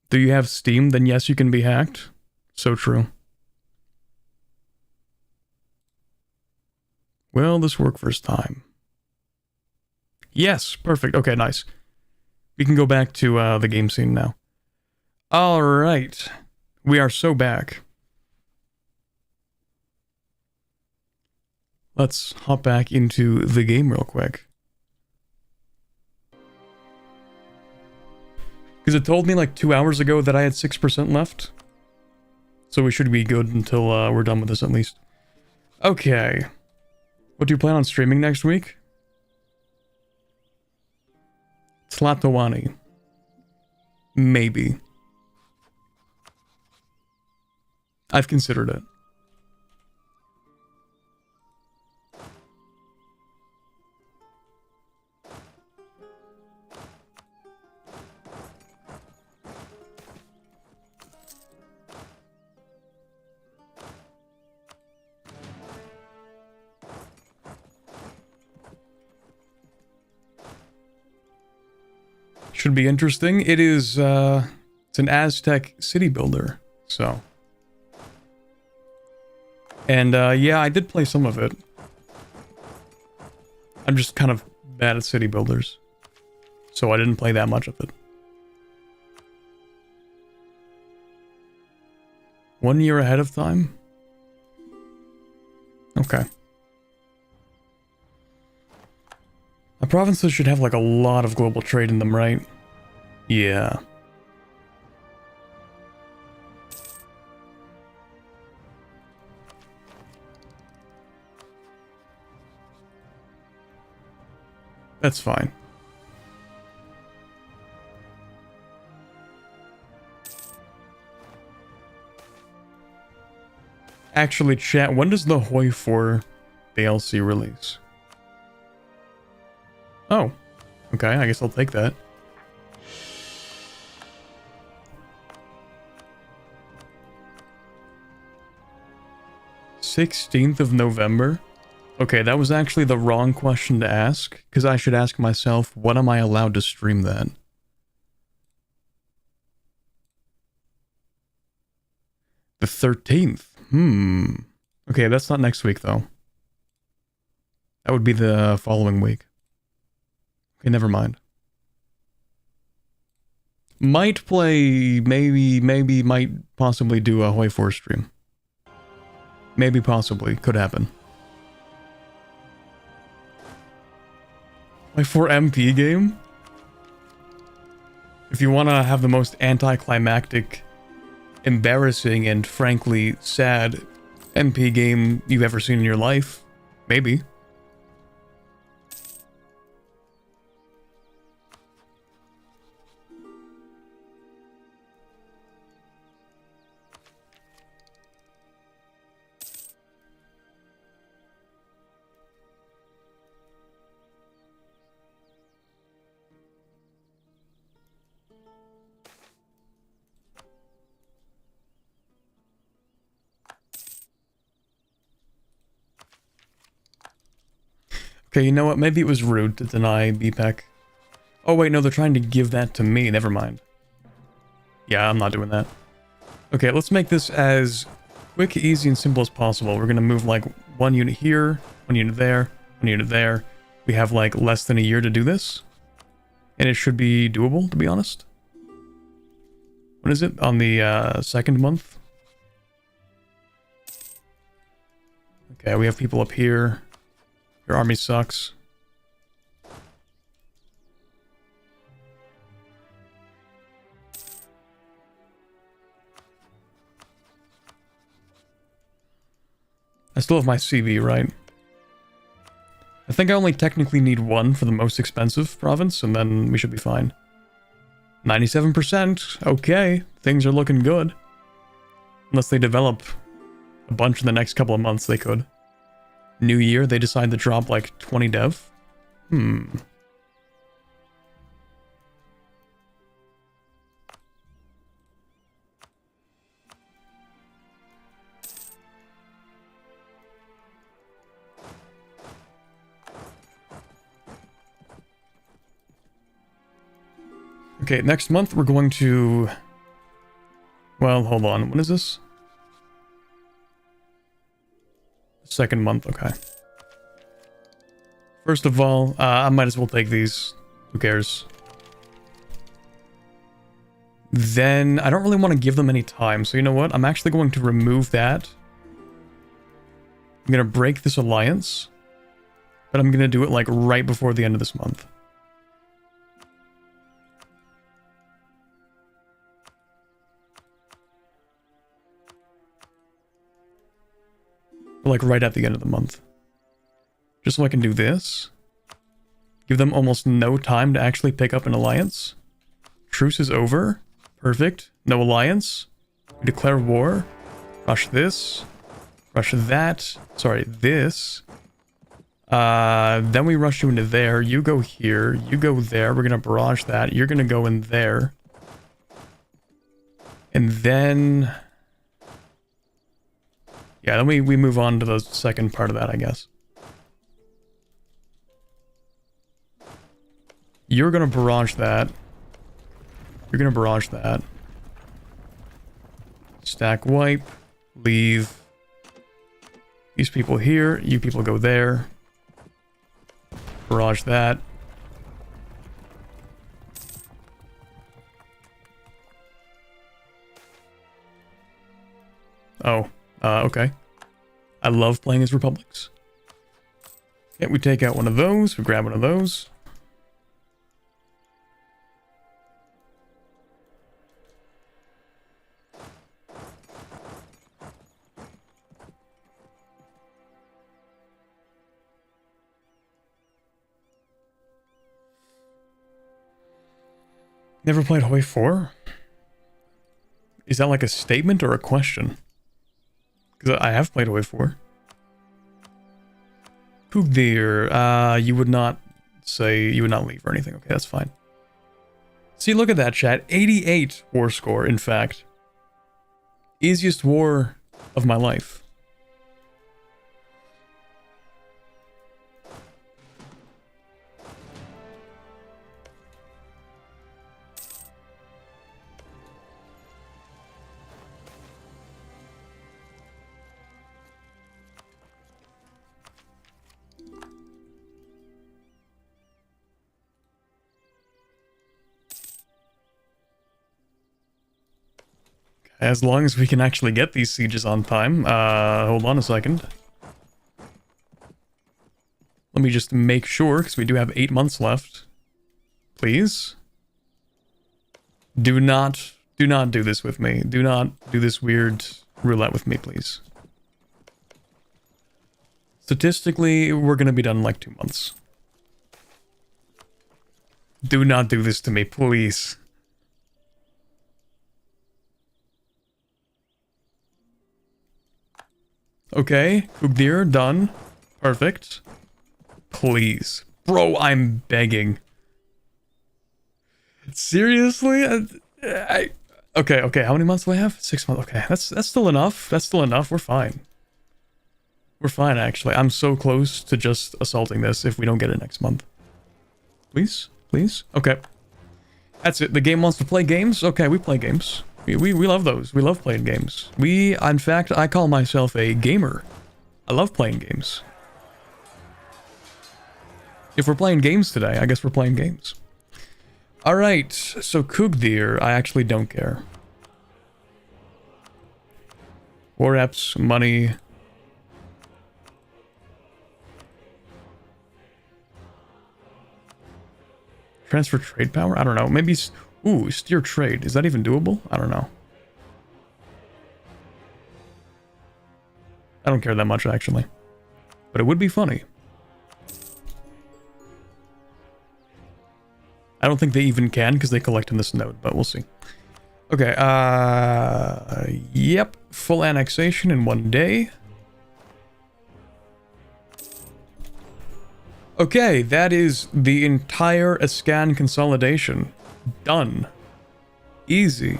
Do you have Steam? Then yes, you can be hacked. So true. Will this work first time? Yes, perfect. Okay, nice. We can go back to the game scene now. Alright. We are so back. Let's hop back into the game real quick. Because it told me like 2 hours ago that I had 6% left. So we should be good until we're done with this at least. Okay. What do you plan on streaming next week? Tlatawani. Maybe. I've considered it. Should be interesting. It is, it's an Aztec city builder, so. And, yeah, I did play some of it. I'm just kind of bad at city builders, so I didn't play that much of it. 1 year ahead of time? Okay. The provinces should have, like, a lot of global trade in them, right? Yeah. That's fine. Actually, chat, when does the EU4 DLC release? Oh. Okay, I guess I'll take that. "16th of November? Okay, that was actually the wrong question to ask, because I should ask myself, when am I allowed to stream that? The 13th? Okay, that's not next week, though. That would be the following week. Okay, never mind. Might play, maybe might possibly do a EU4 stream. Maybe, possibly, could happen. EU4 MP game? If you want to have the most anticlimactic, embarrassing, and frankly sad MP game you've ever seen in your life, maybe. Okay, you know what? Maybe it was rude to deny BPEC. Oh wait, no, they're trying to give that to me. Never mind. Yeah, I'm not doing that. Okay, let's make this as quick, easy, and simple as possible. We're gonna move like 1 unit here, 1 unit there, 1 unit there. We have like less than a year to do this. And it should be doable, to be honest. What is it? On the second month? Okay, we have people up here. Your army sucks. I still have my CB, right? I think I only technically need one for the most expensive province, and then we should be fine. 97%. Okay, things are looking good. Unless they develop a bunch in the next couple of months, they could. New year, they decide to drop like 20 dev. Okay, next month we're going to... Well, hold on. When is this? Second month, okay. First of all, I might as well take these. Who cares? Then, I don't really want to give them any time, so you know what? I'm actually going to remove that. I'm going to break this alliance. But I'm going to do it, like, right before the end of this month. Like right at the end of the month. Just so I can do this. Give them almost no time to actually pick up an alliance. Truce is over. Perfect. No alliance. We declare war. Rush this. Rush that. Sorry, this. Then we rush you into there. You go here. You go there. We're gonna barrage that. You're gonna go in there. And then... Yeah, then we move on to the second part of that, I guess. You're gonna barrage that. You're gonna barrage that. Stack wipe. Leave. These people here. You people go there. Barrage that. Oh. Okay. I love playing as republics. Okay, we take out one of those. We grab one of those. Never played Hoi 4? Is that like a statement or a question? Because I have played Hoi 4. Kugdir, you would not say, you would not leave or anything. Okay, that's fine. See, look at that, chat. 88 war score, in fact. Easiest war of my life. As long as we can actually get these sieges on time. Hold on a second. Let me just make sure, because we do have 8 months left. Please. Do not do this with me. Do not do this weird roulette with me, please. Statistically, we're going to be done in like 2 months. Do not do this to me, please. Okay, Kugdir, done. Perfect. Please. Bro, I'm begging. Seriously? Okay, how many months do I have? 6 months. Okay, that's still enough. That's still enough. We're fine. We're fine, actually. I'm so close to just assaulting this if we don't get it next month. Please? Please? Okay. That's it. The game wants to play games? Okay, we play games. We love those. We love playing games. In fact, I call myself a gamer. I love playing games. If we're playing games today, I guess we're playing games. Alright, so Kugdir, I actually don't care. War reps, money. Transfer trade power? I don't know. Maybe... Ooh, steer trade. Is that even doable? I don't know. I don't care that much, actually. But it would be funny. I don't think they even can, because they collect in this node, but we'll see. Okay, yep. Full annexation in 1 day. Okay, that is the entire Ascan consolidation. Done. Easy.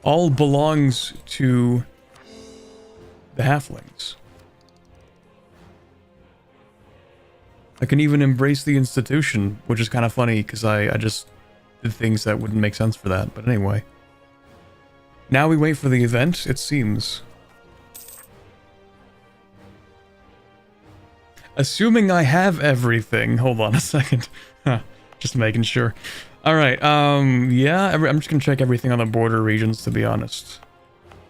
All belongs to the halflings. I can even embrace the institution, which is kind of funny because I just did things that wouldn't make sense for that. But anyway. Now we wait for the event, it seems. Assuming I have everything. Hold on a second. Just making sure. Alright, yeah, I'm just gonna check everything on the border regions, to be honest.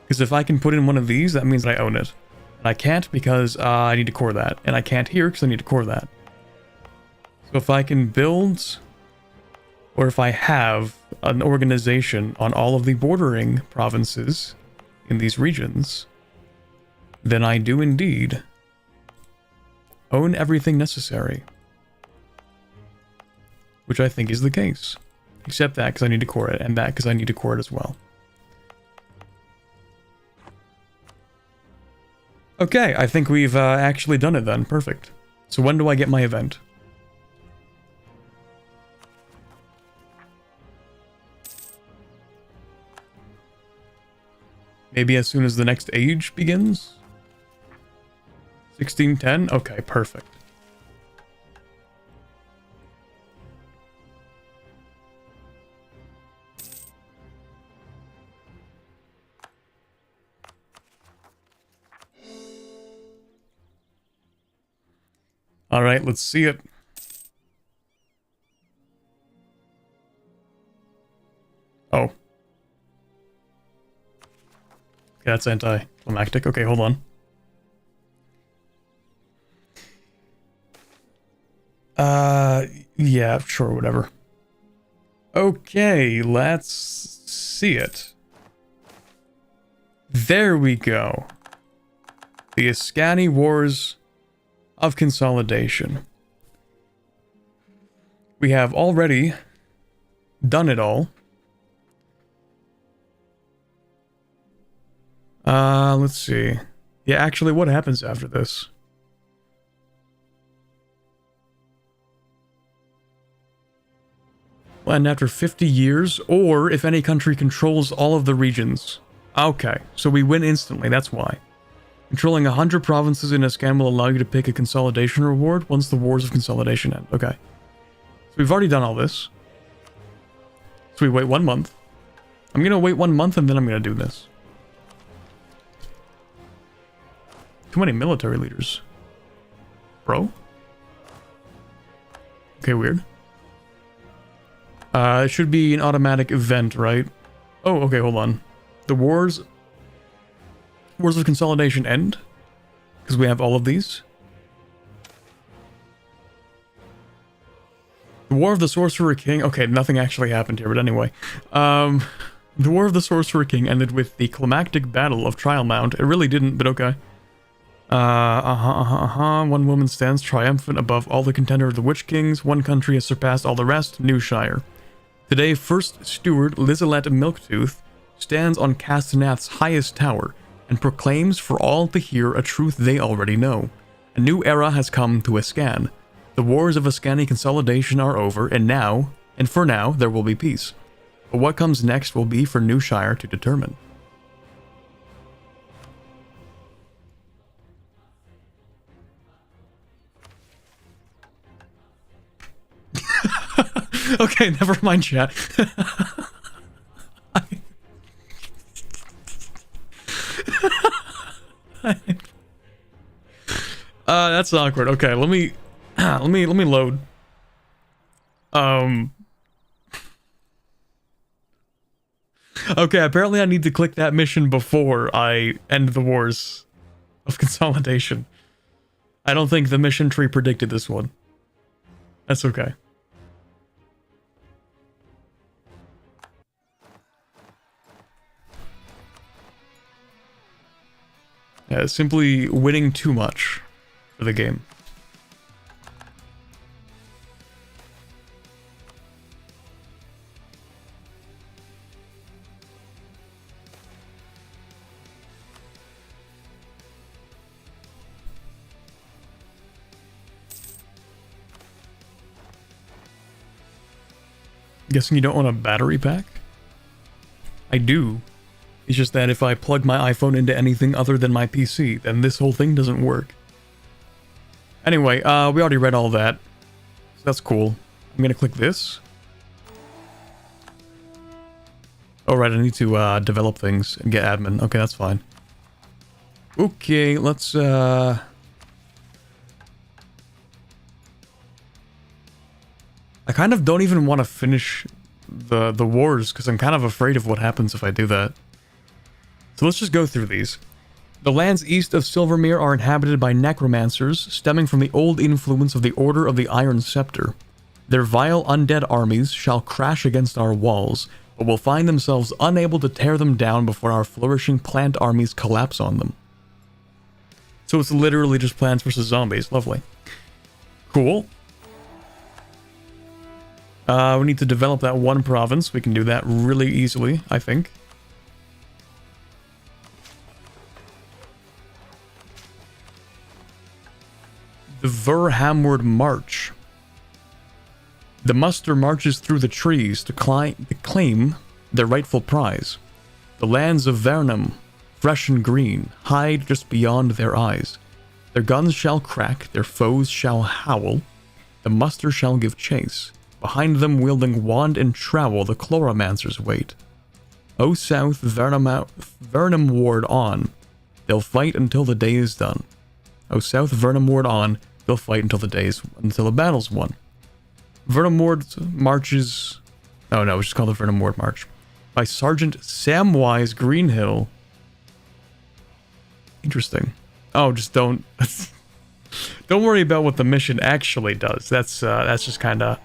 Because if I can put in one of these, that means I own it. And I can't because I need to core that. And I can't here because I need to core that. So if I can build, or if I have an organization on all of the bordering provinces in these regions, then I do indeed own everything necessary. Which I think is the case. Except that because I need to core it, and that because I need to core it as well. Okay, I think we've actually done it then. Perfect. So when do I get my event? Maybe as soon as the next age begins? 1610? Okay, perfect. Alright, let's see it. Oh. Okay, that's anticlimactic. Okay, hold on. Yeah, sure, whatever. Okay, let's see it. There we go. The Ascani Wars of Consolidation. We have already done it all. Let's see. Yeah, actually, what happens after this? And after 50 years, or if any country controls all of the regions. Okay, so we win instantly, that's why. Controlling 100 provinces in Ascan will allow you to pick a consolidation reward once the Wars of Consolidation end. Okay. So we've already done all this. So we wait 1 month. I'm gonna wait 1 month and then I'm gonna do this. Too many military leaders. Bro? Okay, weird. It should be an automatic event, right? Oh, okay, hold on. The Wars of Consolidation end? Because we have all of these. The War of the Sorcerer King... Okay, nothing actually happened here, but anyway. The War of the Sorcerer King ended with the climactic battle of Trial Mount. It really didn't, but okay. One woman stands triumphant above all the contender of the Witch Kings. One country has surpassed all the rest, Newshire. Today, First Steward Lizelet Milktooth stands on Castaneath's highest tower and proclaims for all to hear a truth they already know. A new era has come to Ascan. The wars of Ascani consolidation are over, and for now, there will be peace. But what comes next will be for Newshire to determine. Okay, never mind, chat. That's awkward. Okay, let me load. Okay, apparently I need to click that mission before I end the Wars of Consolidation. I don't think the mission tree predicted this one. That's okay. Simply winning too much for the game. Guessing you don't want a battery pack? I do. It's just that if I plug my iPhone into anything other than my PC, then this whole thing doesn't work. Anyway, we already read all that. So that's cool. I'm gonna click this. Oh right, I need to develop things and get admin. Okay, that's fine. Okay, let's I kind of don't even want to finish the wars because I'm kind of afraid of what happens if I do that. So let's just go through these. The lands east of Silvermere are inhabited by necromancers, stemming from the old influence of the Order of the Iron Scepter. Their vile undead armies shall crash against our walls, but will find themselves unable to tear them down before our flourishing plant armies collapse on them. So it's literally just plants versus zombies. Lovely. Cool. We need to develop that one province. We can do that really easily, I think. The Verhamward March. The muster marches through the trees to claim their rightful prize. The lands of Vernum, fresh and green, hide just beyond their eyes. Their guns shall crack, their foes shall howl. The muster shall give chase. Behind them, wielding wand and trowel, the chloromancers wait. O south, Vernum ward on. They'll fight until the day is done. O south, Vernum ward on. They'll fight until the battle's won. Vernum ward marches. Oh no, it's just called the Vernum ward march. By Sergeant Samwise Greenhill. Interesting. Oh, just don't. Don't worry about what the mission actually does. That's just kind of.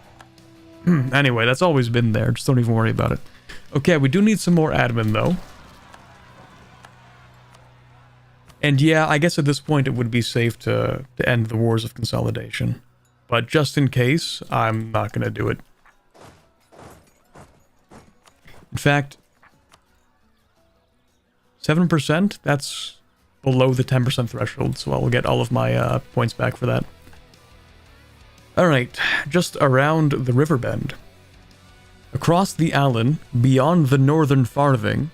Anyway, that's always been there. Just don't even worry about it. Okay, we do need some more admin, though. And yeah, I guess at this point it would be safe to end the Wars of Consolidation. But just in case, I'm not going to do it. In fact, 7%? That's below the 10% threshold, so I'll get all of my points back for that. Alright, just around the river bend. Across the Allen, beyond the northern farthing,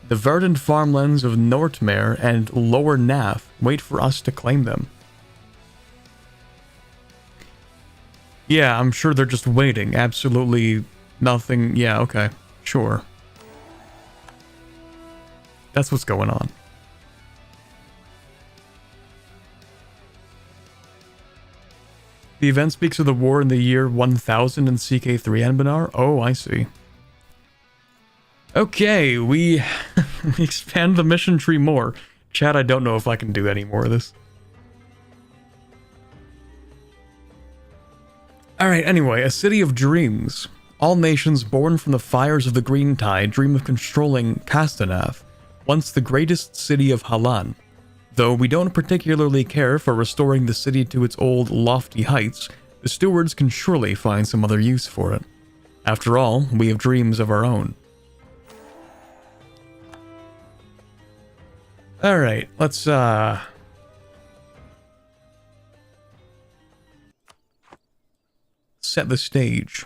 the verdant farmlands of Nortmere and Lower Nath wait for us to claim them. Yeah, I'm sure they're just waiting. Absolutely nothing. Yeah, okay. Sure. That's what's going on. The event speaks of the war in the year 1000 in CK3 Anbennar. Oh, I see. Okay, we expand the mission tree more. Chat, I don't know if I can do any more of this. Alright, anyway, a city of dreams. All nations born from the fires of the Green Tide dream of controlling Castanath, once the greatest city of Halan. Though we don't particularly care for restoring the city to its old, lofty heights, the stewards can surely find some other use for it. After all, we have dreams of our own. Alright, let's, set the stage.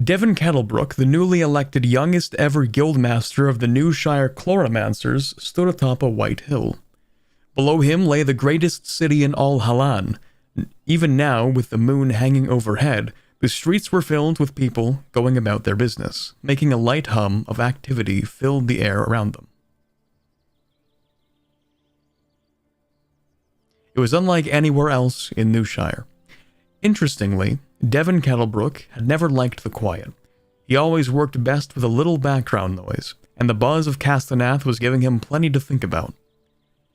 Devon Kettlebrook, the newly elected youngest ever guildmaster of the Newshire Chloromancers, stood atop a white hill. Below him lay the greatest city in all Halan. Even now, with the moon hanging overhead, the streets were filled with people going about their business, making a light hum of activity filled the air around them. It was unlike anywhere else in Newshire. Interestingly, Devon Kettlebrook had never liked the quiet. He always worked best with a little background noise, and the buzz of Castanath was giving him plenty to think about.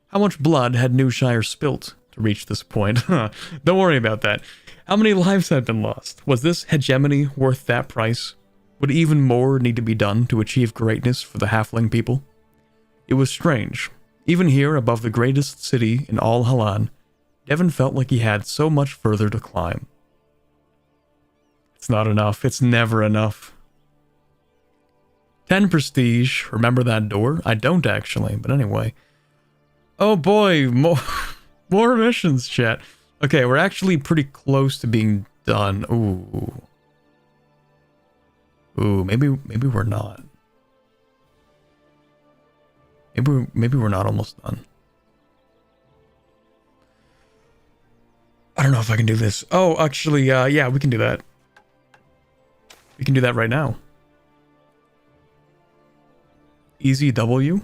How much blood had Newshire spilt to reach this point? Don't worry about that. How many lives had been lost? Was this hegemony worth that price? Would even more need to be done to achieve greatness for the halfling people? It was strange, Even here, above the greatest city in all Halan, Devon felt like he had so much further to climb. It's not enough. It's never enough. 10 prestige. Remember that door? I don't actually, but anyway. Oh boy, more missions, chat. Okay, we're actually pretty close to being done. Ooh, maybe we're not. Maybe we're not almost done. I don't know if I can do this. Oh, actually, yeah, we can do that. We can do that right now. Easy W.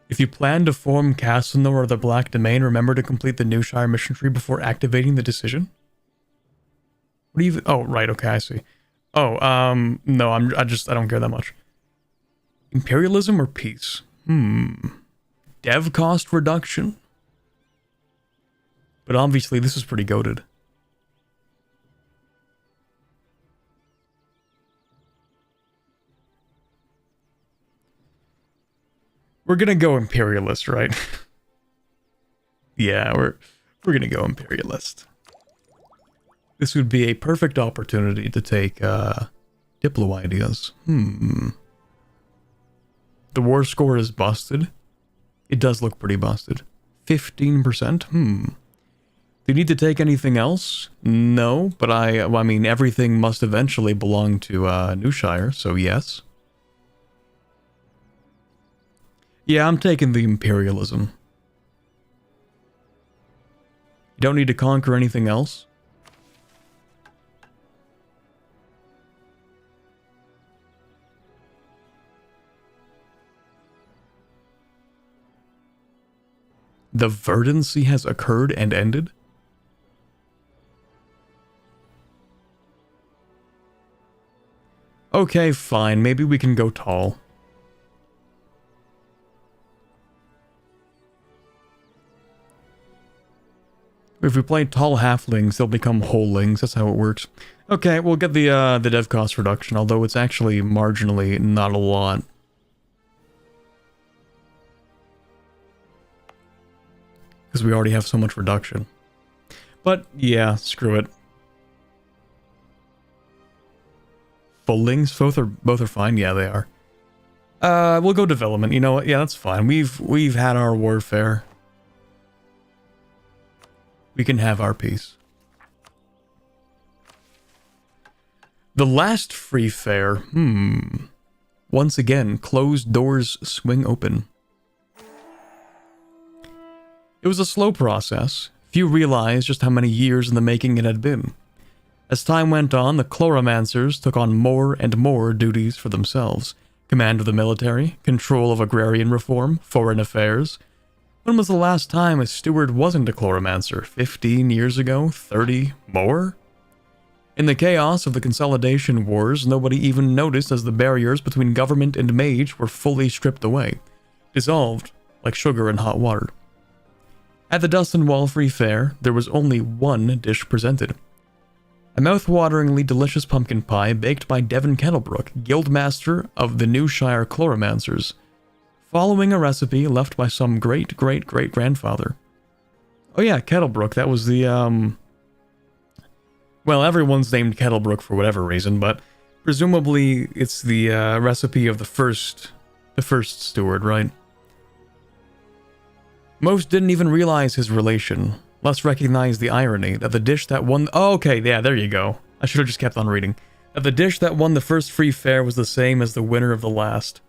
If you plan to form Casino or the Black Domain, remember to complete the Newshire mission tree before activating the decision. What do you? Oh, right. Okay, I see. Oh, no, I don't care that much. Imperialism or peace? Dev cost reduction. But obviously, this is pretty goated. We're gonna go imperialist, right? Yeah, we're gonna go imperialist. This would be a perfect opportunity to take Diplo ideas. The war score is busted. It does look pretty busted. 15%? Do you need to take anything else? No, but I mean, everything must eventually belong to Newshire, so yes. Yeah, I'm taking the imperialism. You don't need to conquer anything else. The verdancy has occurred and ended? Okay, fine. Maybe we can go tall. If we play tall halflings, they'll become wholelings. That's how it works. Okay, we'll get the dev cost reduction, although it's actually marginally not a lot. Because we already have so much reduction. But, yeah, screw it. Fullings? Both are fine? Yeah, they are. We'll go development. You know what? Yeah, that's fine. We've had our warfare. We can have our peace. The last free fair. Once again, closed doors swing open. It was a slow process. Few realized just how many years in the making it had been. As time went on, the chloromancers took on more and more duties for themselves. Command of the military, control of agrarian reform, foreign affairs. When was the last time a steward wasn't a chloromancer? 15 years ago? 30? More? In the chaos of the consolidation wars, nobody even noticed as the barriers between government and mage were fully stripped away, dissolved like sugar in hot water. At the Dust and Wall Free Fair, there was only one dish presented. A mouth-wateringly delicious pumpkin pie baked by Devon Kettlebrook, guildmaster of the Newshire Chloromancers, following a recipe left by some great-great-great-grandfather. Oh yeah, Kettlebrook, that was the, well, everyone's named Kettlebrook for whatever reason, but presumably it's the, recipe of the first steward, right? Most didn't even realize his relation, less recognized the irony that the dish that won... Oh, okay, yeah, there you go. I should have just kept on reading. That the dish that won the first free fair was the same as the winner of the last.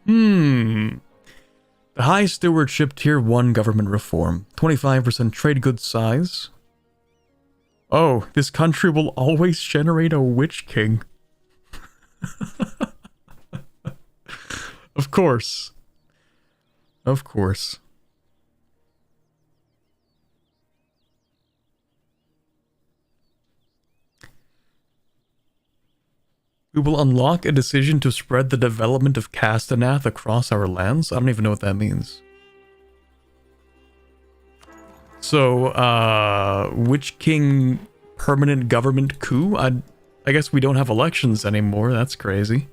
The High Stewardship Tier 1 government reform. 25% trade goods size. Oh, this country will always generate a witch king. Of course. Of course. We will unlock a decision to spread the development of Castanath across our lands. I don't even know what that means. So, Witch King permanent government coup? I guess we don't have elections anymore. That's crazy.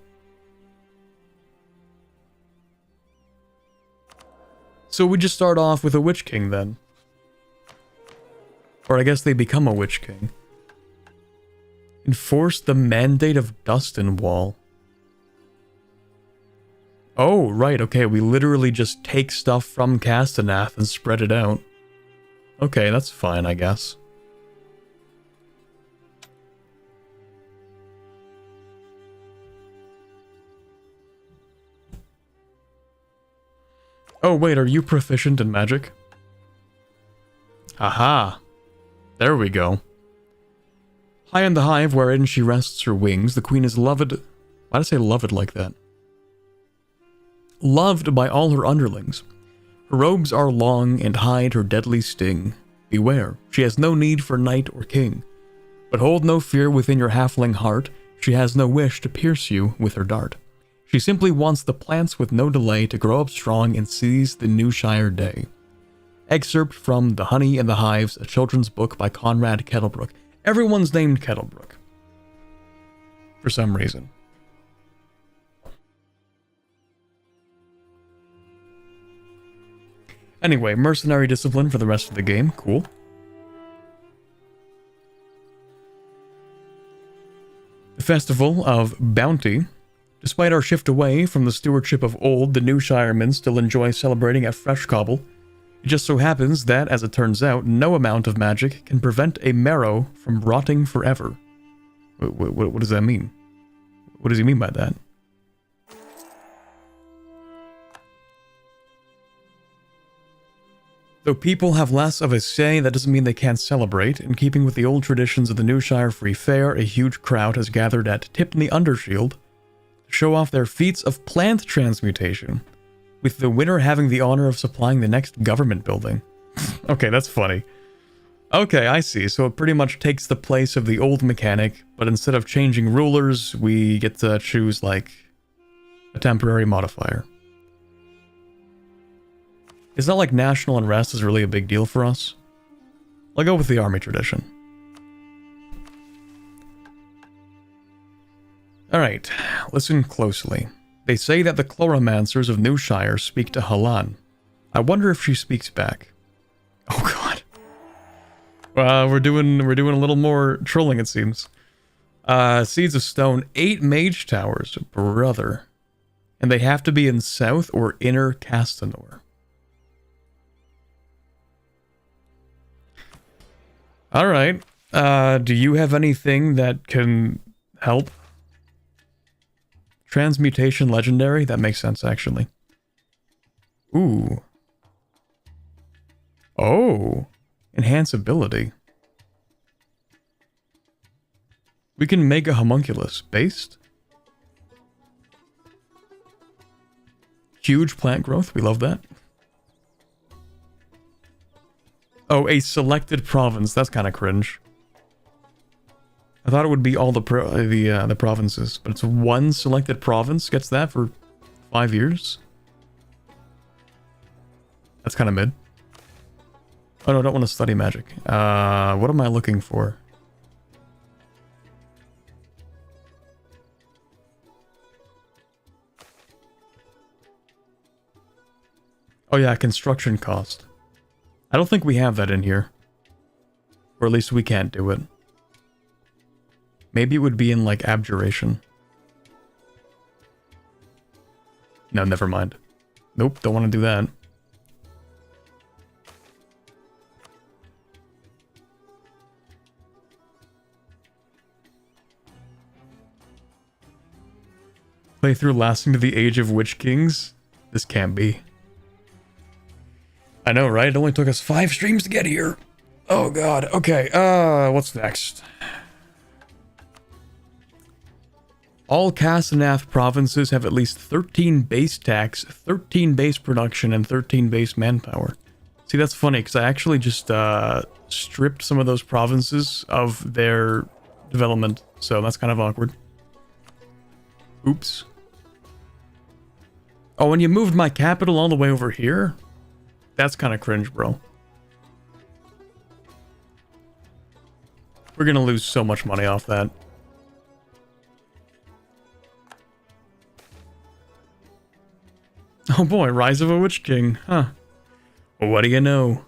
So we just start off with a Witch King then. Or I guess they become a Witch King. Enforce the mandate of Dustin Wall. Oh, right, okay, we literally just take stuff from Castanath and spread it out. Okay, that's fine, I guess. Oh, wait, are you proficient in magic? Aha! There we go. High in the hive wherein she rests her wings, the queen is loved... Why did I say loved like that? Loved by all her underlings. Her robes are long and hide her deadly sting. Beware, she has no need for knight or king. But hold no fear within your halfling heart, she has no wish to pierce you with her dart. She simply wants the plants with no delay to grow up strong and seize the Newshire day. Excerpt from The Honey and the Hives, a children's book by Conrad Kettlebrook. Everyone's named Kettlebrook. For some reason. Anyway, mercenary discipline for the rest of the game. Cool. The Festival of Bounty. Despite our shift away from the stewardship of old, the new Shiremen still enjoy celebrating at Fresh Cobble. It just so happens that, as it turns out, no amount of magic can prevent a marrow from rotting forever. What does that mean? What does he mean by that? Though people have less of a say, that doesn't mean they can't celebrate. In keeping with the old traditions of the Newshire Free Fair, a huge crowd has gathered at Tipney Undershield to show off their feats of plant transmutation, with the winner having the honor of supplying the next government building. Okay, that's funny. Okay, I see. So it pretty much takes the place of the old mechanic, but instead of changing rulers, we get to choose, like, a temporary modifier. It's not like national unrest is really a big deal for us. I'll go with the army tradition. Alright, listen closely. They say that the chloromancers of Newshire speak to Halan. I wonder if she speaks back. Oh god. We're doing a little more trolling, it seems. Seeds of Stone, 8 mage towers, brother. And they have to be in South or Inner Castanor. Alright. Do you have anything that can help? Transmutation legendary? That makes sense, actually. Ooh. Oh. Enhance ability. We can make a homunculus. Based? Huge plant growth. We love that. Oh, a selected province. That's kind of cringe. I thought it would be all the provinces, but it's one selected province gets that for 5 years. That's kind of mid. Oh no, I don't want to study magic. What am I looking for? Oh yeah, construction cost. I don't think we have that in here. Or at least we can't do it. Maybe it would be in, like, abjuration. No, never mind. Nope, don't want to do that. Playthrough lasting to the age of Witch Kings? This can't be. I know, right? It only took us 5 streams to get here. Oh god, okay, what's next? All Castanath provinces have at least 13 base tax, 13 base production, and 13 base manpower. See, that's funny, because I actually just stripped some of those provinces of their development, so that's kind of awkward. Oops. Oh, and you moved my capital all the way over here? That's kind of cringe, bro. We're gonna lose so much money off that. Oh boy, Rise of a Witch King, huh? Well, what do you know?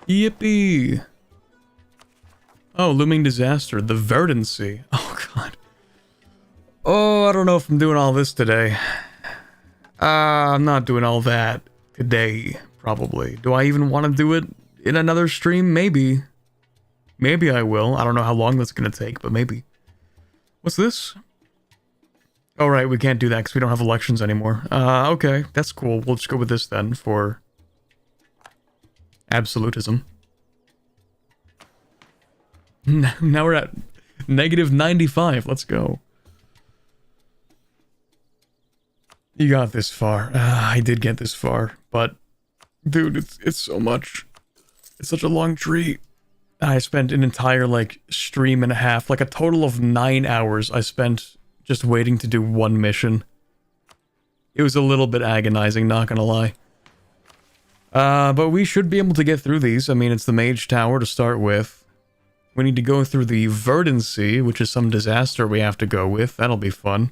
Yippee! Oh, looming disaster, the verdancy. Oh god. Oh, I don't know if I'm doing all this today. I'm not doing all that today, probably. Do I even want to do it in another stream? Maybe. Maybe I will. I don't know how long that's going to take, but maybe. What's this? Oh, right, we can't do that because we don't have elections anymore. Okay, that's cool. We'll just go with this then for absolutism. Now we're at -95. Let's go. You got this far. I did get this far, but dude, it's so much. It's such a long tree. I spent an entire like stream and a half, like a total of 9 hours I spent just waiting to do one mission. It was a little bit agonizing, not gonna lie. But we should be able to get through these. I mean, it's the Mage Tower to start with. We need to go through the Verdancy, which is some disaster we have to go with. That'll be fun.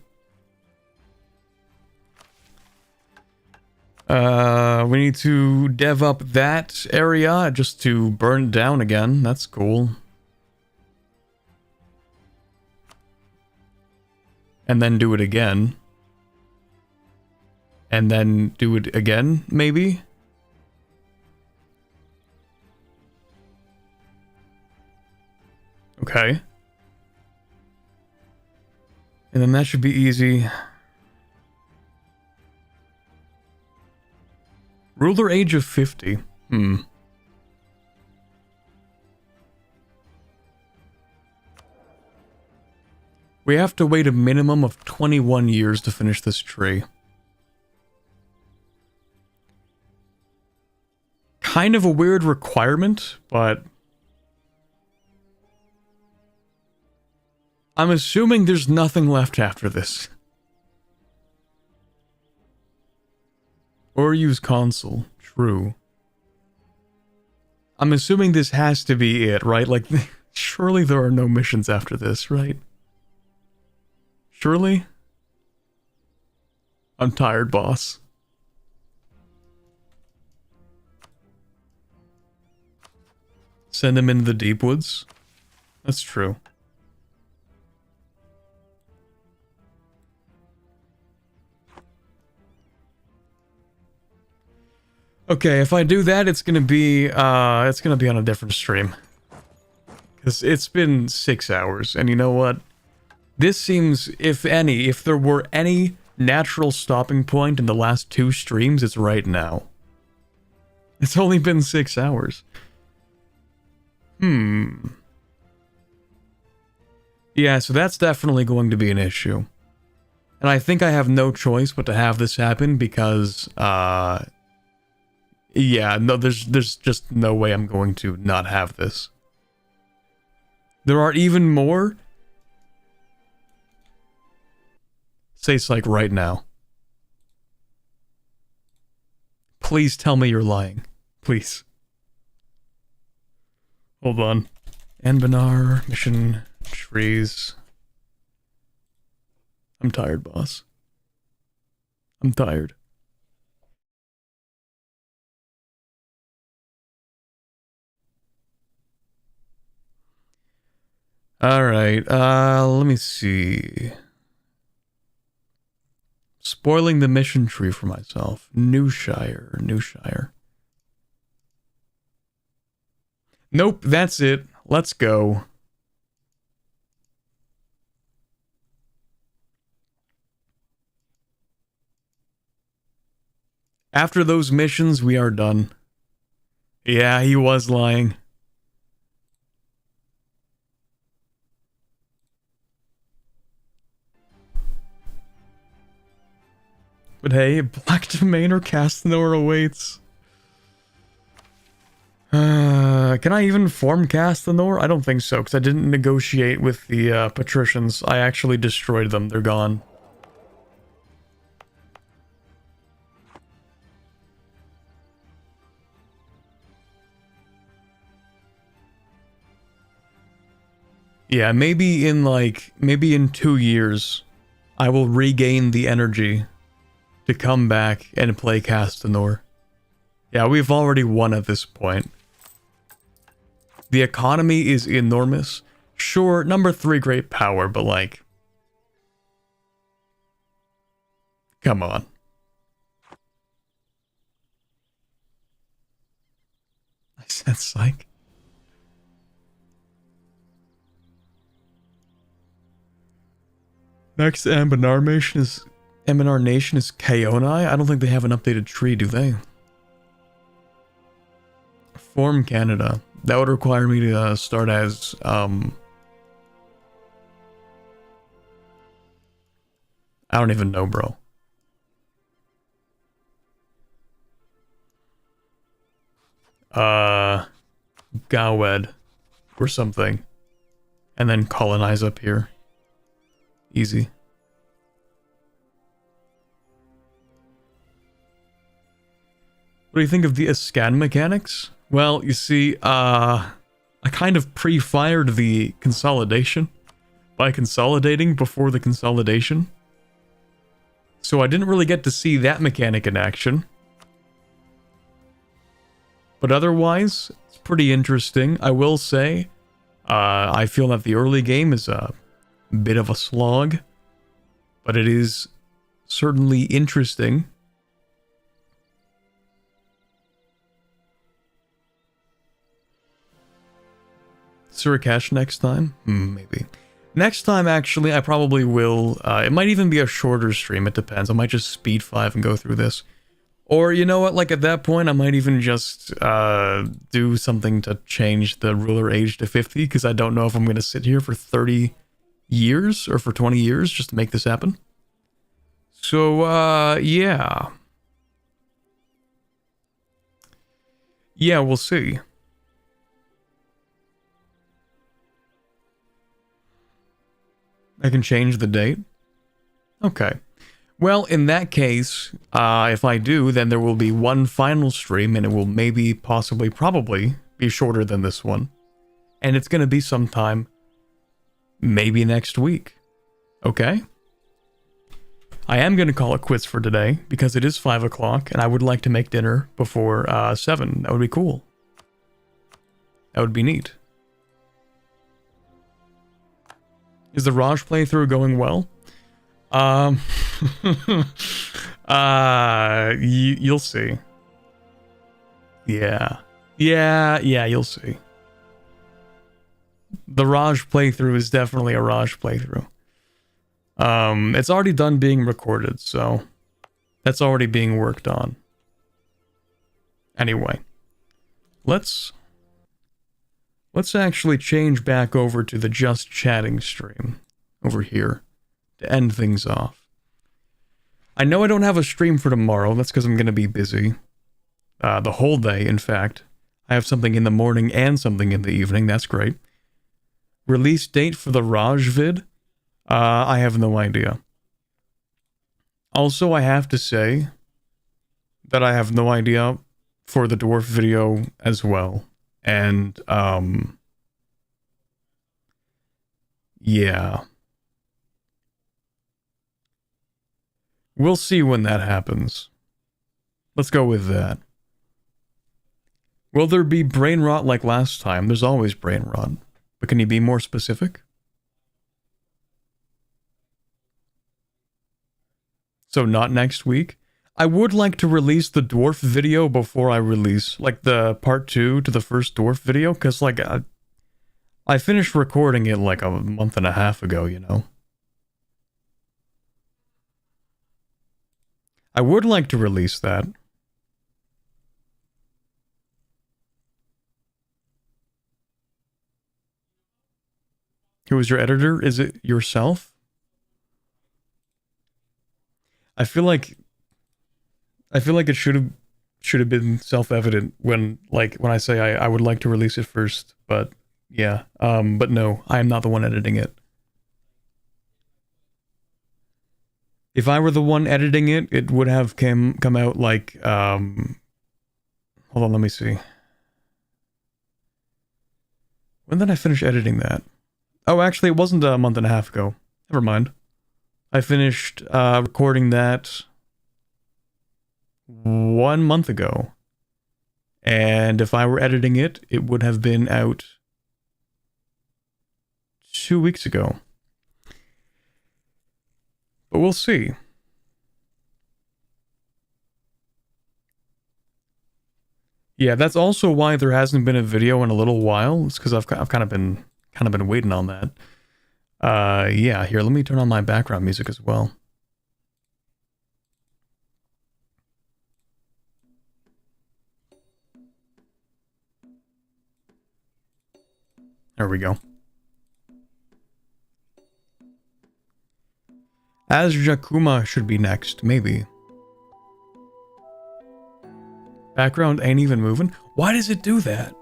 We need to dev up that area just to burn it down again. That's cool. And then do it again. And then do it again, maybe? Okay. And then that should be easy. Ruler age of 50. We have to wait a minimum of 21 years to finish this tree. Kind of a weird requirement, but I'm assuming there's nothing left after this. Or use console. True. I'm assuming this has to be it, right? Like, surely there are no missions after this, right? Surely? I'm tired, boss. Send him into the deep woods? That's true. Okay, if I do that, it's gonna be on a different stream. Because it's been 6 hours, and you know what? This seems, if there were any natural stopping point in the last 2 streams, it's right now. It's only been 6 hours. Yeah, so that's definitely going to be an issue. And I think I have no choice but to have this happen because, yeah, no, there's just no way I'm going to not have this. There are even more. Say it's like right now. Please tell me you're lying. Please. Hold on. Anbennar, mission, trees. I'm tired, boss. I'm tired. Alright, let me see. Spoiling the mission tree for myself. Newshire. Nope, that's it. Let's go. After those missions, we are done. Yeah, he was lying. But hey, Black Domain or Castanor awaits. Can I even form Castanor? I don't think so, because I didn't negotiate with the patricians. I actually destroyed them. They're gone. Yeah, maybe in 2 years, I will regain the energy to come back and play Castanor. Yeah, we've already won at this point. The economy is enormous. Sure, number 3 great power, but like... Come on. I said psych. Next Anbennar nation is Kaonai? I don't think they have an updated tree, do they? Form Canada. That would require me to start as, I don't even know, bro. Gawed or something. And then colonize up here. Easy. What do you think of the Ascan mechanics? Well, you see, I kind of pre-fired the consolidation by consolidating before the consolidation. So I didn't really get to see that mechanic in action. But otherwise, it's pretty interesting. I will say, I feel that the early game is a bit of a slog, but it is certainly interesting. Surakash next time? Maybe. Next time, actually, I probably will. It might even be a shorter stream, it depends. I might just speed 5 and go through this. Or, you know what, like at that point, I might even just do something to change the ruler age to 50, because I don't know if I'm going to sit here for 30 years or for 20 years just to make this happen. So, yeah. Yeah, we'll see. I can change the date? Okay. Well, in that case, if I do, then there will be one final stream, and it will maybe, possibly, probably be shorter than this one. And it's going to be sometime, maybe next week. Okay? I am going to call it quits for today, because it is 5 o'clock, and I would like to make dinner before 7. That would be cool. That would be neat. Is the Raj playthrough going well? You'll see. Yeah, you'll see. The Raj playthrough is definitely a Raj playthrough. It's already done being recorded, so that's already being worked on. Anyway, let's actually change back over to the just chatting stream over here to end things off. I know I don't have a stream for tomorrow. That's because I'm going to be busy. The whole day, in fact. I have something in the morning and something in the evening. That's great. Release date for the Raj vid? I have no idea. Also, I have to say that I have no idea for the dwarf video as well. And, yeah. We'll see when that happens. Let's go with that. Will there be brain rot like last time? There's always brain rot. But can you be more specific? So not next week? I would like to release the dwarf video before I release, like, the part 2 to the first dwarf video, because, like, I finished recording it, like, a month and a half ago, you know? I would like to release that. Who is your editor? Is it yourself? I feel like it should have been self-evident when I say I would like to release it first, but yeah. But no, I am not the one editing it. If I were the one editing it, it would have come out like hold on, let me see. When did I finish editing that? Oh, actually, it wasn't a month and a half ago. Never mind. I finished recording that 1 month ago. And if I were editing it, it would have been out 2 weeks ago. But we'll see. Yeah, that's also why there hasn't been a video in a little while. It's because I've kind of been waiting on that. Yeah, here, let me turn on my background music as well. There we go. Azjakuma should be next, maybe. Background ain't even moving. Why does it do that?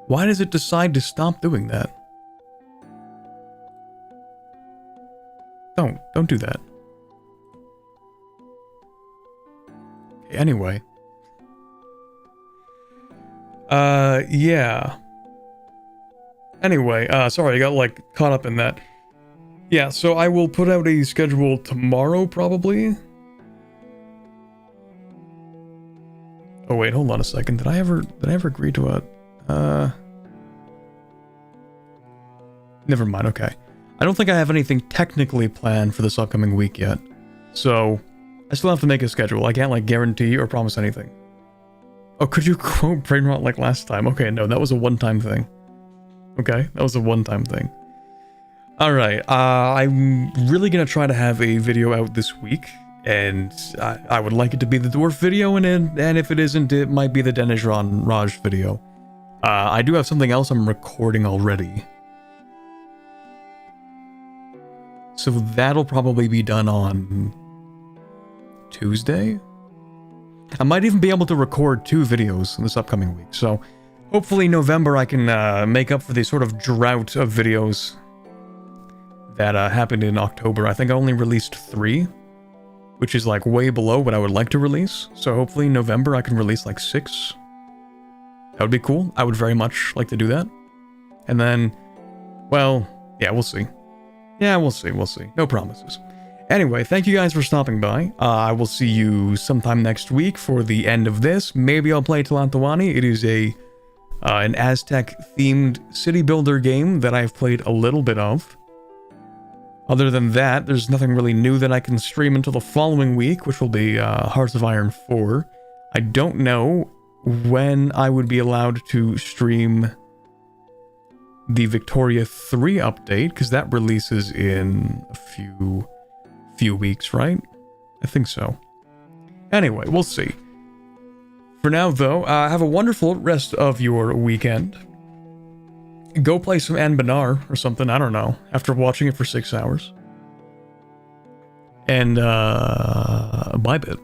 Why does it decide to stop doing that? Don't do that. Okay, anyway. Yeah. Anyway, sorry, I got, like, caught up in that. Yeah, so I will put out a schedule tomorrow, probably. Oh, wait, hold on a second. Did I ever agree to a... Never mind, okay. I don't think I have anything technically planned for this upcoming week yet. So, I still have to make a schedule. I can't, like, guarantee or promise anything. Oh, could you quote Brain Rot like last time? Okay, no, that was a one-time thing. Okay, that was a one-time thing. Alright, I'm really gonna try to have a video out this week, and I would like it to be the dwarf video, and if it isn't, it might be the Denizran Raj video. I do have something else I'm recording already. So that'll probably be done on Tuesday? I might even be able to record 2 videos in this upcoming week, so hopefully November I can make up for the sort of drought of videos that happened in October. I think I only released 3, which is like way below what I would like to release. So hopefully in November I can release like 6. That would be cool. I would very much like to do that. And then, well, yeah, we'll see. Yeah, we'll see. No promises. Anyway, thank you guys for stopping by. I will see you sometime next week for the end of this. Maybe I'll play Talantawani. It is an Aztec-themed city builder game that I've played a little bit of. Other than that, there's nothing really new that I can stream until the following week, which will be Hearts of Iron 4. I don't know when I would be allowed to stream the Victoria 3 update, because that releases in a few weeks, right? I think so. Anyway, we'll see. For now, though, have a wonderful rest of your weekend. Go play some Anbennar or something, I don't know, after watching it for 6 hours. And, bye, bit.